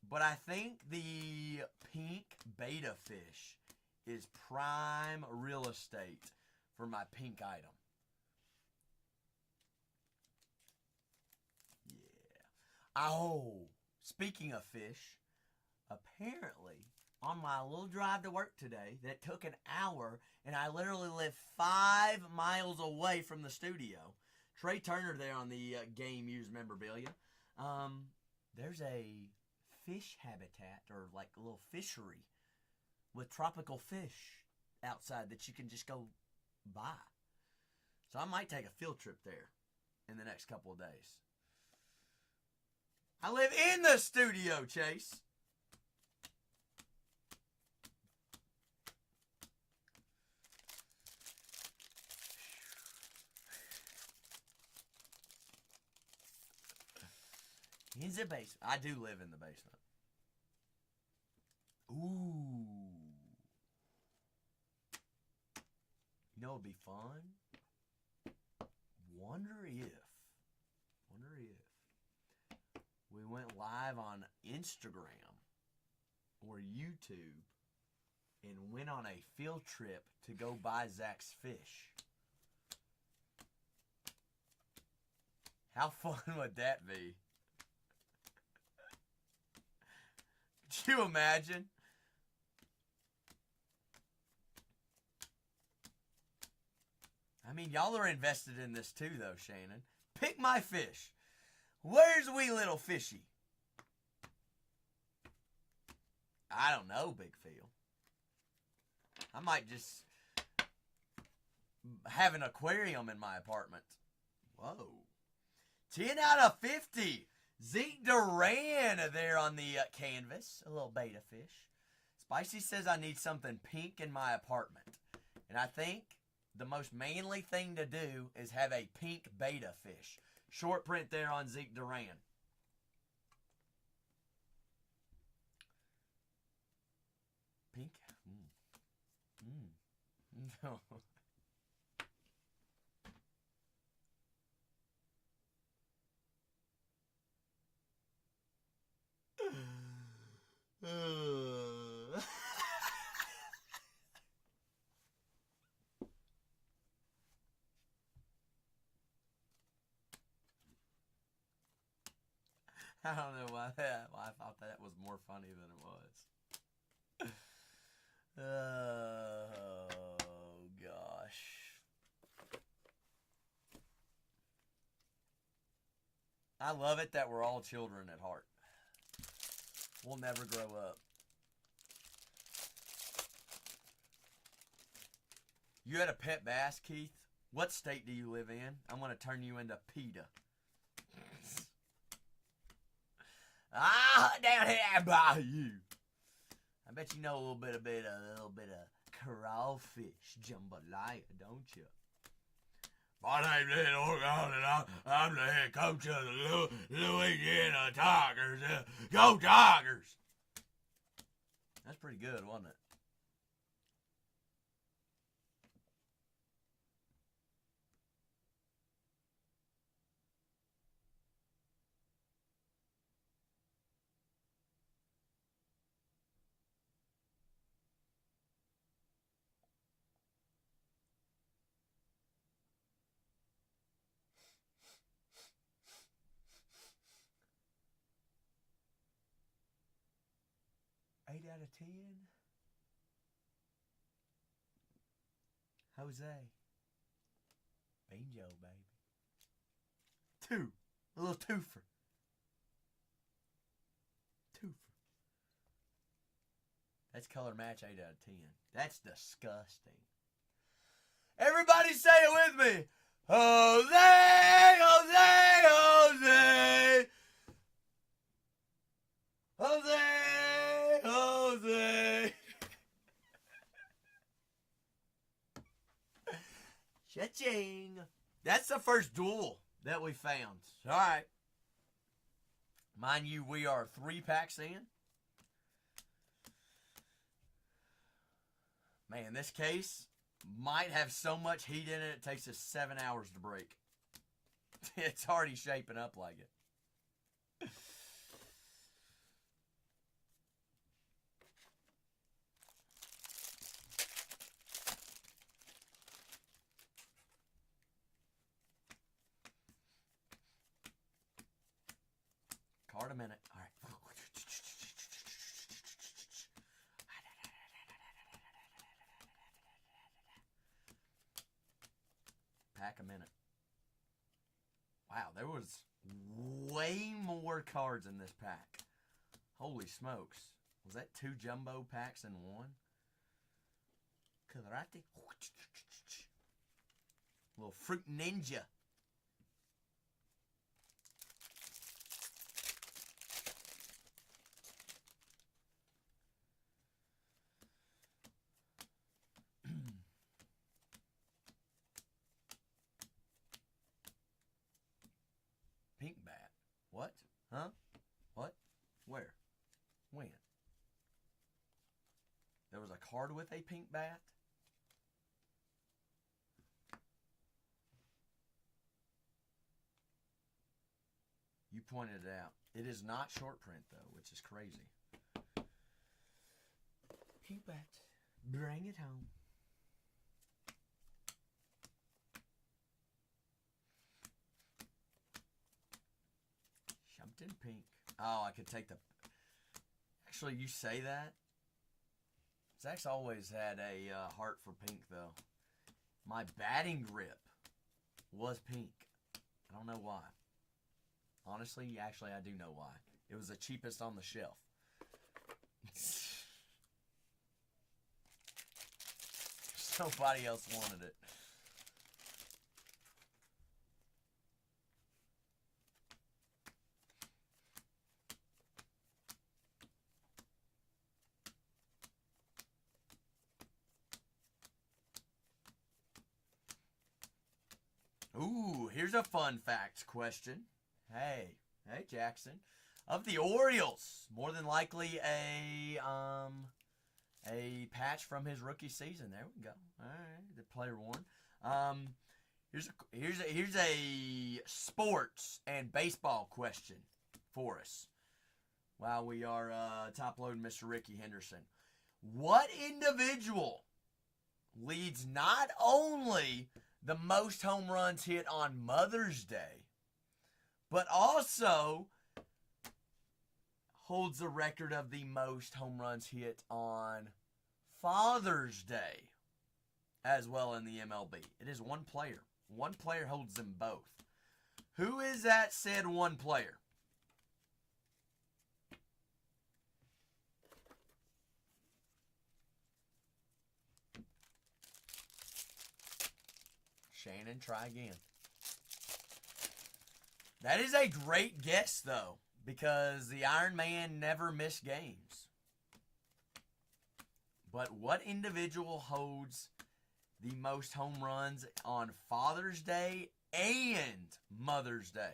But I think the pink beta fish is prime real estate for my pink item. Yeah. Oh, speaking of fish, apparently on my little drive to work today that took an hour, and I literally live 5 miles away from the studio. Trey Turner there on the game used memorabilia. There's a fish habitat, or like a little fishery with tropical fish outside that you can just go buy. So I might take a field trip there in the next couple of days. I live in the studio, Chase. In the basement. I do live in the basement. Ooh. You know what would be fun? Wonder if we went live on Instagram or YouTube and went on a field trip to go buy Zach's fish. How fun would that be? Could you imagine? I mean, y'all are invested in this too, though, Shannon. Pick my fish. Where's wee little fishy? I don't know, Big Phil. I might just have an aquarium in my apartment. Whoa. 10 out of 50. Zeke Duran there on the canvas. A little beta fish. Spicy says I need something pink in my apartment. And I think the most manly thing to do is have a pink beta fish. Short print there on Zeke Duran. Pink? No. I don't know why I thought that was more funny than it was. Oh, gosh. I love it that we're all children at heart. We'll never grow up. You had a pet bass, Keith? What state do you live in? I'm going to turn you into PETA. Down here by you. I bet you know a little bit of crawfish jambalaya, don't you? My name's Ed Oregon, and I'm the head coach of the Louisiana Tigers. Go Tigers! That's pretty good, wasn't it? Eight out of 10. Jose. Bingo, baby. 2. A little twofer. That's color match 8 out of 10. That's disgusting. Everybody say it with me. Jose, Jose, Jose. Jose, Jose. Cha-ching. That's the first duel that we found. All right. Mind you, we are 3 packs in. Man, this case might have so much heat in it, it takes us 7 hours to break. It's already shaping up like it. Start a minute. All right. Pack a minute. Wow, there was way more cards in this pack. Holy smokes. Was that 2 jumbo packs in one? Colorati. Little fruit ninja. Pink bat. What? Huh? What? Where? When? There was a card with a pink bat? You pointed it out. It is not short print, though, which is crazy. Pink bat. Bring it home. Shumpton pink. Oh, I could take the... Actually, you say that. Zach's always had a heart for pink, though. My batting grip was pink. I don't know why. Honestly, actually, I do know why. It was the cheapest on the shelf. Nobody else wanted it. Ooh, here's a fun facts question. Hey Jackson. Of the Orioles, more than likely a patch from his rookie season. There we go. All right, the player one. Here's a sports and baseball question for us. While we are top loading Mr. Ricky Henderson, what individual leads not only the most home runs hit on Mother's Day, but also holds the record of the most home runs hit on Father's Day as well in the MLB? It is one player. One player holds them both. Who is that said one player? Shannon, try again. That is a great guess, though, because the Iron Man never missed games. But what individual holds the most home runs on Father's Day and Mother's Day?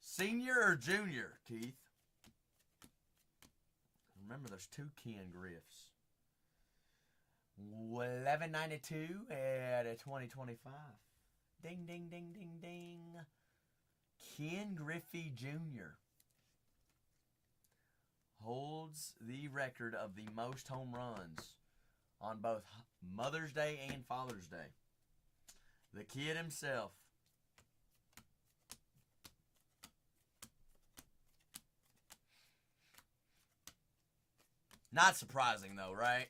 Senior or junior, Keith? Remember, there's 2 Ken Griffs. 1192 at a 2025. Ding, ding, ding, ding, ding. Ken Griffey Jr. holds the record of the most home runs on both Mother's Day and Father's Day. The kid himself. Not surprising, though, right?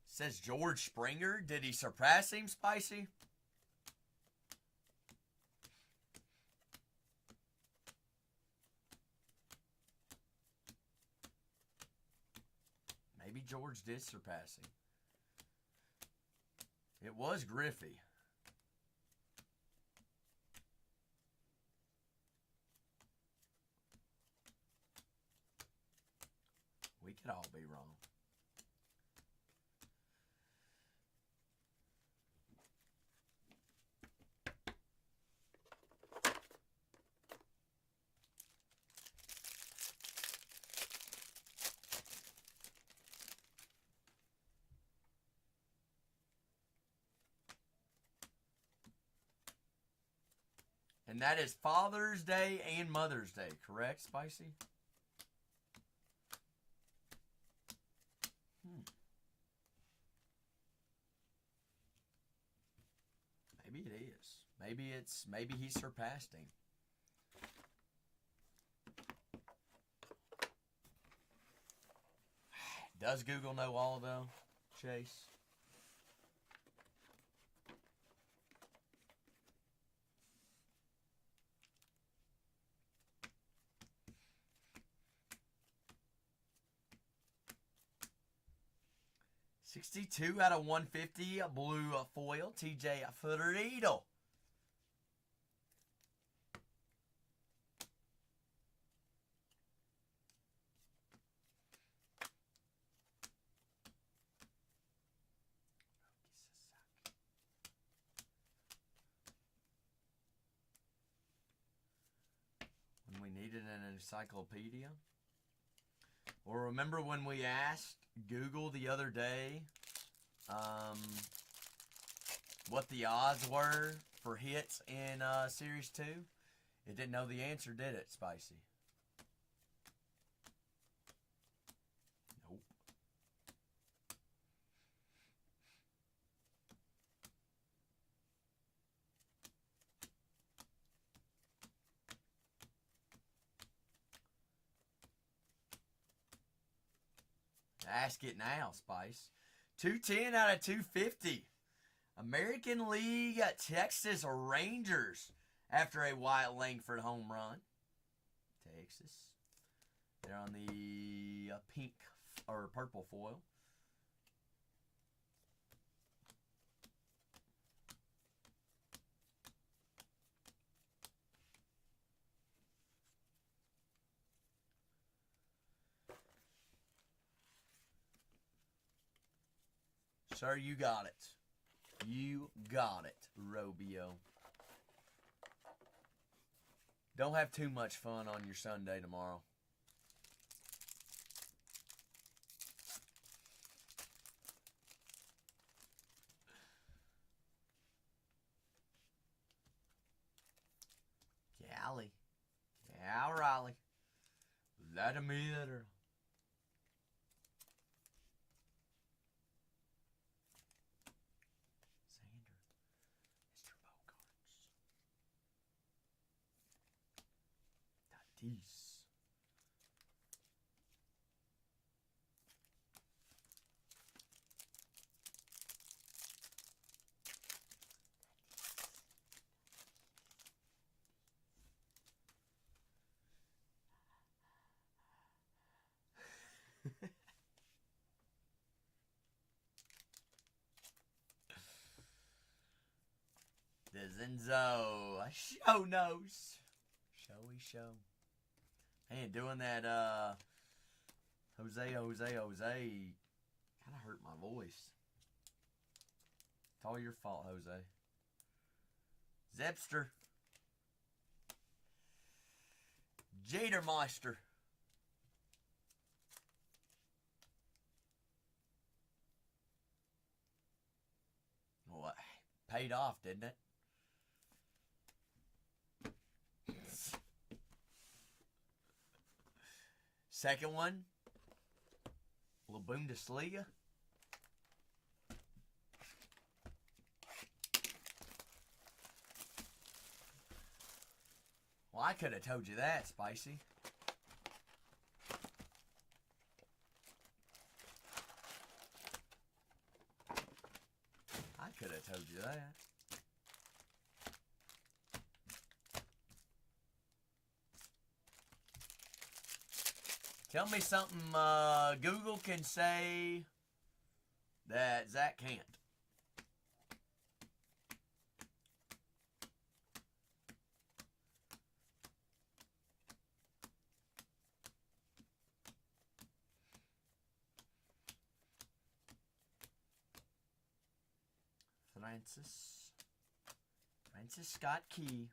Says George Springer. Did he surpass him, Spicy? Maybe George did surpass him. It was Griffey. We could all be wrong. And that is Father's Day and Mother's Day, correct, Spicy? Maybe he surpassed him. Does Google know all though, Chase? $62 out of 150, a blue foil, TJ Friedel. When we needed an encyclopedia. Or remember when we asked Google the other day what the odds were for hits in Series 2? It didn't know the answer, did it, Spicy? Nope. Ask it now, Spice. 210 out of 250. American League Texas Rangers after a Wyatt Langford home run. Texas. They're on the pink or purple foil. Sir, you got it. You got it, Robio. Don't have too much fun on your Sunday tomorrow. Golly. Yeah, Riley. Vladimir. Tatis. The Zenzo. Show knows. Showy show. Man, doing that Jose kind of hurt my voice. It's all your fault, Jose. Zepster. Jadermeister. What? Paid off, didn't it? Second one, La Bundesliga. Well, I could have told you that, Spicy. I could have told you that. Tell me something Google can say that Zach can't. Francis Scott Key.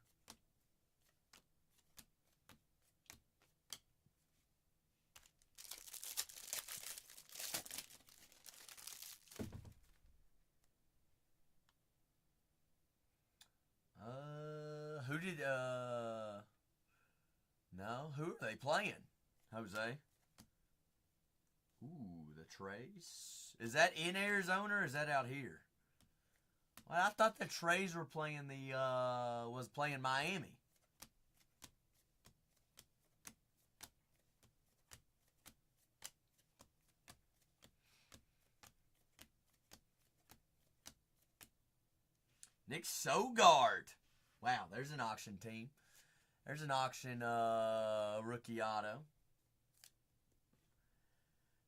Who did, no, who are they playing, Jose? Ooh, the Trace. Is that in Arizona or is that out here? Well, I thought the Trays were playing was playing Miami. Nick Sogard. Wow, there's an auction team. There's an auction rookie auto.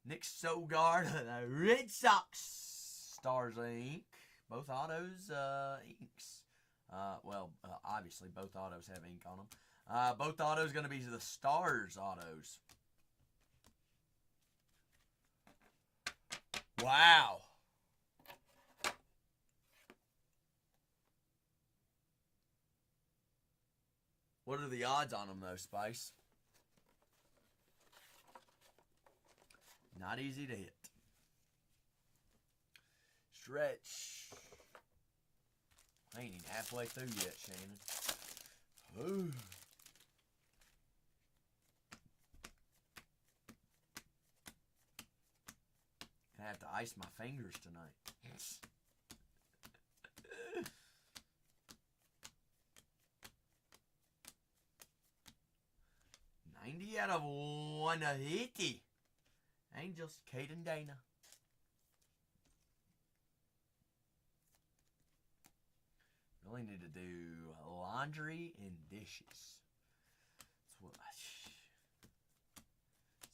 Nick Sogard, the Red Sox. Stars Inc. Both autos, inks. Obviously, both autos have ink on them. Both autos going to be the Stars autos. Wow. What are the odds on them, though, Spice? Not easy to hit. Stretch. I ain't even halfway through yet, Shannon. Ooh. I have to ice my fingers tonight. 90 out of 180. Angels, Kate and Dana. Really need to do laundry and dishes. That's what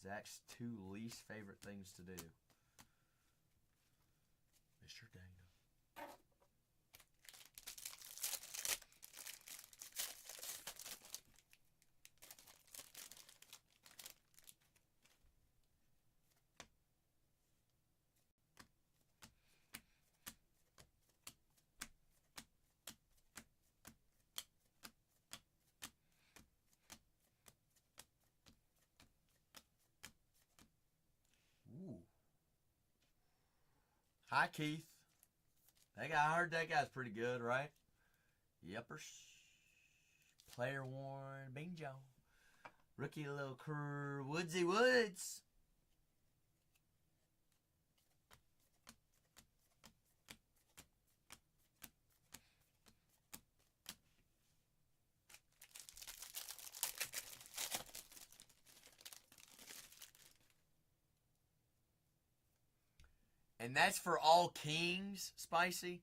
Zach's two least favorite things to do. Mr. Dana. Hi, Keith. I heard that guy's pretty good, right? Yepers. Player worn. Bingo. Rookie little crew. Woodsy Woods. And that's for all kings, Spicy.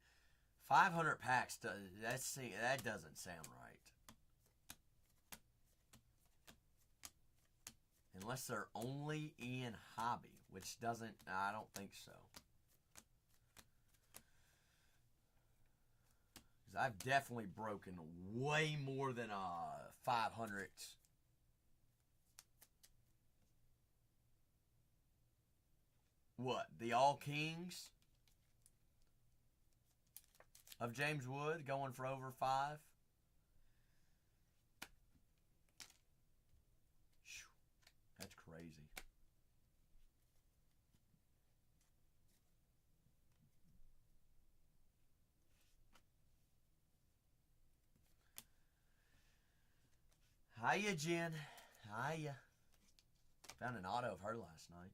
500 packs. That doesn't sound right. Unless they're only in hobby, which doesn't. I don't think so. Because I've definitely broken way more than 500. What? The All Kings of James Wood going for over 5? That's crazy. Hiya, Jen. Hiya. Found an auto of her last night.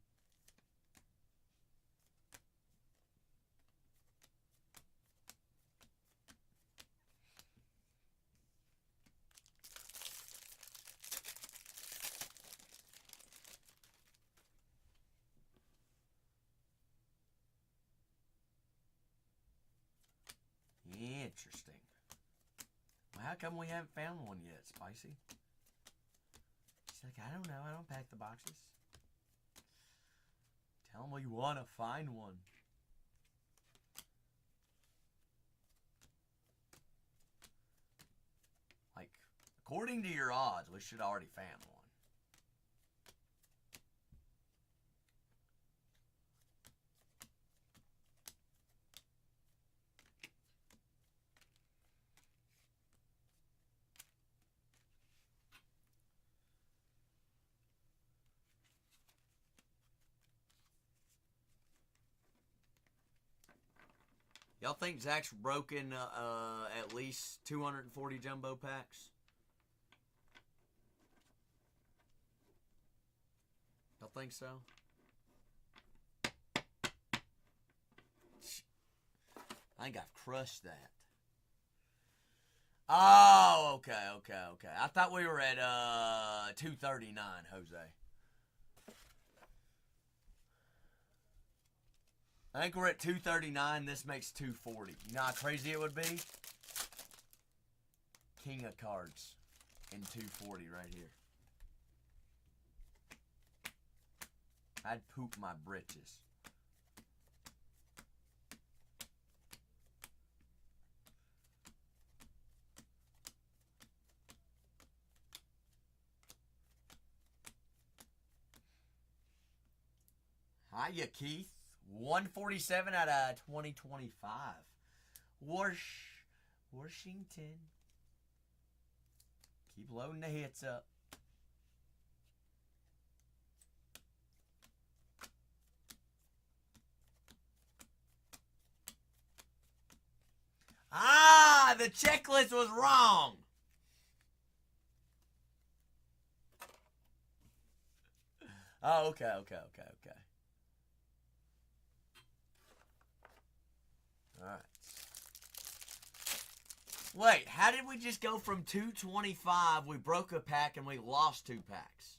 Interesting. Well, how come we haven't found one yet, Spicy? She's like, I don't know. I don't pack the boxes. Tell them we want to find one. Like, according to your odds, we should already found one. Y'all think Zach's broken at least 240 jumbo packs? Y'all think so? I think I've crushed that. Oh, okay. I thought we were at 239, Jose. I think we're at 239. This makes 240. You know how crazy it would be? King of cards in 240 right here. I'd poop my britches. Hiya, Keith. 147 out of 2025. Washington. Keep loading the hits up. Ah, the checklist was wrong. Oh, okay. All right. Wait, how did we just go from 225? We broke a pack and we lost 2 packs.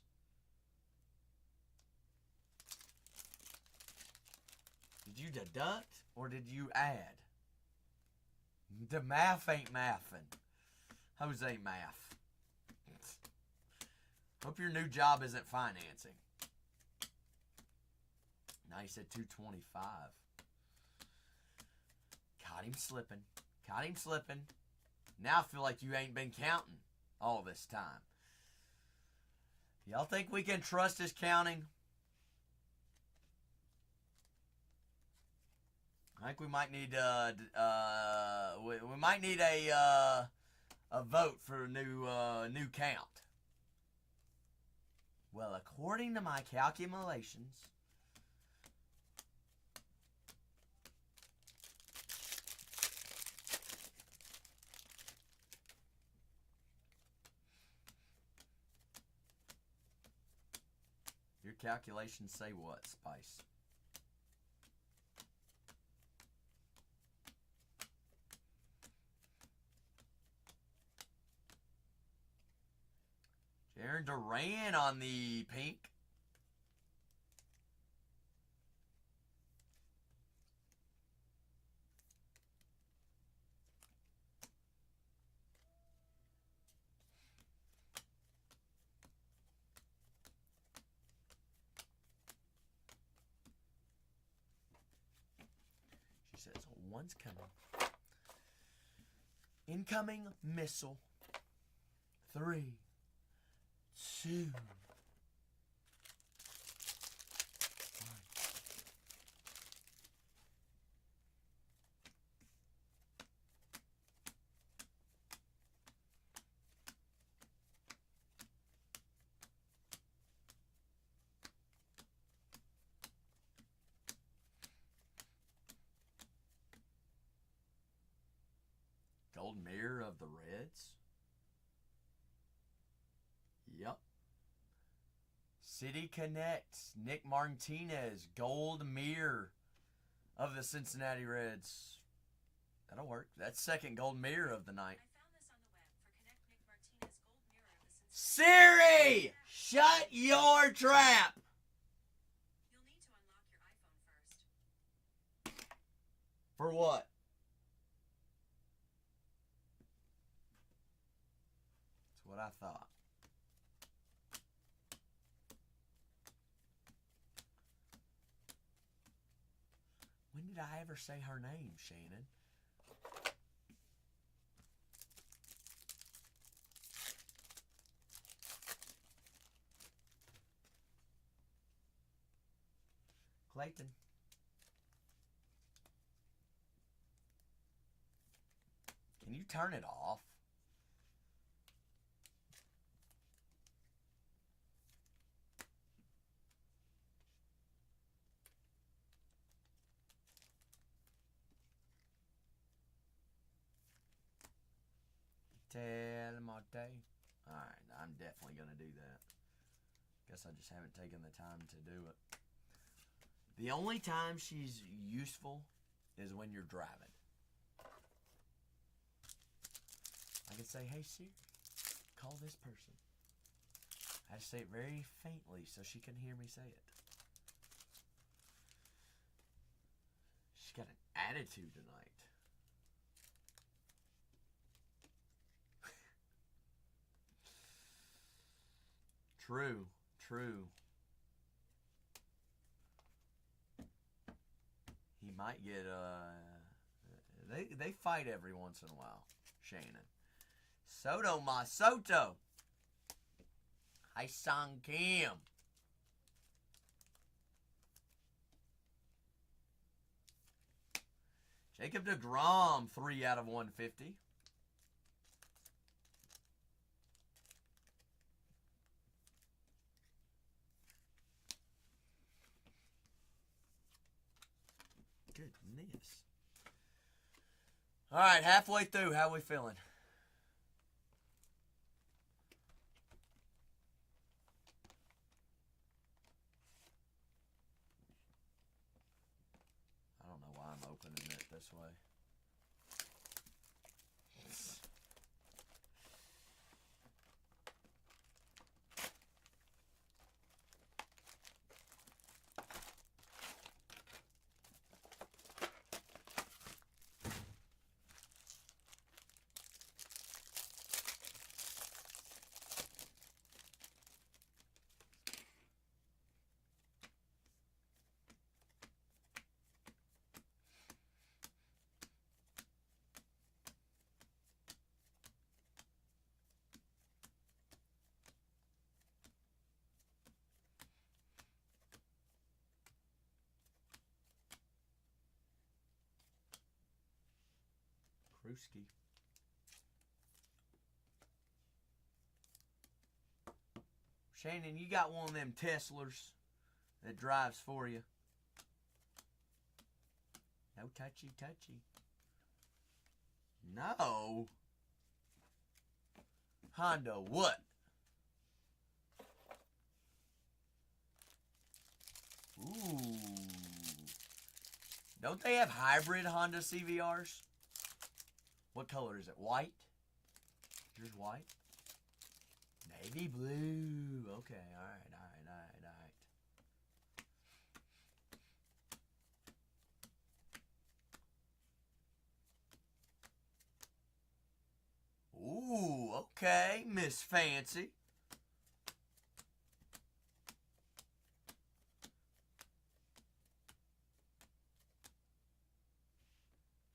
Did you deduct or did you add? The math ain't mathin'. Jose math. Hope your new job isn't financing. Now you said 225. Caught him slipping. Now I feel like you ain't been counting all this time. Y'all think we can trust his counting? I think we might need we might need a vote for a new count. Well, according to my calculations, your calculations say what, Spice? Aaron Duran on the pink. She says, one's coming. Incoming missile. 3, 2, 1. Gold mirror of the Reds. Yep. City Connects. Nick Martinez. Gold mirror of the Cincinnati Reds. That'll work. That's second gold mirror of the night. Siri! Shut your trap! You'll need to unlock your iPhone first. For what? That's what I thought. When did I ever say her name, Shannon? Clayton. Can you turn it off? Telemonte. Alright, I'm definitely going to do that. Guess I just haven't taken the time to do it. The only time she's useful is when you're driving. I can say, hey Siri, call this person. I have to say it very faintly so she can hear me say it. She's got an attitude tonight. True, true. He might get they fight every once in a while, Shannon. Soto Masoto. Hi Song Kim. Jacob deGrom, 3 out of 150. Goodness. All right, halfway through. How we feeling? I don't know why I'm opening it this way. Kruski. Shannon, you got one of them Teslas that drives for you. No touchy touchy. No. Honda what? Ooh. Don't they have hybrid Honda CVRs? What color is it? White? Yours white? Navy blue. Okay, alright. Ooh, okay, Miss Fancy.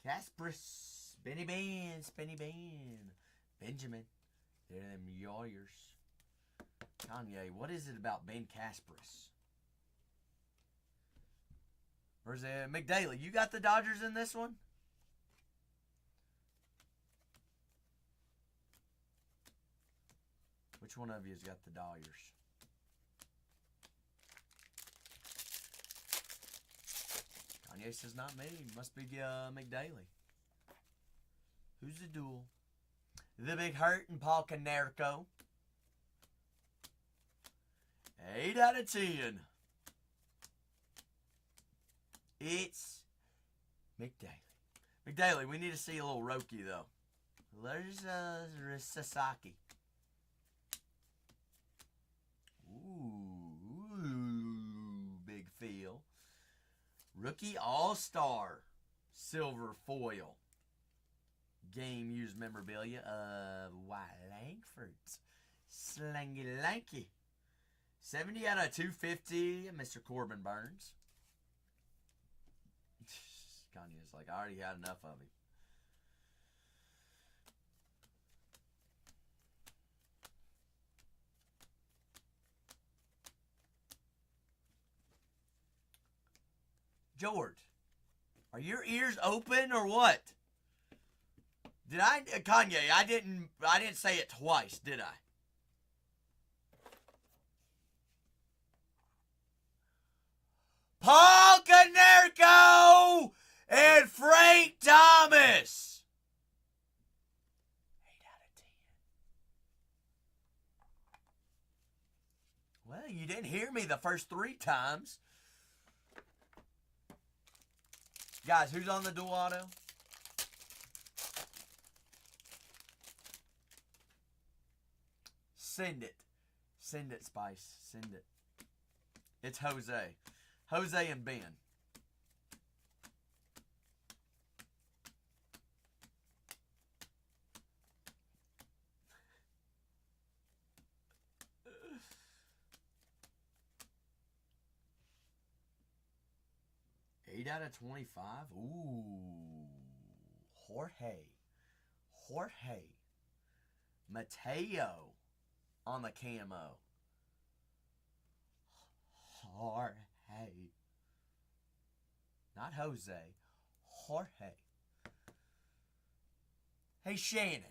Casper's. Benny Ben. Benjamin. They're them Yawyers. Kanye, what is it about Ben Casper's? Where's McDaily? You got the Dodgers in this one? Which one of you has got the Dodgers? Kanye says not me. Must be McDaily. Who's the duel? The Big Hurt and Paul Canerco. 8 out of 10. It's McDaily. McDaily, we need to see a little Roki, though. There's Sasaki. Ooh, big feel. Rookie All-Star. Silver foil. Game used memorabilia of Langford's Slangy Lanky. 70 out of 250, Mr. Corbin Burns. Kanye's like, I already had enough of him. George, are your ears open or what? Did I, Kanye? I didn't say it twice, did I? Paul Canerco and Frank Thomas. 8 out of 10. Well, you didn't hear me the first 3 times. Guys, who's on the dual auto? Send it. Send it, Spice. Send it. It's Jose. Jose and Ben. Eight out of 25. Ooh. Jorge. Mateo on the camo. Jorge. Not Jose. Jorge. Hey, Shannon.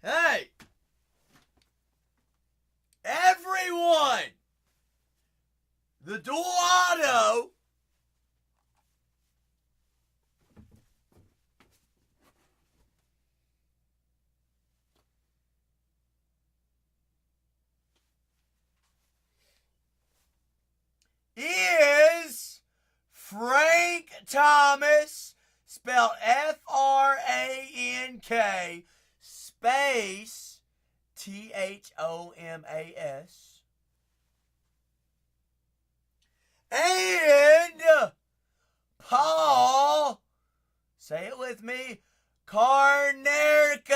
Hey! Everyone! The dual auto is Frank Thomas, spelled Frank space Thomas, and Paul, say it with me, Carnerco,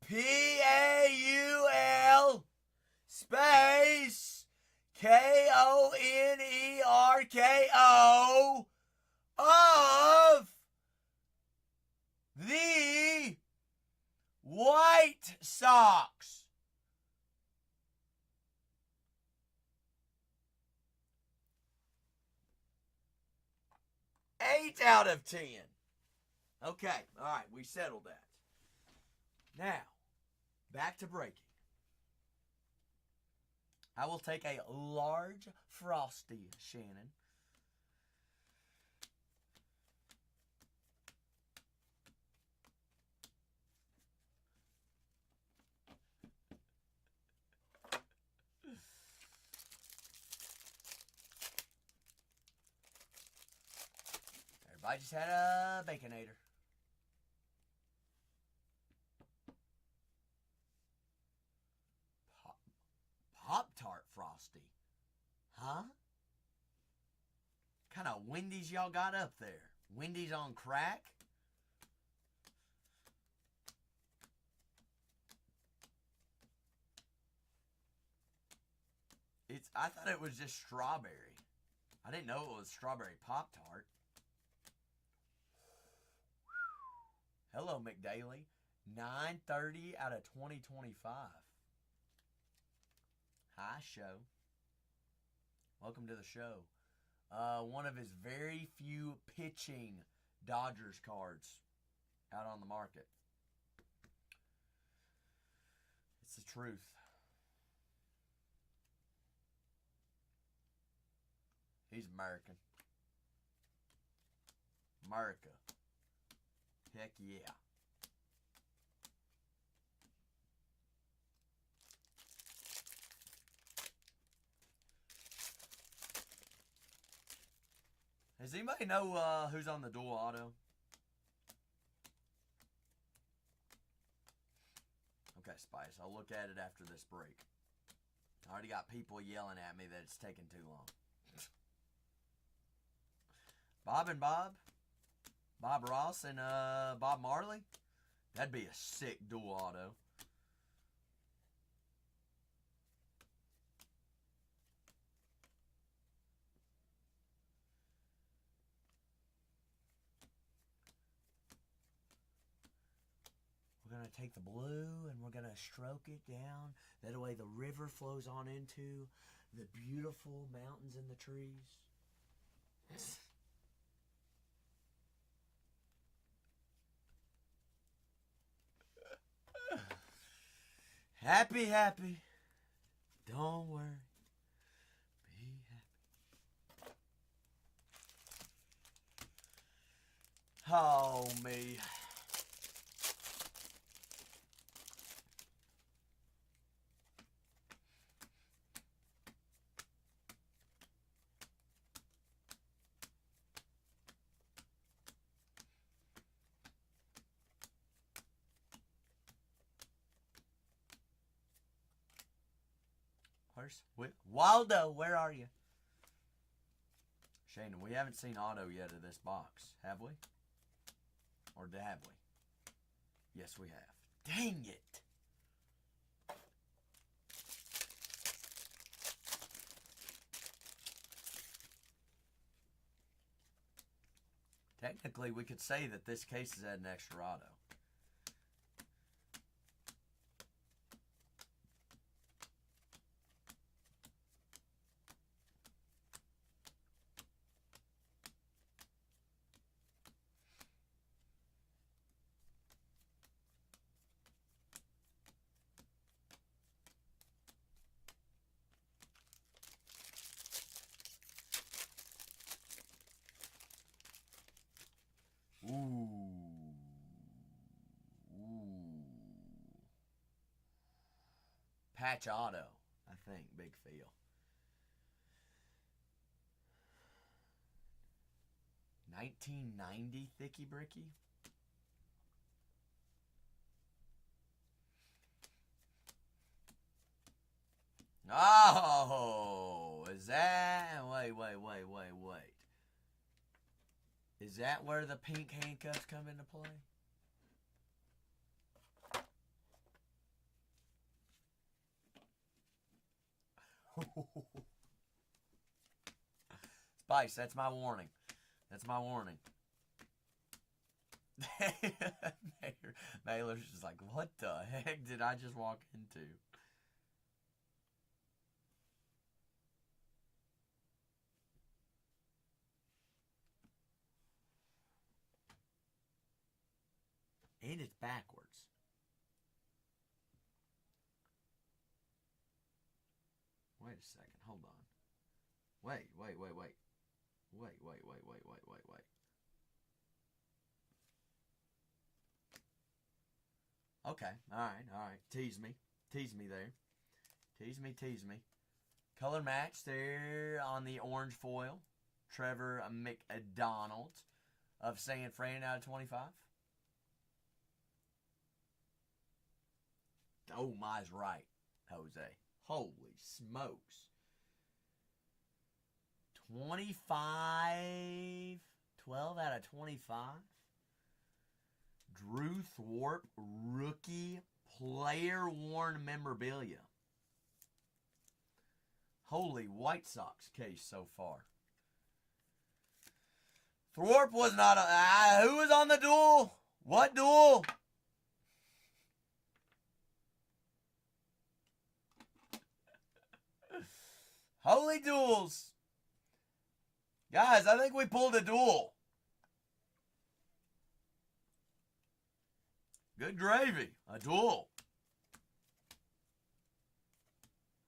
Paul, space Konerko, of the White Sox. Eight out of 10. Okay, all right, we settled that. Now, back to breaking. I will take a large Frosty, Shannon. Everybody just had a Baconator. Pop-Tart Frosty. Huh? What kind of Wendy's y'all got up there? Wendy's on crack? I thought it was just strawberry. I didn't know it was strawberry Pop-Tart. Hello, McDaily. 930 out of 2025. Hi, show. Welcome to the show. One of his very few pitching Dodgers cards out on the market. It's the truth. He's American. America. Heck yeah. Does anybody know who's on the dual auto? Okay, Spice. I'll look at it after this break. I already got people yelling at me that it's taking too long. Bob and Bob? Bob Ross and Bob Marley? That'd be a sick dual auto. We're going to take the blue and we're going to stroke it down. That way the river flows on into the beautiful mountains and the trees. Happy, happy. Don't worry. Be happy. Oh, me. $50. Waldo, where are you? Shannon, we haven't seen auto yet of this box, have we? Or have we? Yes, we have. Dang it! Technically, we could say that this case has had an extra auto. Patch auto, I think. Big feel. 1990 Thicky Bricky. Oh, is that? Wait. Is that where the pink handcuffs come into play? Spice, that's my warning. That's my warning. Mailer's just like, what the heck did I just walk into? And it's backwards. Wait a second. Hold on. Wait. Okay. All right. Tease me there. Tease me. Color match there on the orange foil. Trevor McDonald of San Fran out of 25. Oh, my's right, Jose. Holy smokes. 25. 12 out of 25. Drew Thorpe, rookie, player-worn memorabilia. Holy White Sox case so far. Thorpe was not a... who was on the duel? What duel? Holy duels. Guys, I think we pulled a duel. Good gravy. A duel.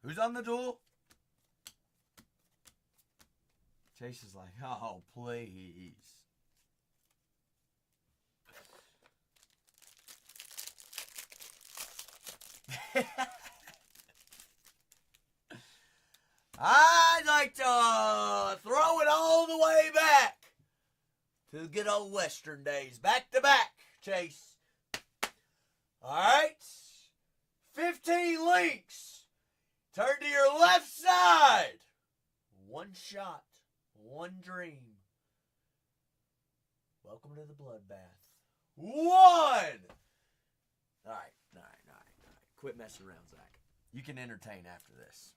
Who's on the duel? Chase is like, oh, please. I'd like to throw it all the way back to the good old Western days. Back to back, Chase. All right. 15 links. Turn to your left side. One shot. One dream. Welcome to the bloodbath. One. All right. Quit messing around, Zach. You can entertain after this.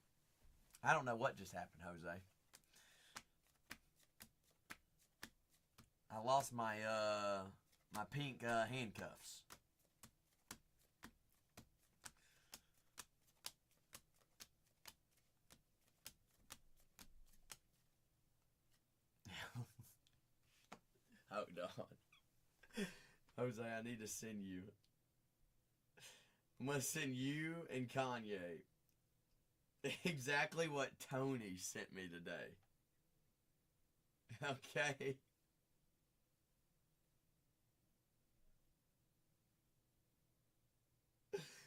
I don't know what just happened, Jose. I lost my my pink handcuffs. Hold on. Jose, I need to send you. I'm going to send you and Kanye exactly what Tony sent me today. Okay?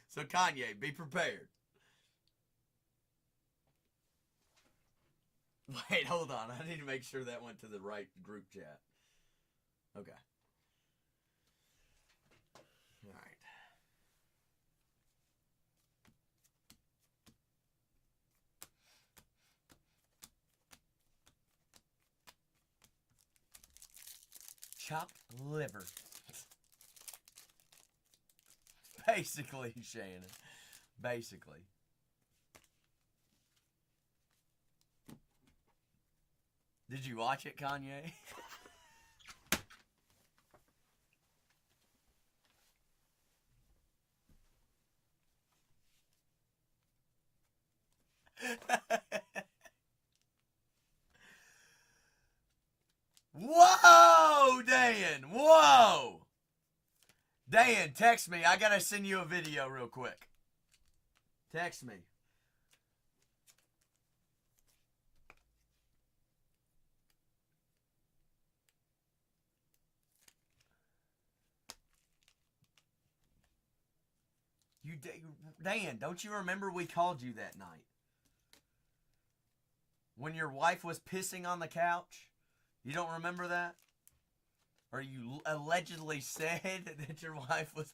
So Kanye, be prepared. Wait, hold on. I need to make sure that went to the right group chat. Okay. All right. chopped liver. Basically, Shannon. Basically. Did you watch it, Kanye? Whoa, Dan! Whoa! Dan, text me. I gotta send you a video real quick. Text me. Dan, don't you remember we called you that night? When your wife was pissing on the couch? You don't remember that? Or you allegedly said that your wife was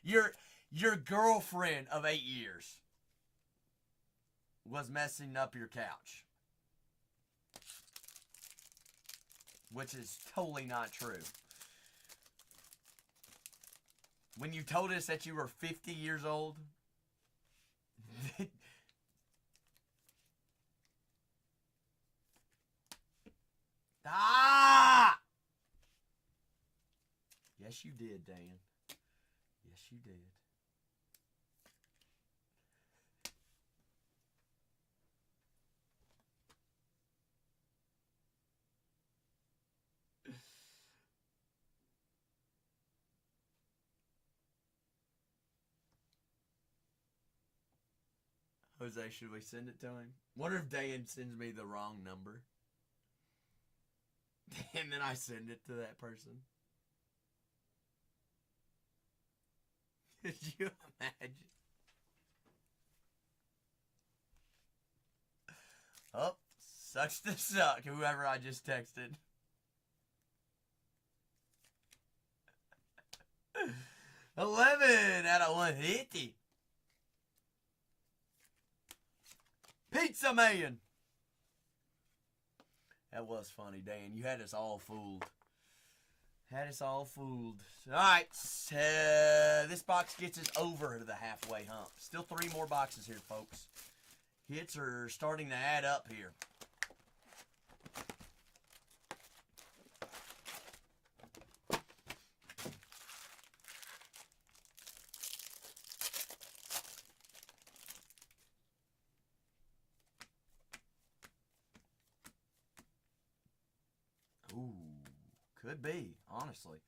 your girlfriend of 8 years was messing up your couch. Which is totally not true. When you told us that you were 50 years old, Yes, you did, Dan. Yes, you did. Jose, should we send it to him? Wonder if Dan sends me the wrong number. And then I send it to that person. Could you imagine? Oh, sucks to suck, whoever I just texted. $11 out of 150. Pizza Man. That was funny, Dan. You had us all fooled. Had us all fooled. Alright, this box gets us over the halfway hump. Still 3 more boxes here, folks. Hits are starting to add up here. Ooh, could be, honestly.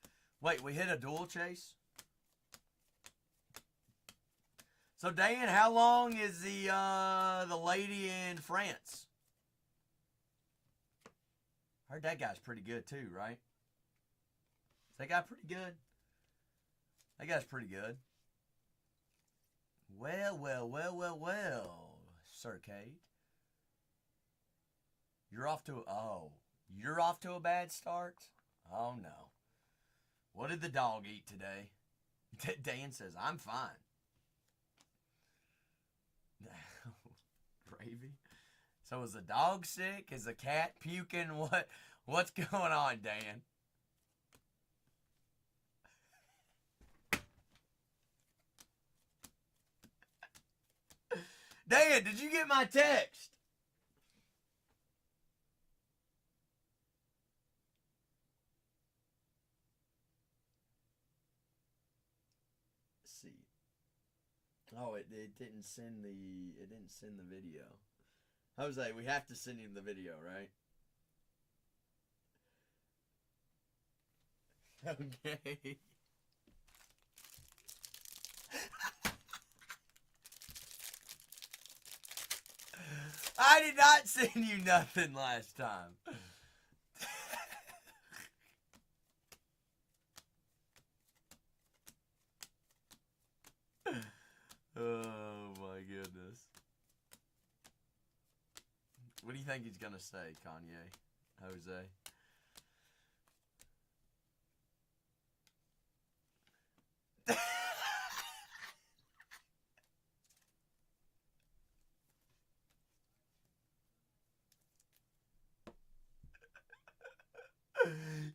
Wait, we hit a dual chase? So, Dan, how long is the lady in France? I heard that guy's pretty good too, right? Is that guy pretty good? That guy's pretty good. Well, Sircade. You're off to you're off to a bad start? Oh no. What did the dog eat today? Dan says, I'm fine. Gravy? So is the dog sick? Is the cat puking? What's going on, Dan? Dan, did you get my text? Let's see. Oh, it didn't send the video. Jose, we have to send him the video, right? Okay. I did not send you nothing last time. Oh my goodness. What do you think he's gonna say, Kanye? Jose?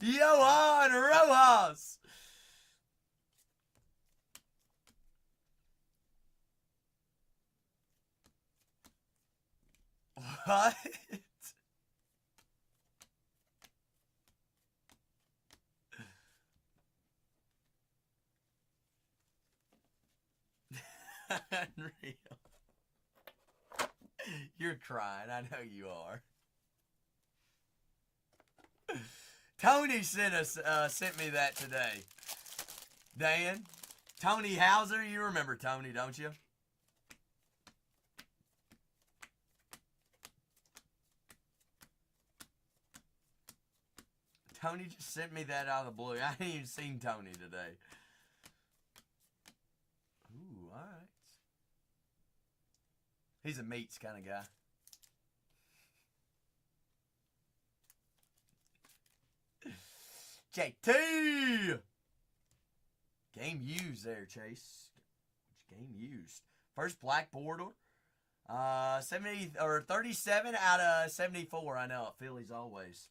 Johan Rojas. What? Unreal. You're crying. I know you are. Tony sent me that today. Dan, Tony Hauser, you remember Tony, don't you? Tony just sent me that out of the blue. I ain't even seen Tony today. Ooh, all right. He's a meats kind of guy. JT! Game used there, Chase. Which game used? First black border. 70 or 37 out of 74. I know it. Phillies always.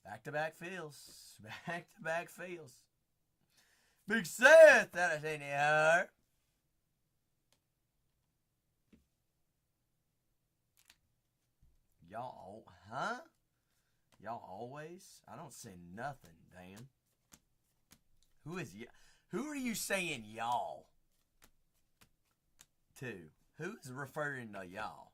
Back-to-back feels. Back-to-back feels. Big Seth out of Senior. Y'all, huh? Y'all always? I don't say nothing, Dan. Who are you saying y'all to? Who's referring to y'all?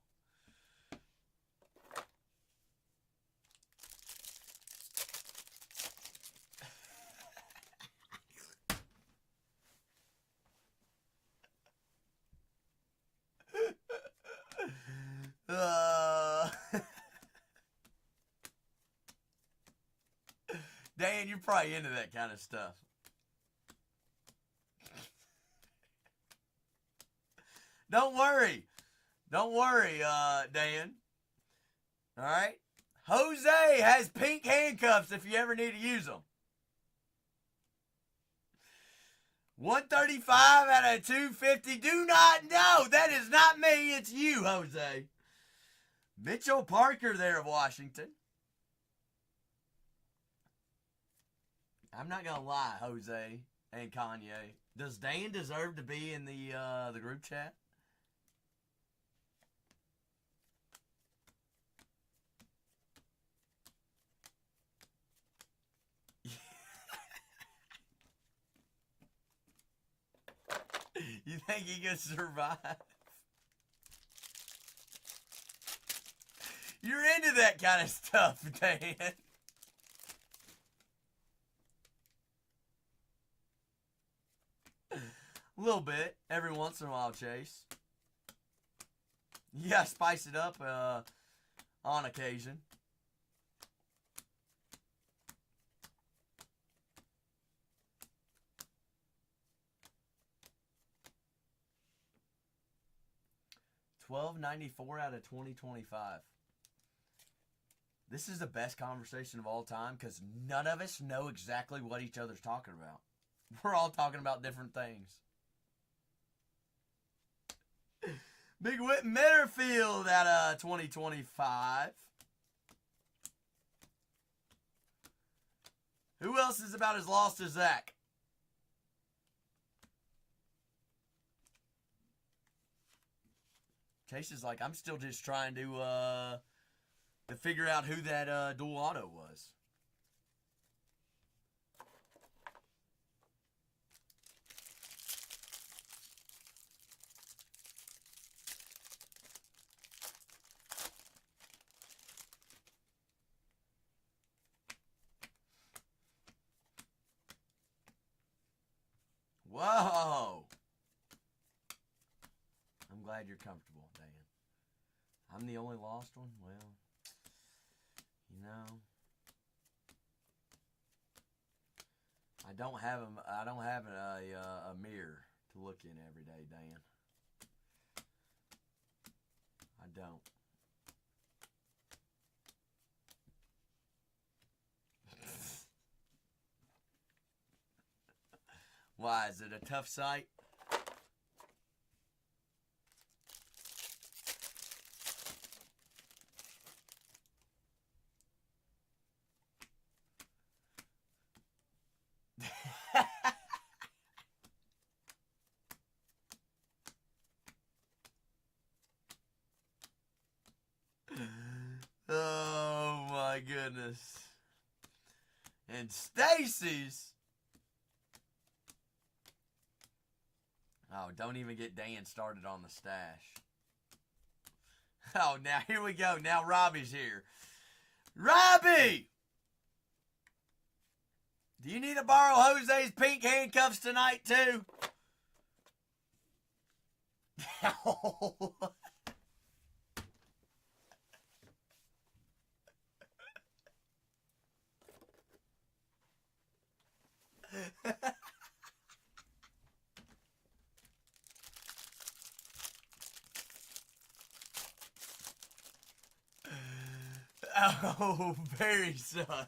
Dan, you're probably into that kind of stuff. Don't worry. Don't worry, Dan. All right? Jose has pink handcuffs if you ever need to use them. 135 out of 250. Do not know. That is not me. It's you, Jose. Mitchell Parker there of Washington. I'm not going to lie, Jose and Kanye. Does Dan deserve to be in the group chat? You think he can survive? You're into that kind of stuff, Dan. A little bit. Every once in a while, Chase. You gotta spice it up on occasion. $12.94 out of 2025. This is the best conversation of all time because none of us know exactly what each other's talking about. We're all talking about different things. Big Whit Mitterfield out of 2025. Who else is about as lost as Zach? Chase is like, I'm still just trying to figure out who that dual auto was. Whoa! I'm glad you're comfortable, Dan. I'm the only lost one? Well, you know, I don't have a mirror to look in every day, Dan. I don't. Why, is it a tough sight? And Stacy's. Oh, don't even get Dan started on the stash. Oh, now here we go. Now Robbie's here. Robbie! Do you need to borrow Jose's pink handcuffs tonight, too? Oh, very sus.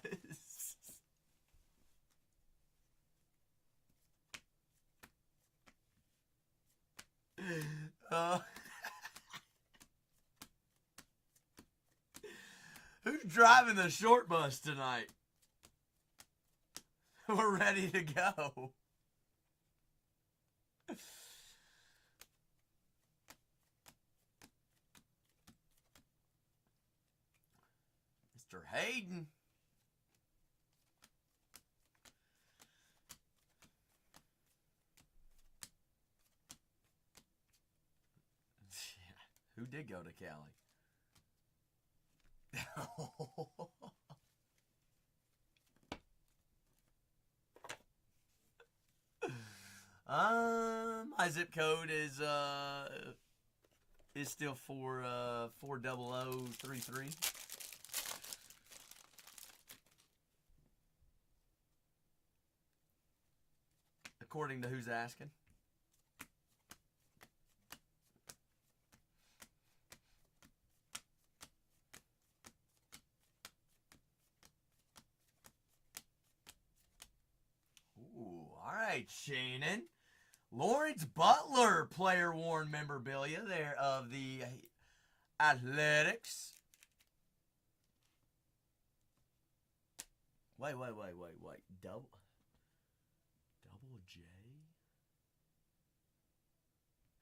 Who's driving the short bus tonight? We're ready to go. Mr. Hayden. Who did go to Cali? My zip code is still 40033. According to who's asking. Ooh, all right, Shannon. Lawrence Butler, player worn memorabilia there of the Athletics. Wait. Double J?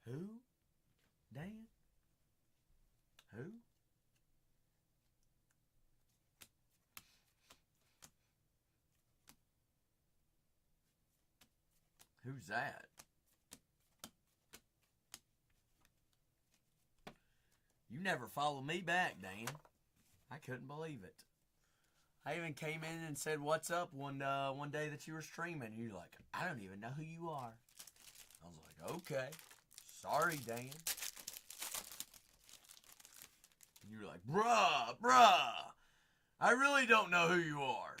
Who? Dan? Who? Who's that? You never followed me back, Dan. I couldn't believe it. I even came in and said, "What's up?" one day that you were streaming. And you're like, "I don't even know who you are." I was like, "Okay, sorry, Dan." And you were like, "Bruh, I really don't know who you are."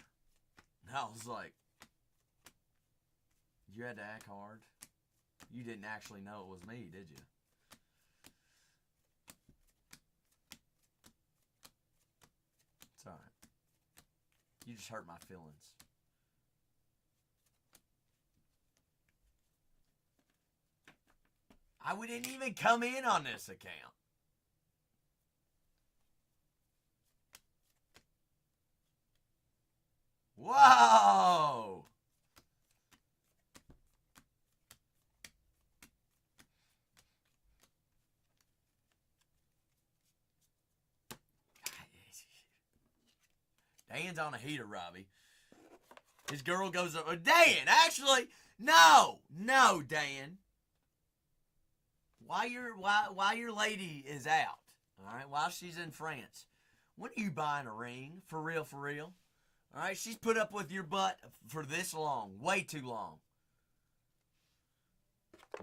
And I was like, you had to act hard. You didn't actually know it was me, did you? It's alright. You just hurt my feelings. I wouldn't even come in on this account. Whoa! Dan's on a heater, Robbie. His girl goes up. Dan, actually, no, Dan. While your lady is out, all right, while she's in France, when are you buying a ring? For real? All right, she's put up with your butt for this long, way too long.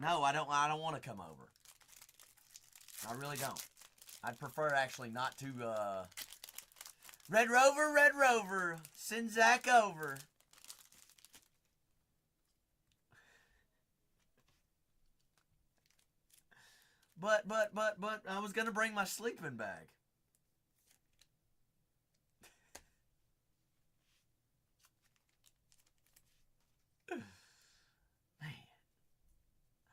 No, I don't want to come over. I really don't. I'd prefer actually not to. Red Rover, send Zach over. But I was gonna bring my sleeping bag. Man, I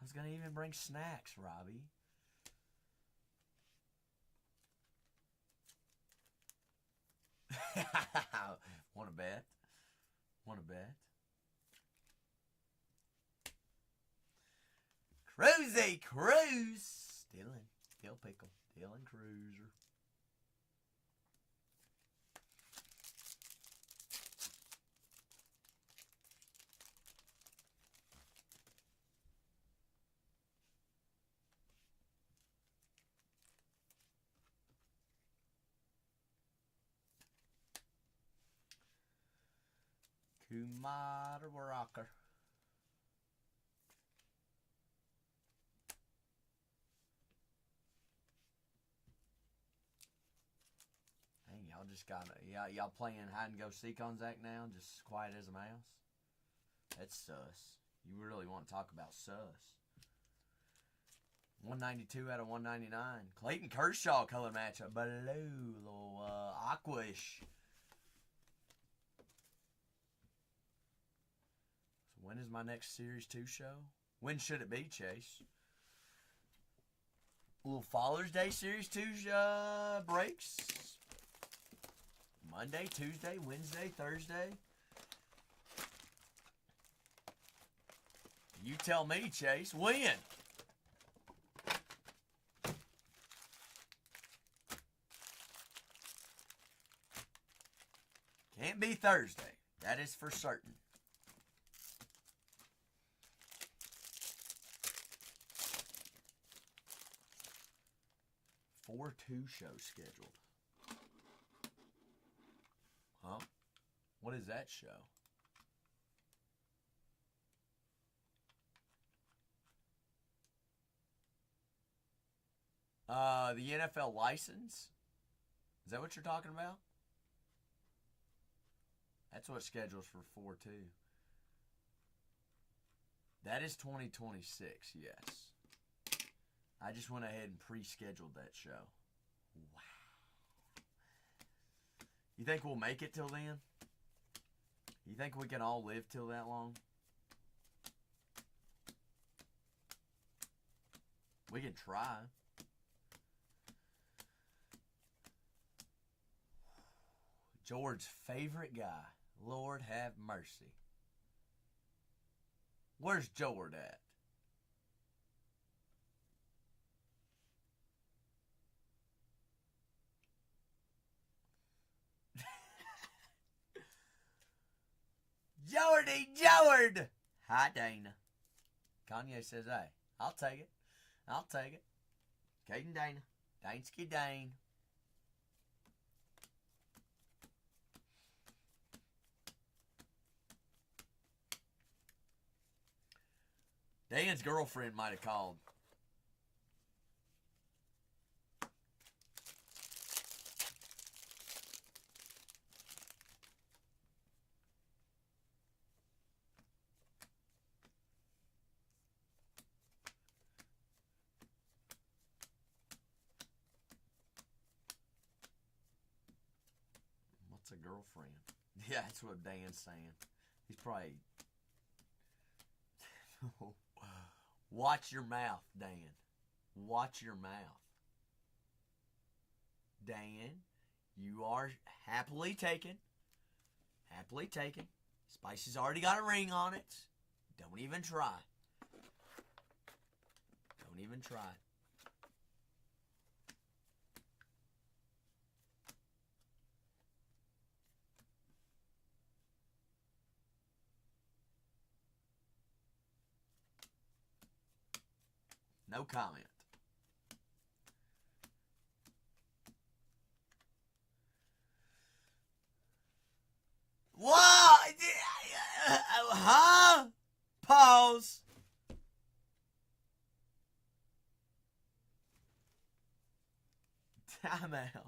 was gonna even bring snacks, Robbie. Want to bet? Cruzy Cruz. Dill Pickle. Dylan Cruiser. Kumar Rocker. Hey, y'all just got y'all playing hide and go seek on Zach now, just quiet as a mouse. That's sus. You really want to talk about sus? 192 out of 199. Clayton Kershaw color matchup. Blue, little aquish. So when is my next Series 2 show? When should it be, Chase? Little Father's Day Series 2 breaks. Monday, Tuesday, Wednesday, Thursday. You tell me, Chase. When? Can't be Thursday. That is for certain. Four 2 shows scheduled. Huh? What is that show? The NFL license? Is that what you're talking about? That's what schedules for 4-2. That is 2026, yes. I just went ahead and pre-scheduled that show. Wow. You think we'll make it till then? You think we can all live till that long? We can try. George's favorite guy. Lord have mercy. Where's George at? Jord! Hi, Dana. Kanye says, hey, I'll take it. I'll take it. Caden Dana. Dansky Dane. Dan's girlfriend might have called. What's a girlfriend? Yeah, that's what Dan's saying. He's probably... Watch your mouth, Dan. Watch your mouth. Dan, you are happily taken. Happily taken. Spicy's already got a ring on it. Don't even try. Don't even try. No comment. What? Huh? Pause. Time out.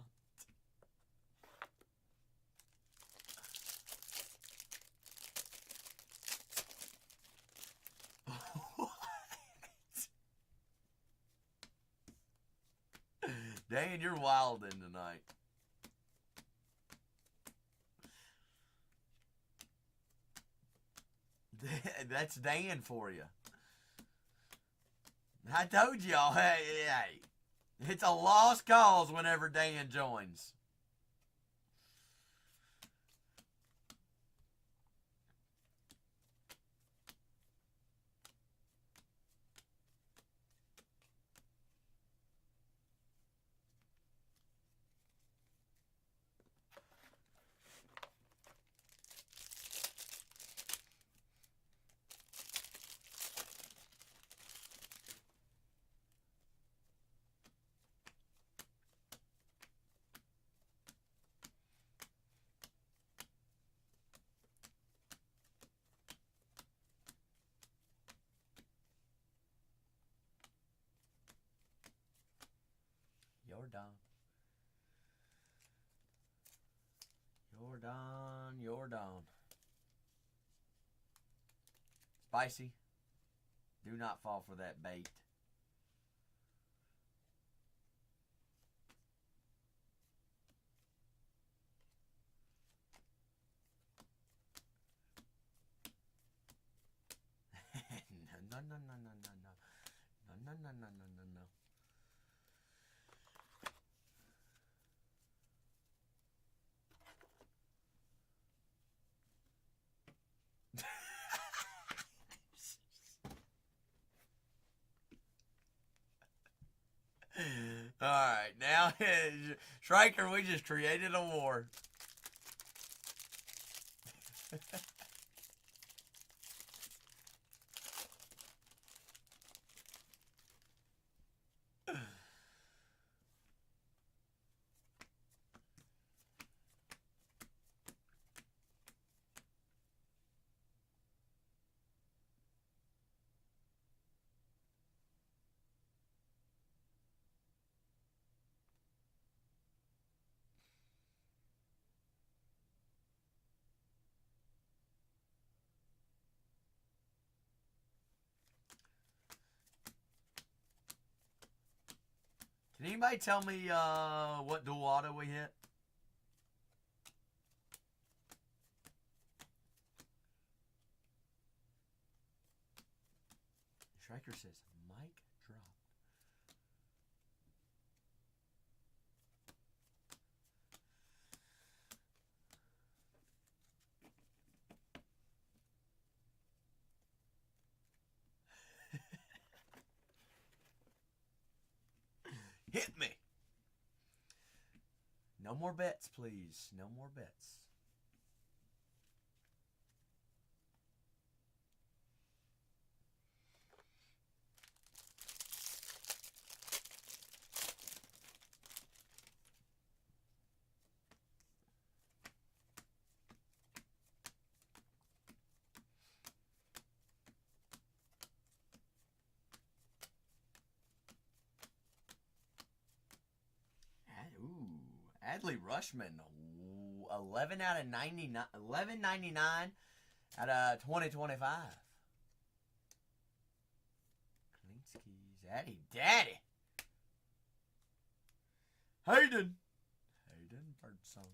Dan, you're wildin' tonight. That's Dan for you. I told y'all, hey, it's a lost cause whenever Dan joins. You're done. You're done. You're done. Spicy. Do not fall for that bait. No, no, no, no, no, no. No, no, no, no, no, no, no. Alright, now, Striker, we just created a war. Can anybody tell me what dual auto we hit? Striker says, mic drop. Hit me. No more bets, please. No more bets. Adley Rushman, 11 out of 99, 11.99 out of 2025. Klinsky's Addy Daddy. Hayden Birdsong.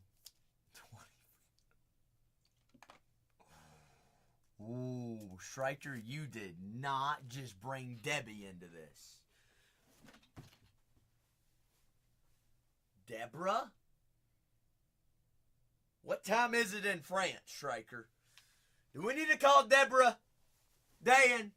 20. Ooh, Striker, you did not just bring Debbie into this. Deborah? What time is it in France, Striker? Do we need to call Deborah? Dan?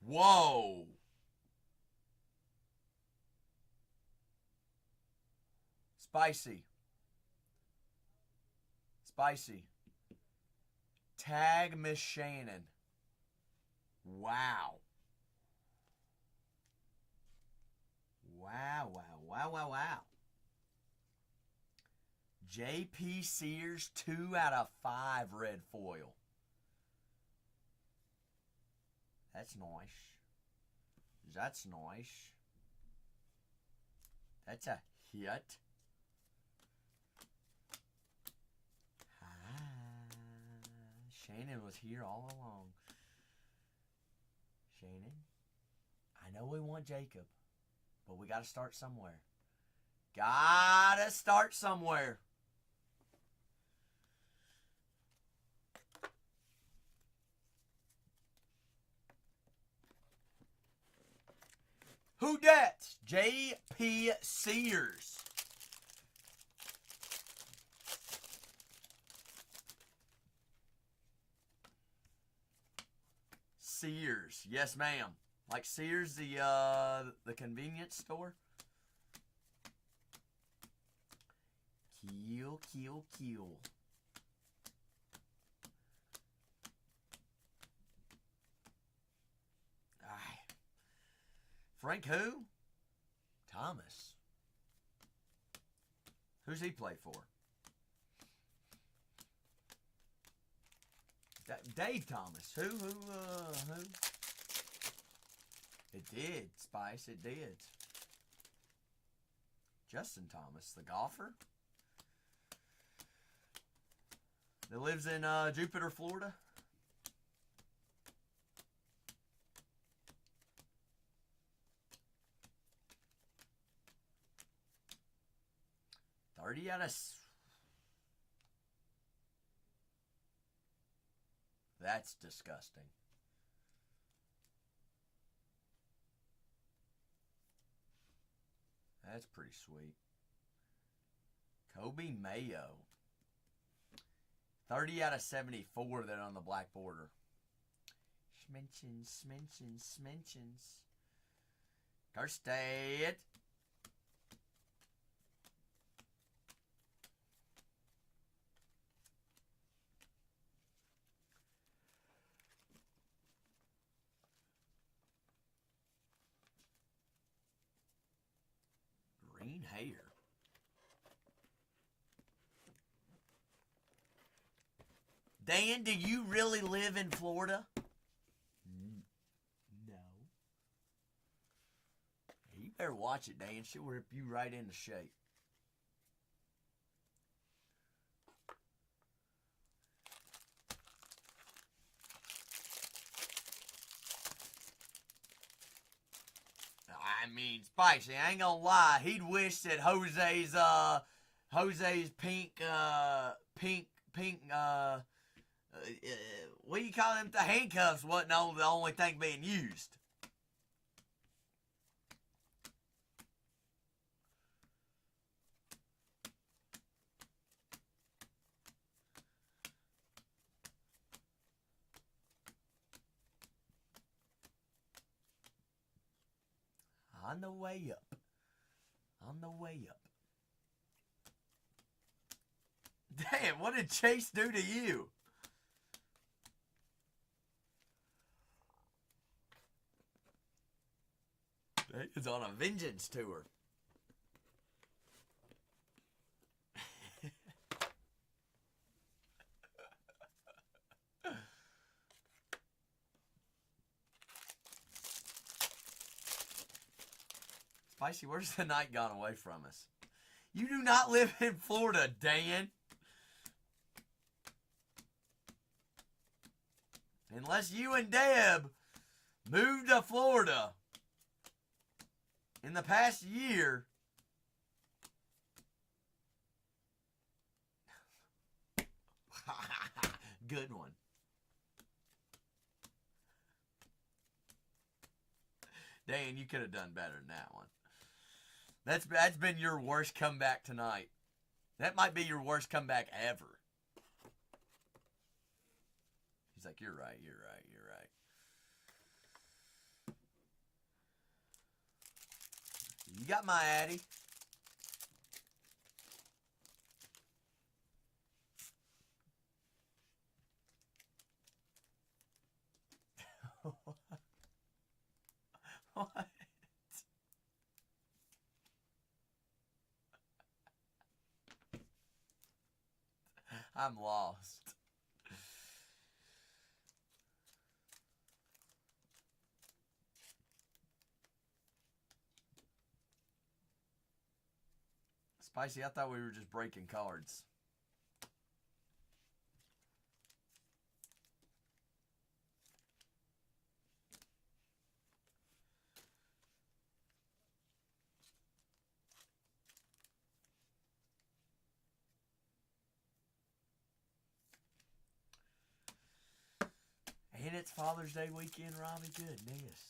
Whoa. Spicy. Tag Miss Shannon. Wow. Wow. Pyt-Series, 2 out of 5 red foil. That's nice. That's a hit. Shannon was here all along. Shannon, I know we want Jacob, but we got to start somewhere. Who dat? J.P. Sears. Sears, yes, ma'am. Like Sears, the convenience store. Kill. Frank who? Thomas. Who's he play for? Dave Thomas. Who? It did, Spice. It did. Justin Thomas, the golfer that lives in Jupiter, Florida. That's disgusting. That's pretty sweet. Kobe Mayo. 30 out of 74 that on the black border. Smentions. Kirstead. Green hair. Dan, do you really live in Florida? No. You better watch it, Dan. She'll rip you right into shape. I mean, Spicy, I ain't gonna lie. He'd wish that Jose's pink, what do you call them? The handcuffs wasn't the only thing being used. On the way up. Damn, what did Chase do to you? He's on a vengeance tour. Spicy, where's the night gone away from us? You do not live in Florida, Dan. Unless you and Deb moved to Florida in the past year. Good one. Dan, you could have done better than that one. That's been your worst comeback tonight. That might be your worst comeback ever. He's like, you're right. You got my Addy. What? I'm lost. Spicy, I thought we were just breaking cards. And it's Father's Day weekend, Robbie. Goodness.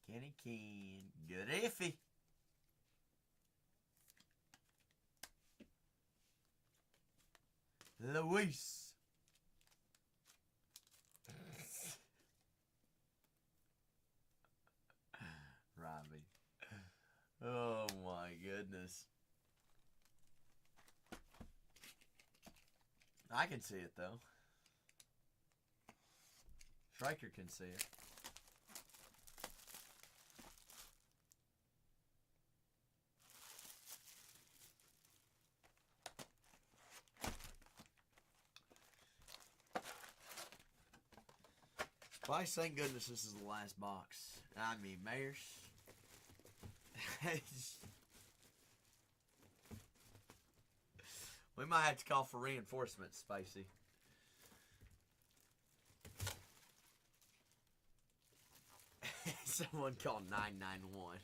Kenny Keane. Good iffy. Luis. Robbie. Oh my goodness. I can see it though. Striker can see it. Spice, thank goodness this is the last box. I mean, Mayors. We might have to call for reinforcements, Spacey. Someone called 991.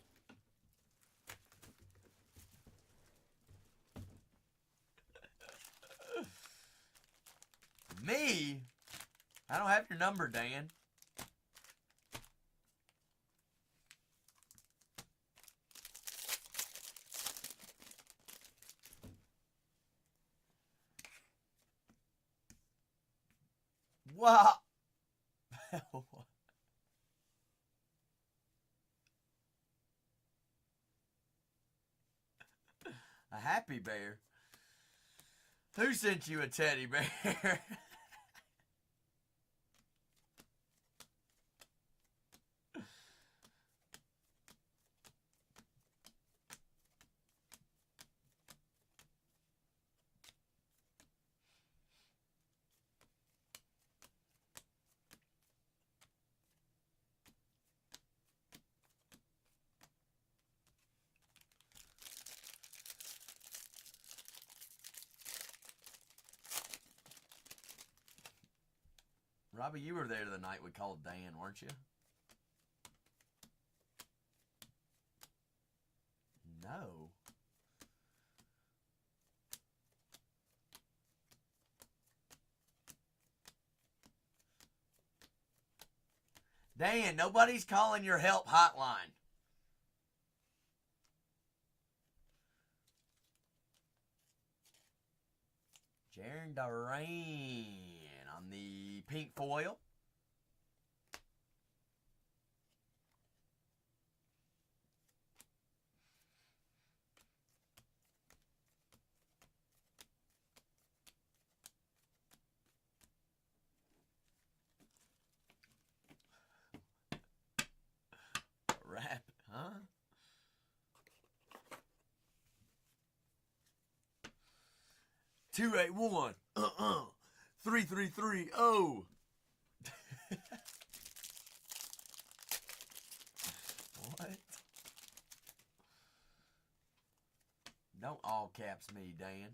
Me? I don't have your number, Dan. Wow. A happy bear? Who sent you a teddy bear? Robbie, you were there the night we called Dan, weren't you? No. Dan, nobody's calling your help hotline. Jaron Duran on the pink foil. Rap, huh? Two 8-1. 3-3-3. Oh. What? Don't all caps me, Dan.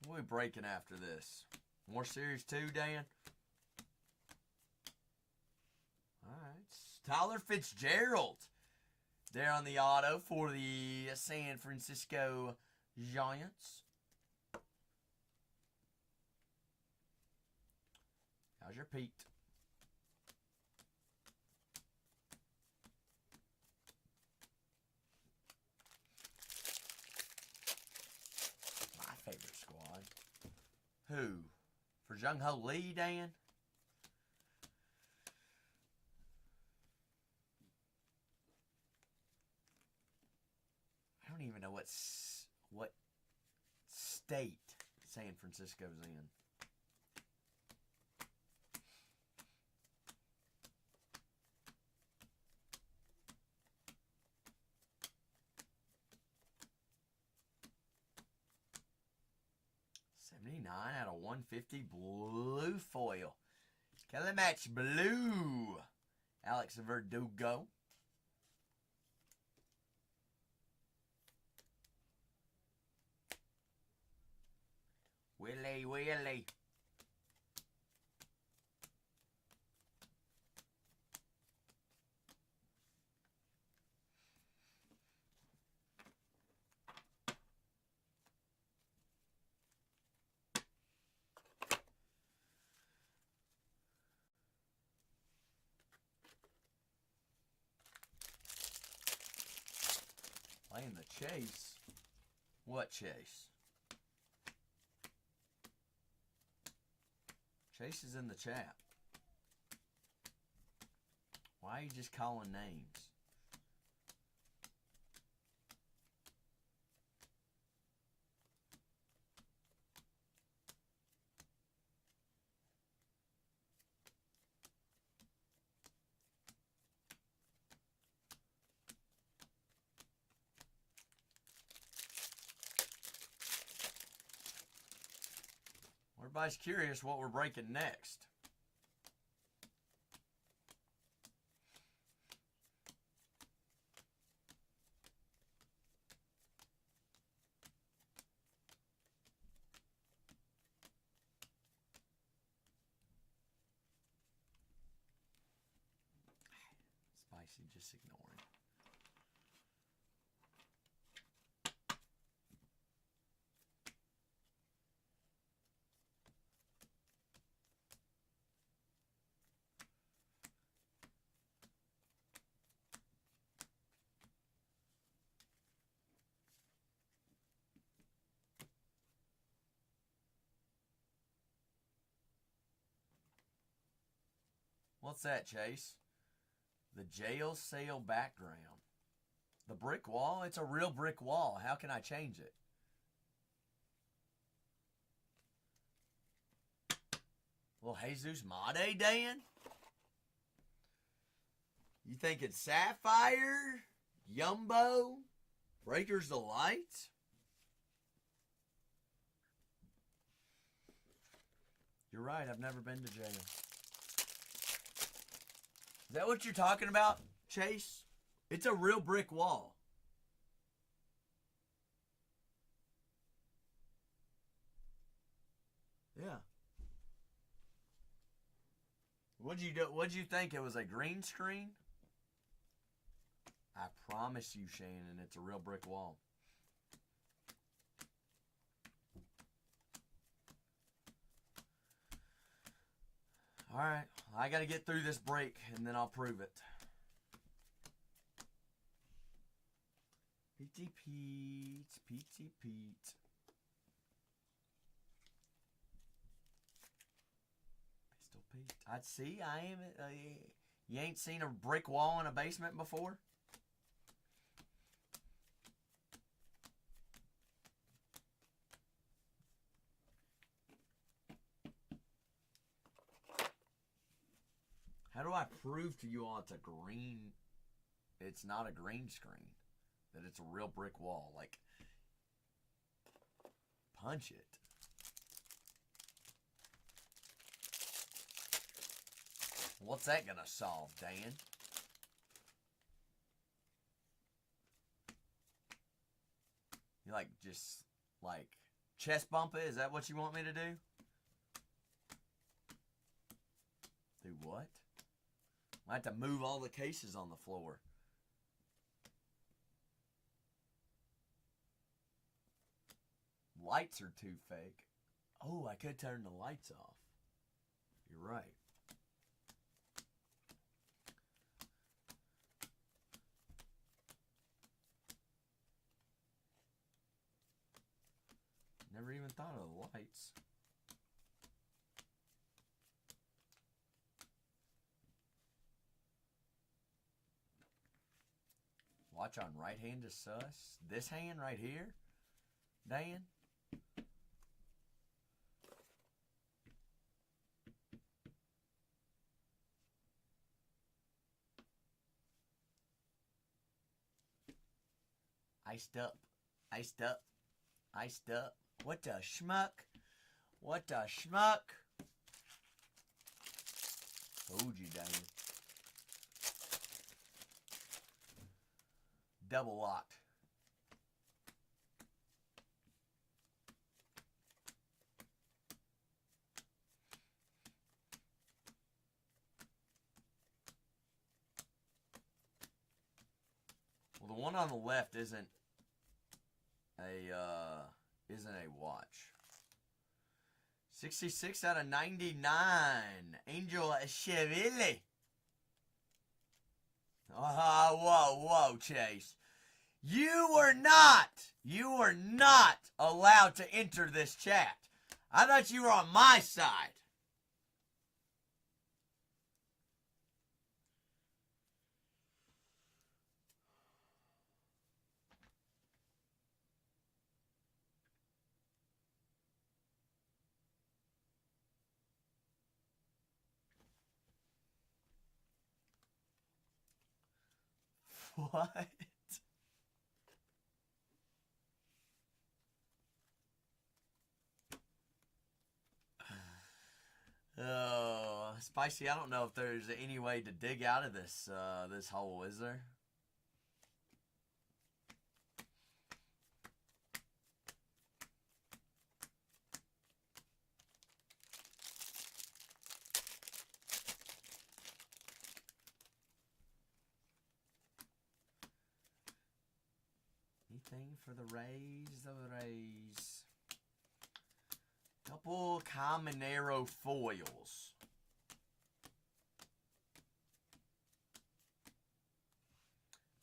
We'll be breaking after this. More Series 2, Dan? Alright. Tyler Fitzgerald there on the auto for the San Francisco Giants. How's your Pete? My favorite squad. Who? For Jung Ho Lee, Dan? I don't even know what state San Francisco's in. Out of 150 blue foil. Kelly Match Blue. Alex Verdugo. Willie. Playing the chase. What chase? Chase is in the chat. Why are you just calling names? Everybody's curious what we're breaking next. Spicy, just ignore it. What's that, Chase? The jail cell background. The brick wall? It's a real brick wall. How can I change it? Little Jesus Made, Dan? You think it's Sapphire? Yumbo? Breakers the Lights? You're right, I've never been to jail. Is that what you're talking about, Chase? It's a real brick wall. Yeah. What'd you do? What'd you think? It was a green screen? I promise you, Shannon, it's a real brick wall. All right, I got to get through this break, and then I'll prove it. Pete. Pistol Pete. I'd see. I am. You ain't seen a brick wall in a basement before? How do I prove to you all it's not a green screen, that it's a real brick wall? Like, punch it. What's that gonna solve, Dan? You just chest bump it? Is that what you want me to do? Do what? I have to move all the cases on the floor. Lights are too fake. Oh, I could turn the lights off. You're right. Never even thought of the lights. Watch on right hand is sus. This hand right here, Dan. Iced up. What the schmuck? Told you, Dan. Double locked. Well, the one on the left isn't a watch. 66 out of 99. Angel Cheville. Whoa, Chase. You were not allowed to enter this chat. I thought you were on my side. What? Oh, Spicy, I don't know if there's any way to dig out of this this hole, is there? Anything for the Rays? The Rays. Couple Caminero foils.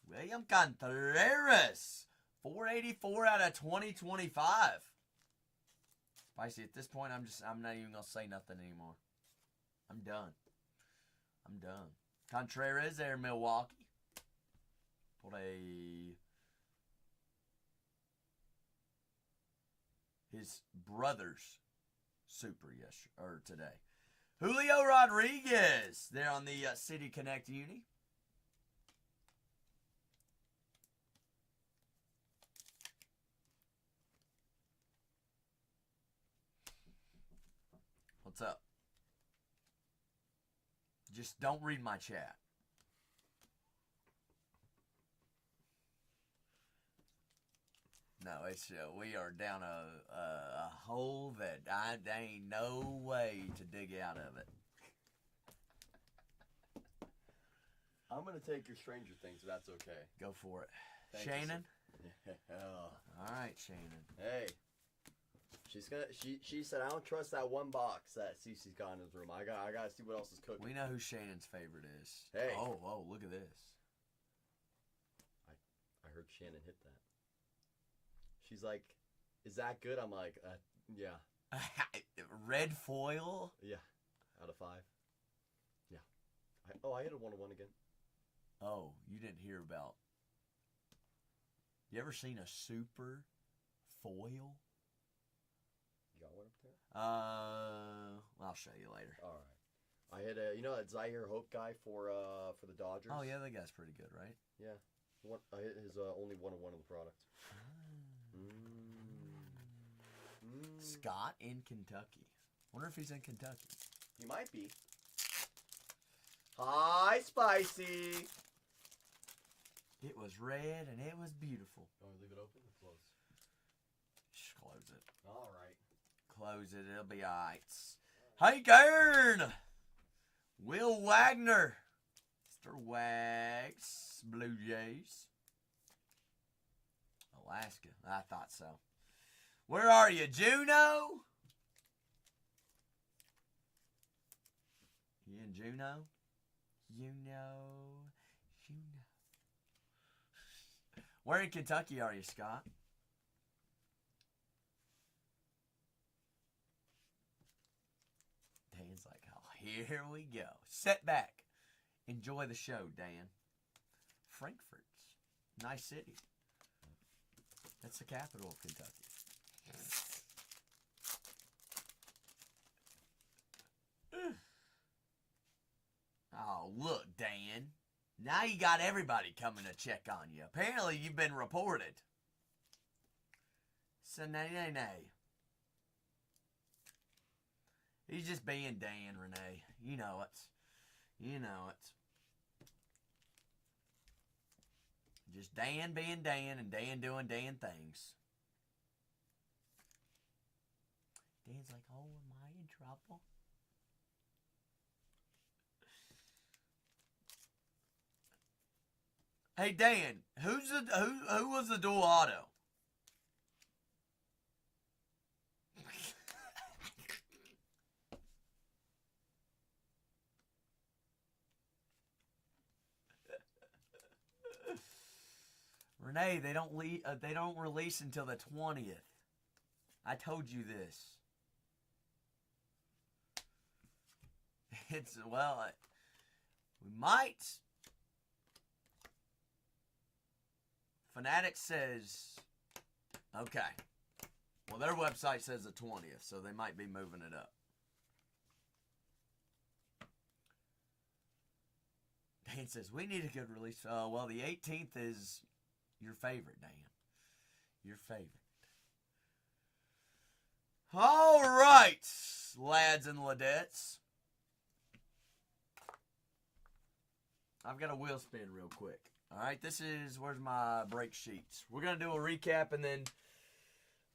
William Contreras. 484 out of 2025. Spicy, at this point, I'm not even going to say nothing anymore. I'm done. I'm done. Contreras there, Milwaukee. Pulled his brother's super today. Julio Rodriguez there on the City Connect Uni. What's up? Just don't read my chat. No, it's we are down a hole that there ain't no way to dig out of it. I'm going to take your Stranger Things, if that's okay. Go for it. Thank Shannon? Yeah. All right, Shannon. Hey. She said, I don't trust that one box that Cece's got in his room. I got to see what else is cooking. We know who Shannon's favorite is. Hey. Oh, look at this. I heard Shannon hit that. She's like, is that good? I'm like, yeah. Red foil? Yeah. Out of 5. Yeah. I hit a 1-1 again. Oh, you didn't hear about. You ever seen a super foil? You got one up there? I'll show you later. All right. I hit that Zaire Hope guy for the Dodgers. Oh yeah, that guy's pretty good, right? Yeah. I hit his only 1-1 of the product. Scott in Kentucky. Wonder if he's in Kentucky. He might be. Hi, Spicy. It was red and it was beautiful. You want to leave it open or close? Just close it. All right. Close it. It'll be alright. Hey, Gern! Will Wagner. Mr. Wags. Blue Jays. Alaska. I thought so. Where are you, Juneau? You in Juneau? Juneau. Where in Kentucky are you, Scott? Dan's like, oh, here we go. Sit back. Enjoy the show, Dan. Frankfurt's. Nice city. That's the capital of Kentucky. Oh, look, Dan. Now you got everybody coming to check on you. Apparently, you've been reported. So, nay. He's just being Dan, Renee. You know it. You know it. Just Dan being Dan and Dan doing Dan things. Dan's like, oh, am I in trouble? Hey Dan, who was the dual auto? Renee, they don't release until the 20th. I told you this. We might. Fanatic says, okay. Well, their website says the 20th, so they might be moving it up. Dan says, we need a good release. Well, the 18th is your favorite, Dan. Your favorite. All right, lads and ladettes. I've got a wheel spin real quick. All right, where's my break sheets? We're going to do a recap, and then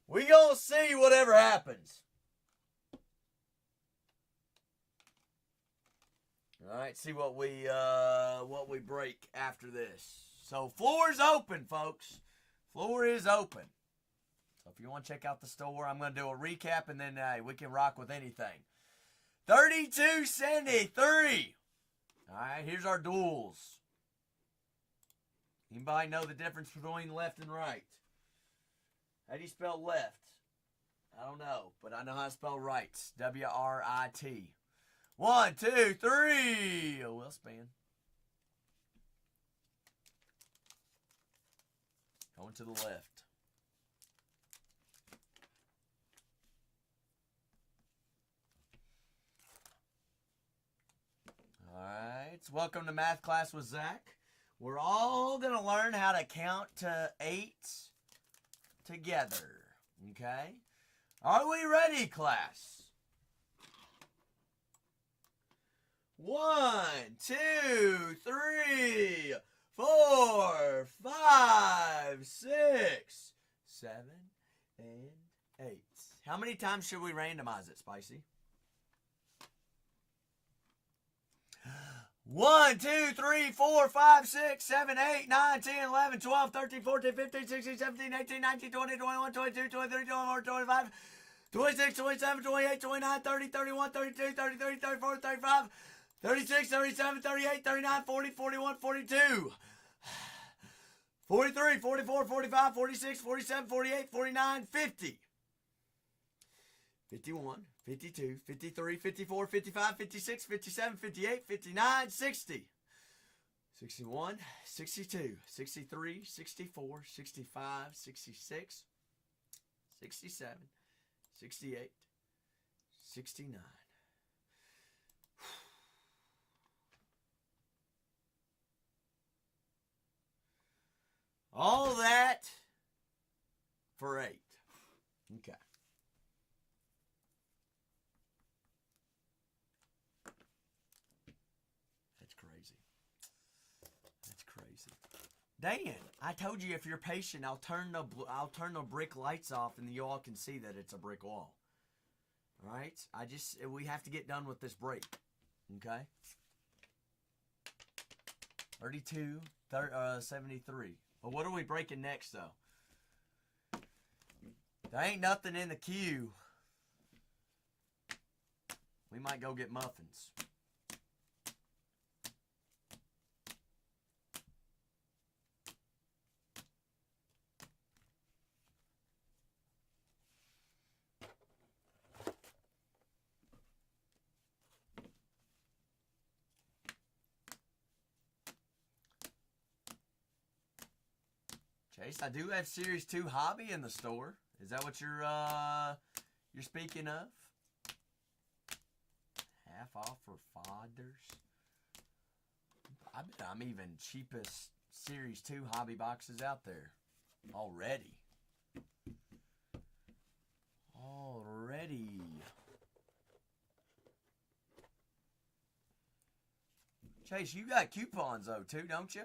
we going to see whatever happens. All right, see what we break after this. So, floor is open, folks. Floor is open. So, if you want to check out the store, I'm going to do a recap, and then we can rock with anything. 3273. All right, here's our duels. Anybody know the difference between left and right? How do you spell left? I don't know, but I know how to spell right. W-R-I-T. 1, 2, 3. A wheel spin. Going to the left. All right. Welcome to Math Class with Zach. We're all going to learn how to count to 8 together. Okay? Are we ready, class? 1, 2, 3, 4, 5, 6, 7, and 8. How many times should we randomize it, Spicy? 1, 2, 3, 4, 5, 6, 7, 8, 9, 10, 11, 12, 13, 14, 15, 16, 17, 18, 19, 20, 21, 22, 23, 24, 25, 26, 27, 28, 29, 30, 31, 32, 33, 34, 35, 36, 37, 38, 39, 40, 41, 42, 43, 44, 45, 46, 47, 48, 49, 50. 51, 52, 53, 54, 55, 56, 57, 58, 59, 60. 61, 62, 63, 64, 65, 66, 67, 68, 69. All that for 8. Okay. That's crazy. That's crazy. Dan, I told you if you're patient, I'll turn the brick lights off and you all can see that it's a brick wall. All right? We have to get done with this break. Okay? 32, 73. But what are we breaking next, though? There ain't nothing in the queue. We might go get muffins. Chase, I do have Series 2 Hobby in the store. Is that what you're speaking of? Half off for fathers. I bet I'm even cheapest Series 2 Hobby boxes out there. Already. Chase, you got coupons though too, don't you?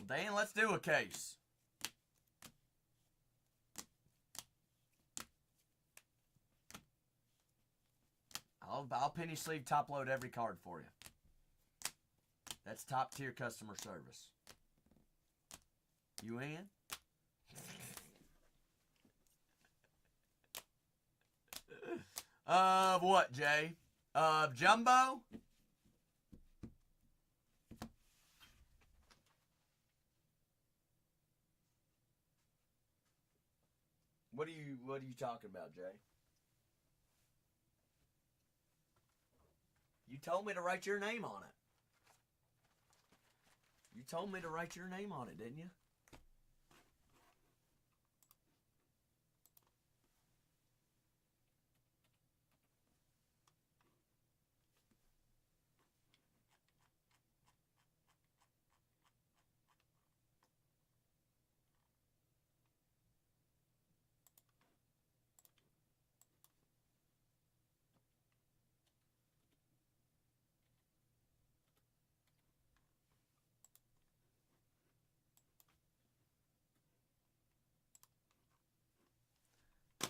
Well, Dan, let's do a case. I'll penny sleeve top load every card for you. That's top tier customer service. You in? What, Jay? Jumbo? What are you talking about, Jay? You told me to write your name on it. You told me to write your name on it, didn't you?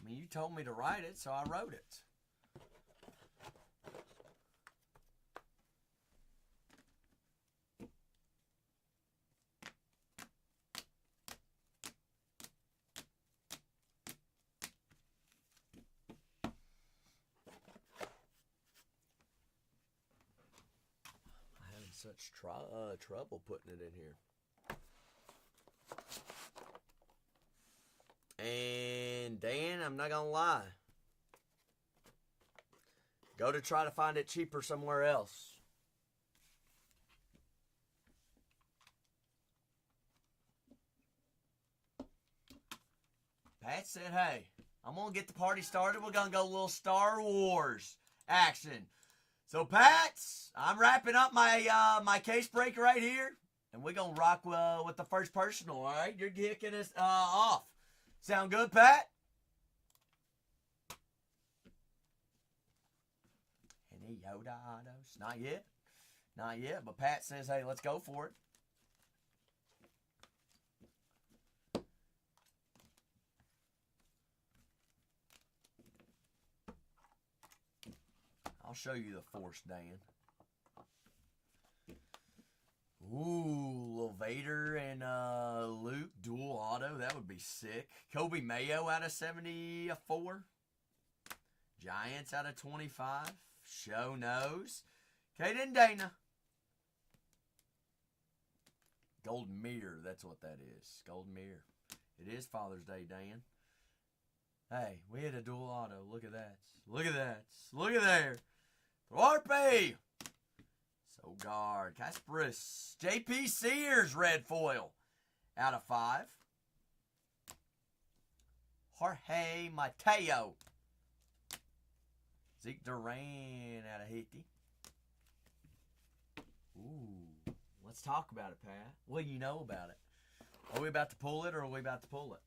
I mean, you told me to write it, so I wrote it. I'm having such trouble putting it in here. And Dan, I'm not gonna lie. Go to try to find it cheaper somewhere else. Pat said, hey, I'm going to get the party started. We're going to go a little Star Wars action. So, Pats, I'm wrapping up my case break right here. And we're going to rock with the first personal, all right? You're kicking us off. Sound good, Pat? Any Yoda autos? Not yet. Not yet. But Pat says, hey, let's go for it. I'll show you the Force, Dan. Ooh, little Vader and Luke dual auto. That would be sick. Kobe Mayo out of 74. Giants out of 25. Show knows. Caden Dana. Golden Mirror. That's what that is. Golden Mirror. It is Father's Day, Dan. Hey, we had a dual auto. Look at that. Look at that. Look at there. Thorpe. Sogard. Kasparis. JP Sears red foil. Out of 5. Jorge Mateo. Zeke Duran out of Haiti. Ooh. Let's talk about it, Pat. What do you know about it? Are we about to pull it or are we about to pull it?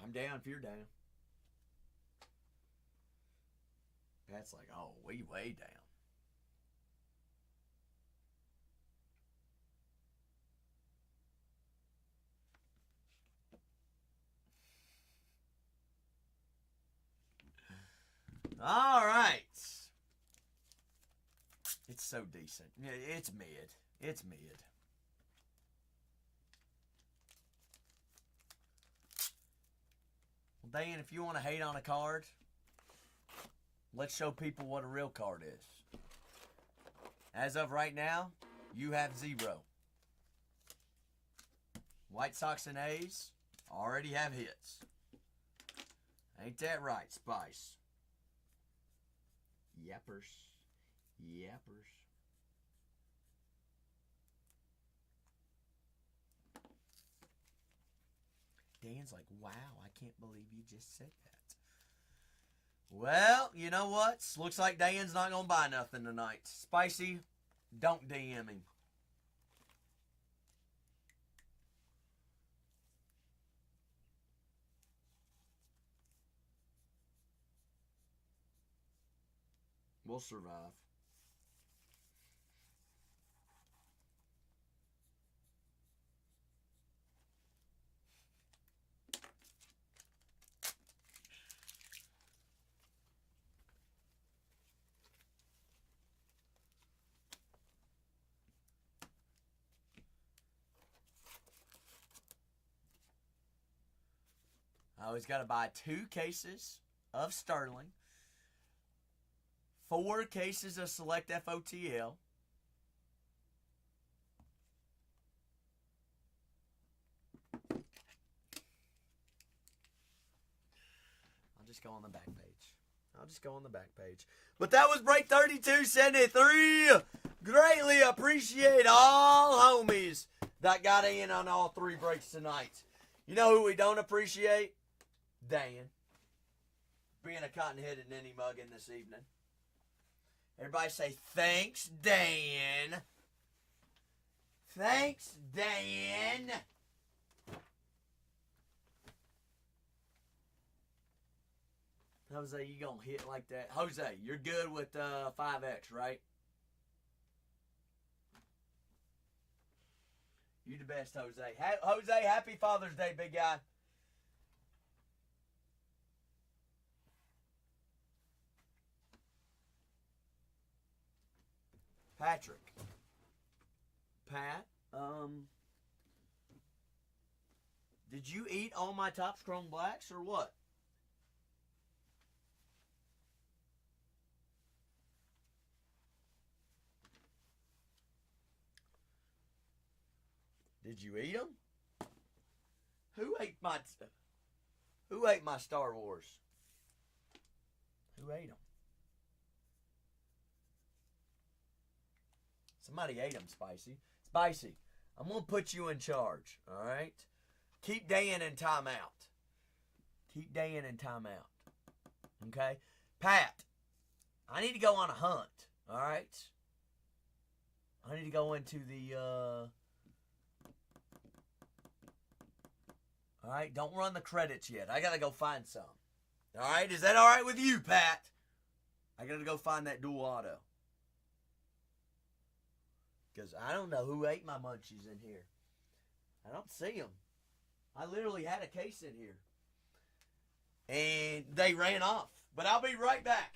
I'm down if you're down. Pat's like, oh, we way down. All right. It's so decent. It's mid. It's mid. Well, Dan, if you want to hate on a card, let's show people what a real card is. As of right now, you have 0. White Sox and A's already have hits. Ain't that right, Spice? Yappers. Yappers. Dan's like, wow, I can't believe you just said that. Well, you know what? Looks like Dan's not going to buy nothing tonight. Spicy, don't DM him. We'll survive. I always got to buy 2 cases of Sterling, 4 cases of Select FOTL, I'll just go on the back page. But that was break 3273. Greatly appreciate all homies that got in on all 3 breaks tonight. You know who we don't appreciate? Dan. Being a cotton-headed ninny muggin this evening. Everybody say, thanks, Dan. Thanks, Dan. Jose, you gonna hit like that? Jose, you're good with 5X, right? You the best, Jose. Jose, happy Father's Day, big guy. Patrick. Pat, did you eat all my Top Strong Blacks or what? Did you eat them? Who ate my Star Wars? Who ate them? Somebody ate them, Spicy. Spicy, I'm going to put you in charge, all right? Keep Dan in timeout. Keep Dan in timeout. Okay? Pat, I need to go on a hunt, all right? I need to go into the, all right, don't run the credits yet. I got to go find some. All right, is that all right with you, Pat? I got to go find that dual auto. Because I don't know who ate my munchies in here. I don't see them. I literally had a case in here. And they ran off. But I'll be right back.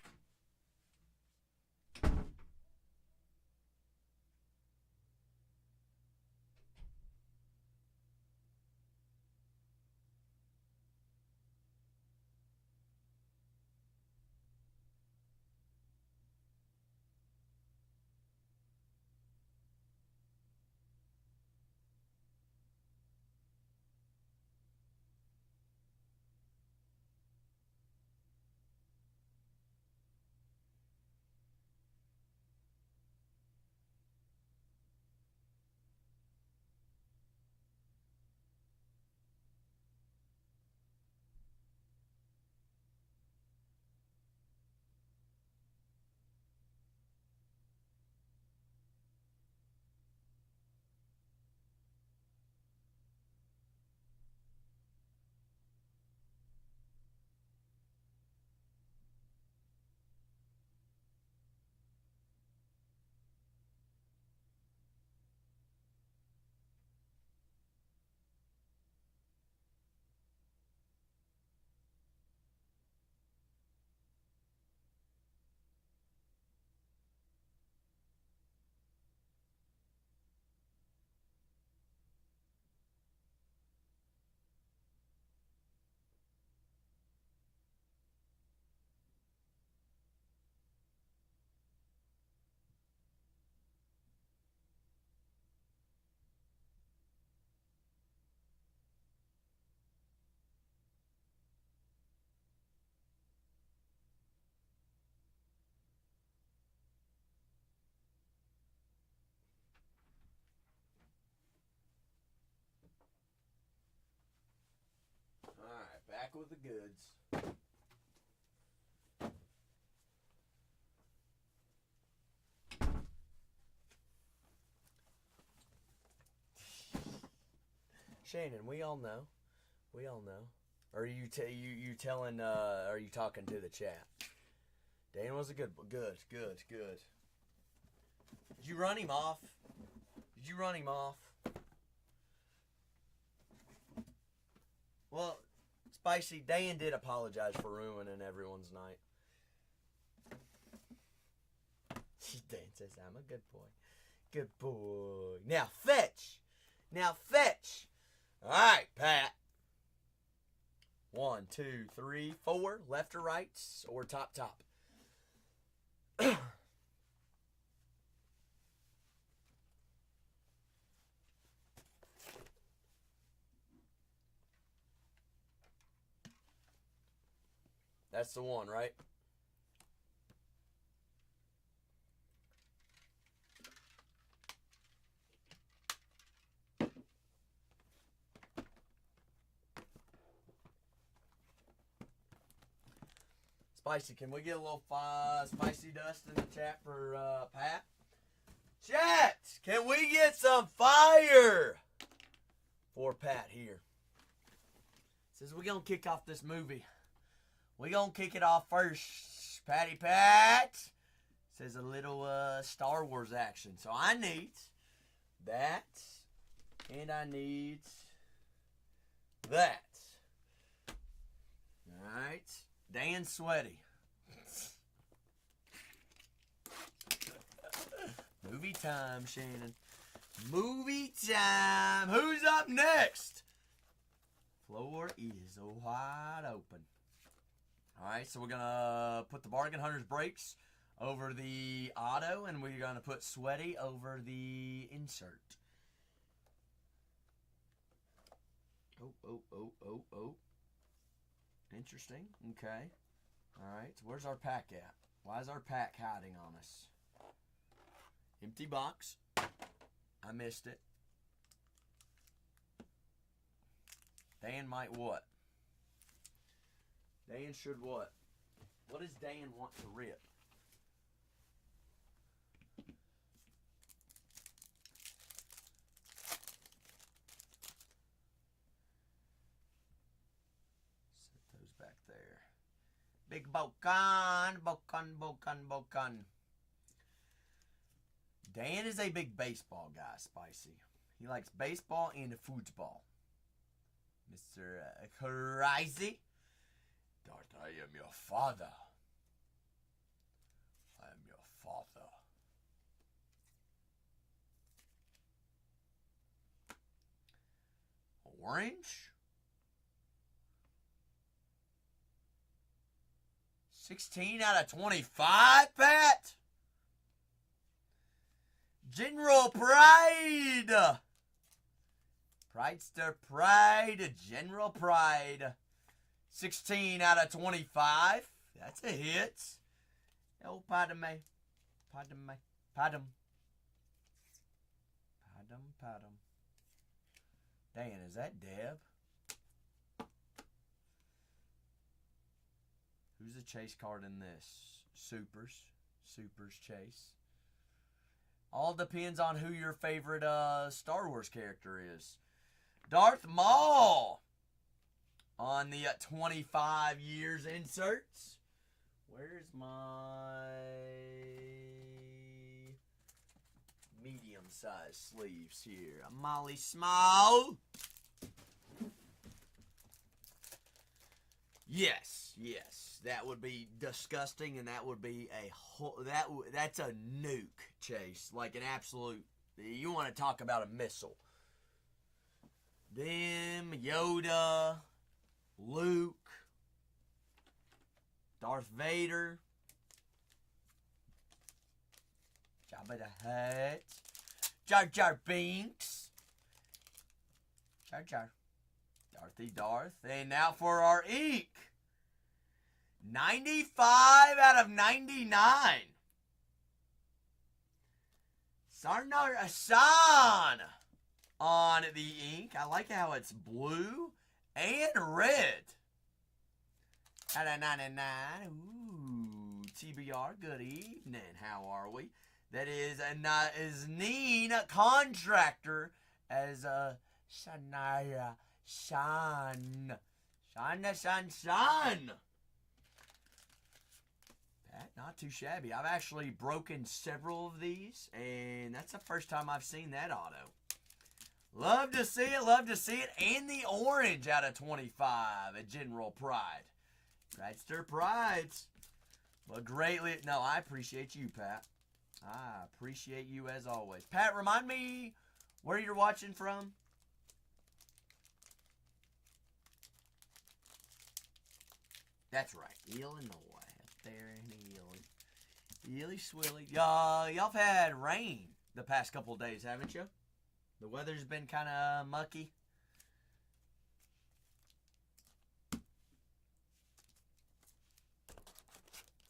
Alright, back with the goods. Shannon, we all know. We all know. Or are you telling? Are you talking to the chat? Dan was a good. Did you run him off? Did you run him off? Well, Spicy, Dan did apologize for ruining everyone's night. Dan says, I'm a good boy. Good boy. Now fetch. All right, Pat. 1, 2, 3, 4. Left or right, or top. That's the one, right? Spicy, can we get a little spicy dust in the chat for Pat? Chat, can we get some fire for Pat here? Says we're going to kick off this movie. We're going to kick it off first. Patty Pat says a little Star Wars action. So I need that, and I need that. All right. Dan Sweaty. Move time, Shannon. Movie time. Who's up next? Floor is wide open. All right, so we're going to put the Bargain Hunters brakes over the auto, and we're going to put Sweaty over the insert. Oh. Interesting. Okay. All right, so where's our pack at? Why is our pack hiding on us? Empty box. I missed it. Dan might what? Dan should what? What does Dan want to rip? Set those back there. Big Bokan. Dan is a big baseball guy, Spicy. He likes baseball and football. Mr. Crazy. Darth, I am your father. I am your father. Orange. 16 out of 25, Pat. General Pride. Pridester Pride. General Pride. 16 out of 25. That's a hit. Oh, pardon me. Pardon. Dan, is that Deb? Who's the chase card in this? Supers chase. All depends on who your favorite Star Wars character is. Darth Maul on the 25 years inserts. Where's my medium-sized sleeves here? A Molly Small. Yes. That would be disgusting, and that would be a whole. That's a nuke, Chase. Like an absolute. You want to talk about a missile? Them, Yoda, Luke, Darth Vader, Jabba the Hutt, Jar Jar Binks, Jar Jar, Darthy Darth, and now for our ink. 95 out of 99. Sarnar Asan on the ink. I like how it's blue and red. Out of 99. Ooh, TBR, good evening. How are we? That is Neen Contractor as Shania Shan. Shan. Not too shabby. I've actually broken several of these, and that's the first time I've seen that auto. Love to see it. And the orange out of 25 at General Pride. Pridester Prides. But greatly, no, I appreciate you, Pat. I appreciate you as always. Pat, remind me where you're watching from. That's right, Illinois. There in Ely Swilly. Y'all have had rain the past couple of days, haven't you? The weather's been kind of mucky.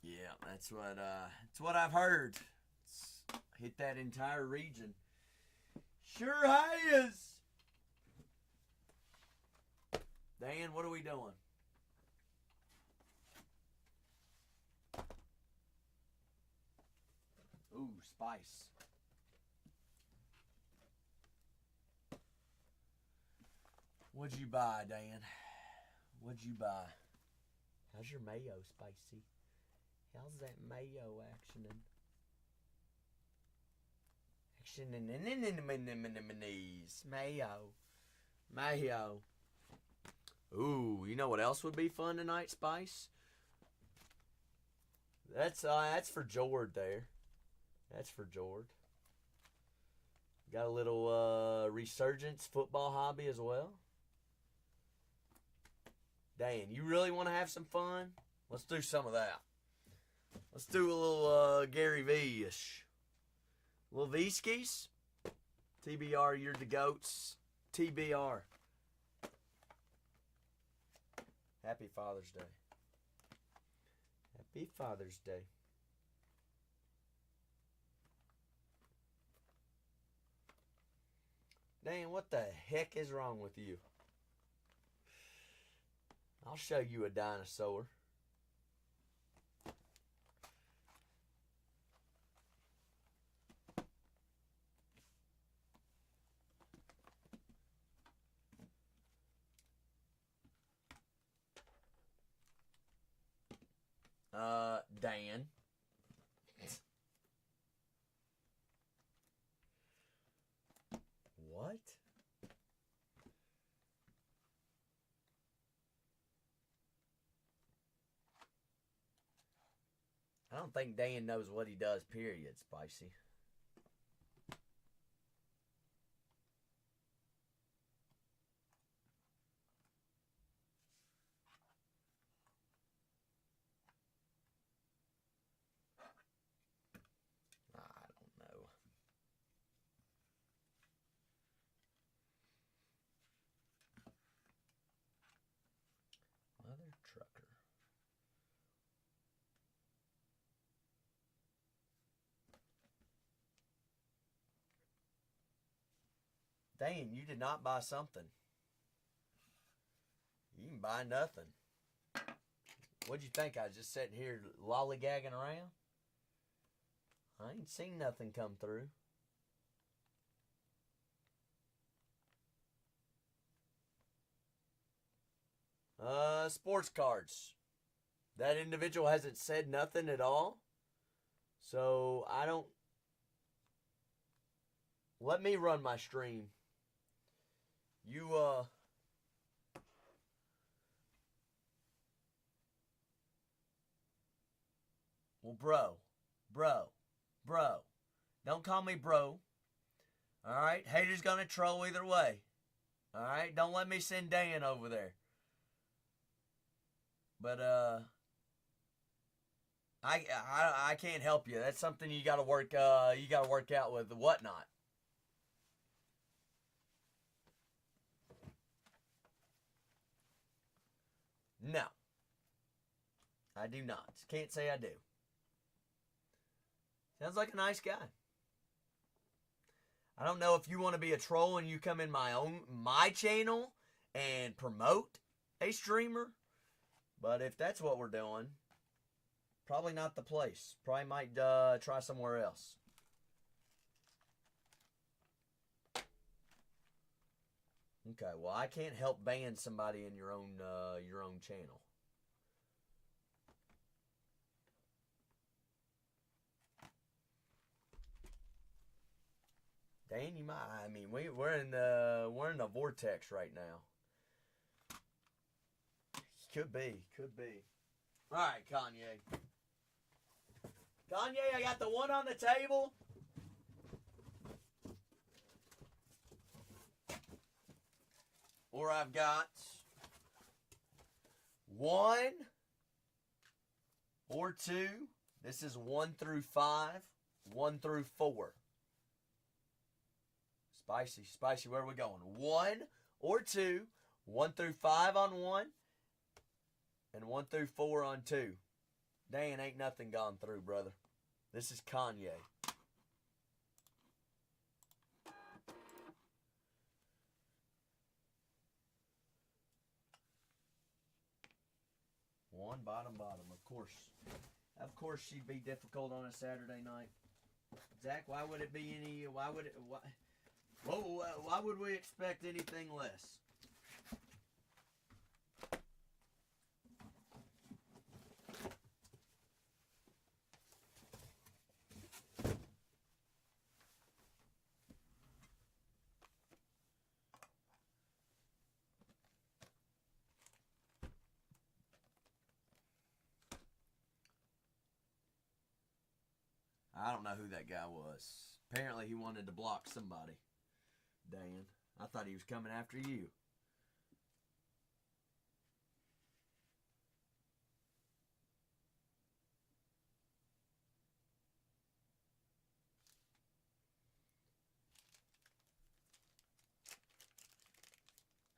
Yeah, that's what I've heard. It's hit that entire region. Sure has. Dan, what are we doing? Ooh, spice. What'd you buy, Dan? What'd you buy? How's your mayo, Spicy? How's that mayo actioning? Mayo. Ooh, you know what else would be fun tonight, Spice? That's for Jord there. That's for Jord. Got a little resurgence football hobby as well. Dan, you really want to have some fun? Let's do some of that. Let's do a little Gary V-ish. Little V-skis. TBR, you're the goats. TBR. Happy Father's Day. Happy Father's Day. Dan, what the heck is wrong with you? I'll show you a dinosaur. Dan. What? I don't think Dan knows what he does, period, Spicy. I don't know. Mother trucker. Dan, you did not buy something. You didn't buy nothing. What'd you think? I was just sitting here lollygagging around? I ain't seen nothing come through. Sports cards. That individual hasn't said nothing at all. So I don't. Let me run my stream. You, Well, bro. Don't call me bro. Alright? Haters gonna troll either way. Alright? Don't let me send Dan over there. But, I can't help you. That's something you gotta work out with whatnot. No. I do not. Can't say I do. Sounds like a nice guy. I don't know if you want to be a troll and you come in my channel and promote a streamer, but if that's what we're doing, probably not the place. Probably might try somewhere else. Okay, well, I can't help ban somebody in your own channel. Dan, you might. I mean, we're in the vortex right now. Could be. All right, Kanye. Kanye, I got the one on the table. Or I've got 1 or 2. This is 1 through 5, 1 through 4. Spicy, where are we going? 1 or 2, 1 through 5 on 1, and 1 through 4 on 2. Dan, ain't nothing gone through, brother. This is Kanye. One bottom, of course she'd be difficult on a Saturday night. Zach, why would it be any? Why would we expect anything less? I don't know who that guy was. Apparently he wanted to block somebody. Dan, I thought he was coming after you.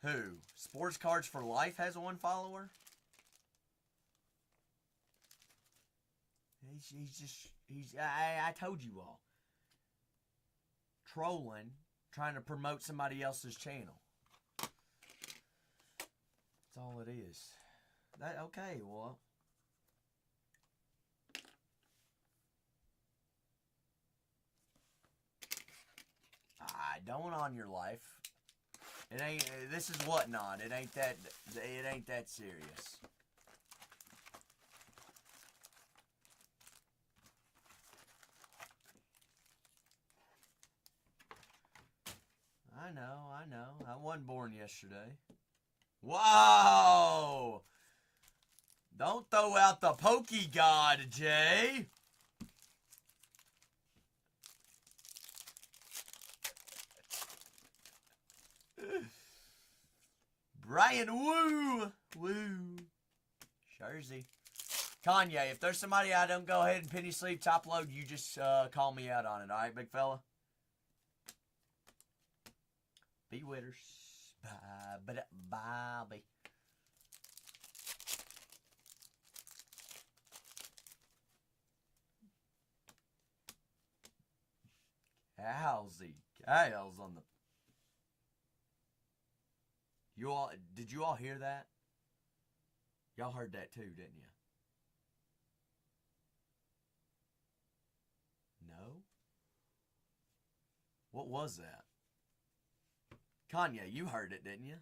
Who? Sports Cards for Life has one follower? I told you all. Trolling, trying to promote somebody else's channel. That's all it is. Okay, well. Don't on your life. It ain't. This is whatnot. It ain't that. It ain't that serious. I know. I wasn't born yesterday. Whoa! Don't throw out the Pokey God, Jay. Brian Woo! Jersey. Kanye, if there's somebody I don't go ahead and penny sleeve top load, you just call me out on it, alright, big fella? Be witters. Bobby. Cows on the... Did you all hear that? Y'all heard that too, didn't you? No? What was that? Kanye, you heard it, didn't you?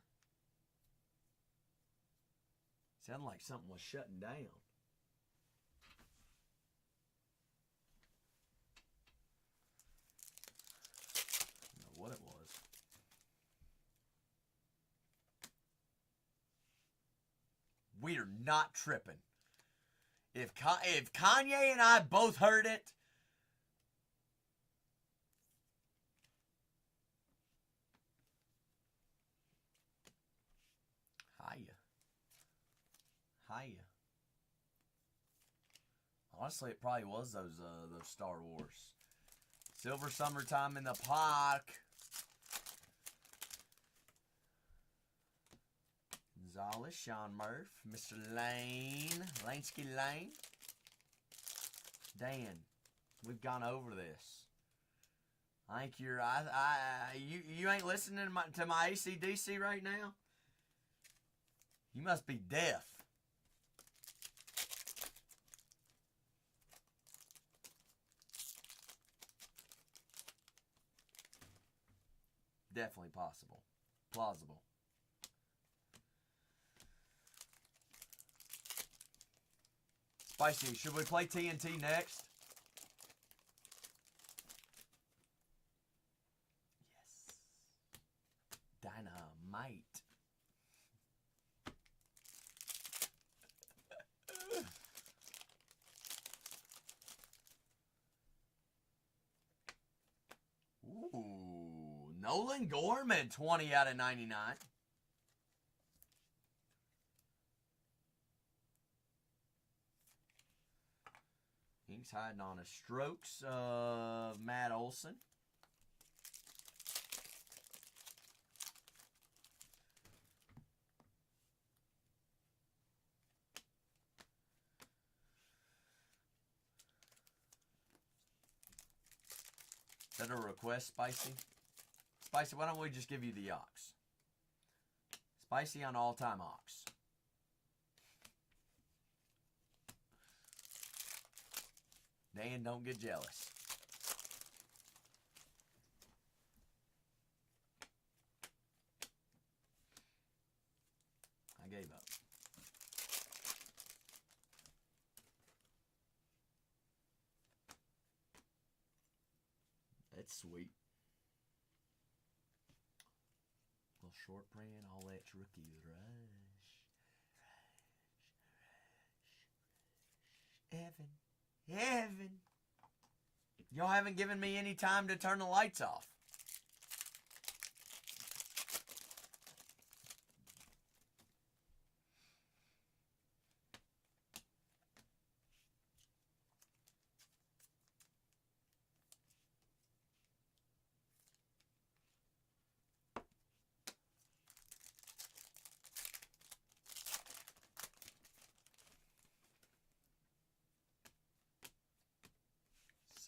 Sounded like something was shutting down. I don't know what it was. We're not tripping. If Kanye and I both heard it, hiya. Honestly, it probably was those Star Wars. Silver Summertime in the Park. Gonzalez, Sean Murph, Mr. Lane, Lansky Lane. Dan, we've gone over this. I think you're, you ain't listening to my AC/DC right now? You must be deaf. Definitely possible. Plausible. Spicy, should we play TNT next? Yes. Dynamite. Ooh, Nolan Gorman, 20 out of 99. He's hiding on his strokes of Matt Olson. Is that a request, Spicy? Spicy, why don't we just give you the ox? Spicy on all-time ox. Dan, don't get jealous. I gave up. That's sweet. Little short print, all that's rookie rush. Evan. Y'all haven't given me any time to turn the lights off.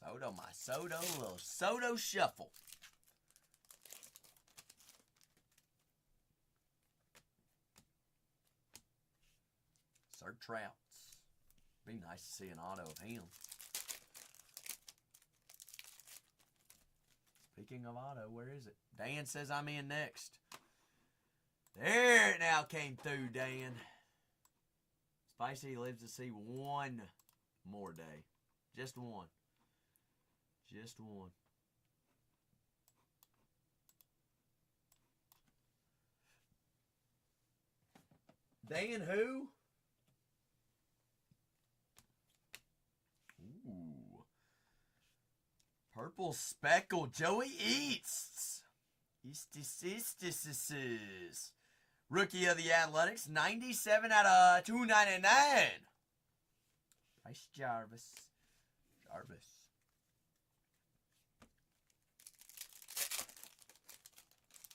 Soto, my Soto, a little Soto shuffle. Sir Trouts. Be nice to see an auto of him. Speaking of auto, where is it? Dan says I'm in next. There it now came through, Dan. Spicy lives to see one more day. Just one. Just one. Dan who? Ooh. Purple Speckle Joey Easts. Eastis. Rookie of the Athletics, 97 out of 299. Bryce Jarvis.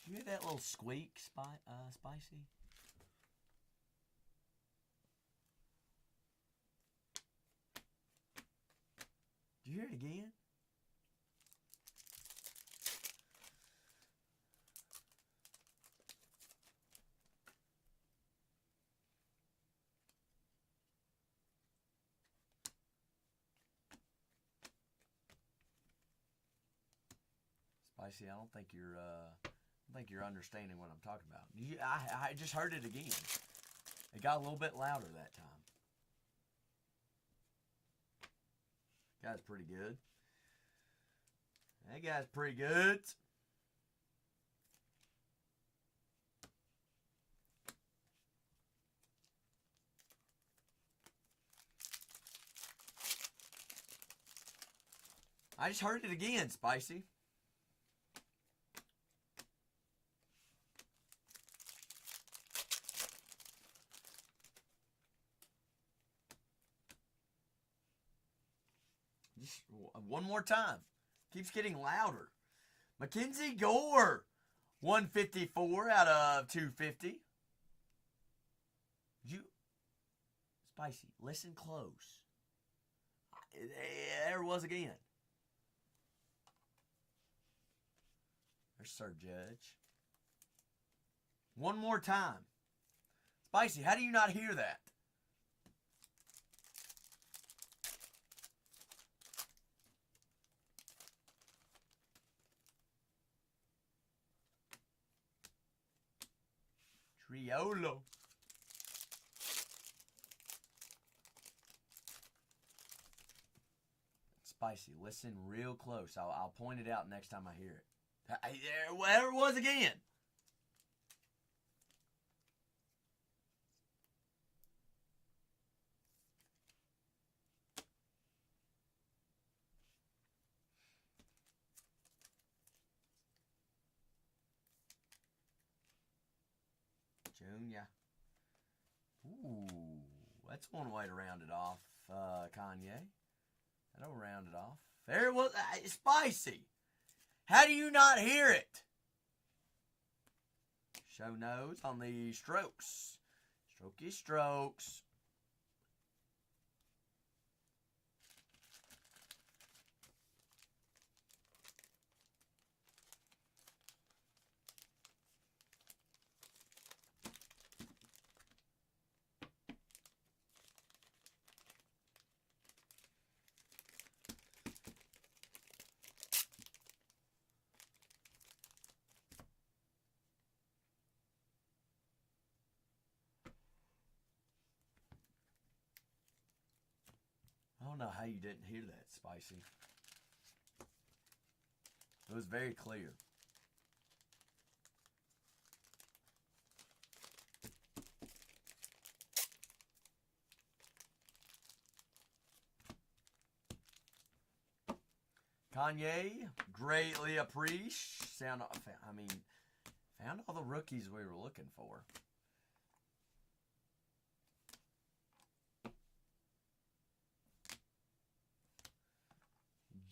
Did you hear that little squeak, Spicy? Did you hear it again? Spicy, I don't think you're understanding what I'm talking about. I just heard it again. It got a little bit louder that time. Guy's pretty good. That guy's pretty good. I just heard it again, Spicy. Just one more time. Keeps getting louder. Mackenzie Gore. 154 out of 250. Spicy, listen close. There it was again. There's Sir Judge. One more time. Spicy, how do you not hear that? Triolo. Spicy, listen real close. I'll point it out next time I hear it. There it was again. Junior. Ooh, that's one way to round it off, Kanye. That'll round it off. There it was. Spicy. How do you not hear it? Show nose on the strokes. Strokey strokes. I don't know how you didn't hear that, Spicy. It was very clear. Kanye, greatly appreciate. Found all the rookies we were looking for.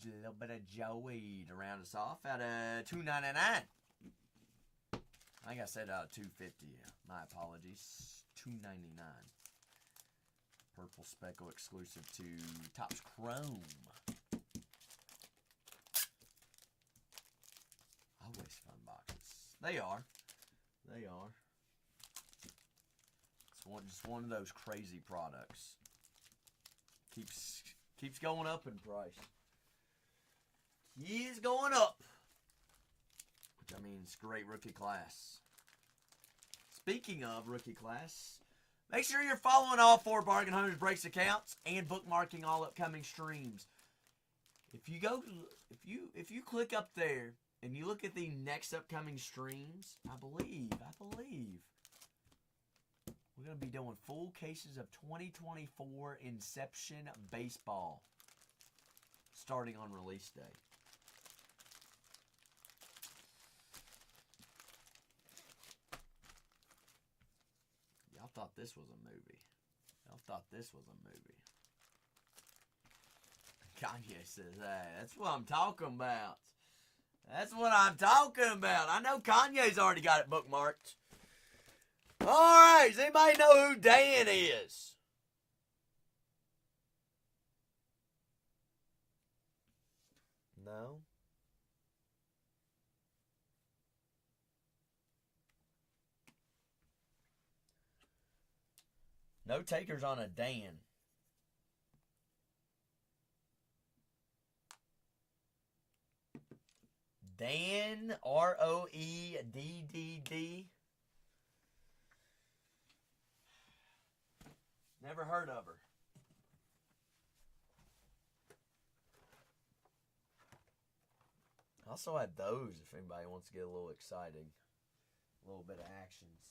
A little bit of Joey to round us off out of $2.99. I think I said $2.50. My apologies. $2.99. Purple Speckle exclusive to Topps Chrome. Always fun boxes. They are. They are. It's just one of those crazy products. Keeps going up in price. He's going up. Which, I mean, it's great rookie class. Speaking of rookie class, make sure you're following all 4 Bargain Hunters Breaks accounts and bookmarking all upcoming streams. If you click up there and you look at the next upcoming streams, I believe we're going to be doing full cases of 2024 Inception Baseball starting on release day. Y'all thought this was a movie. Y'all thought this was a movie. Kanye says, hey, that's what I'm talking about. That's what I'm talking about. I know Kanye's already got it bookmarked. All right, does anybody know who Dan is? No? No takers on a Dan. Dan, Roedddd. Never heard of her. I also had those if anybody wants to get a little exciting. A little bit of actions.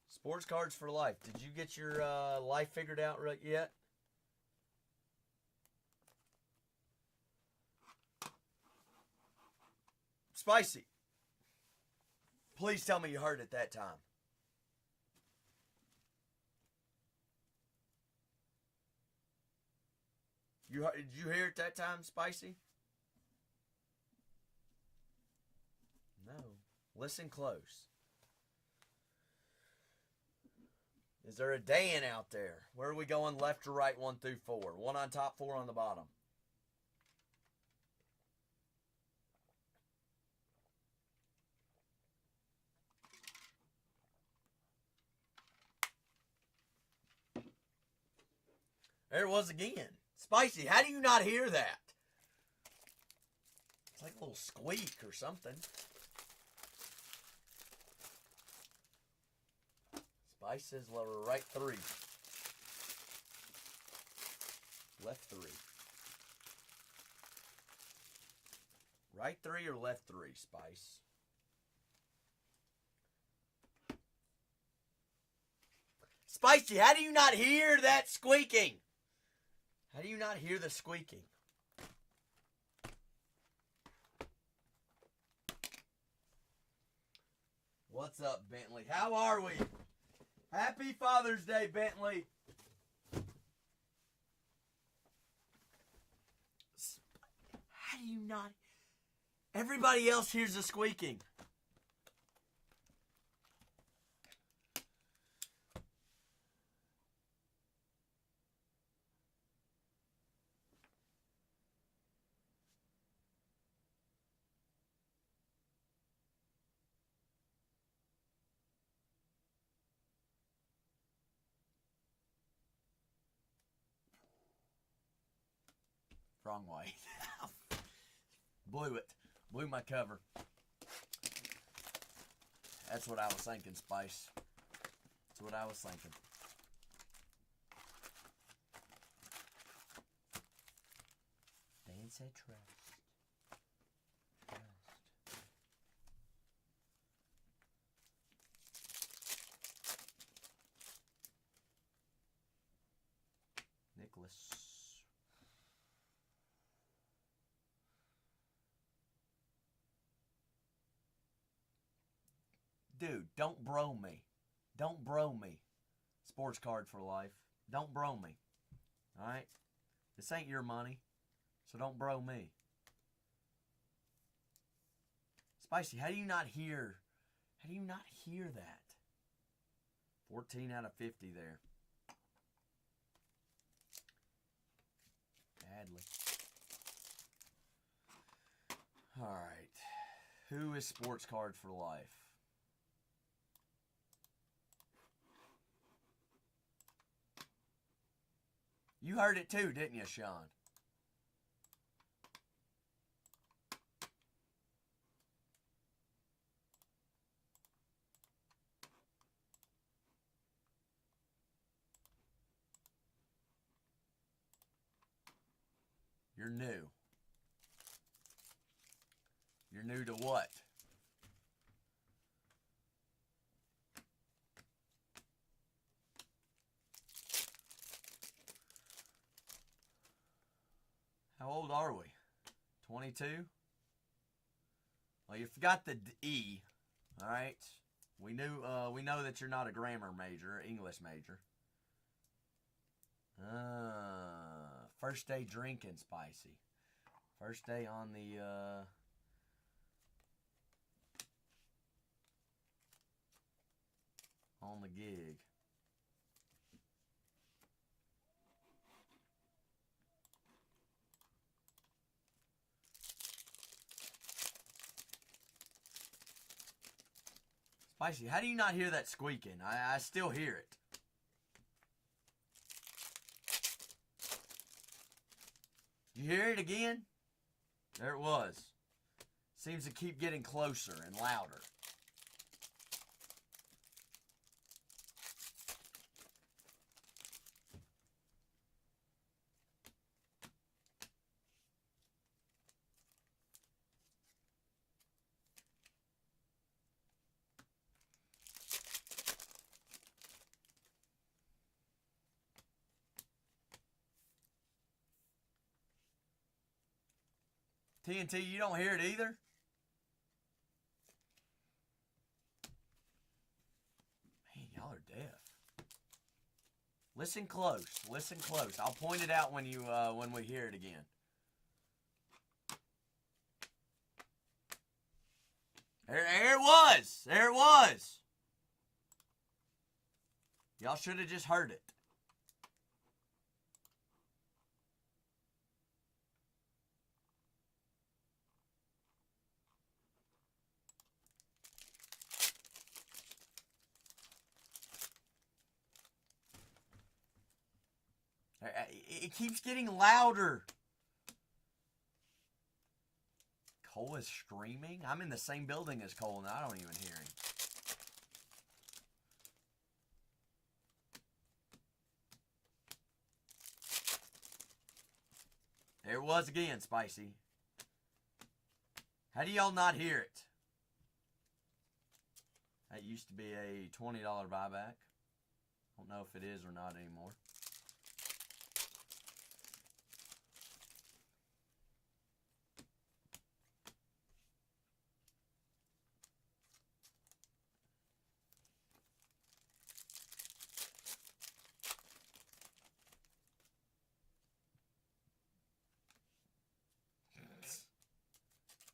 Sports cards for life. Did you get your life figured out right yet? Spicy. Please tell me you heard it that time. Did you hear it that time, Spicy? No. Listen close. Is there a Dan out there? Where are we going, left to right, 1 through 4? 1 on top, 4 on the bottom. There it was again. Spicy, how do you not hear that? It's like a little squeak or something. Spice says right 3. Left 3. Right 3 or left 3, Spice? Spicy, how do you not hear that squeaking? How do you not hear the squeaking? What's up, Bentley? How are we? Happy Father's Day, Bentley. How do you not? Everybody else hears the squeaking. Wrong way. Blew it. Blew my cover. That's what I was thinking, Spice. That's what I was thinking. Dan said trust. Trust. Nicholas. Dude, don't bro me. Don't bro me. Sports card for life. Don't bro me. Alright? This ain't your money. So don't bro me. Spicy, how do you not hear? How do you not hear that? 14 out of 50 there. Badly. Alright. Who is sports card for life? You heard it too, didn't you, Sean? You're new. You're new to what? How old are we? 22? Well, you forgot the E. All right. We know that you're not a grammar major, English major. First day drinking, Spicy. First day on the gig. Spicy, how do you not hear that squeaking? I still hear it. You hear it again? There it was. Seems to keep getting closer and louder. TNT, you don't hear it either? Man, y'all are deaf. Listen close. Listen close. I'll point it out when we hear it again. There it was. There it was. Y'all should have just heard it. It keeps getting louder. Cole is screaming? I'm in the same building as Cole and I don't even hear him. There it was again, Spicy. How do y'all not hear it? That used to be a $20 buyback. Don't know if it is or not anymore.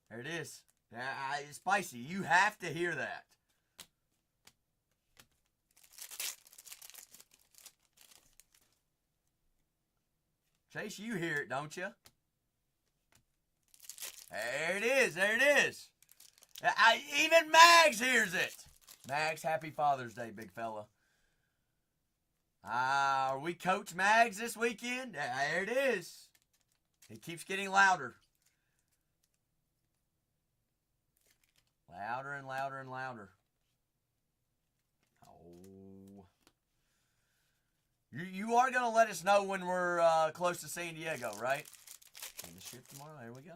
There it is. Spicy, you have to hear that. Chase, you hear it, don't you? There it is. There it is. Even Mags hears it. Mags, happy Father's Day, big fella. Are we Coach Mags this weekend? There it is. It keeps getting louder. Louder and louder and louder. Oh. You are going to let us know when we're close to San Diego, right? In the ship tomorrow. There we go.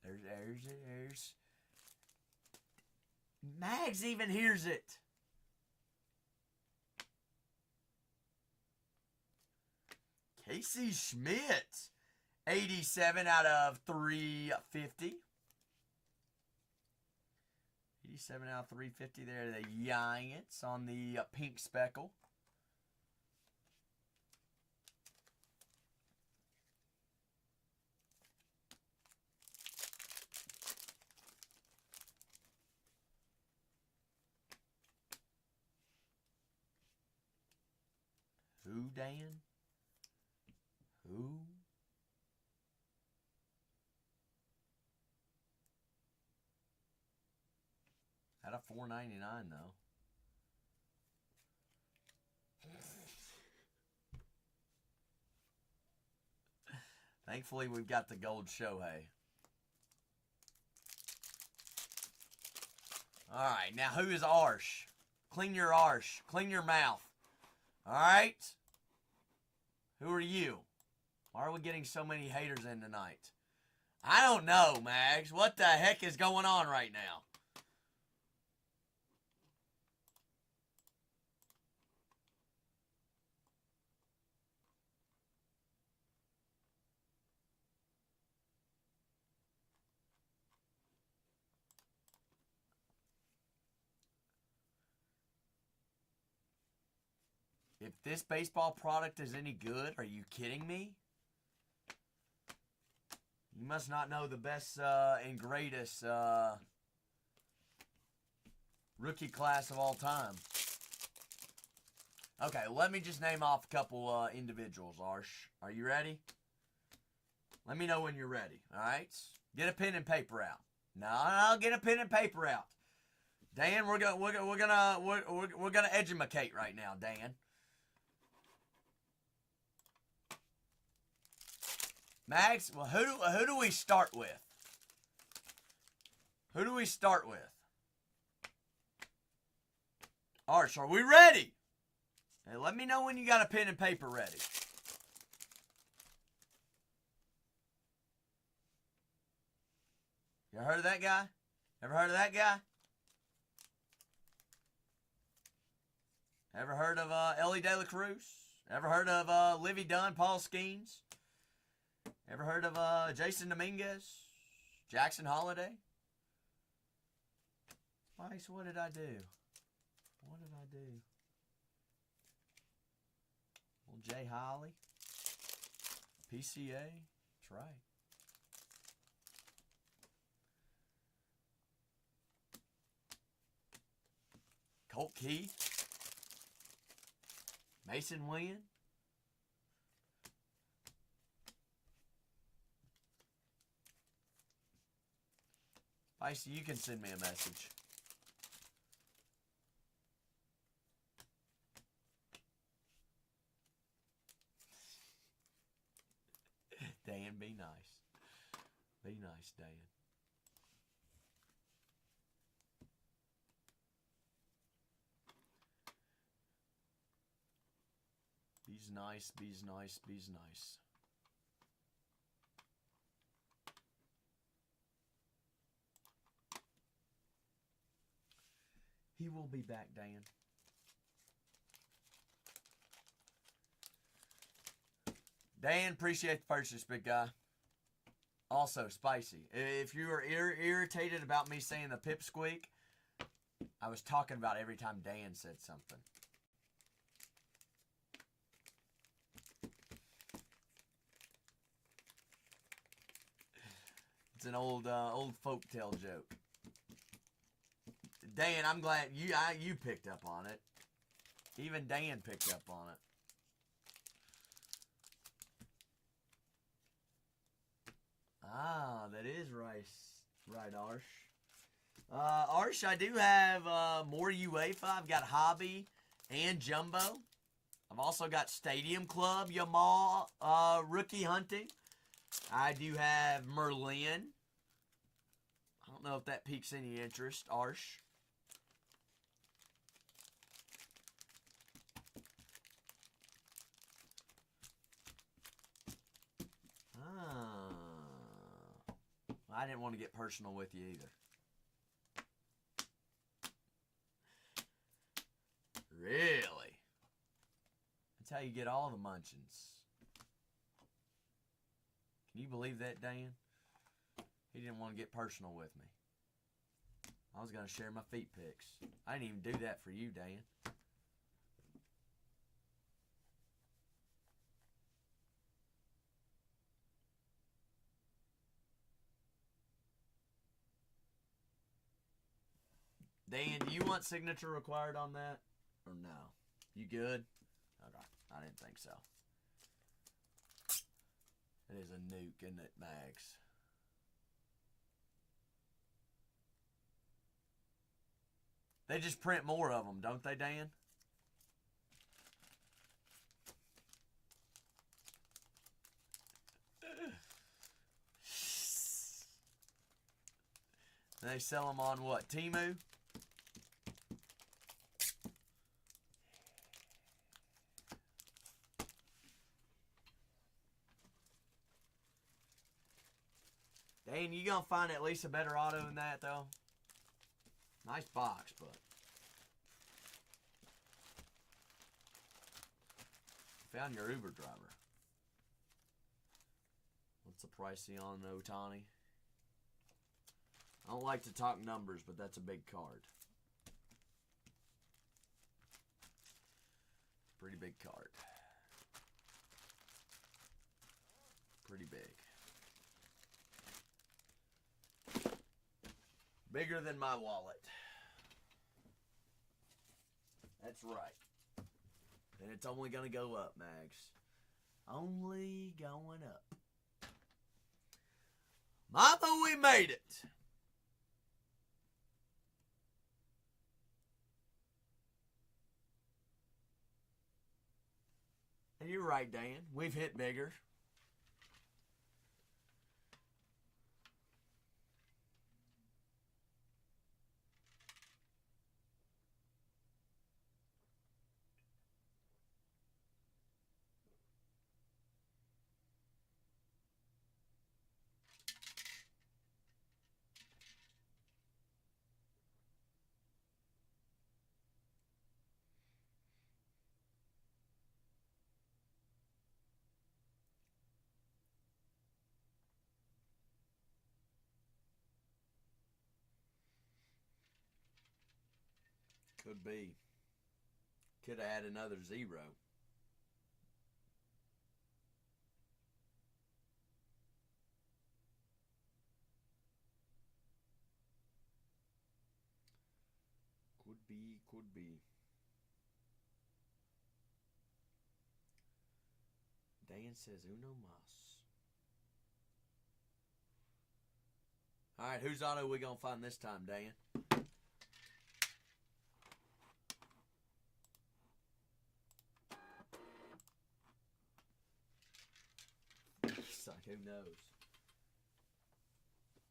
There's. Mags even hears it. Casey Schmidt. 87 out of 350. 87 out of 350 there. The Giants on the pink speckle. Who, Dan? Who? At a $4.99 though. Thankfully, we've got the gold Shohei. All right, now who is Arsh? Clean your Arsh. Clean your mouth. All right? Who are you? Why are we getting so many haters in tonight? I don't know, Mags. What the heck is going on right now? If this baseball product is any good, are you kidding me? You must not know the best and greatest rookie class of all time. Okay, let me just name off a couple individuals, Arsh. Are you ready? Let me know when you're ready, all right? Get a pen and paper out. No, get a pen and paper out. Dan, we're gonna edumacate right now, Dan. Max, well, who do we start with? Who do we start with? Arsh, are we ready? Hey, let me know when you got a pen and paper ready. You heard of that guy? Ever heard of that guy? Ever heard of Ellie De La Cruz? Ever heard of Livy Dunn, Paul Skeens? Ever heard of Jason Dominguez? Jackson Holiday? Spice, what did I do? What did I do? Well, Jay Holly. PCA. That's right. Colt Keith. Mason Williams. Spicy, you can send me a message. Dan, be nice. Be nice, Dan. Be's nice, be's nice, be's nice. He will be back, Dan. Dan, appreciate the purchase, big guy. Also, Spicy, if you are irritated about me saying the pipsqueak, I was talking about every time Dan said something. It's an old folktale joke. Dan, I'm glad you picked up on it. Even Dan picked up on it. Ah, that is right, Arsh. Arsh, I do have more UEFA. I've got Hobby and Jumbo. I've also got Stadium Club, Yamal, Rookie Hunting. I do have Merlin. I don't know if that piques any interest. Arsh. I didn't want to get personal with you either. Really? That's how you get all the munchins. Can you believe that, Dan? He didn't want to get personal with me. I was going to share my feet pics. I didn't even do that for you, Dan. Dan, do you want signature required on that? Or no? You good? Okay. I didn't think so. It is a nuke, isn't it, Mags? They just print more of them, don't they, Dan? They sell them on what? Temu? Dan, you gonna find at least a better auto than that, though? Nice box, but found your Uber driver. What's the pricey on Otani? I don't like to talk numbers, but that's a big card. Pretty big card. Pretty big. Bigger than my wallet. That's right. And it's only going to go up, Mags. Only going up. Mama, we made it. And you're right, Dan. We've hit bigger. Could be. Could add another 0. Could be, could be. Dan says uno mas. All right, whose auto we going to find this time, Dan? It's like, who knows?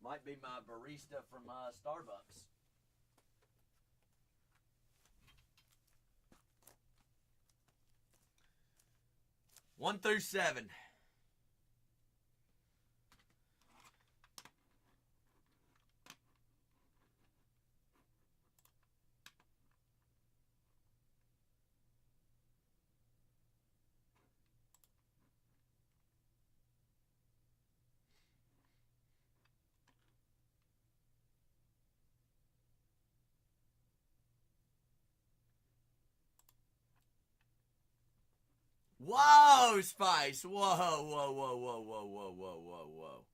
Might be my barista from Starbucks. One through 7. Whoa, Spice. Whoa, whoa, whoa, whoa, whoa, whoa, whoa, whoa, whoa.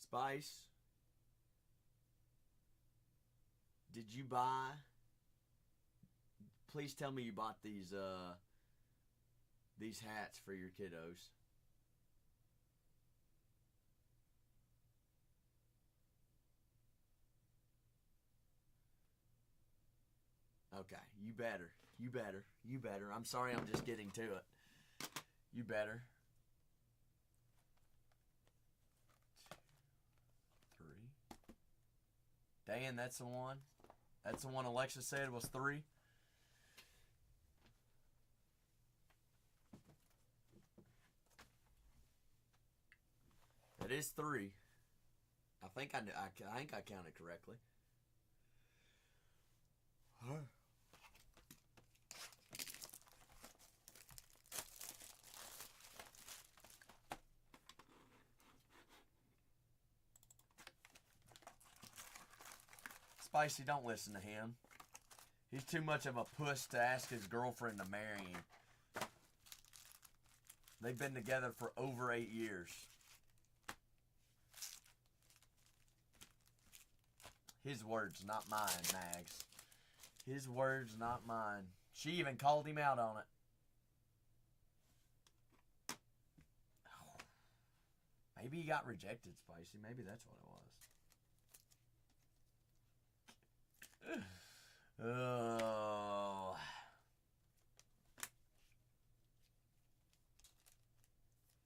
Spice, did you buy? Please tell me you bought these hats for your kiddos. Okay, you better. You better. You better. I'm sorry, I'm just getting to it. You better. 3. Dan, that's the one. That's the one Alexa said was 3. It is 3. I think I counted correctly. Spicy, don't listen to him. He's too much of a puss to ask his girlfriend to marry him. They've been together for over 8 years. His words, not mine, Mags. His words, not mine. She even called him out on it. Maybe he got rejected, Spicy. Maybe that's what it was. Oh.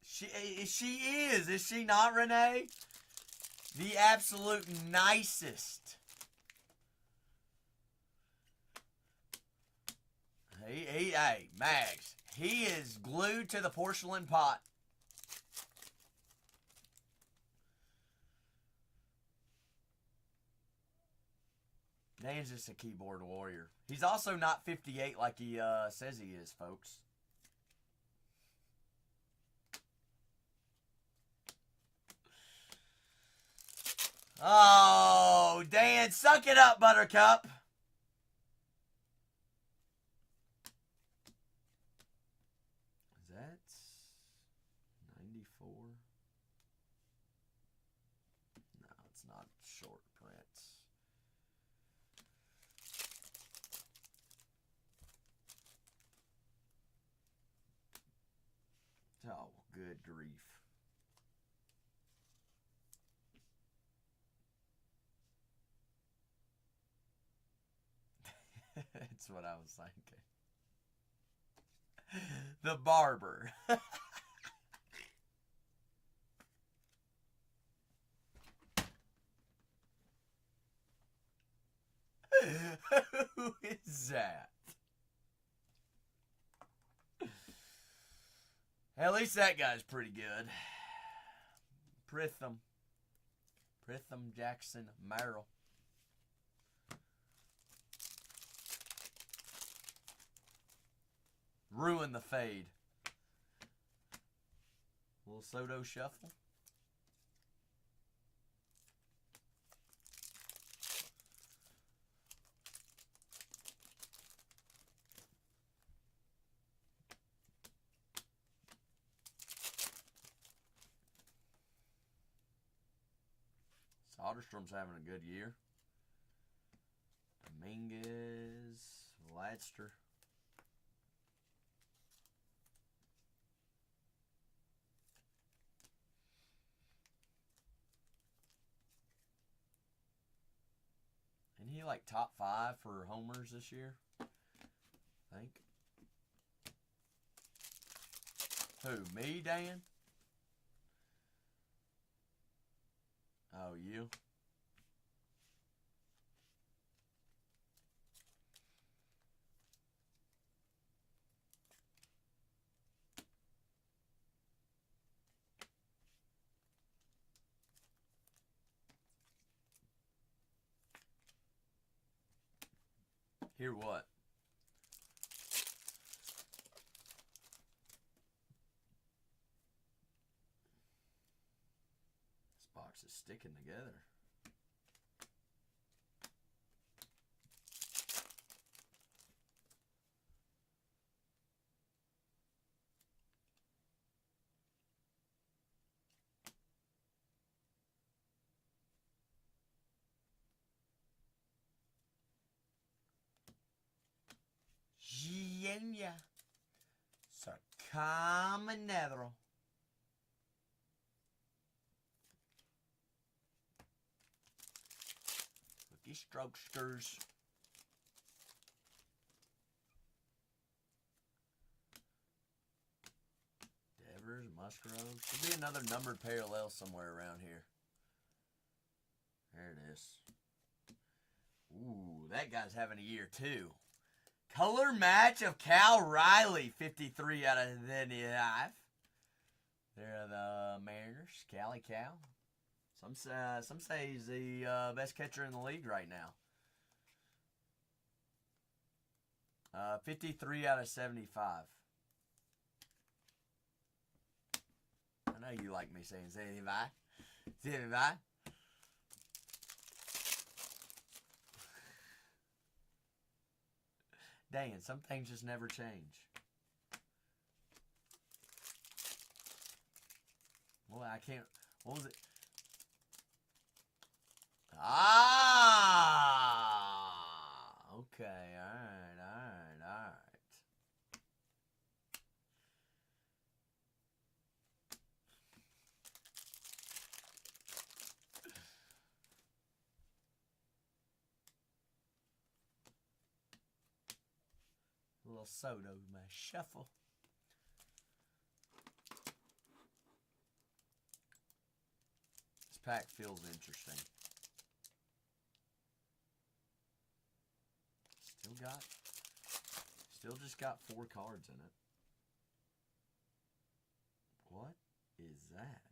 She is. Is she not, Renee? The absolute nicest. Hey, Mags. He is glued to the porcelain pot. Dan's just a keyboard warrior. He's also not 58 like he says he is, folks. Oh, Dan, suck it up, Buttercup. Is that 94? No, it's not short print. Oh, good grief. That's what I was thinking. The barber. Who is that? At least that guy's pretty good. Pritham Jackson Merrill. Ruin the fade. Little Soto shuffle. Soderstrom's having a good year. Dominguez, Ladster. Isn't he like top 5 for homers this year? I think. Who, me, Dan? Oh, you? Hear what? This box is sticking together. Pennsylvania. Sarcamanero. Rookie strokesters. Devers, Musgrove. Should be another numbered parallel somewhere around here. There it is. Ooh, that guy's having a year too. Color match of Cal Riley, 53 out of 75. They're the Mariners, Cali Cal. Some say he's the best catcher in the league right now. 53 out of 75. I know you like me saying 75. 75. Dang it, some things just never change. Well, I can't. What was it? Okay, alright. A little soda with my shuffle. This pack feels interesting. Still just got 4 cards in it. What is that?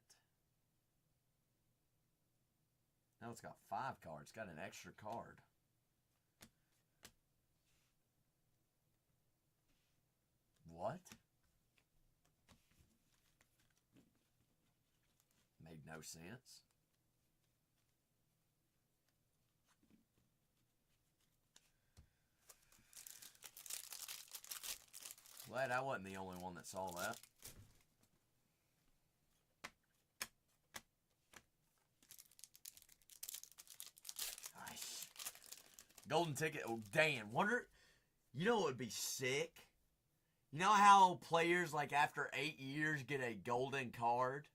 Now it's got 5 cards. It's got an extra card. What? Made no sense. Glad I wasn't the only one that saw that. Nice. Golden ticket. Oh, Dan. Wonder, you know what would be sick? You know how players, like, after 8 years get a golden card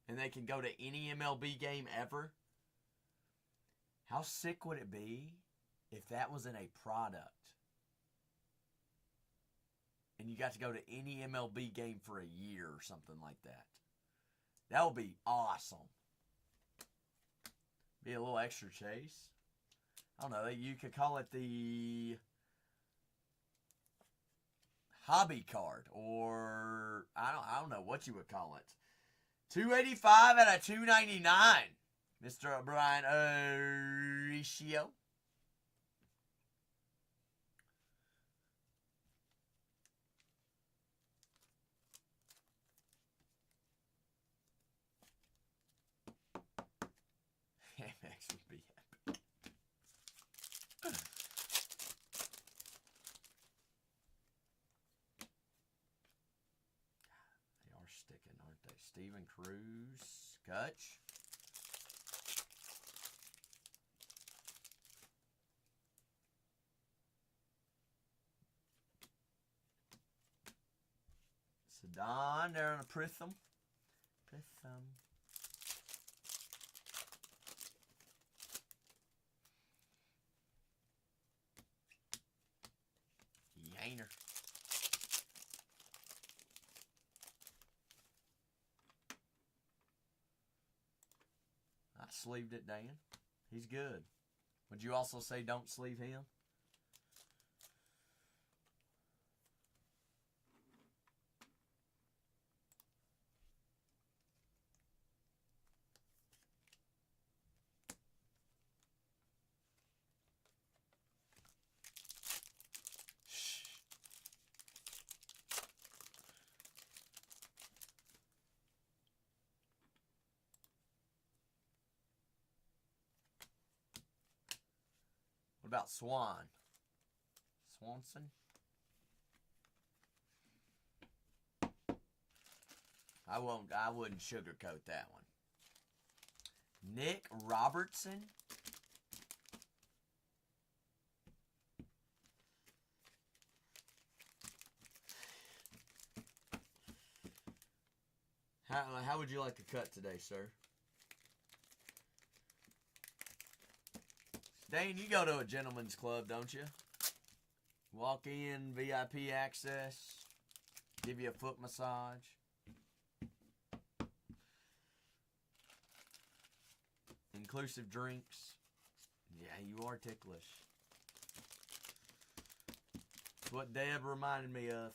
and they can go to any MLB game ever? How sick would it be if that was in a product? And you got to go to any MLB game for a year or something like that. That would be awesome. Be a little extra chase. I don't know. You could call it the hobby card, or I don't know what you would call it. 285 out of 299, Mr. Brian Oricio. Amex would be epic. They are sticking, aren't they? Steven Cruz, Kutch. Sedan, they're on a Pritham. Yainer. I sleeved it, Dan. He's good. Would you also say don't sleeve him? What about Swanson? I wouldn't sugarcoat that one. Nick Robertson. How would you like a cut today, sir? Dane, you go to a gentleman's club, don't you? Walk in, VIP access, give you a foot massage. Inclusive drinks. Yeah, you are ticklish. It's what Deb reminded me of.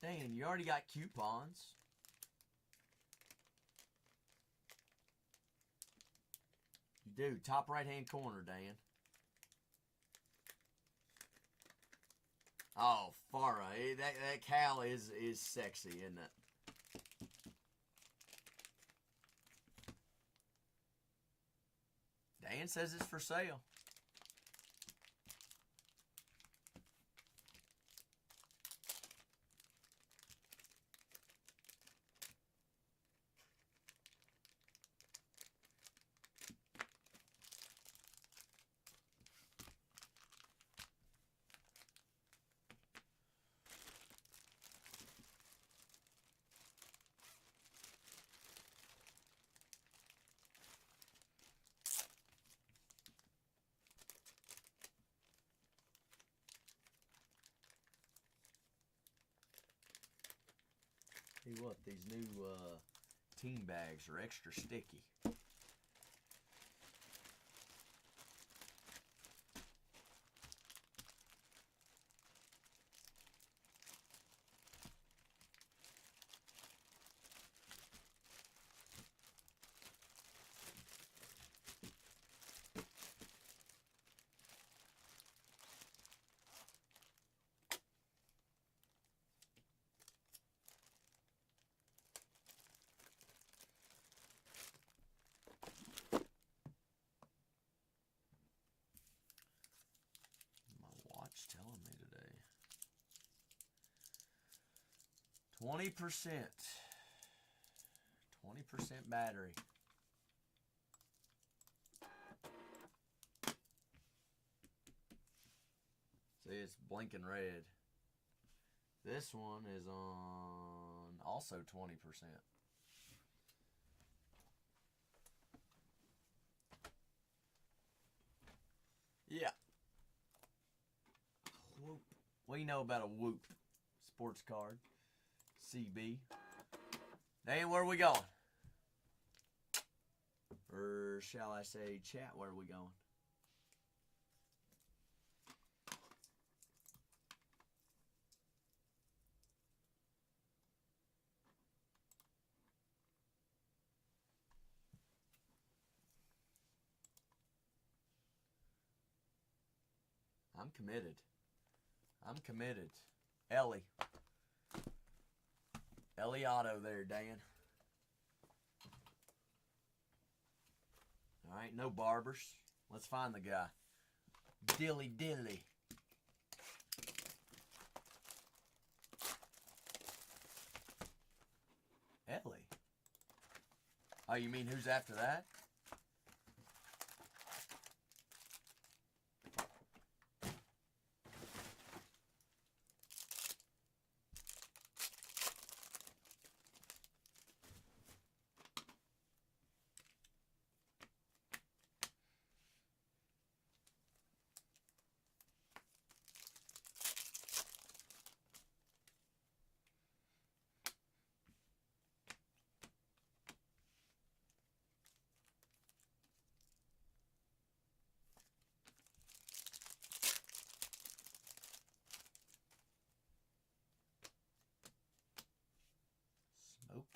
Dang, you already got coupons. You do. Top right-hand corner, Dan. Oh, far right. That cow is sexy, isn't it? Dan says it's for sale. Tell you what, these new team bags are extra sticky. Telling me today 20% battery. See, it's blinking red. This one is on also 20%. Yeah. Whoop. What do you know about a Whoop sports card? CB. Dan, where are we going? Or shall I say chat, where are we going? I'm committed. I'm committed. Ellie. Ellie Otto there, Dan. All right, no barbers. Let's find the guy. Dilly Dilly. Ellie. Oh, you mean who's after that?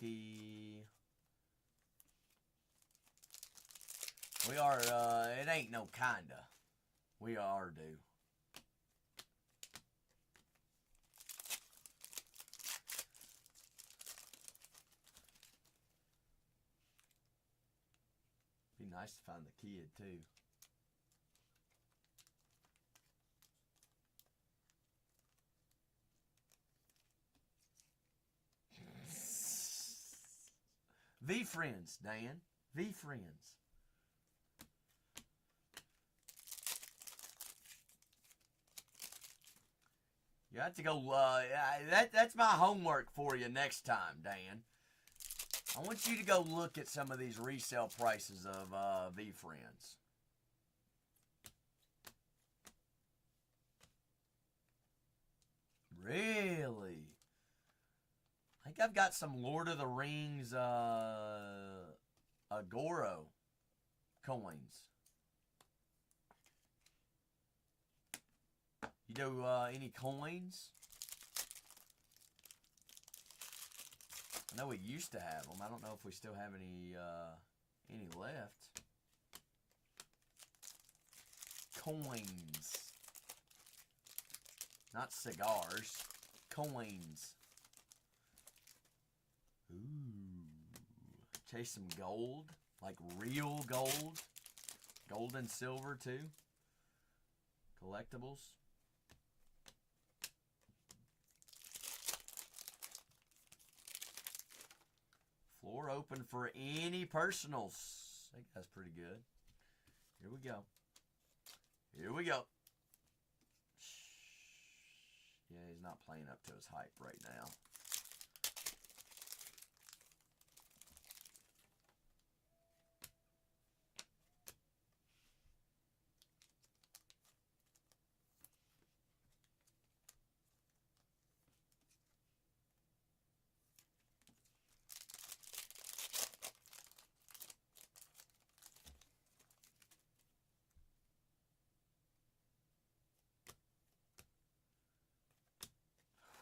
whiskey. We are, it ain't no kinda. We are due. Be nice to find the kid, too. V-Friends, Dan. V-Friends. You have to go, that's my homework for you next time, Dan. I want you to go look at some of these resale prices of V-Friends. Really? I think I've got some Lord of the Rings Agoro coins. You know any coins? I know we used to have them. I don't know if we still have any left. Coins. Not cigars. Coins. Ooh. Chase some gold. Like real gold. Gold and silver too. Collectibles. Floor open for any personals. I think that's pretty good. Here we go. Here we go. Yeah, he's not playing up to his hype right now.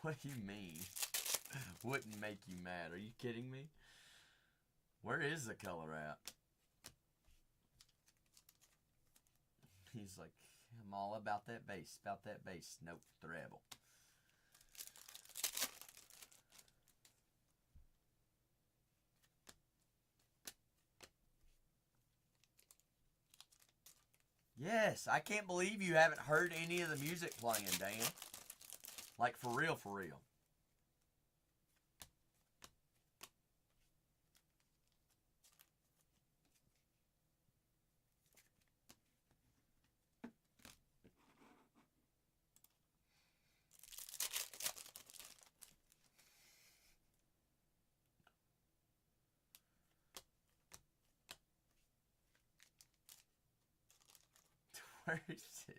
What do you mean? Wouldn't make you mad. Are you kidding me? Where is the color at? He's like, I'm all about that bass. About that bass. Nope, the rebel. Yes, I can't believe you haven't heard any of the music playing, Dan. Like, for real, for real. Where is it?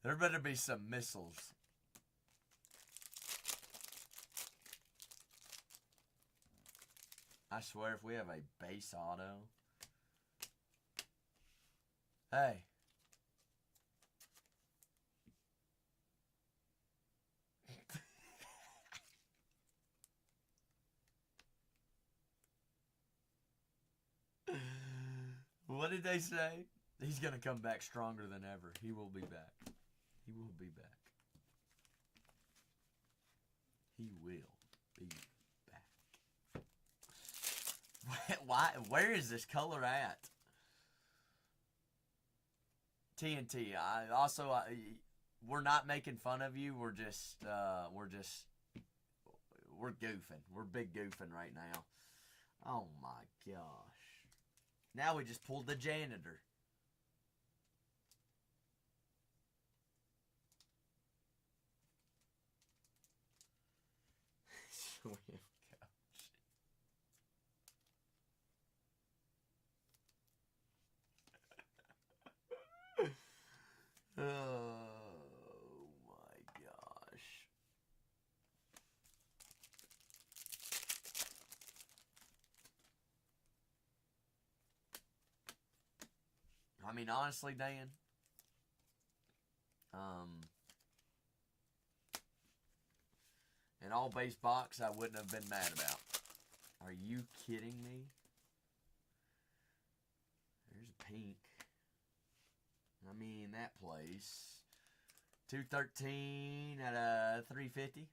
There better be some missiles. I swear if we have a base auto. Hey. What did they say? He's going to come back stronger than ever. He will be back. He will be back. He will be back. Why? Where is this color at? TNT. We're not making fun of you. We're goofing. We're big goofing right now. Oh my gosh. Now we just pulled the janitor. Oh my gosh. I mean, honestly, Dan, And all base box I wouldn't have been mad about. Are you kidding me? There's a pink. I mean, that place. 213 at a 350.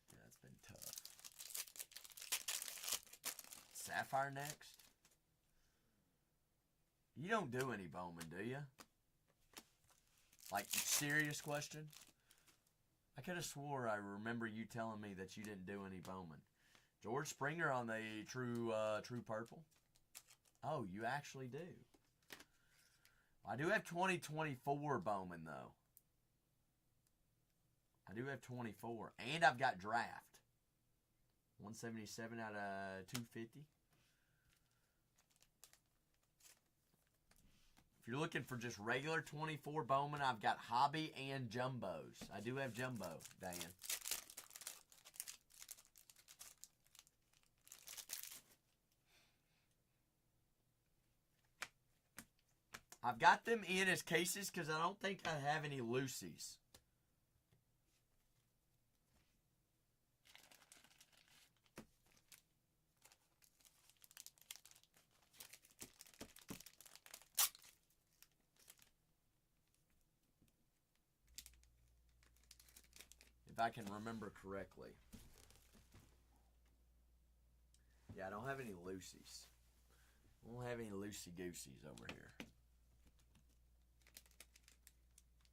Yeah, that's been tough. Sapphire next. You don't do any Bowman, do you? Like, serious question? I could have swore I remember you telling me that you didn't do any Bowman. George Springer on the true purple? Oh, you actually do. I do have 2024 Bowman, though. I do have 24. And I've got draft. 177 out of 250. If you're looking for just regular 24 Bowman, I've got hobby and jumbos. I do have jumbo, Dan. I've got them in as cases because I don't think I have any loosies. If I can remember correctly. Yeah, I don't have any loosies. I don't have any loosey-goosies over here.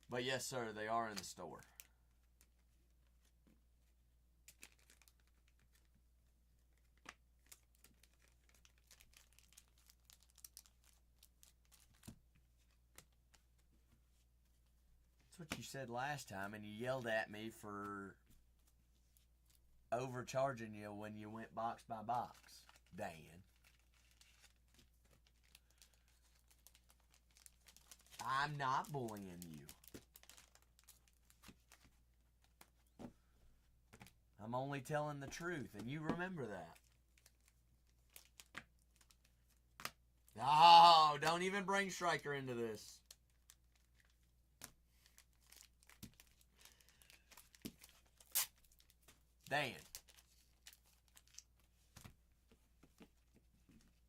But yes, sir, they are in the store. That's what you said last time, and you yelled at me for overcharging you when you went box by box, Dan. I'm not bullying you. I'm only telling the truth, and you remember that. Oh, don't even bring Striker into this. Dan.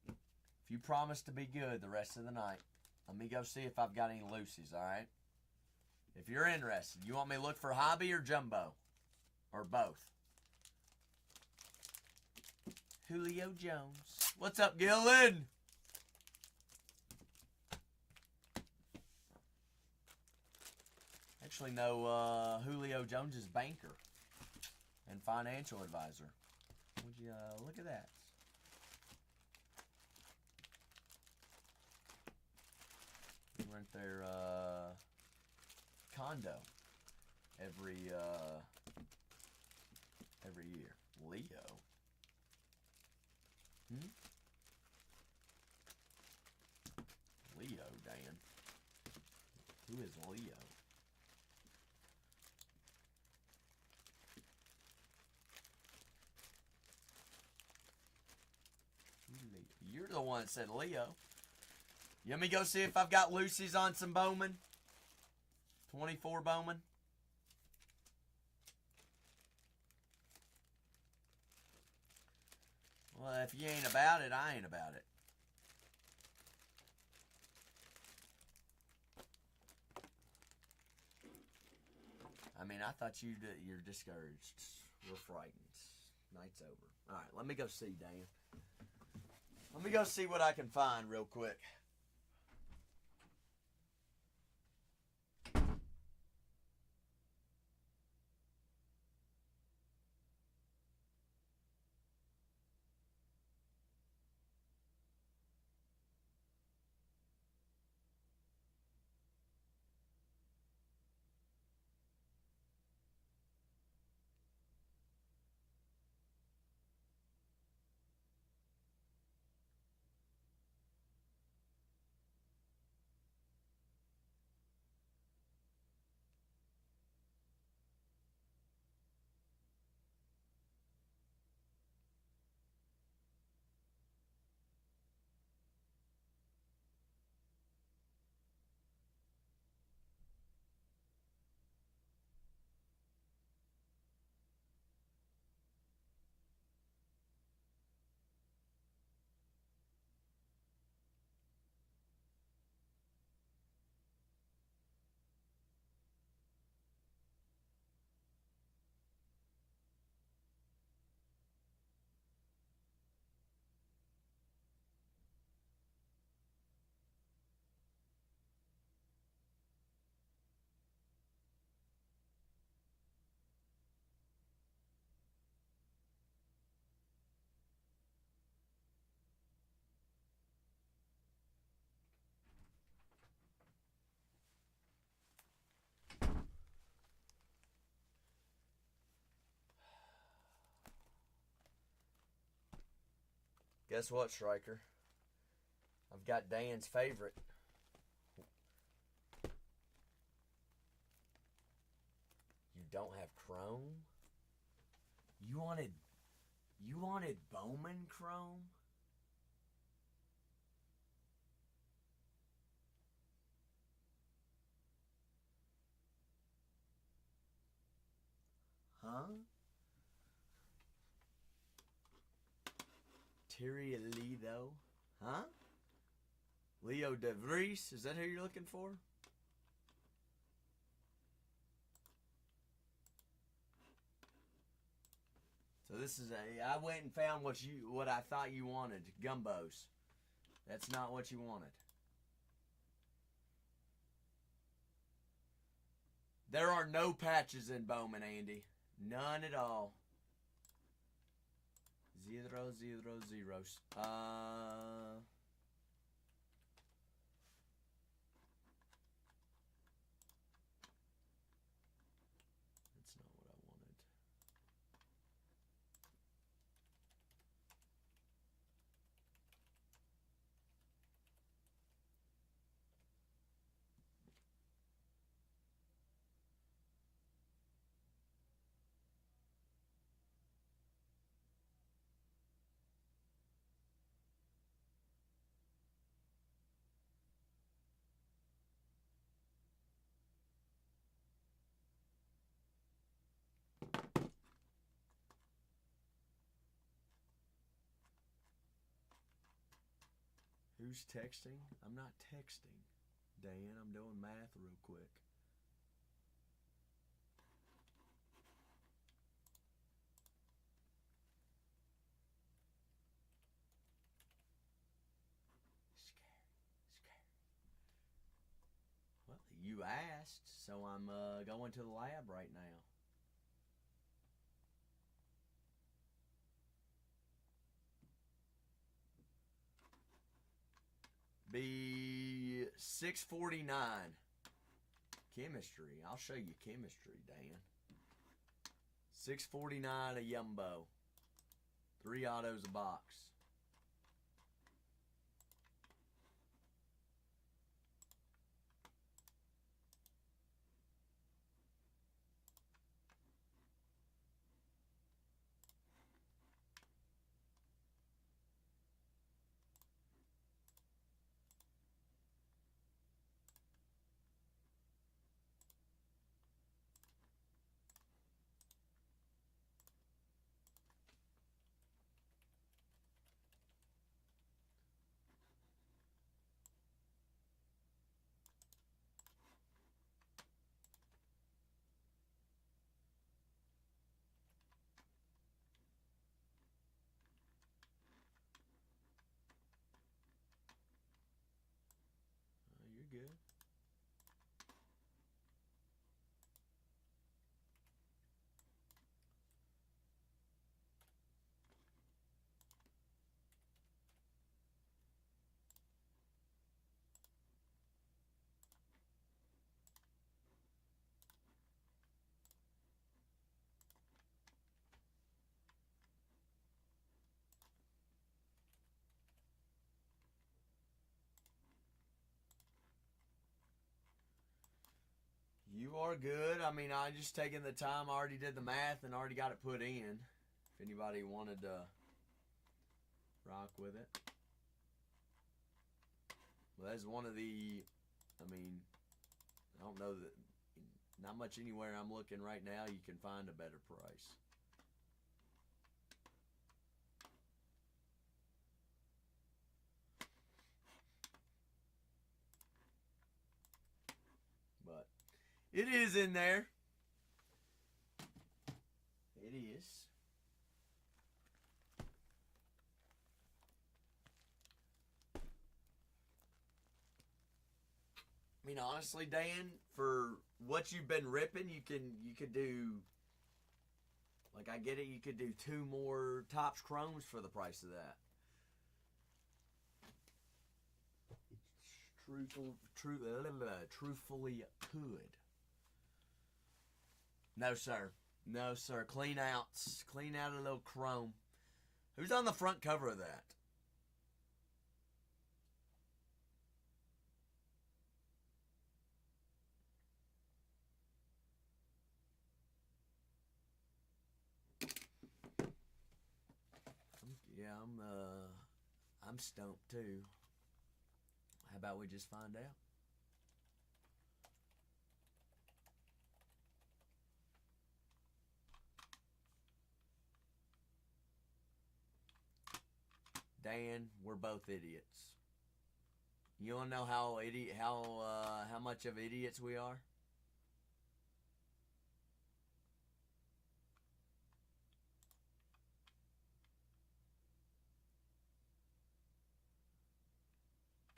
If you promise to be good the rest of the night, let me go see if I've got any loosies, alright? If you're interested, you want me to look for hobby or jumbo? Or both? Julio Jones. What's up, Gillen? Actually know Julio Jones' banker and financial advisor. Would you look at that? We rent their condo every year. Leo. Leo, Dan. Who is Leo? You're the one that said Leo. You want me to go see if I've got loosies on some Bowman? 24 Bowman? Well, if you ain't about it, I ain't about it. I mean, I thought you're discouraged. We're frightened. Night's over. All right, let me go see, Dan. Let me go see what I can find real quick. Guess what, Striker? I've got Dan's favorite. You don't have Chrome? You wanted Bowman Chrome? Huh? Terry Alito? Huh? Leo DeVries? Is that who you're looking for? So this is I went and found what I thought you wanted. Gumbos. That's not what you wanted. There are no patches in Bowman, Andy. None at all. 0, 0, 0. That's not what I wanted. Who's texting? I'm not texting. Dan, I'm doing math real quick. Scary. Well, you asked, so I'm going to the lab right now. Be 6:49. Chemistry. I'll show you chemistry, Dan. 6:49 a Yumbo. 3 autos a box. You're good. You are good. I mean, I just taking the time. I already did the math and already got it put in. If anybody wanted to rock with it. Well, that's one of the, I mean, I don't know that, not much anywhere I'm looking right now you can find a better price. But it is in there. It is. I mean, honestly, Dan, for what you've been ripping, you could do, like, I get it, you could do 2 more Topps Chromes for the price of that. Truthfully could. No, sir. Clean out a little chrome. Who's on the front cover of that? Yeah, I'm stumped too. How about we just find out? Dan, we're both idiots. You wanna know how much of idiots we are?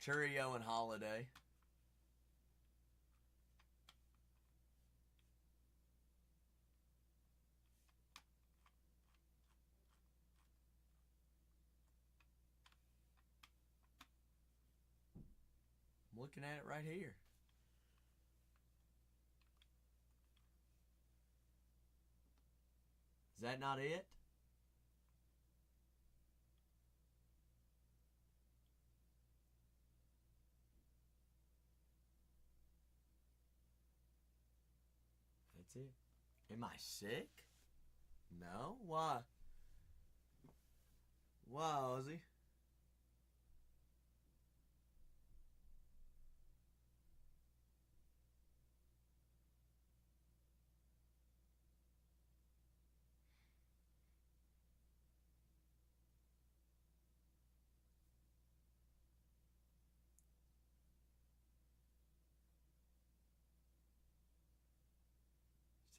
Churio and Holiday. I'm looking at it right here. Is that not it? That's it. Am I sick? No? Why? Why, Ozzy?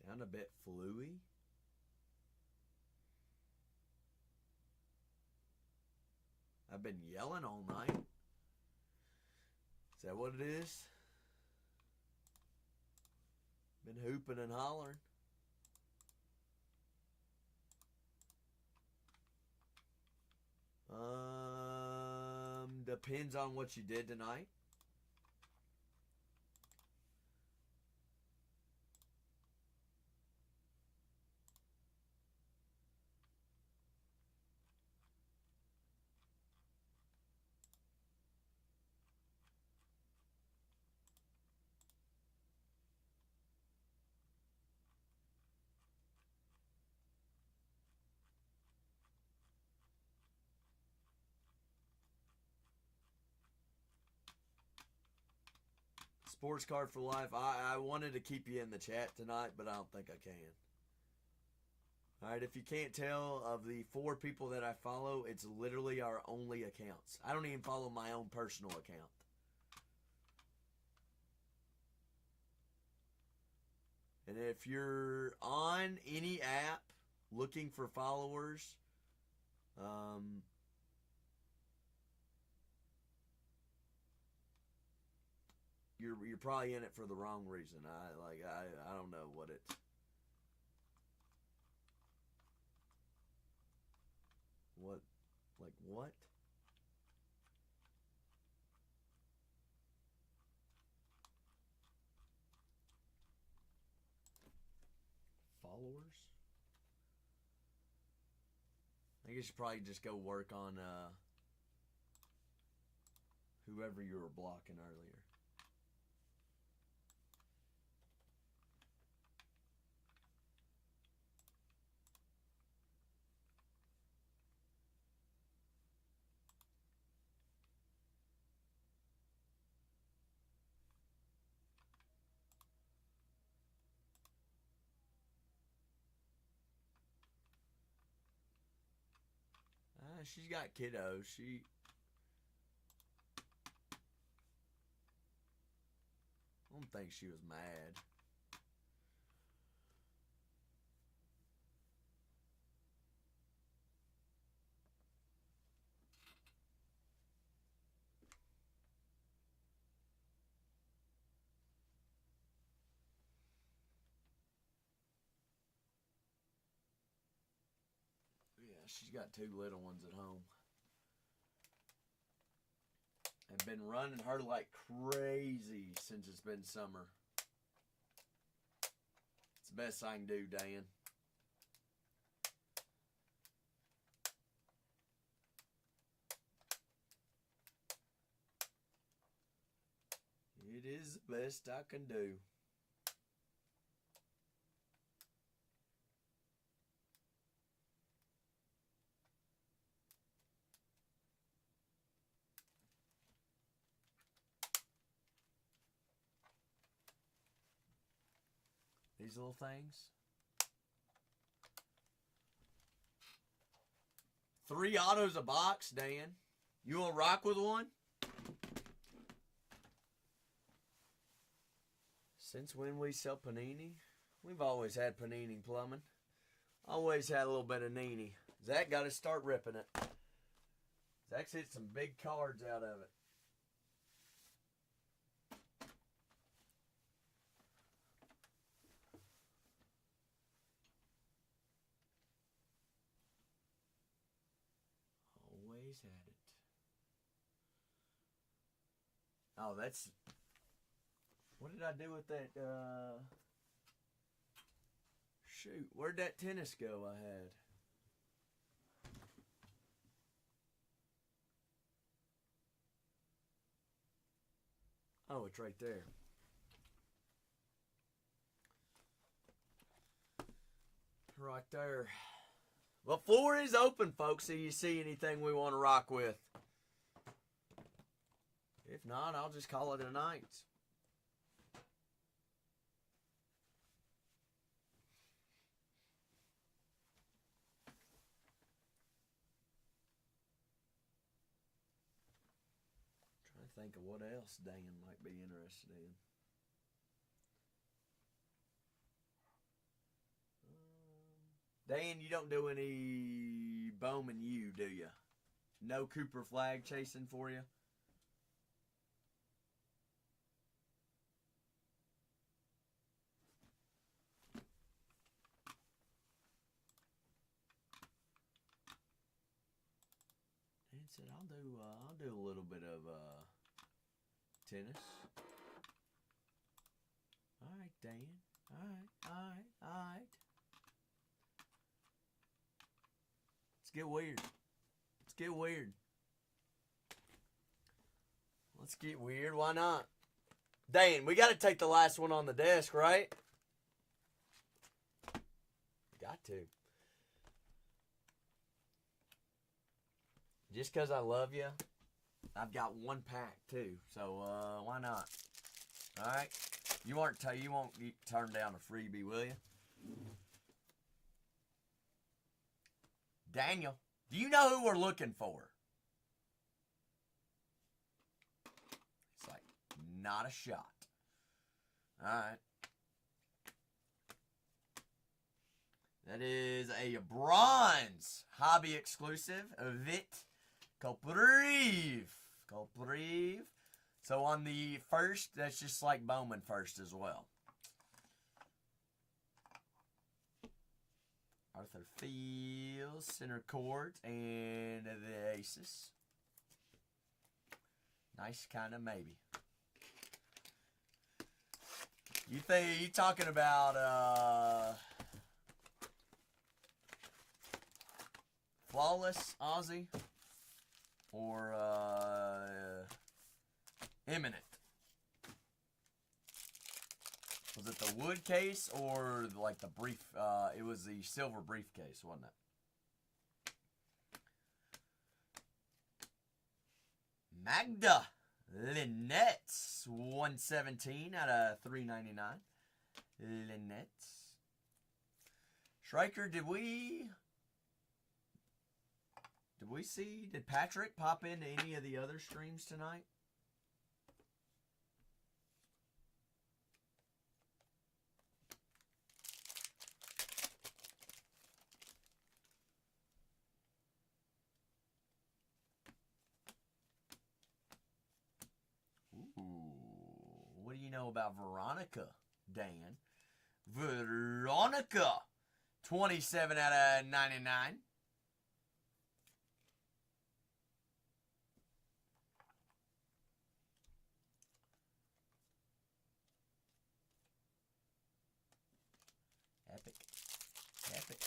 Sound a bit fluey? I've been yelling all night. Is that what it is? Been hooping and hollering. Depends on what you did tonight. Sports Card for Life. I wanted to keep you in the chat tonight, but I don't think I can. Alright, if you can't tell, of the 4 people that I follow, it's literally our only accounts. I don't even follow my own personal account. And if you're on any app looking for followers, you're probably in it for the wrong reason. I don't know what it. What? Followers? I guess you should probably just go work on whoever you were blocking earlier. She's got kiddos. I don't think she was mad. Yeah, she's got 2 little ones at home. I've been running her like crazy since it's been summer. It's the best I can do, Dan. It is the best I can do. These little things. 3 autos a box, Dan. You want to rock with one? Since when we sell Panini, we've always had Panini plumbing. Always had a little bit of Nini. Zach got to start ripping it. Zach's hit some big cards out of it. Always had it. Oh, that's... What did I do with that, shoot, where'd that tennis go I had? Oh, it's right there. Right there. Well, floor is open, folks, so you see anything we want to rock with. If not, I'll just call it a night. Trying to think of what else Dan might be interested in. Dan, you don't do any Bowman U, do you? No Cooper flag chasing for you? Dan said, I'll do a little bit of tennis. All right, Dan. All right. Let's get weird. Let's get weird. Why not? Dan, we got to take the last one on the desk, right? Got to. Just because I love you, I've got one pack too. So why not? All right. You won't turn down a freebie, will you? Daniel, do you know who we're looking for? It's like, not a shot. All right. That is a bronze hobby exclusive, Vit Kopriv. So on the first, that's just like Bowman first as well. Arthur Fields, center court, and the aces. Nice kind of maybe. You talking about flawless Aussie or imminent? Was it the wood case or like the brief? It was the silver briefcase, wasn't it? Magda Linnett's 117 out of 399. Linnett's. Schreiker, did Patrick pop into any of the other streams tonight? What do you know about Veronica, Dan? Veronica, 27 out of 99. Epic.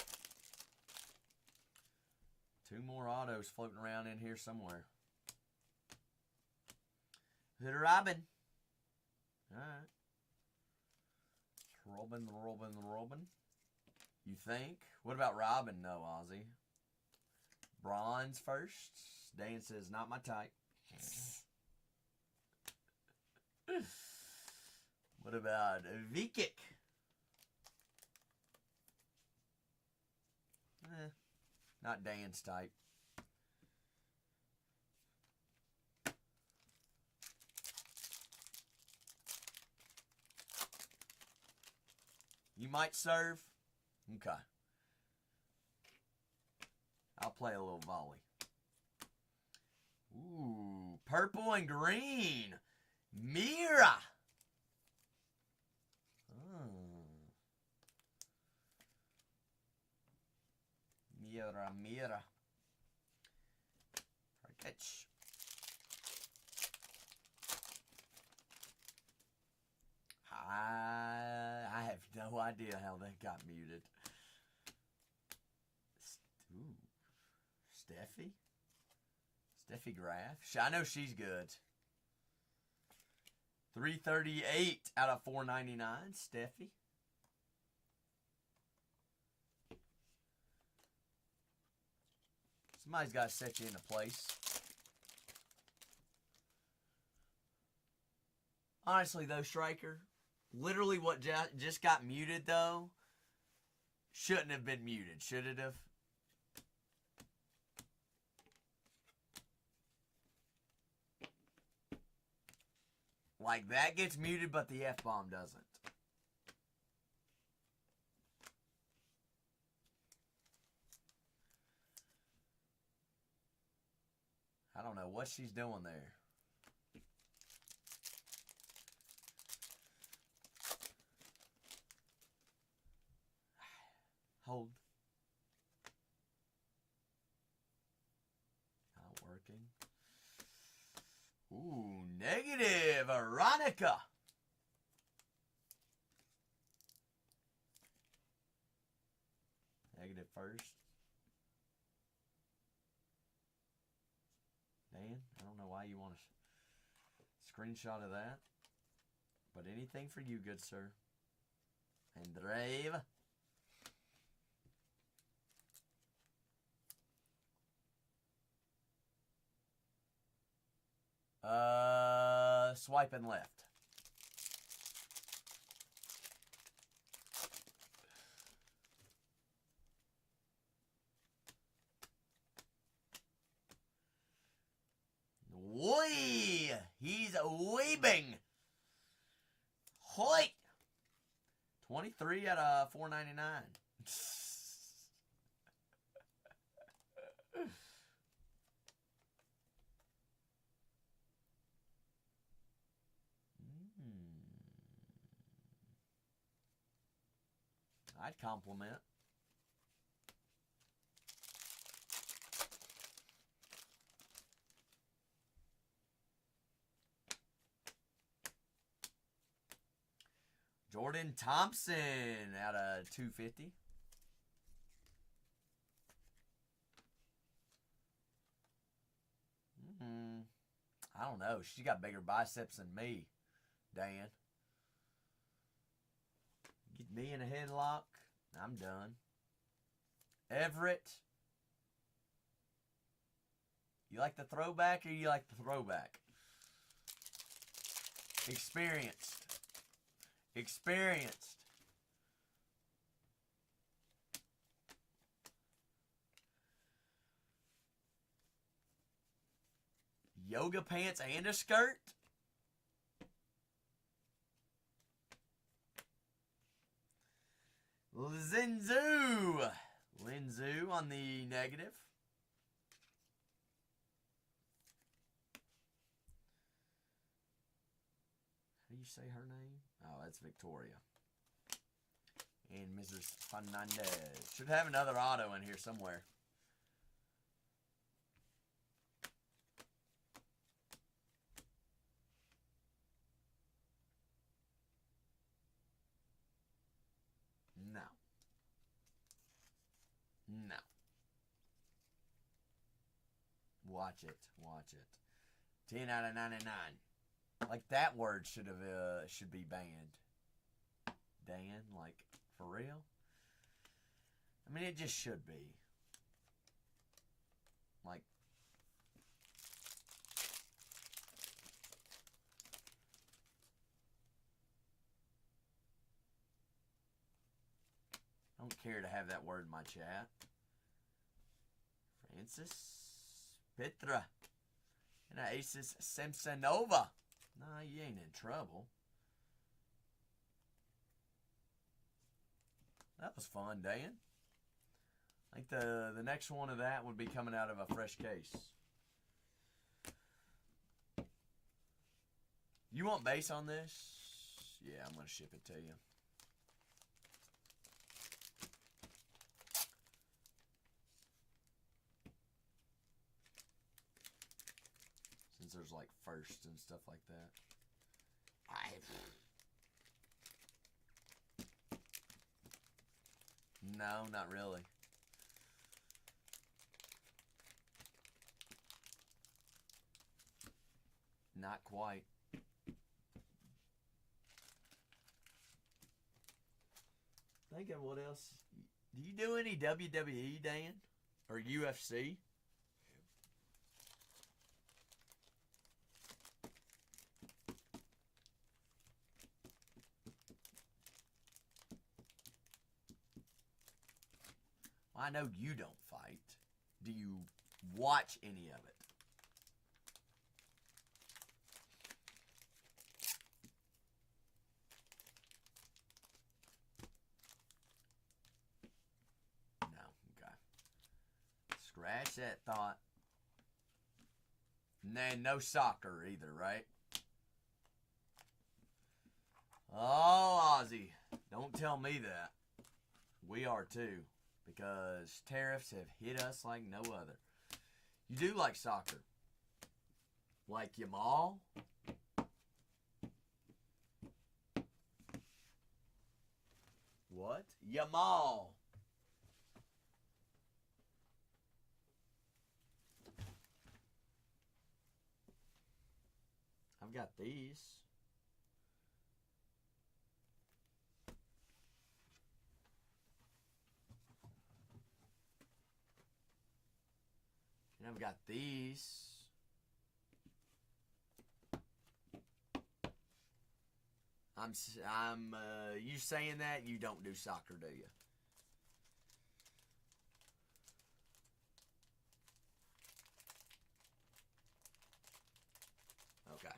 2 more autos floating around in here somewhere. Robin. Alright. Robin. You think? What about Robin, though, Ozzy? Bronze first. Dan says, not my type. What about Vikic? Not Dan's type. You might serve? Okay. I'll play a little volley. Ooh, purple and green. Mira. Mira. Catch. I have no idea how that got muted. Ooh. Steffi Graf. I know she's good. 338 out of 499. Steffi. Somebody's got to set you into place. Honestly, though, Striker, literally what just got muted, though, shouldn't have been muted. Should it have? Like, that gets muted, but the F-bomb doesn't. I don't know what she's doing there. Hold. Not working. Ooh, negative, Veronica. Negative first. Dan, I don't know why you want a screenshot of that. But anything for you, good sir. And Drave. Swiping left. Wee! He's weeping. Hoy! 23 out of 499. I'd compliment. Jordan Thompson out of 250. I don't know. She's got bigger biceps than me, Dan. Get me in a headlock, I'm done. Everett. You like the throwback or you like the throwback? Experienced. Experienced. Yoga pants and a skirt? Linzu. Linzu on the negative. How do you say her name? Oh, that's Victoria. And Mrs. Fernandez. Should have another auto in here somewhere. No. No. Watch it. Watch it. 10 out of 99. Like that word should be banned. Dan, like for real? I mean, it just should be. Like, I don't care to have that word in my chat. Princess Pitra. And an Aces Samsonova. Nah, you ain't in trouble. That was fun, Dan. I think the next one of that would be coming out of a fresh case. You want base on this? Yeah, I'm going to ship it to you. Since there's like first and stuff like that. No, not really. Not quite. Think of what else. Do you do any WWE, Dan? Or UFC? Well, I know you don't fight. Do you watch any of it? No, okay. Scratch that thought. And then no soccer either, right? Oh, Ozzy. Don't tell me that. We are too. Because tariffs have hit us like no other. You do like soccer. Like Yamal? What? Yamal. I've got these. And I've got these. You saying that you don't do soccer, do you? Okay.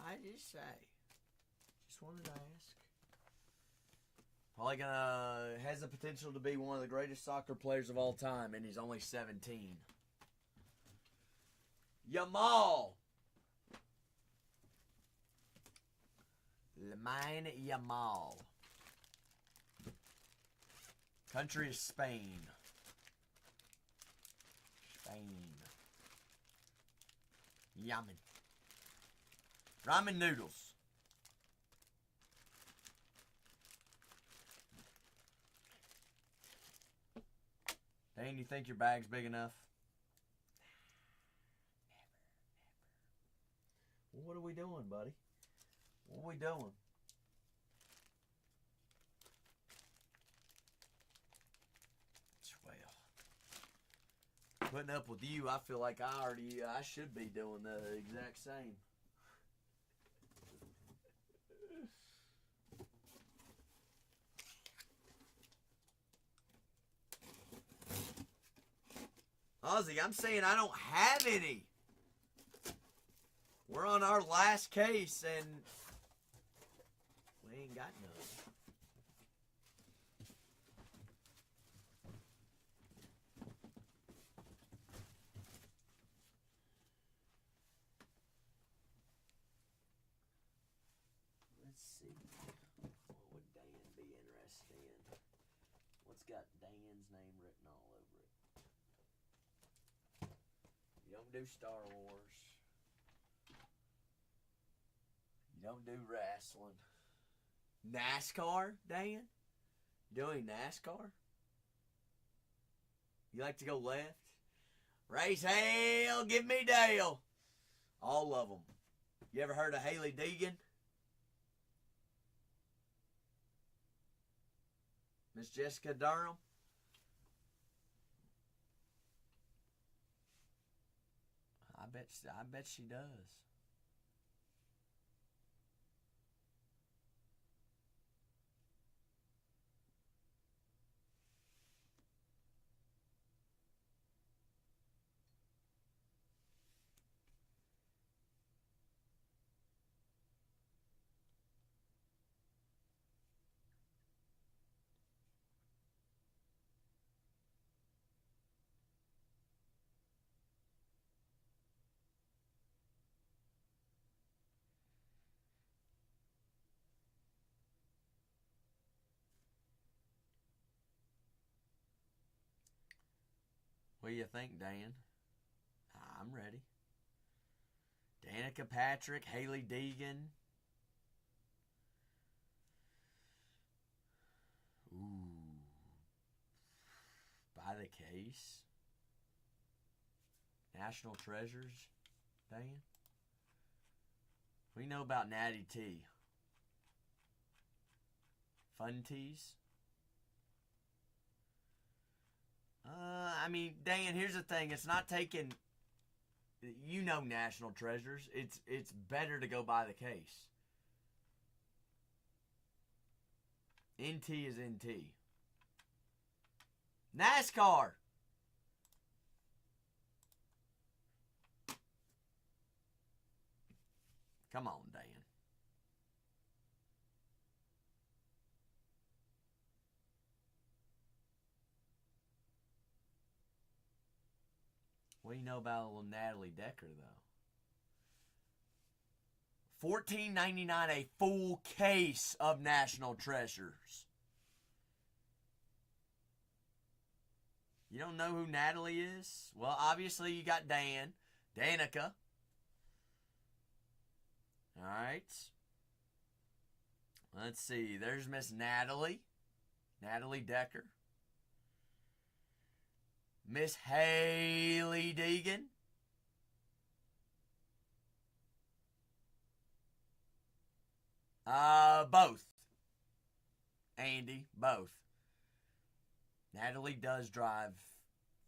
I just say. Just wanted to ask. Probably has the potential to be one of the greatest soccer players of all time, and he's only 17. Yamal. Lamine Yamal. Country is Spain. Spain. Yaman. Ramen noodles. Dan, you think your bag's big enough? Well, what are we doing, buddy? What are we doing? Well, putting up with you, I feel like I should be doing the exact same. Ozzy, I'm saying I don't have any. We're on our last case, and we ain't got none. Let's see. What would Dan be interested in? What's got Dan's name written all over it? You don't do Star Wars. You don't do wrestling. NASCAR, Dan? You doing NASCAR? You like to go left? Race hell, give me Dale. All of them. You ever heard of Haley Deegan? Miss Jessica Durham? I bet she does. What do you think, Dan? I'm ready. Danica Patrick, Haley Deegan. Ooh. By the case. National Treasures, Dan. What do you know about Natty T? Fun Teas? I mean, Dan, here's the thing. It's not taking... You know National Treasures. It's better to go by the case. NT is NT. NASCAR. Come on, Dan. What do you know about little Natalie Decker, though? $14.99 a full case of National Treasures. You don't know who Natalie is? Well, obviously you got Dan. Danica. Alright. Let's see. There's Miss Natalie. Natalie Decker. Miss Haley Deegan. Both. Andy, both. Natalie does drive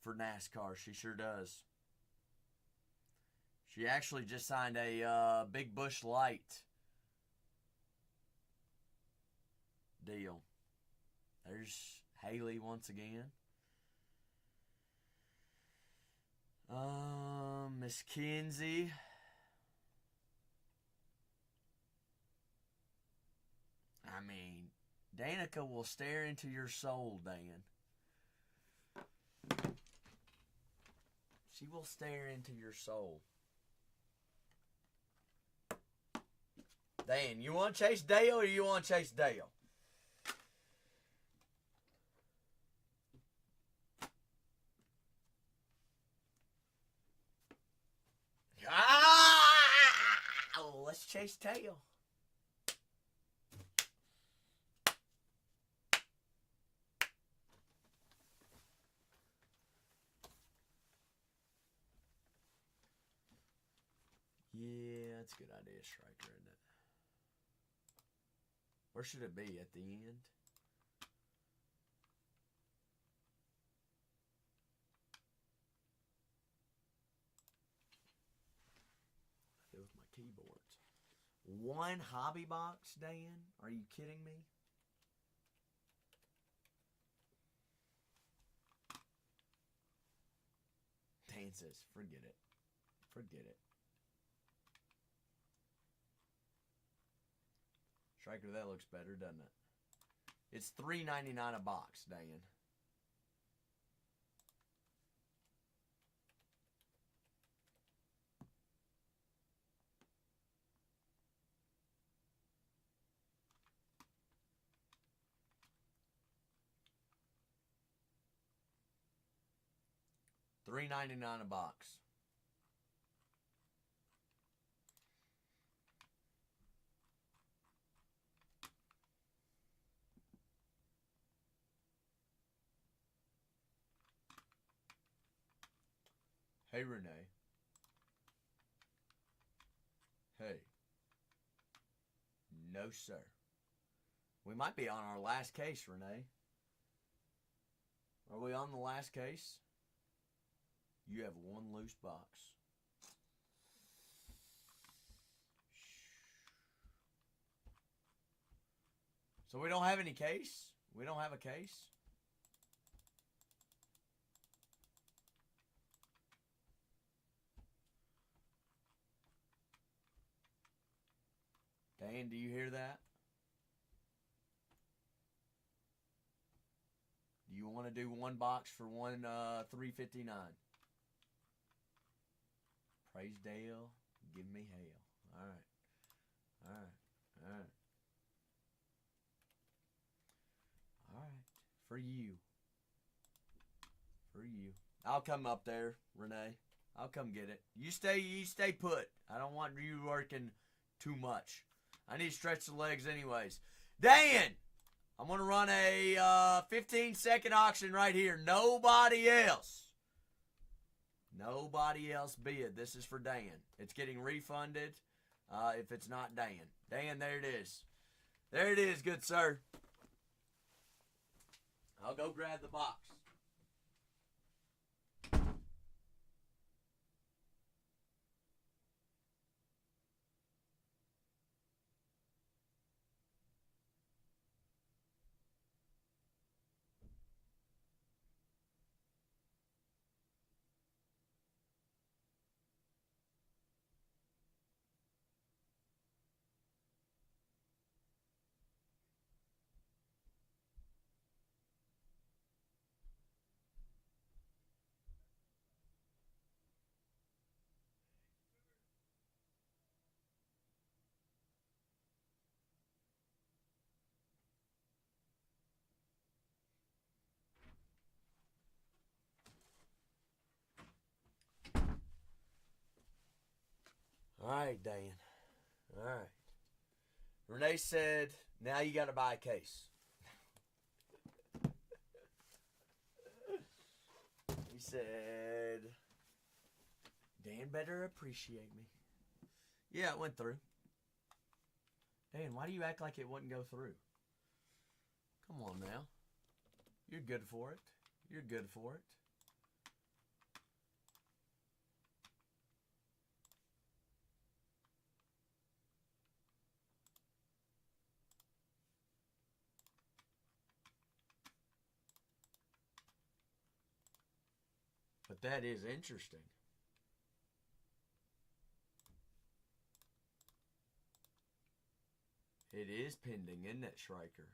for NASCAR. She sure does. She actually just signed a Big Bush Light deal. There's Haley once again. Miss Kinsey. I mean, Danica will stare into your soul, Dan. She will stare into your soul. Dan, you want to chase Dale or you want to chase Dale? Oh, let's chase tail. Yeah, that's a good idea, Striker, isn't it? Where should it be? At the end? I do with my keyboards. One hobby box, Dan? Are you kidding me? Dan says, forget it. Forget it. Striker, that looks better, doesn't it? It's $3.99 a box, Dan. $3.99 a box. Hey, Renee. Hey. No, sir. We might be on our last case, Renee. Are we on the last case? You have one loose box. So we don't have any case? We don't have a case? Dan, do you hear that? Do you want to do one box for one $3.59? Praise Dale, give me hell. All right, all right, all right, all right. For you, for you. I'll come up there, Renee. I'll come get it. You stay put. I don't want you working too much. I need to stretch the legs anyways. Dan, I'm going to run a 15-second auction right here. Nobody else. Nobody else bid. This is for Dan. It's getting refunded if it's not Dan. Dan, there it is. There it is, good sir. I'll go grab the box. All right, Dan. All right. Renee said, now you got to buy a case. He said, Dan better appreciate me. Yeah, it went through. Dan, why do you act like it wouldn't go through? Come on now. You're good for it. You're good for it. But that is interesting. It is pending, isn't it, Schriker?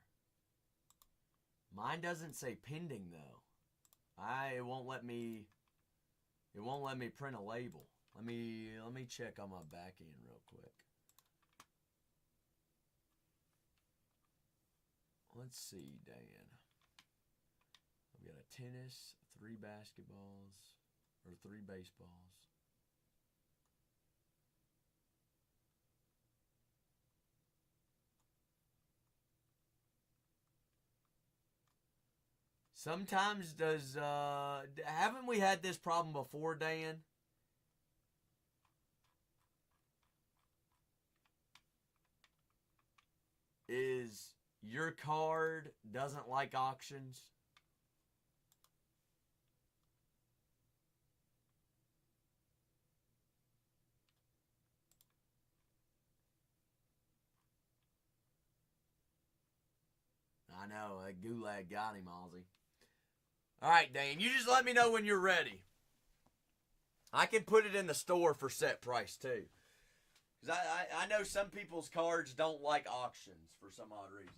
Mine doesn't say pending though. It won't let me print a label. Let me check on my back end real quick. Let's see, Dan. We got a tennis, 3 basketballs, or 3 baseballs. Sometimes haven't we had this problem before, Dan? Is your card doesn't like auctions? I know, that gulag got him, Ozzy. All right, Dan, you just let me know when you're ready. I can put it in the store for set price, too. Because I know some people's cards don't like auctions for some odd reason.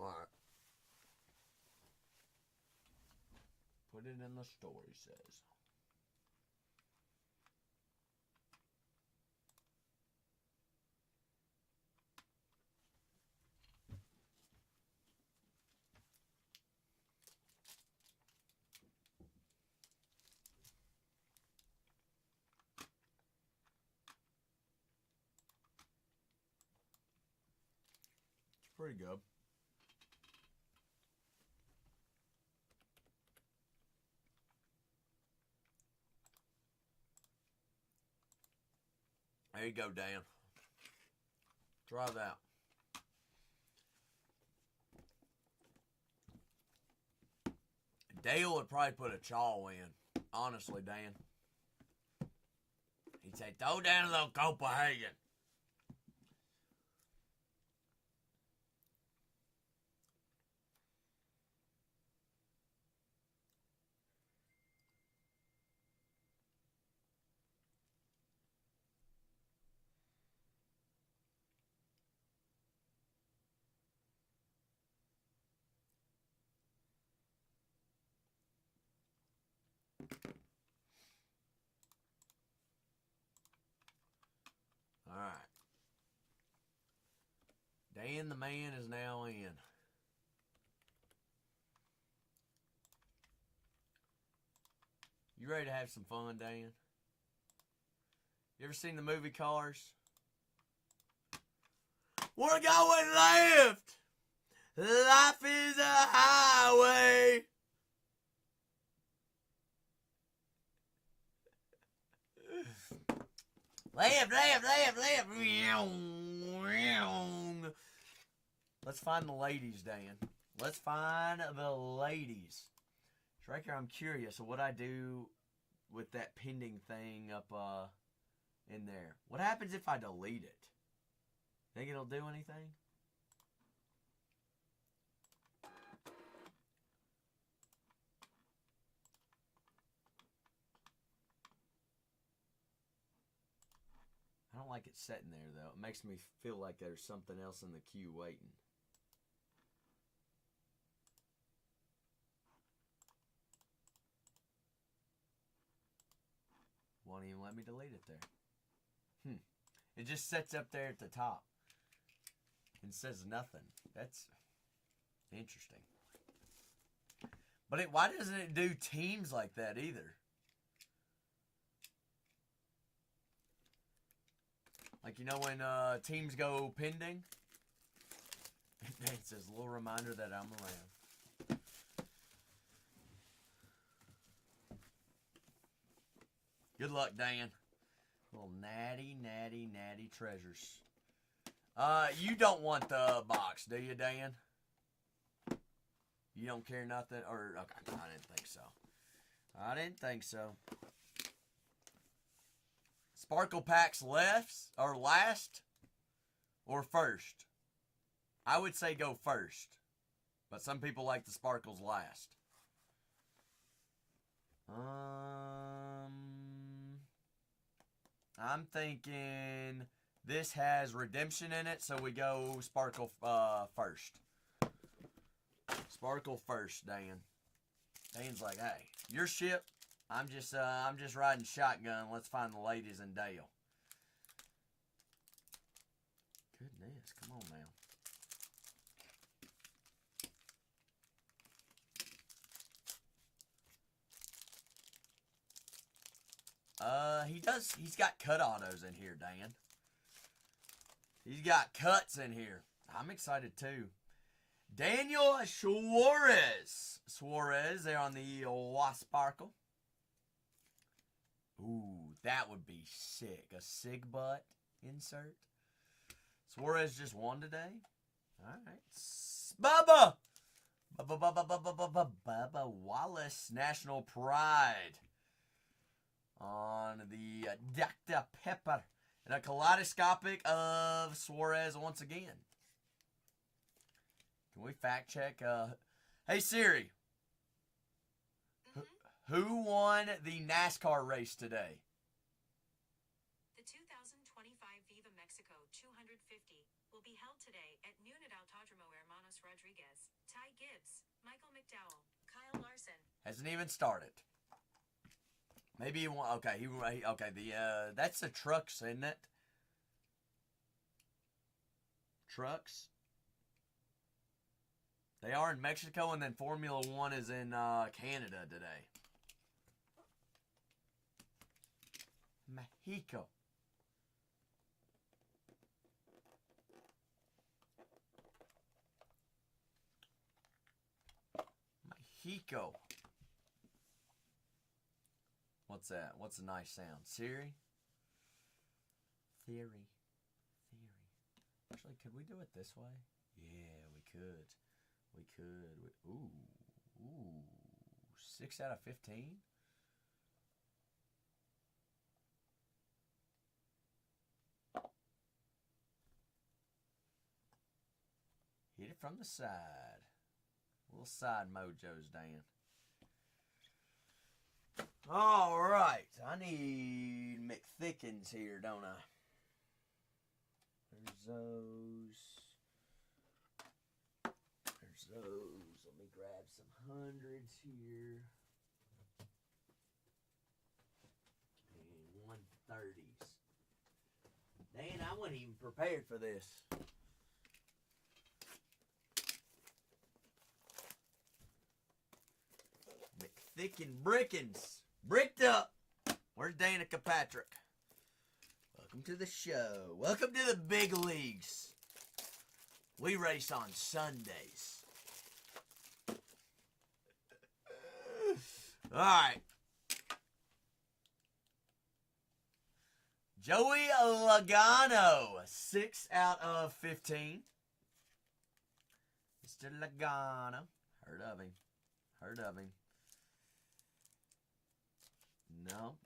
All right. Put it in the store, he says. pretty good. There you go, Dan. Try that. Dale would probably put a chaw in. Honestly, Dan. He'd say, throw down a little Copenhagen. All right. Dan the man is now in. You ready to have some fun, Dan? You ever seen the movie Cars? We're going left! Life is a highway! Left, left, left, left! Let's find the ladies, Dan. Let's find the ladies. Striker, I'm curious of what I do with that pending thing up in there. What happens if I delete it? Think it'll do anything? I don't like it sitting there, though. It makes me feel like there's something else in the queue waiting. Won't even let me delete it there. It just sits up there at the top and says nothing. That's interesting. But why doesn't it do teams like that either? Like, you know when teams go pending? It says a little reminder that I'm around. Good luck, Dan. Little natty treasures. You don't want the box, do you, Dan? You don't care nothing? Or, okay, I didn't think so. I didn't think so. Sparkle packs last or first? I would say go first. But some people like the sparkles last. I'm thinking this has redemption in it, so we go sparkle first. Sparkle first, Dan. Dan's like, hey, your ship. I'm just riding shotgun. Let's find the ladies in Dale. Goodness, come on now. He's got cut autos in here, Dan. He's got cuts in here. I'm excited too. Daniel Suarez. They're on the Sparkle. Ooh, that would be sick. A sig butt insert. Suarez just won today. All right. Bubba Wallace, National Pride. On the Dr. Pepper. And a kaleidoscopic of Suarez once again. Can we fact check? Hey Siri. Who won the NASCAR race today? The 2025 Viva Mexico 250 will be held today at noon at Autódromo Hermanos Rodriguez. Ty Gibbs, Michael McDowell, Kyle Larson. Hasn't even started. Maybe he won. Okay, okay. That's the trucks, isn't it? Trucks. They are in Mexico, and then Formula One is in Canada today. Mexico. Kiko. What's that? What's a nice sound? Siri? Theory. Actually, could we do it this way? Yeah, we could. We could. Ooh. 6 out of 15? Hit it from the side. Little side mojos, Dan. All right. I need McThickens here, don't I? There's those. Let me grab some hundreds here. And 130s. Dan, I wasn't even prepared for this. McThicken Brickens. Bricked up. Where's Danica Patrick? Welcome to the show. Welcome to the big leagues. We race on Sundays. All right. Joey Logano, 6 out of 15. Mr. Logano. Heard of him. No.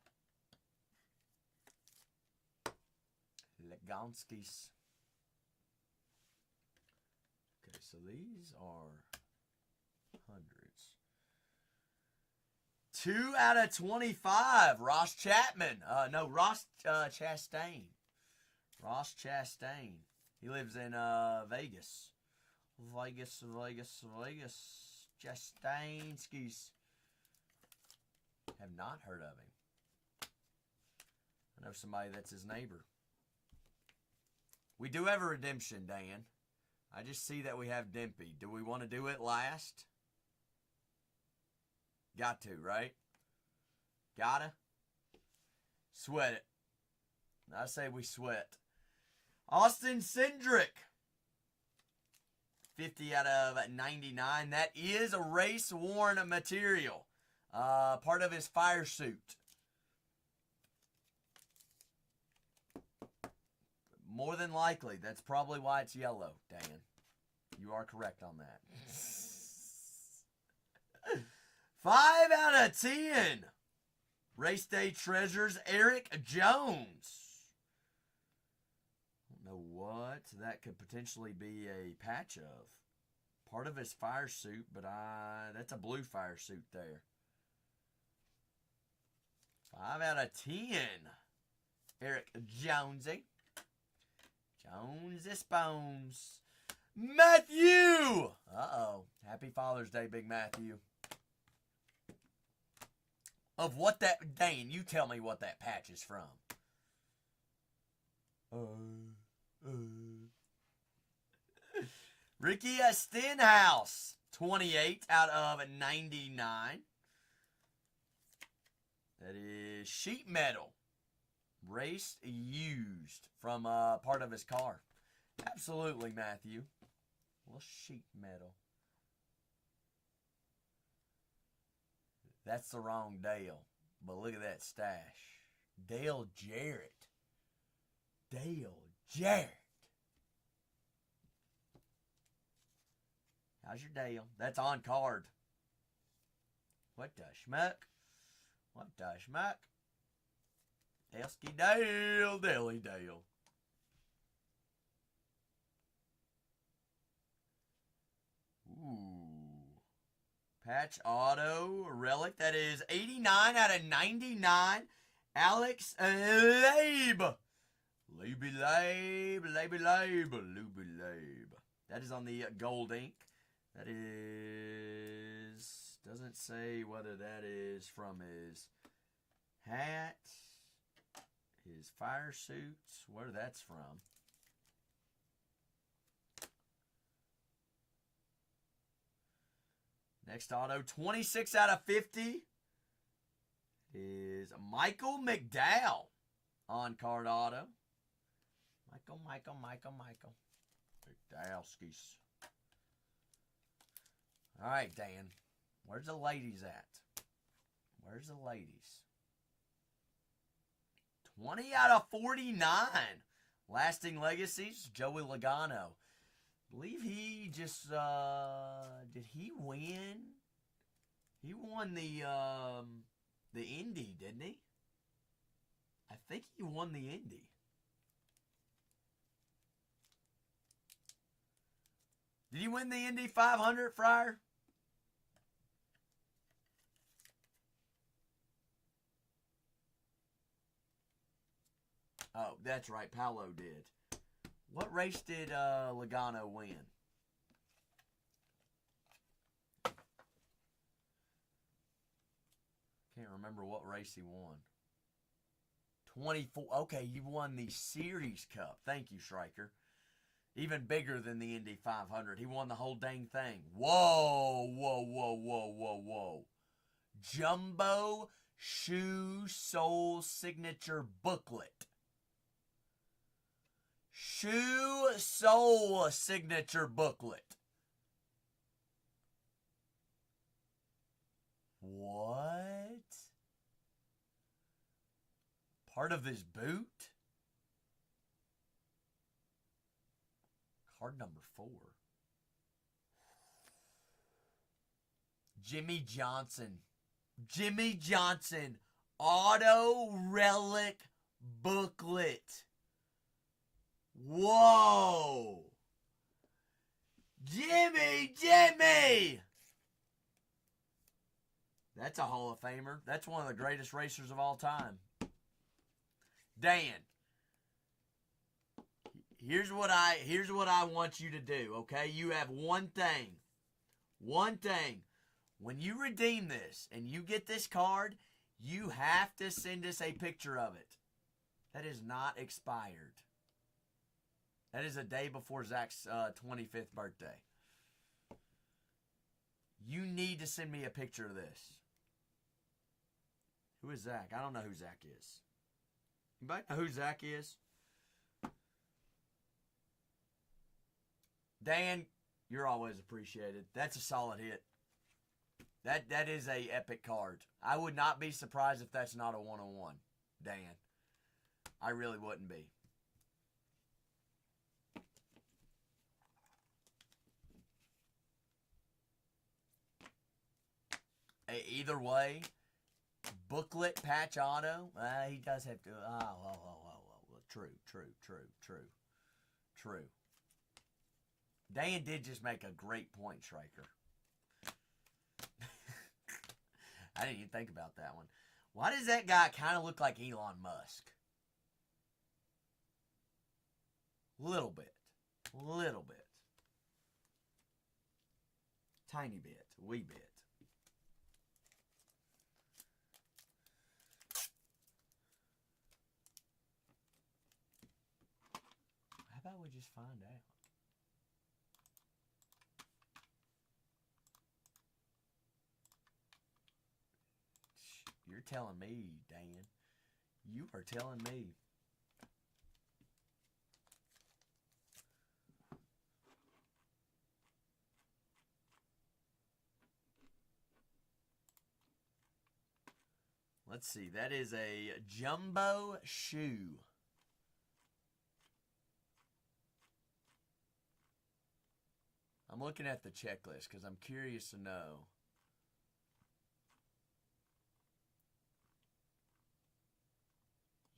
Legonskis. Okay, so these are hundreds. 2 out of 25. Ross Chapman. Ross Chastain. Ross Chastain. He lives in Vegas. Vegas. Chastainskis. Have not heard of him. I know somebody that's his neighbor. We do have a redemption, Dan. I just see that we have Dempy. Do we want to do it last? Got to, right? Gotta? Sweat it. I say we sweat. Austin Cindric. 50 out of 99. That is a race-worn material. Part of his fire suit. More than likely, that's probably why it's yellow, Dan. You are correct on that. 5 out of 10. Race Day Treasures, Eric Jones. I don't know what that could potentially be a patch of. Part of his fire suit, but that's a blue fire suit there. 5 out of 10. Eric Jonesy. Jonesy Spones. Matthew! Uh-oh. Happy Father's Day, Big Matthew. Of what that... Dane, you tell me what that patch is from. Ricky Stenhouse. 28 out of 99. That is sheet metal. Raced used from part of his car. Absolutely, Matthew. Well, sheet metal. That's the wrong Dale. But look at that stash. Dale Jarrett. Dale Jarrett. How's your Dale? That's on card. What the schmuck? What the schmuck? Elsky Dale, Daley Dale. Ooh. Patch auto relic. That is 89 out of 99. Alex Labe. Labe. That is on the gold ink. That is... Doesn't say whether that is from his hat, his fire suits, where that's from. Next auto, 26 out of 50 is Michael McDowell on card auto. Michael. McDowellskis. All right, Dan. Where's the ladies at? Where's the ladies? 20 out of 49. Lasting legacies, Joey Logano. I believe he just, did he win? He won the Indy, didn't he? I think he won the Indy. Did he win the Indy 500, Fryer? Oh, that's right. Paolo did. What race did Logano win? Can't remember what race he won. 24. Okay, you won the Series Cup. Thank you, Striker. Even bigger than the Indy 500. He won the whole dang thing. Whoa, whoa, whoa, whoa, whoa, whoa. Jumbo Shoe Sole Signature Booklet. Shoe Sole Signature Booklet. What? Part of his boot? Card number 4. Jimmy Johnson. Jimmy Johnson. Auto Relic Booklet. Whoa. Jimmy! That's a Hall of Famer. That's one of the greatest racers of all time. Dan, here's what I want you to do, okay? You have one thing. One thing. When you redeem this and you get this card, you have to send us a picture of it. That is not expired. That is a day before Zach's 25th birthday. You need to send me a picture of this. Who is Zach? I don't know who Zach is. Anybody know who Zach is? Dan, you're always appreciated. That's a solid hit. That is a epic card. I would not be surprised if that's not a 101, Dan. I really wouldn't be. Either way, booklet patch auto. He does have to. True. Dan did just make a great point, Striker. I didn't even think about that one. Why does that guy kind of look like Elon Musk? Little bit. Tiny bit. Wee bit. How about we just find out? You're telling me, Dan. You are telling me. Let's see. That is a jumbo shoe. I'm looking at the checklist because I'm curious to know.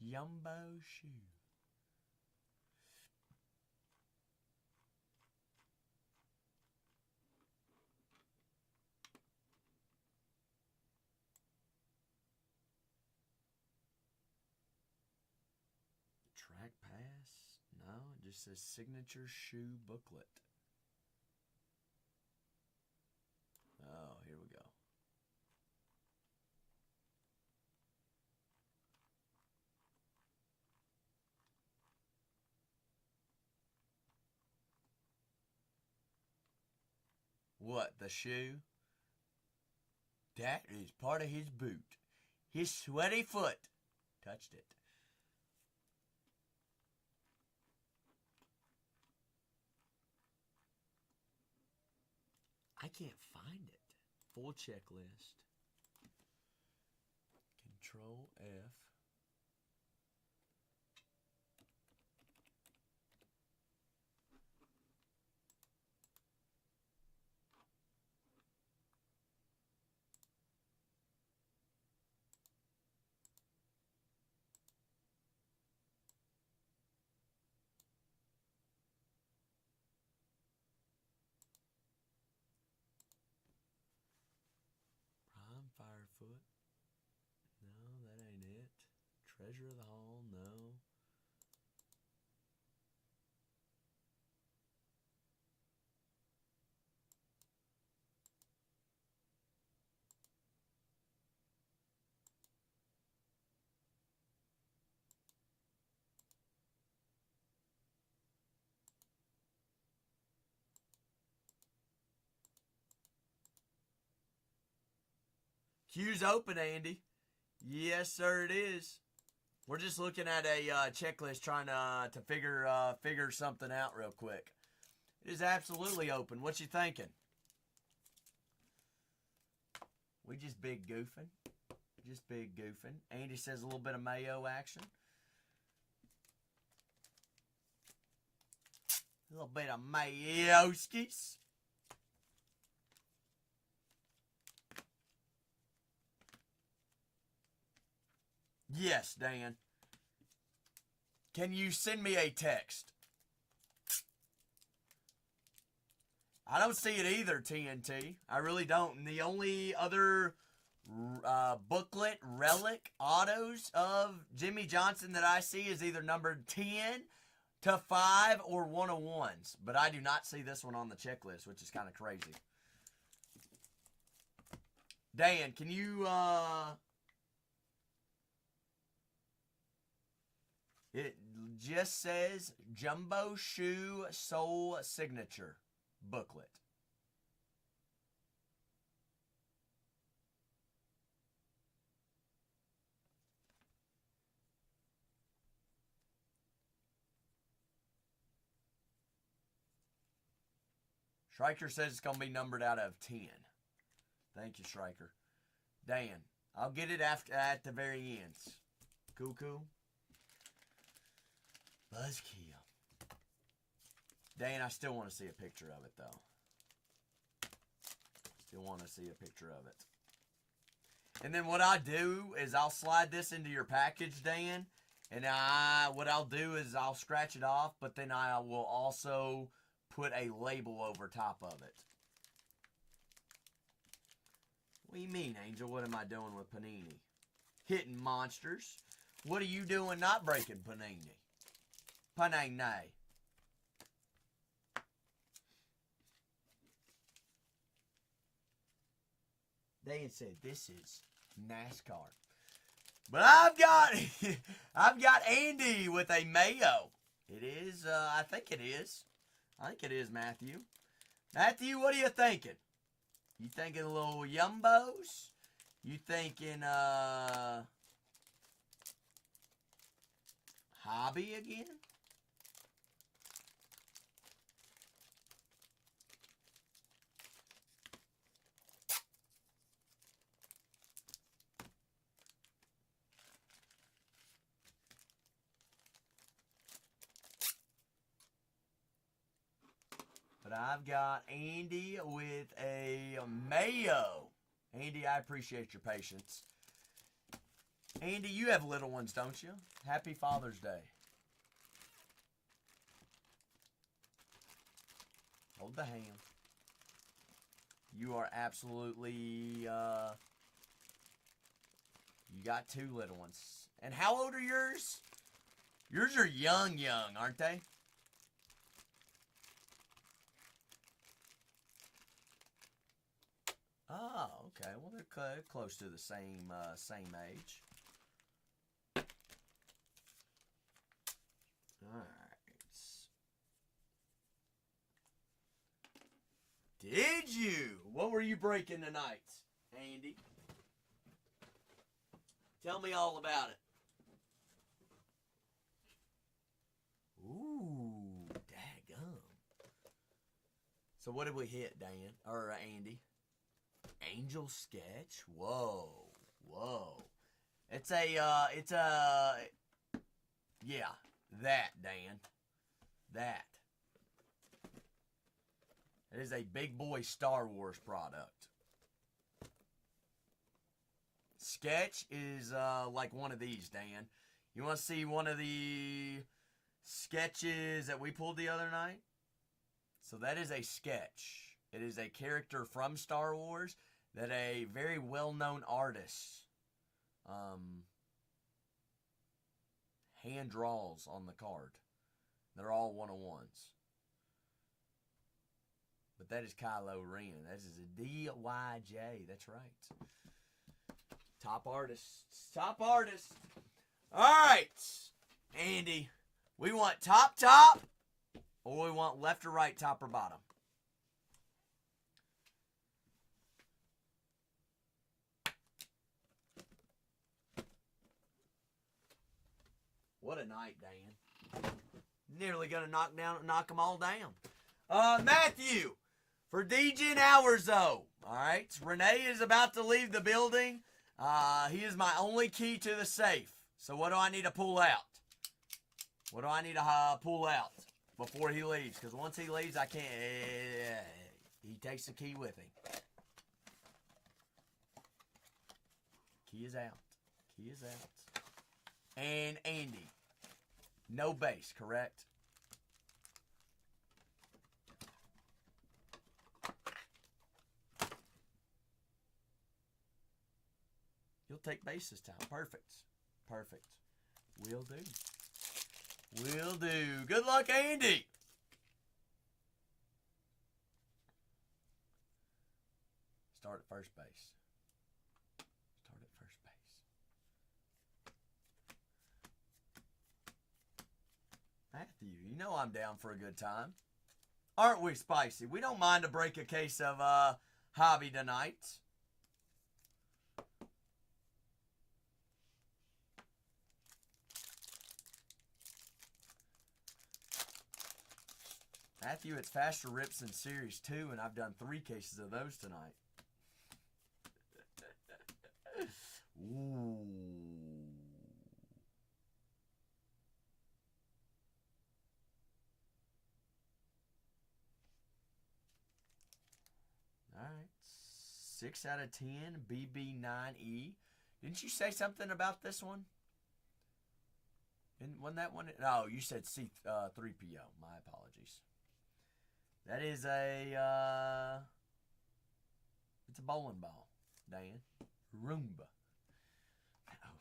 Jumbo shoe. Track pass? No, it just says signature shoe booklet. Oh, here we go. What, the shoe? That is part of his boot. His sweaty foot touched it. I can't find it. full checklist. Control F. Prime Firefoot. No, that ain't it. Treasure of the Hall, no. Queue's open, Andy. Yes, sir, it is. We're just looking at a checklist, trying to figure something out real quick. It is absolutely open. What you thinking? We just big goofing. Just big goofing. Andy says a little bit of Mayo action. A little bit of Mayoskis. Yes, Dan. Can you send me a text? I don't see it either, TNT. I really don't. And the only other booklet, relic, autos of Jimmy Johnson that I see is either numbered 10 to 5 or 101s. But I do not see this one on the checklist, which is kind of crazy. Dan, can you... It just says Jumbo Shoe Soul Signature booklet. Striker says it's going to be numbered out of 10. Thank you, Striker. Dan, I'll get it at the very end. Cool, cool. Buzzkill. Dan, I still want to see a picture of it, though. Still want to see a picture of it. And then what I do is I'll slide this into your package, Dan. And what I'll do is I'll scratch it off, but then I will also put a label over top of it. What do you mean, Angel? What am I doing with Panini? Hitting monsters. What are you doing not breaking Panini? Panini. They said this is NASCAR. But I've got Andy with a Mayo. It is, I think it is. I think it is, Matthew. Matthew, what are you thinking? You thinking a little Yumbos? You thinking, Hobby again? But I've got Andy with a Mayo. Andy, I appreciate your patience. Andy, you have little ones, don't you? Happy Father's Day. Hold the hand. You are absolutely, you got 2 little ones. And how old are yours? Yours are young, aren't they? Oh, okay. Well, they're close to the same age. All right. Did you? What were you breaking tonight, Andy? Tell me all about it. Ooh, daggum. So what did we hit, Dan? Or Andy? Angel sketch? Whoa. Yeah, that, Dan. That. It is a big boy Star Wars product. Sketch is like one of these, Dan. You want to see one of the sketches that we pulled the other night? So that is a sketch. It is a character from Star Wars that a very well-known artist hand draws on the card. They're all one-on-ones. But that is Kylo Ren. That is a DYJ. That's right. Top artists. Top artists. All right, Andy. We want top, or we want left or right, top or bottom? What a night, Dan. Nearly going to knock them all down. Matthew, for DJ Hours, though. All right, Renee is about to leave the building. He is my only key to the safe. So what do I need to pull out? What do I need to pull out before he leaves? Because once he leaves, I can't. He takes the key with him. Key is out. Key is out. And Andy. No base, correct? You'll take base this time. Perfect. Perfect. Will do. Will do. Good luck, Andy. Start at first base. Start at first base. Matthew, you know I'm down for a good time. Aren't we, Spicy? We don't mind to break a case of hobby tonight. Matthew, it's faster rips in Series 2, and I've done 3 cases of those tonight. Ooh. All right. 6 out of 10, BB9E. Didn't you say something about this one? Wasn't that one? No, you said C3PO. My apologies. That is it's a bowling ball, Dan. Roomba. Oh.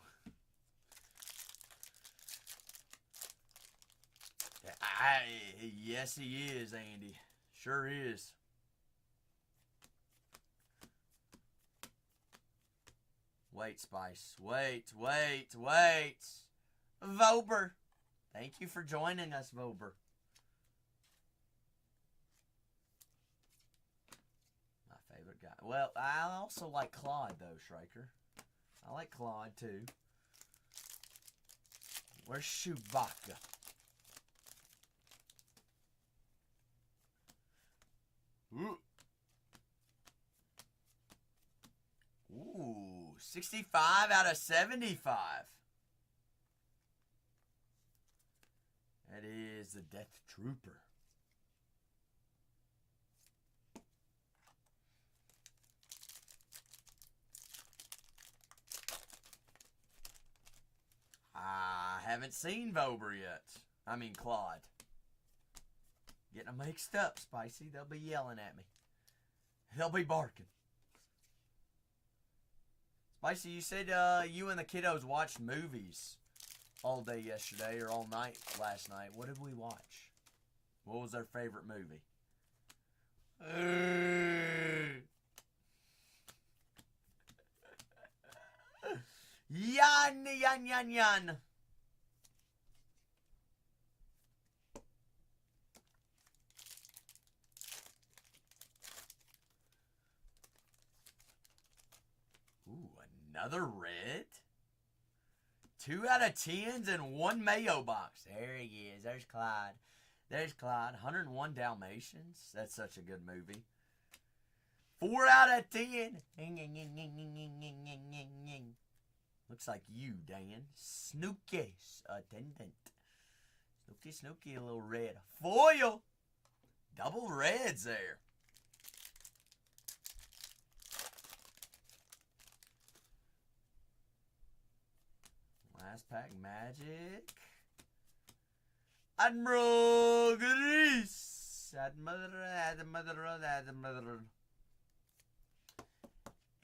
Yes, he is, Andy. Sure is. Wait, Spice. Wait. Vober. Thank you for joining us, Vober. Guy. Well, I also like Claude, though, Schreiker. I like Claude, too. Where's Chewbacca? Ooh, 65 out of 75. That is the Death Trooper. I haven't seen Vober yet. I mean Claude. Getting them mixed up, Spicy. They'll be yelling at me. They'll be barking. Spicy, you said you and the kiddos watched movies all day yesterday or all night last night. What did we watch? What was their favorite movie? Yan. Ooh, another red? 2 out of 10s and 1 mayo box. There he is. There's Clyde. There's Clyde. 101 Dalmatians. That's such a good movie. 4 out of 10. Looks like you, Dan. Snooky's attendant. Snooky, a little red. Foil. Double reds there. Last pack, Magic. Admiral Grease. Admiral.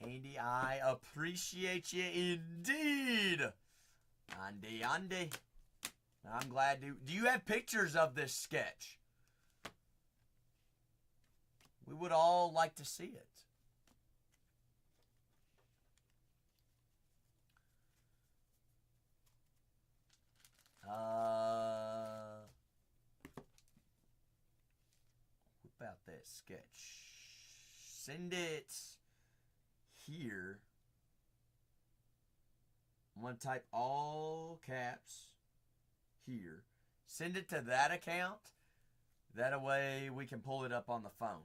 Andy, I appreciate you indeed. Andy. I'm glad to. Do you have pictures of this sketch? We would all like to see it. Whip out that sketch. Send it here. I'm going to type all caps here. Send it to that account. That way we can pull it up on the phone.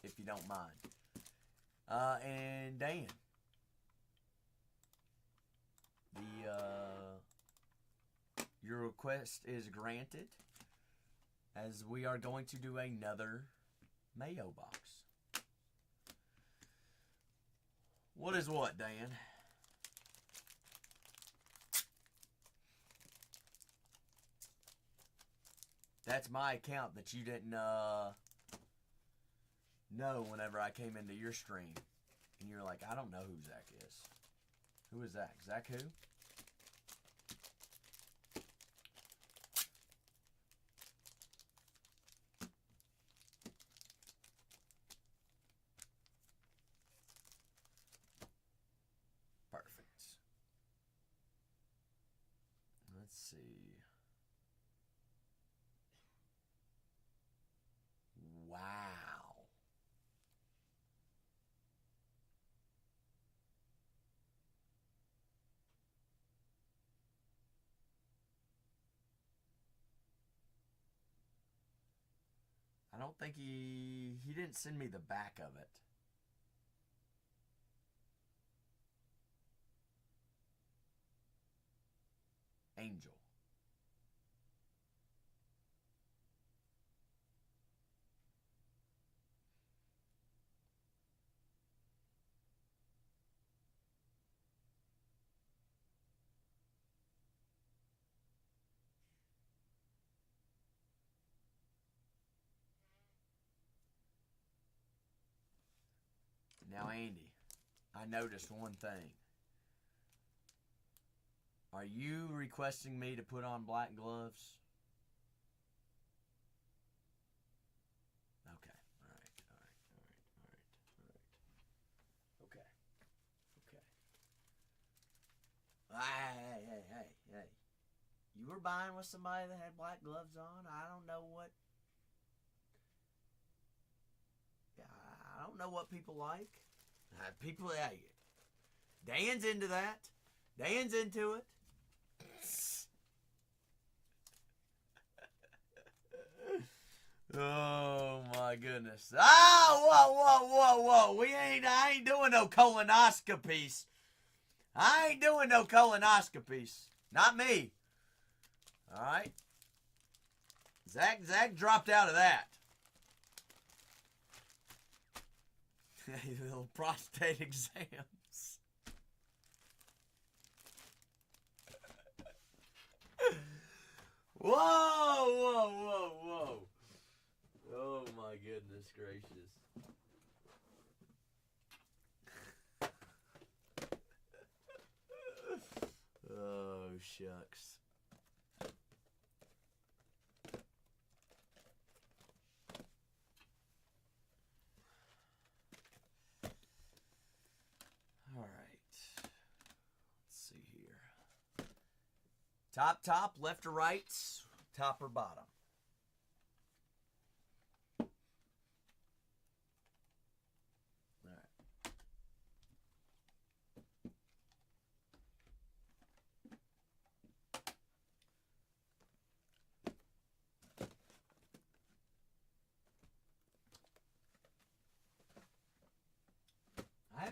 If you don't mind. And Dan. Your request is granted, as we are going to do another Mayo box. What is what, Dan? That's my account that you didn't know whenever I came into your stream. And you're like, I don't know who Zach is. Who is Zach? Zach who? Perfect. Let's see. Wow. I don't think he didn't send me the back of it. Angel. Now, Andy, I noticed one thing. Are you requesting me to put on black gloves? Okay. All right. Okay. Hey. You were buying with somebody that had black gloves on? I don't know what... I don't know what people like. Hey, Dan's into that. Dan's into it. Oh my goodness. Whoa. I ain't doing no colonoscopies. Not me. Alright. Zach dropped out of that. Little prostate exams. Whoa. Oh my goodness gracious. Oh shucks. All right. Let's see here. Top, left or right, top or bottom.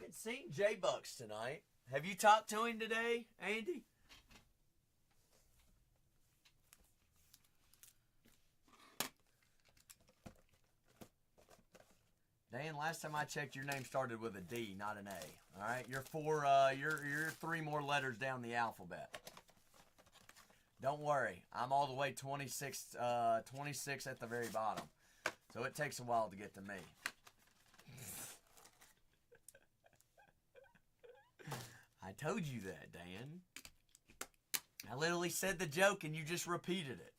haven't seen J-Bucks tonight. Have you talked to him today, Andy? Dan, last time I checked, your name started with a D, not an A. All right, you're 3 more letters down the alphabet. Don't worry, I'm all the way 26 at the very bottom, so it takes a while to get to me. I told you that, Dan. I literally said the joke and you just repeated it.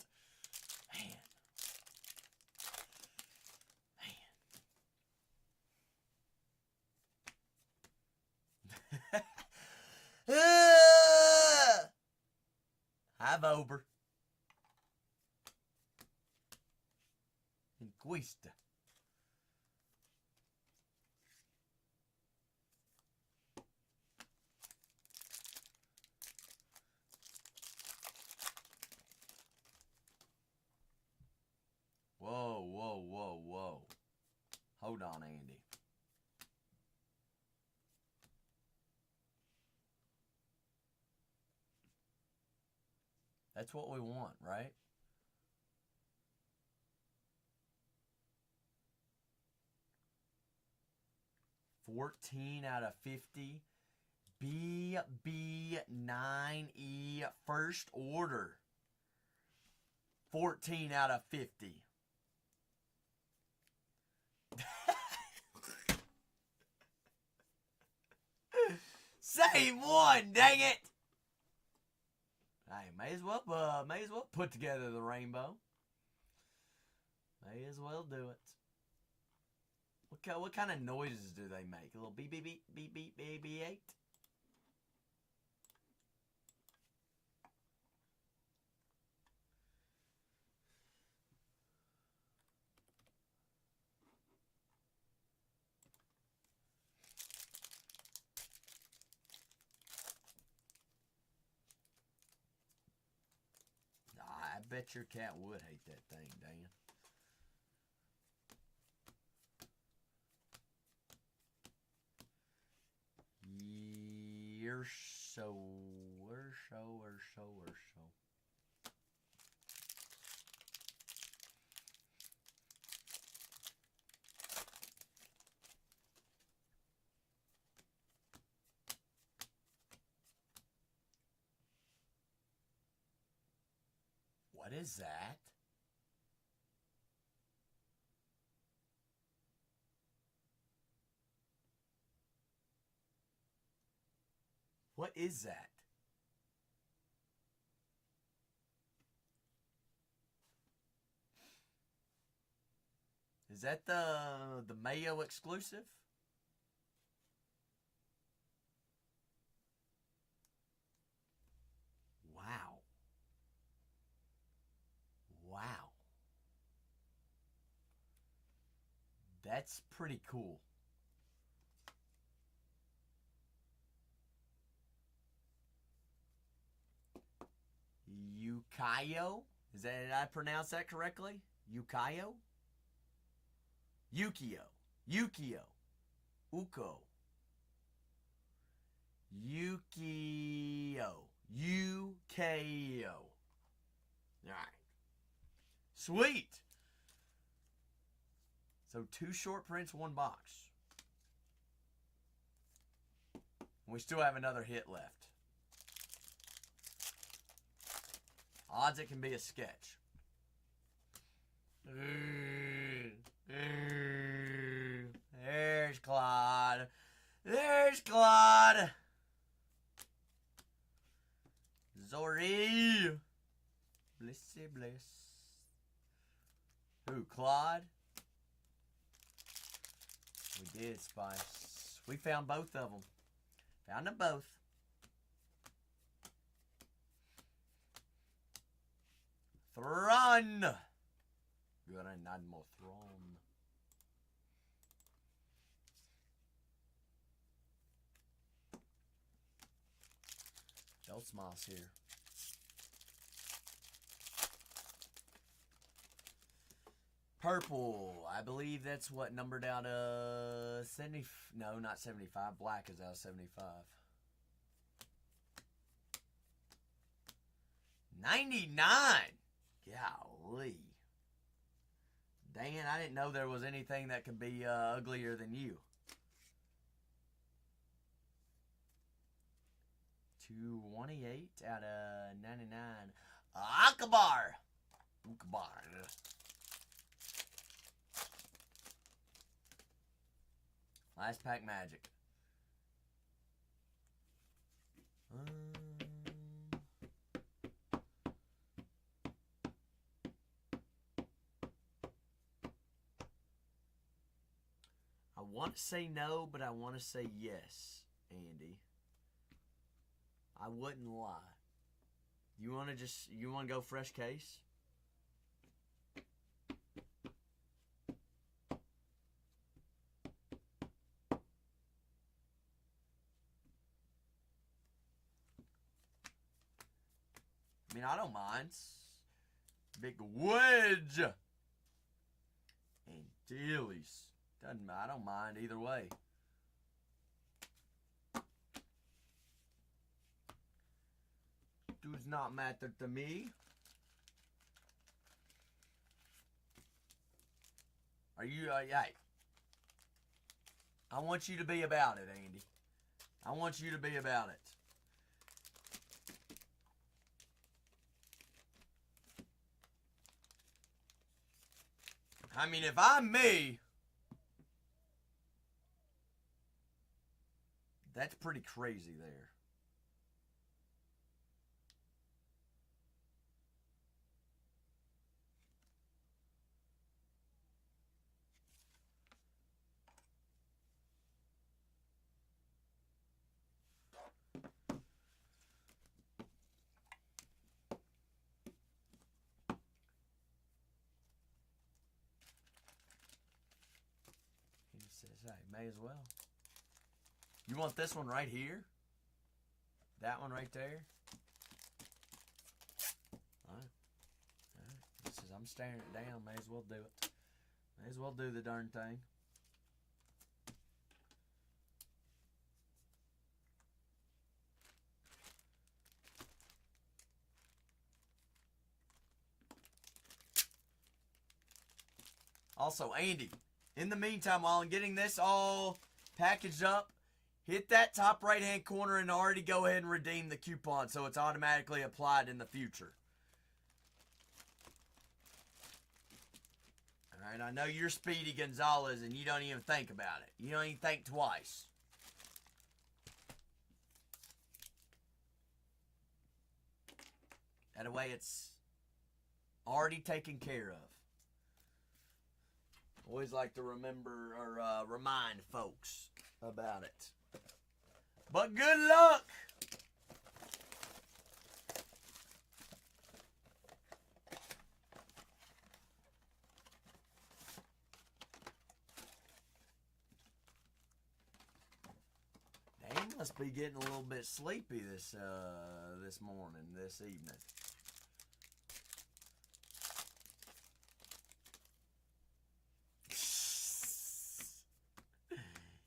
Man. Hi, Vober. Inquista. Whoa, whoa, whoa, whoa. Hold on, Andy. That's what we want, right? $14 out of 50. BB9E first order. 14 out of 50. Same one, dang it! Hey, may as well put together the rainbow. May as well do it. What kind of noises do they make? A little beep beep beep beep beep beep beep 8. I bet your cat would hate that thing, Dan. You're so. What is that? What is that? Is that the Mayo exclusive? Wow. Wow. That's pretty cool. Yukayo? Did I pronounce that correctly? Yukayo? Yukio. Uko. Yukio. Alright. Sweet! So 2 short prints, 1 box. We still have another hit left. Odds it can be a sketch. There's Claude. Zori. Blissy bliss. Who, Claude? We did, Spice. We found both of them. Found them both. Thron. Gonna not more Thron. Del Smiles here. purple. I believe that's what numbered out of 70. No, not 75. Black is out of 75. 99. Golly. Dang it, I didn't know there was anything that could be uglier than you. 228 out of 99. Akbar. Last pack magic. I want to say no, but I want to say yes, Andy. I wouldn't lie. You want to go fresh case? I mean, I don't mind. Big wedge. And dillies. I don't mind either way. Does not matter to me. Are you, hey. I want you to be about it, Andy. I want you to be about it. I mean, if I'm me, that's pretty crazy there. Hey, may as well. You want this one right here? That one right there? Alright. This is, I'm staring it down. May as well do it. May as well do the darn thing. Also, Andy, in the meantime, while I'm getting this all packaged up, hit that top right-hand corner and already go ahead and redeem the coupon so it's automatically applied in the future. All right, I know you're Speedy Gonzalez and you don't even think about it. You don't even think twice. That way it's already taken care of. Always like to remember or remind folks about it. But good luck! Dang, must be getting a little bit sleepy this morning, this evening.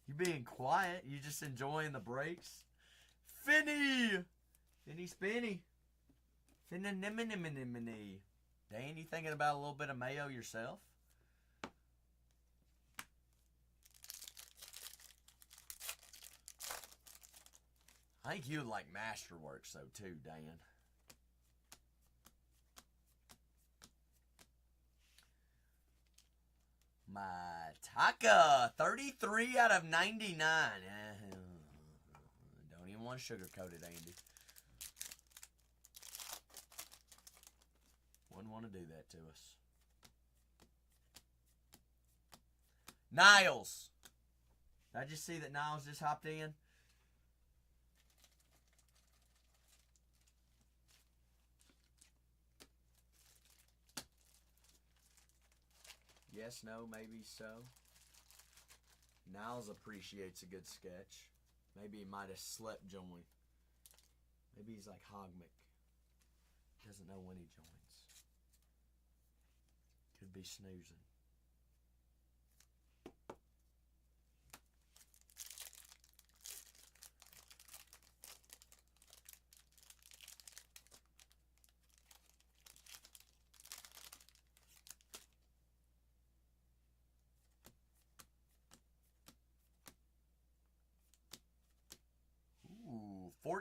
You being quiet. You just enjoying the breaks. Finny! Finny Spinny. Finny. Dan, you thinking about a little bit of mayo yourself? I think you would like Masterworks though too, Dan. My Taka, 33 out of 99. Don't even want to sugarcoat it, Andy. Wouldn't want to do that to us. Niles. Did I just see that Niles just hopped in? Yes, no, maybe so. Niles appreciates a good sketch. Maybe he might have slept joined. Maybe he's like Hogmick. Doesn't know when he joins. Could be snoozing.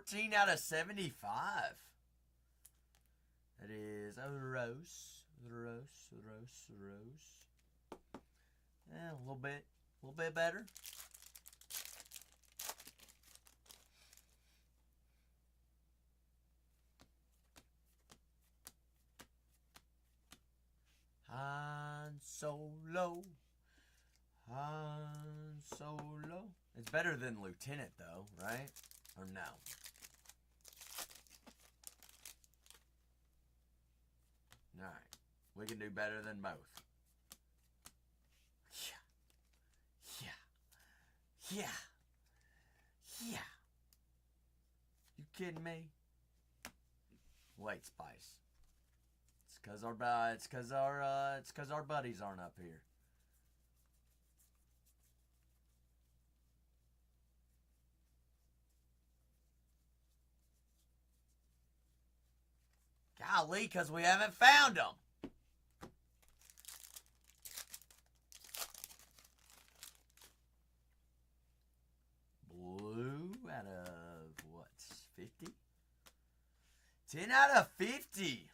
14 out of 75. That is a Rose. Yeah, a little bit better. Han Solo. It's better than Lieutenant, though, right? Or no? Alright. We can do better than both. Yeah. You kidding me? Wait, Spice. It's cause our buddies aren't up here. Golly, cause we haven't found them. Blue out of what? 50? 10 out of 50.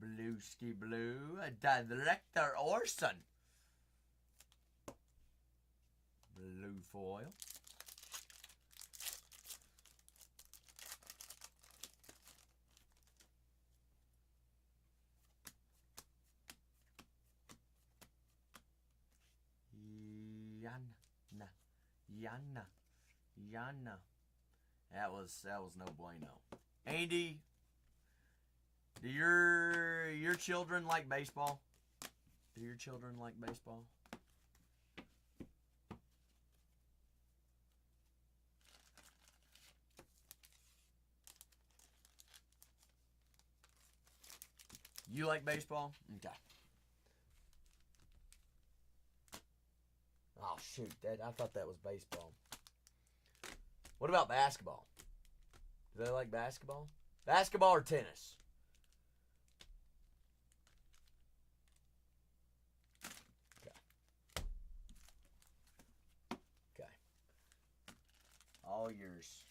Blueski Blue. Director Orson. Blue foil. Yana. That was no bueno. Andy, do your children like baseball? Do your children like baseball? You like baseball? Okay. Oh shoot, I thought that was baseball. What about basketball? Do they like basketball? Basketball or tennis? Okay. All yours.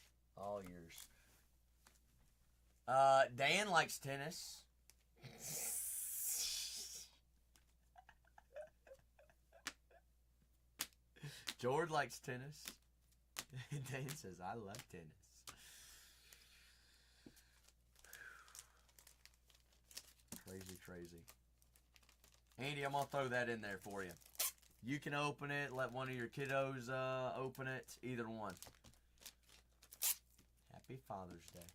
Dan likes tennis. George likes tennis. Dan says, I love tennis. Crazy. Andy, I'm going to throw that in there for you. You can open it. Let one of your kiddos open it. Either one. Happy Father's Day.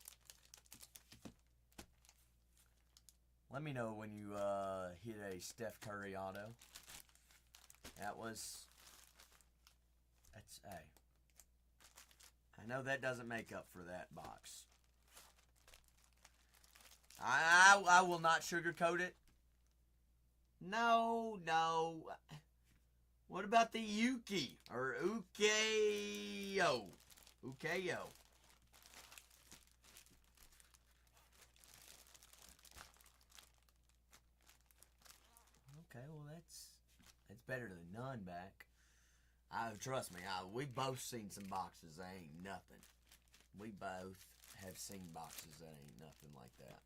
Let me know when you hit a Steph Curry auto. That's A. I know that doesn't make up for that box. I will not sugarcoat it. No. What about the Yuki or Ukeyo? Ukeyo. Okay, well that's better than none back. Trust me, we both seen some boxes that ain't nothing. We both have seen boxes that ain't nothing like that.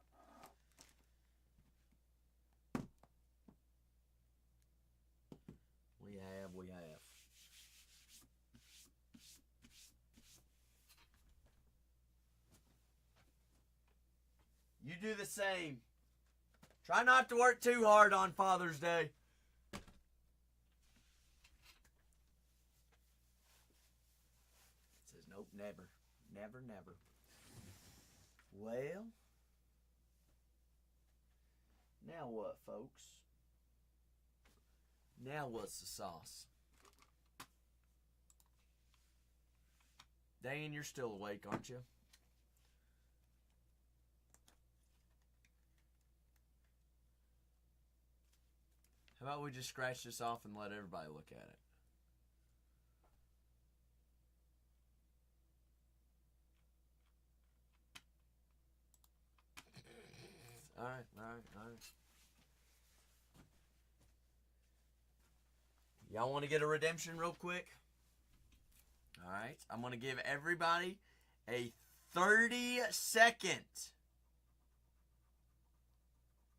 We have. You do the same. Try not to work too hard on Father's Day. It says, nope, never. Never. Well, now what, folks? Now what's the sauce? Dan, you're still awake, aren't you? How about we just scratch this off and let everybody look at it? All right. Y'all want to get a redemption real quick? All right. I'm going to give everybody a 30-second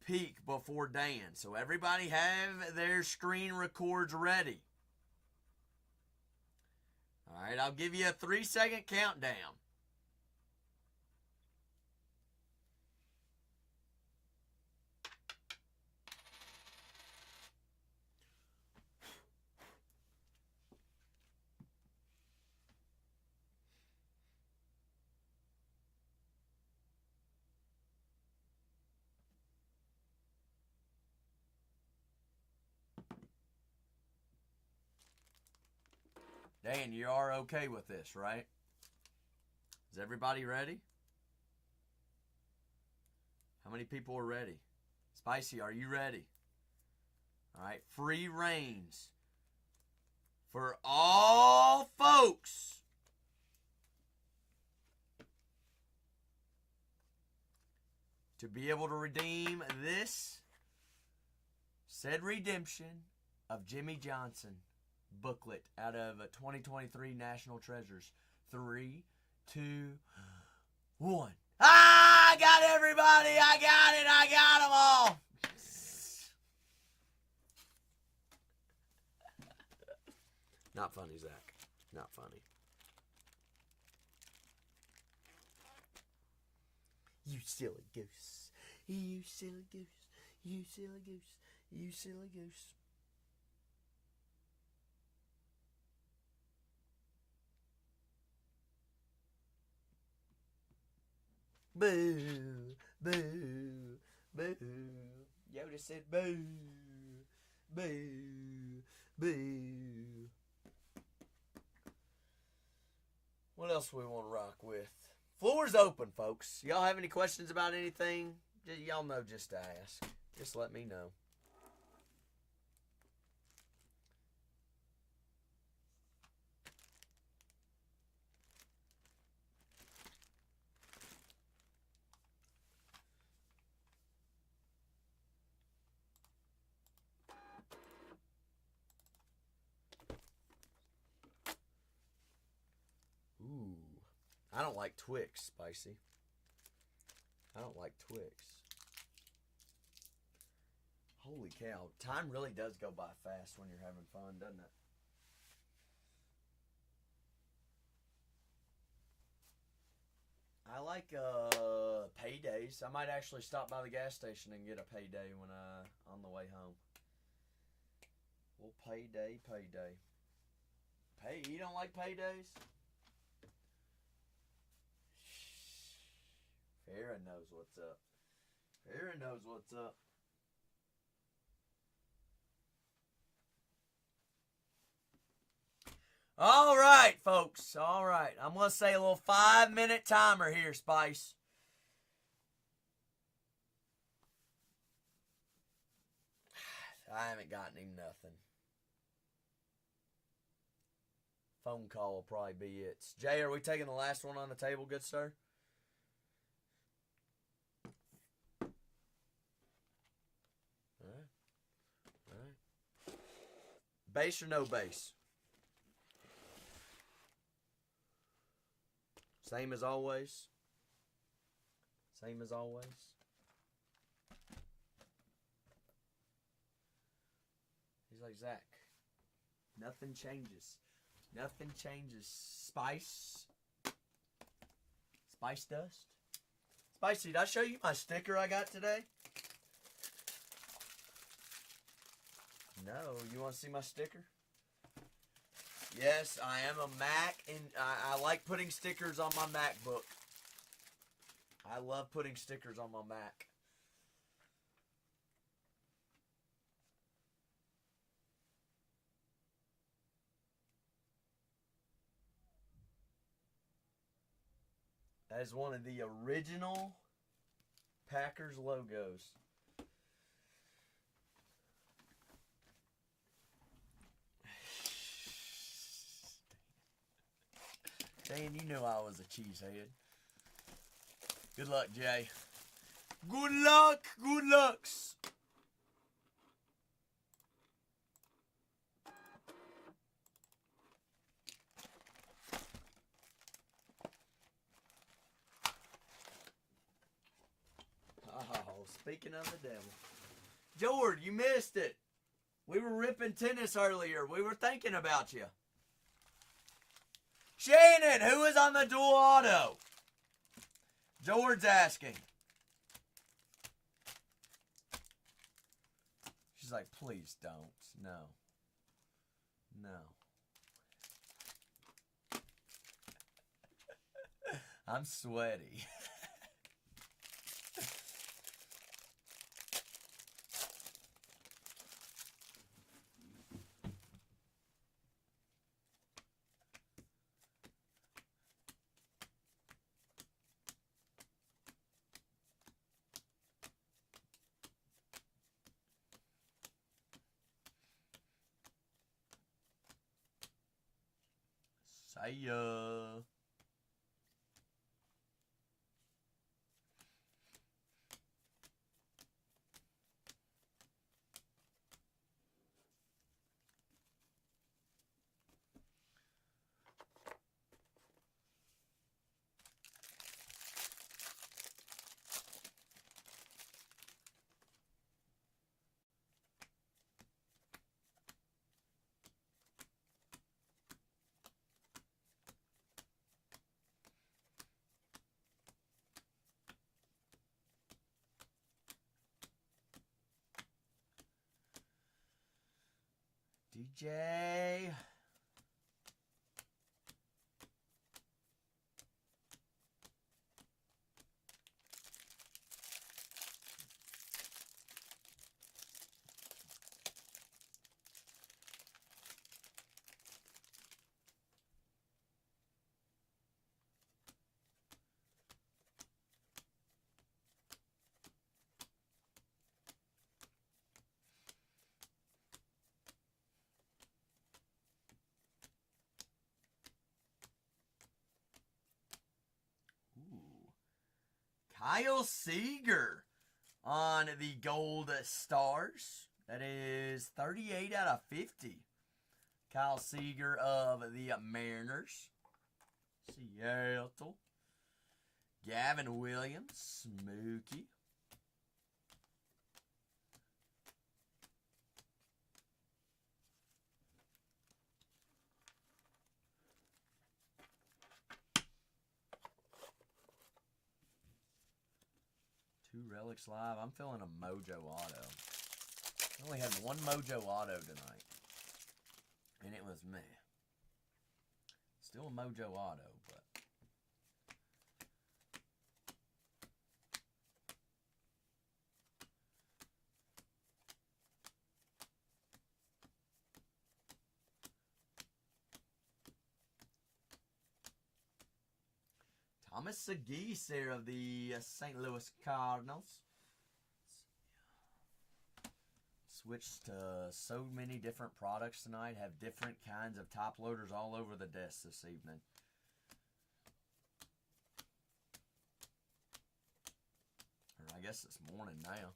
peek before Dan. So everybody have their screen records ready. All right, I'll give you a 3-second countdown. Dan, you are okay with this, right? Is everybody ready? How many people are ready? Spicy, are you ready? All right, free reigns for all folks to be able to redeem this said redemption of Jimmy Johnson booklet out of 2023 National Treasures. 3, 2, 1. Ah, I got everybody. I got it. I got them all. Not funny, Zach. Not funny. You silly goose. You silly goose. You silly goose. You silly goose. Boo, boo, boo. Yoda said boo, boo, boo. What else we want to rock with? Floor's open, folks. Y'all have any questions about anything? Y'all know just to ask. Just let me know. Ooh. I don't like Twix, Spicy. I don't like Twix. Holy cow. Time really does go by fast when you're having fun, doesn't it? I like paydays. I might actually stop by the gas station and get a payday when on the way home. Well, payday. You don't like paydays? Farrah knows what's up. Farrah knows what's up. All right, folks. All right. I'm going to say a little 5-minute timer here, Spice. I haven't gotten him nothing. Phone call will probably be it. Jay, are we taking the last one on the table, good sir? All right. Base or no base? Same as always. Same as always. He's like, Zach, nothing changes. Nothing changes. Spice. Spice dust. Spicy, did I show you my sticker I got today? No, you want to see my sticker? Yes, I am a Mac, and I like putting stickers on my MacBook. I love putting stickers on my Mac. That is one of the original Packers logos. Dan, you knew I was a cheesehead. Good luck, Jay. Good luck. Good lucks. Speaking of the devil. George, you missed it. We were ripping tennis earlier. We were thinking about you. Shannon, who is on the dual auto? George's asking. She's like, please don't. No. No. I'm sweaty. See ya. DJ. Kyle Seager on the Gold Stars. That is 38 out of 50. Kyle Seager of the Mariners. Seattle. Gavin Williams. Smokey. Two Relics Live. I'm feeling a Mojo Auto. I only had one Mojo Auto tonight. And it was me. Still a Mojo Auto, but... Thomas Segis there of the St. Louis Cardinals. Switched to so many different products tonight. Have different kinds of top loaders all over the desk this evening. Or I guess it's morning now.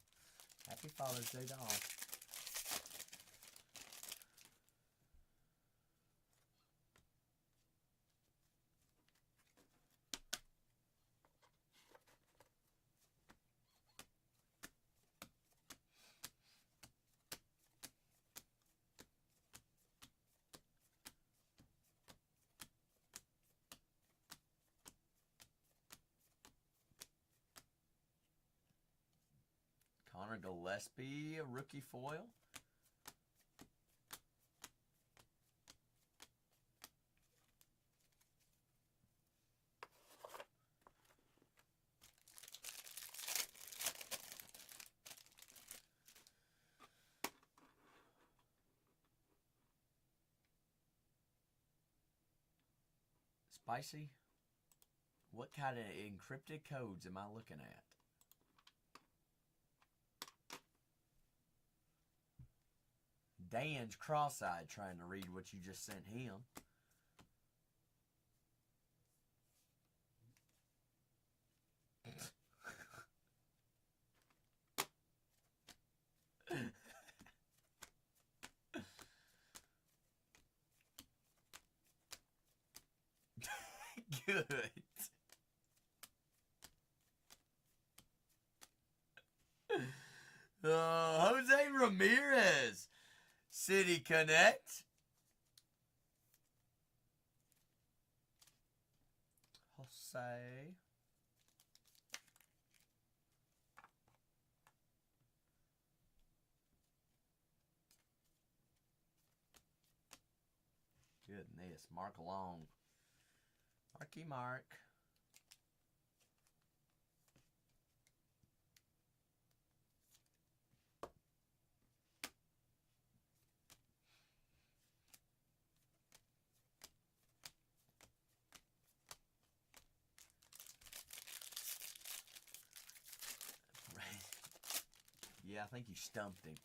Happy Father's Day to all. Connor Gillespie, a rookie foil. Spicy. What kind of encrypted codes am I looking at? Dan's cross-eyed trying to read what you just sent him. Good. Jose Ramirez. City Connect. Jose. Goodness, Mark Long. Marky Mark. Yeah, I think you stumped him.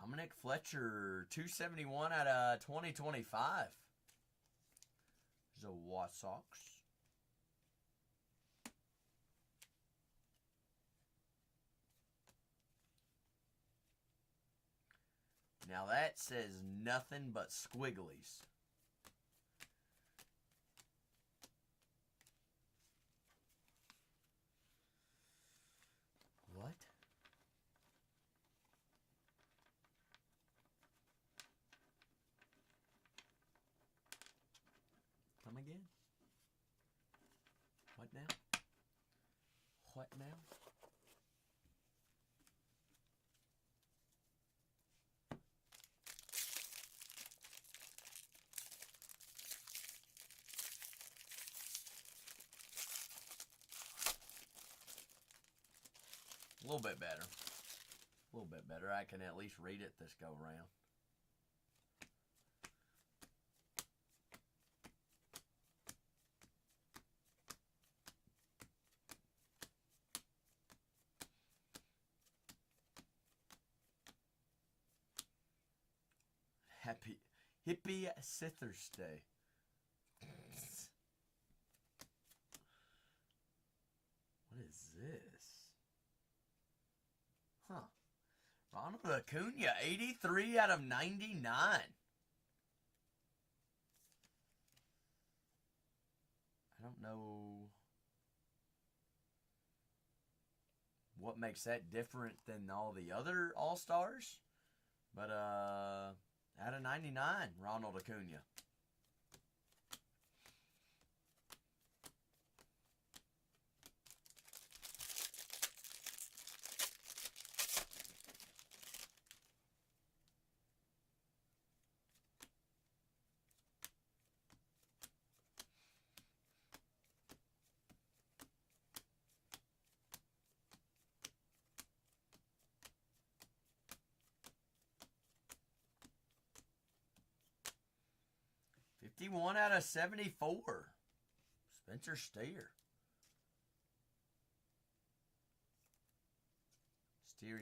Dominic Fletcher, 271 out of 2025. There's a White Sox. Now that says nothing but squigglies. What? Come again? What now? What now? A little bit better. A little bit better. I can at least read it this go around. Happy Hippie Sithers Day. What is this? Huh. Ronald Acuna, 83 out of 99. I don't know what makes that different than all the other All-Stars. But, out of 99, Ronald Acuna. '51 out of 74. Spencer Steer.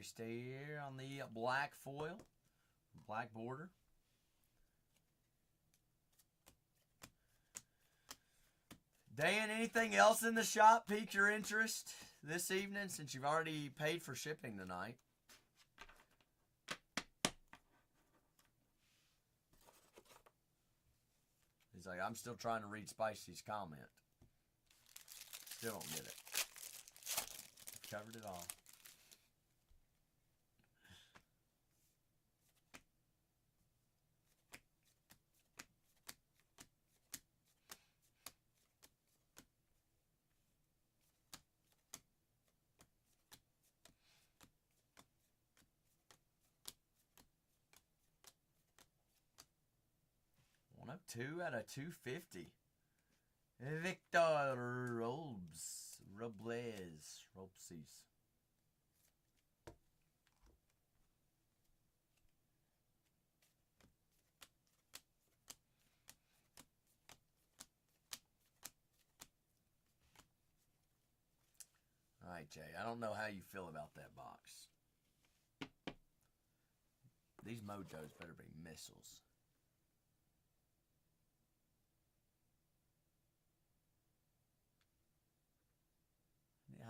Steer on the black foil. Black border. Dan, anything else in the shop pique your interest this evening since you've already paid for shipping tonight? He's like, I'm still trying to read Spicy's comment. Still don't get it. Covered it all. Up 2 out of 250. Victor Robles. All right, Jay. I don't know how you feel about that box. These mojos better be missiles.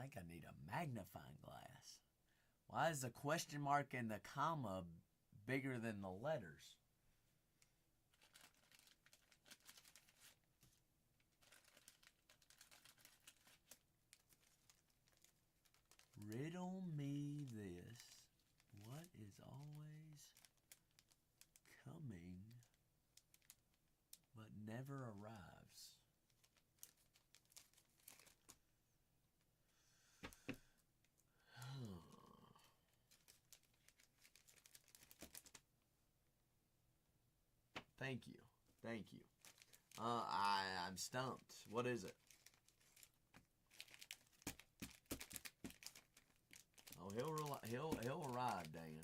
think I need a magnifying glass. Why is the question mark and the comma bigger than the letters? Riddle me this. What is always coming but never arrives? Thank you. Thank you. I'm stumped. What is it? Oh, he'll arrive, Dan.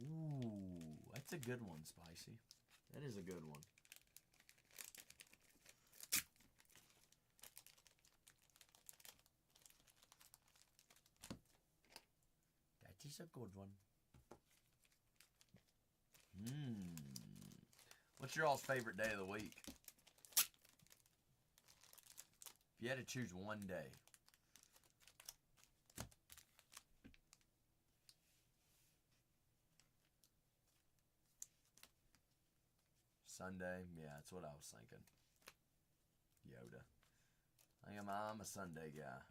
Ooh, that's a good one, Spicy. That is a good one. That is a good one. What's your all's favorite day of the week? If you had to choose one day. Sunday? Yeah, that's what I was thinking. Yoda. I'm a Sunday guy.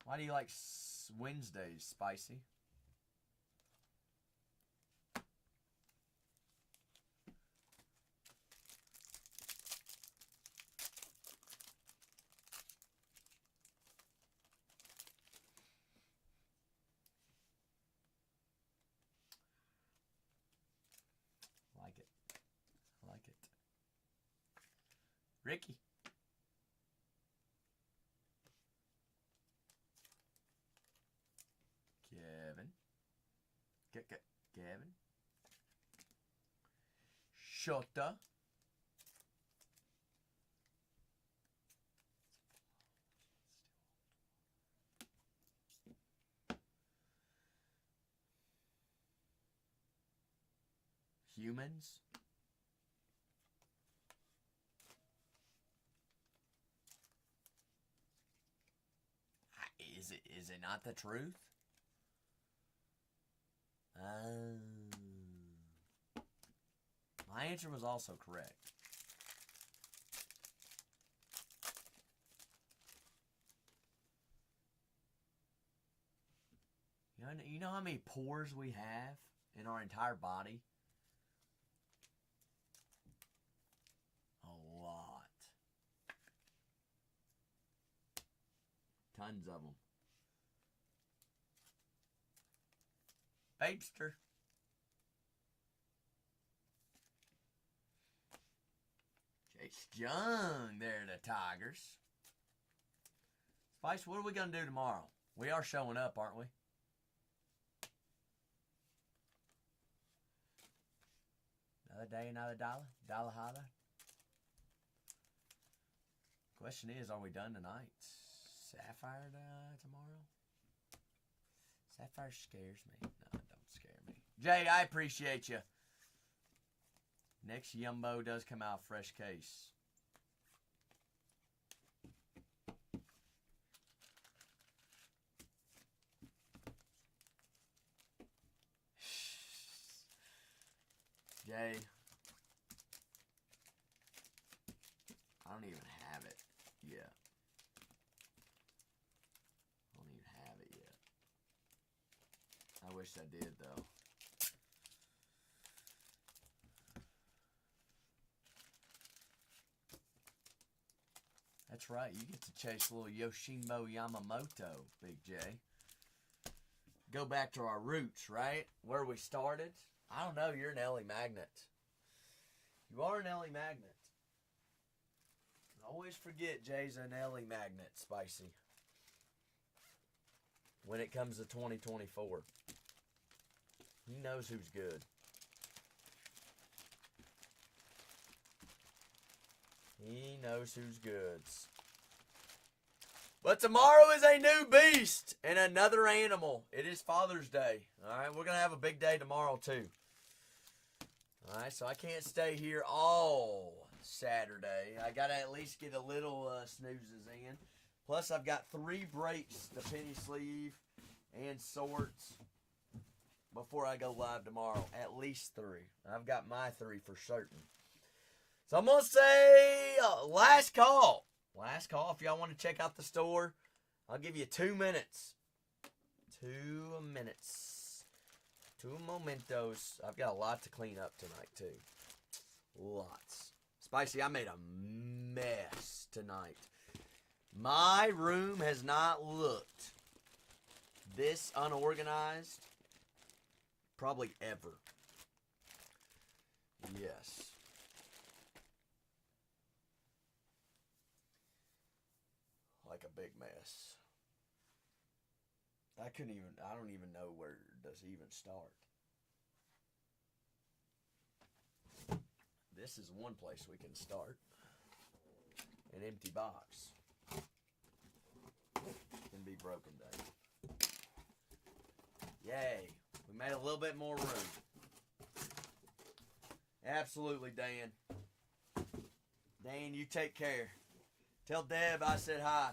Why do you like Wednesdays, Spicy? Like it. I like it. Ricky. Kevin. Kevin. Shota. Humans. Is it not the truth? My answer was also correct. You know how many pores we have in our entire body? A lot. Tons of them. Babester. Chase Young there, the Tigers. Spice, what are we going to do tomorrow? We are showing up, aren't we? Another day, another dollar? Dollar holla? Question is, are we done tonight? Sapphire tomorrow? Sapphire scares me. No, it don't scare me. Jay, I appreciate you. Next Yumbo does come out fresh case. Jay, I don't even have it yet. I don't even have it yet. I wish I did, though. That's right. You get to chase little Yoshimo Yamamoto, Big J. Go back to our roots, right? Where we started. I don't know. You're an LA magnet. You are an LA magnet. Always forget Jay's an LA magnet, Spicy. When it comes to 2024. He knows who's good. He knows who's goods. But tomorrow is a new beast and another animal. It is Father's Day. All right, we're going to have a big day tomorrow, too. All right, so I can't stay here all Saturday. I got to at least get a little snoozes in. Plus, I've got 3 breaks, the penny sleeve and sorts, before I go live tomorrow. At least 3. I've got my 3 for certain. So I'm going to say last call. Last call. If y'all want to check out the store, I'll give you 2 minutes. 2 minutes. 2 momentos. I've got a lot to clean up tonight, too. Lots. Spicy, I made a mess tonight. My room has not looked this unorganized probably ever. Yes. Like a big mess. I don't even know where to even start. This is one place we can start. An empty box. Can be broken, Dave. Yay. We made a little bit more room. Absolutely, Dan. Dan, you take care. Tell Deb I said hi.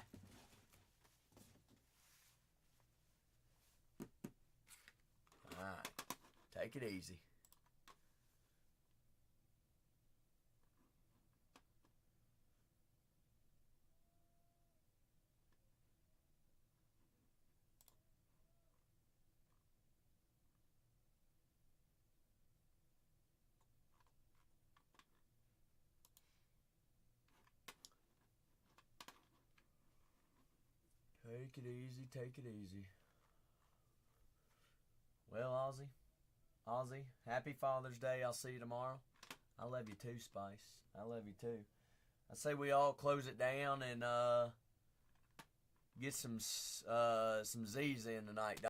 Alright. Take it easy. Take it easy, take it easy. Well, Ozzy, happy Father's Day. I'll see you tomorrow. I love you too, Spice. I love you too. I say we all close it down and get some Z's in tonight.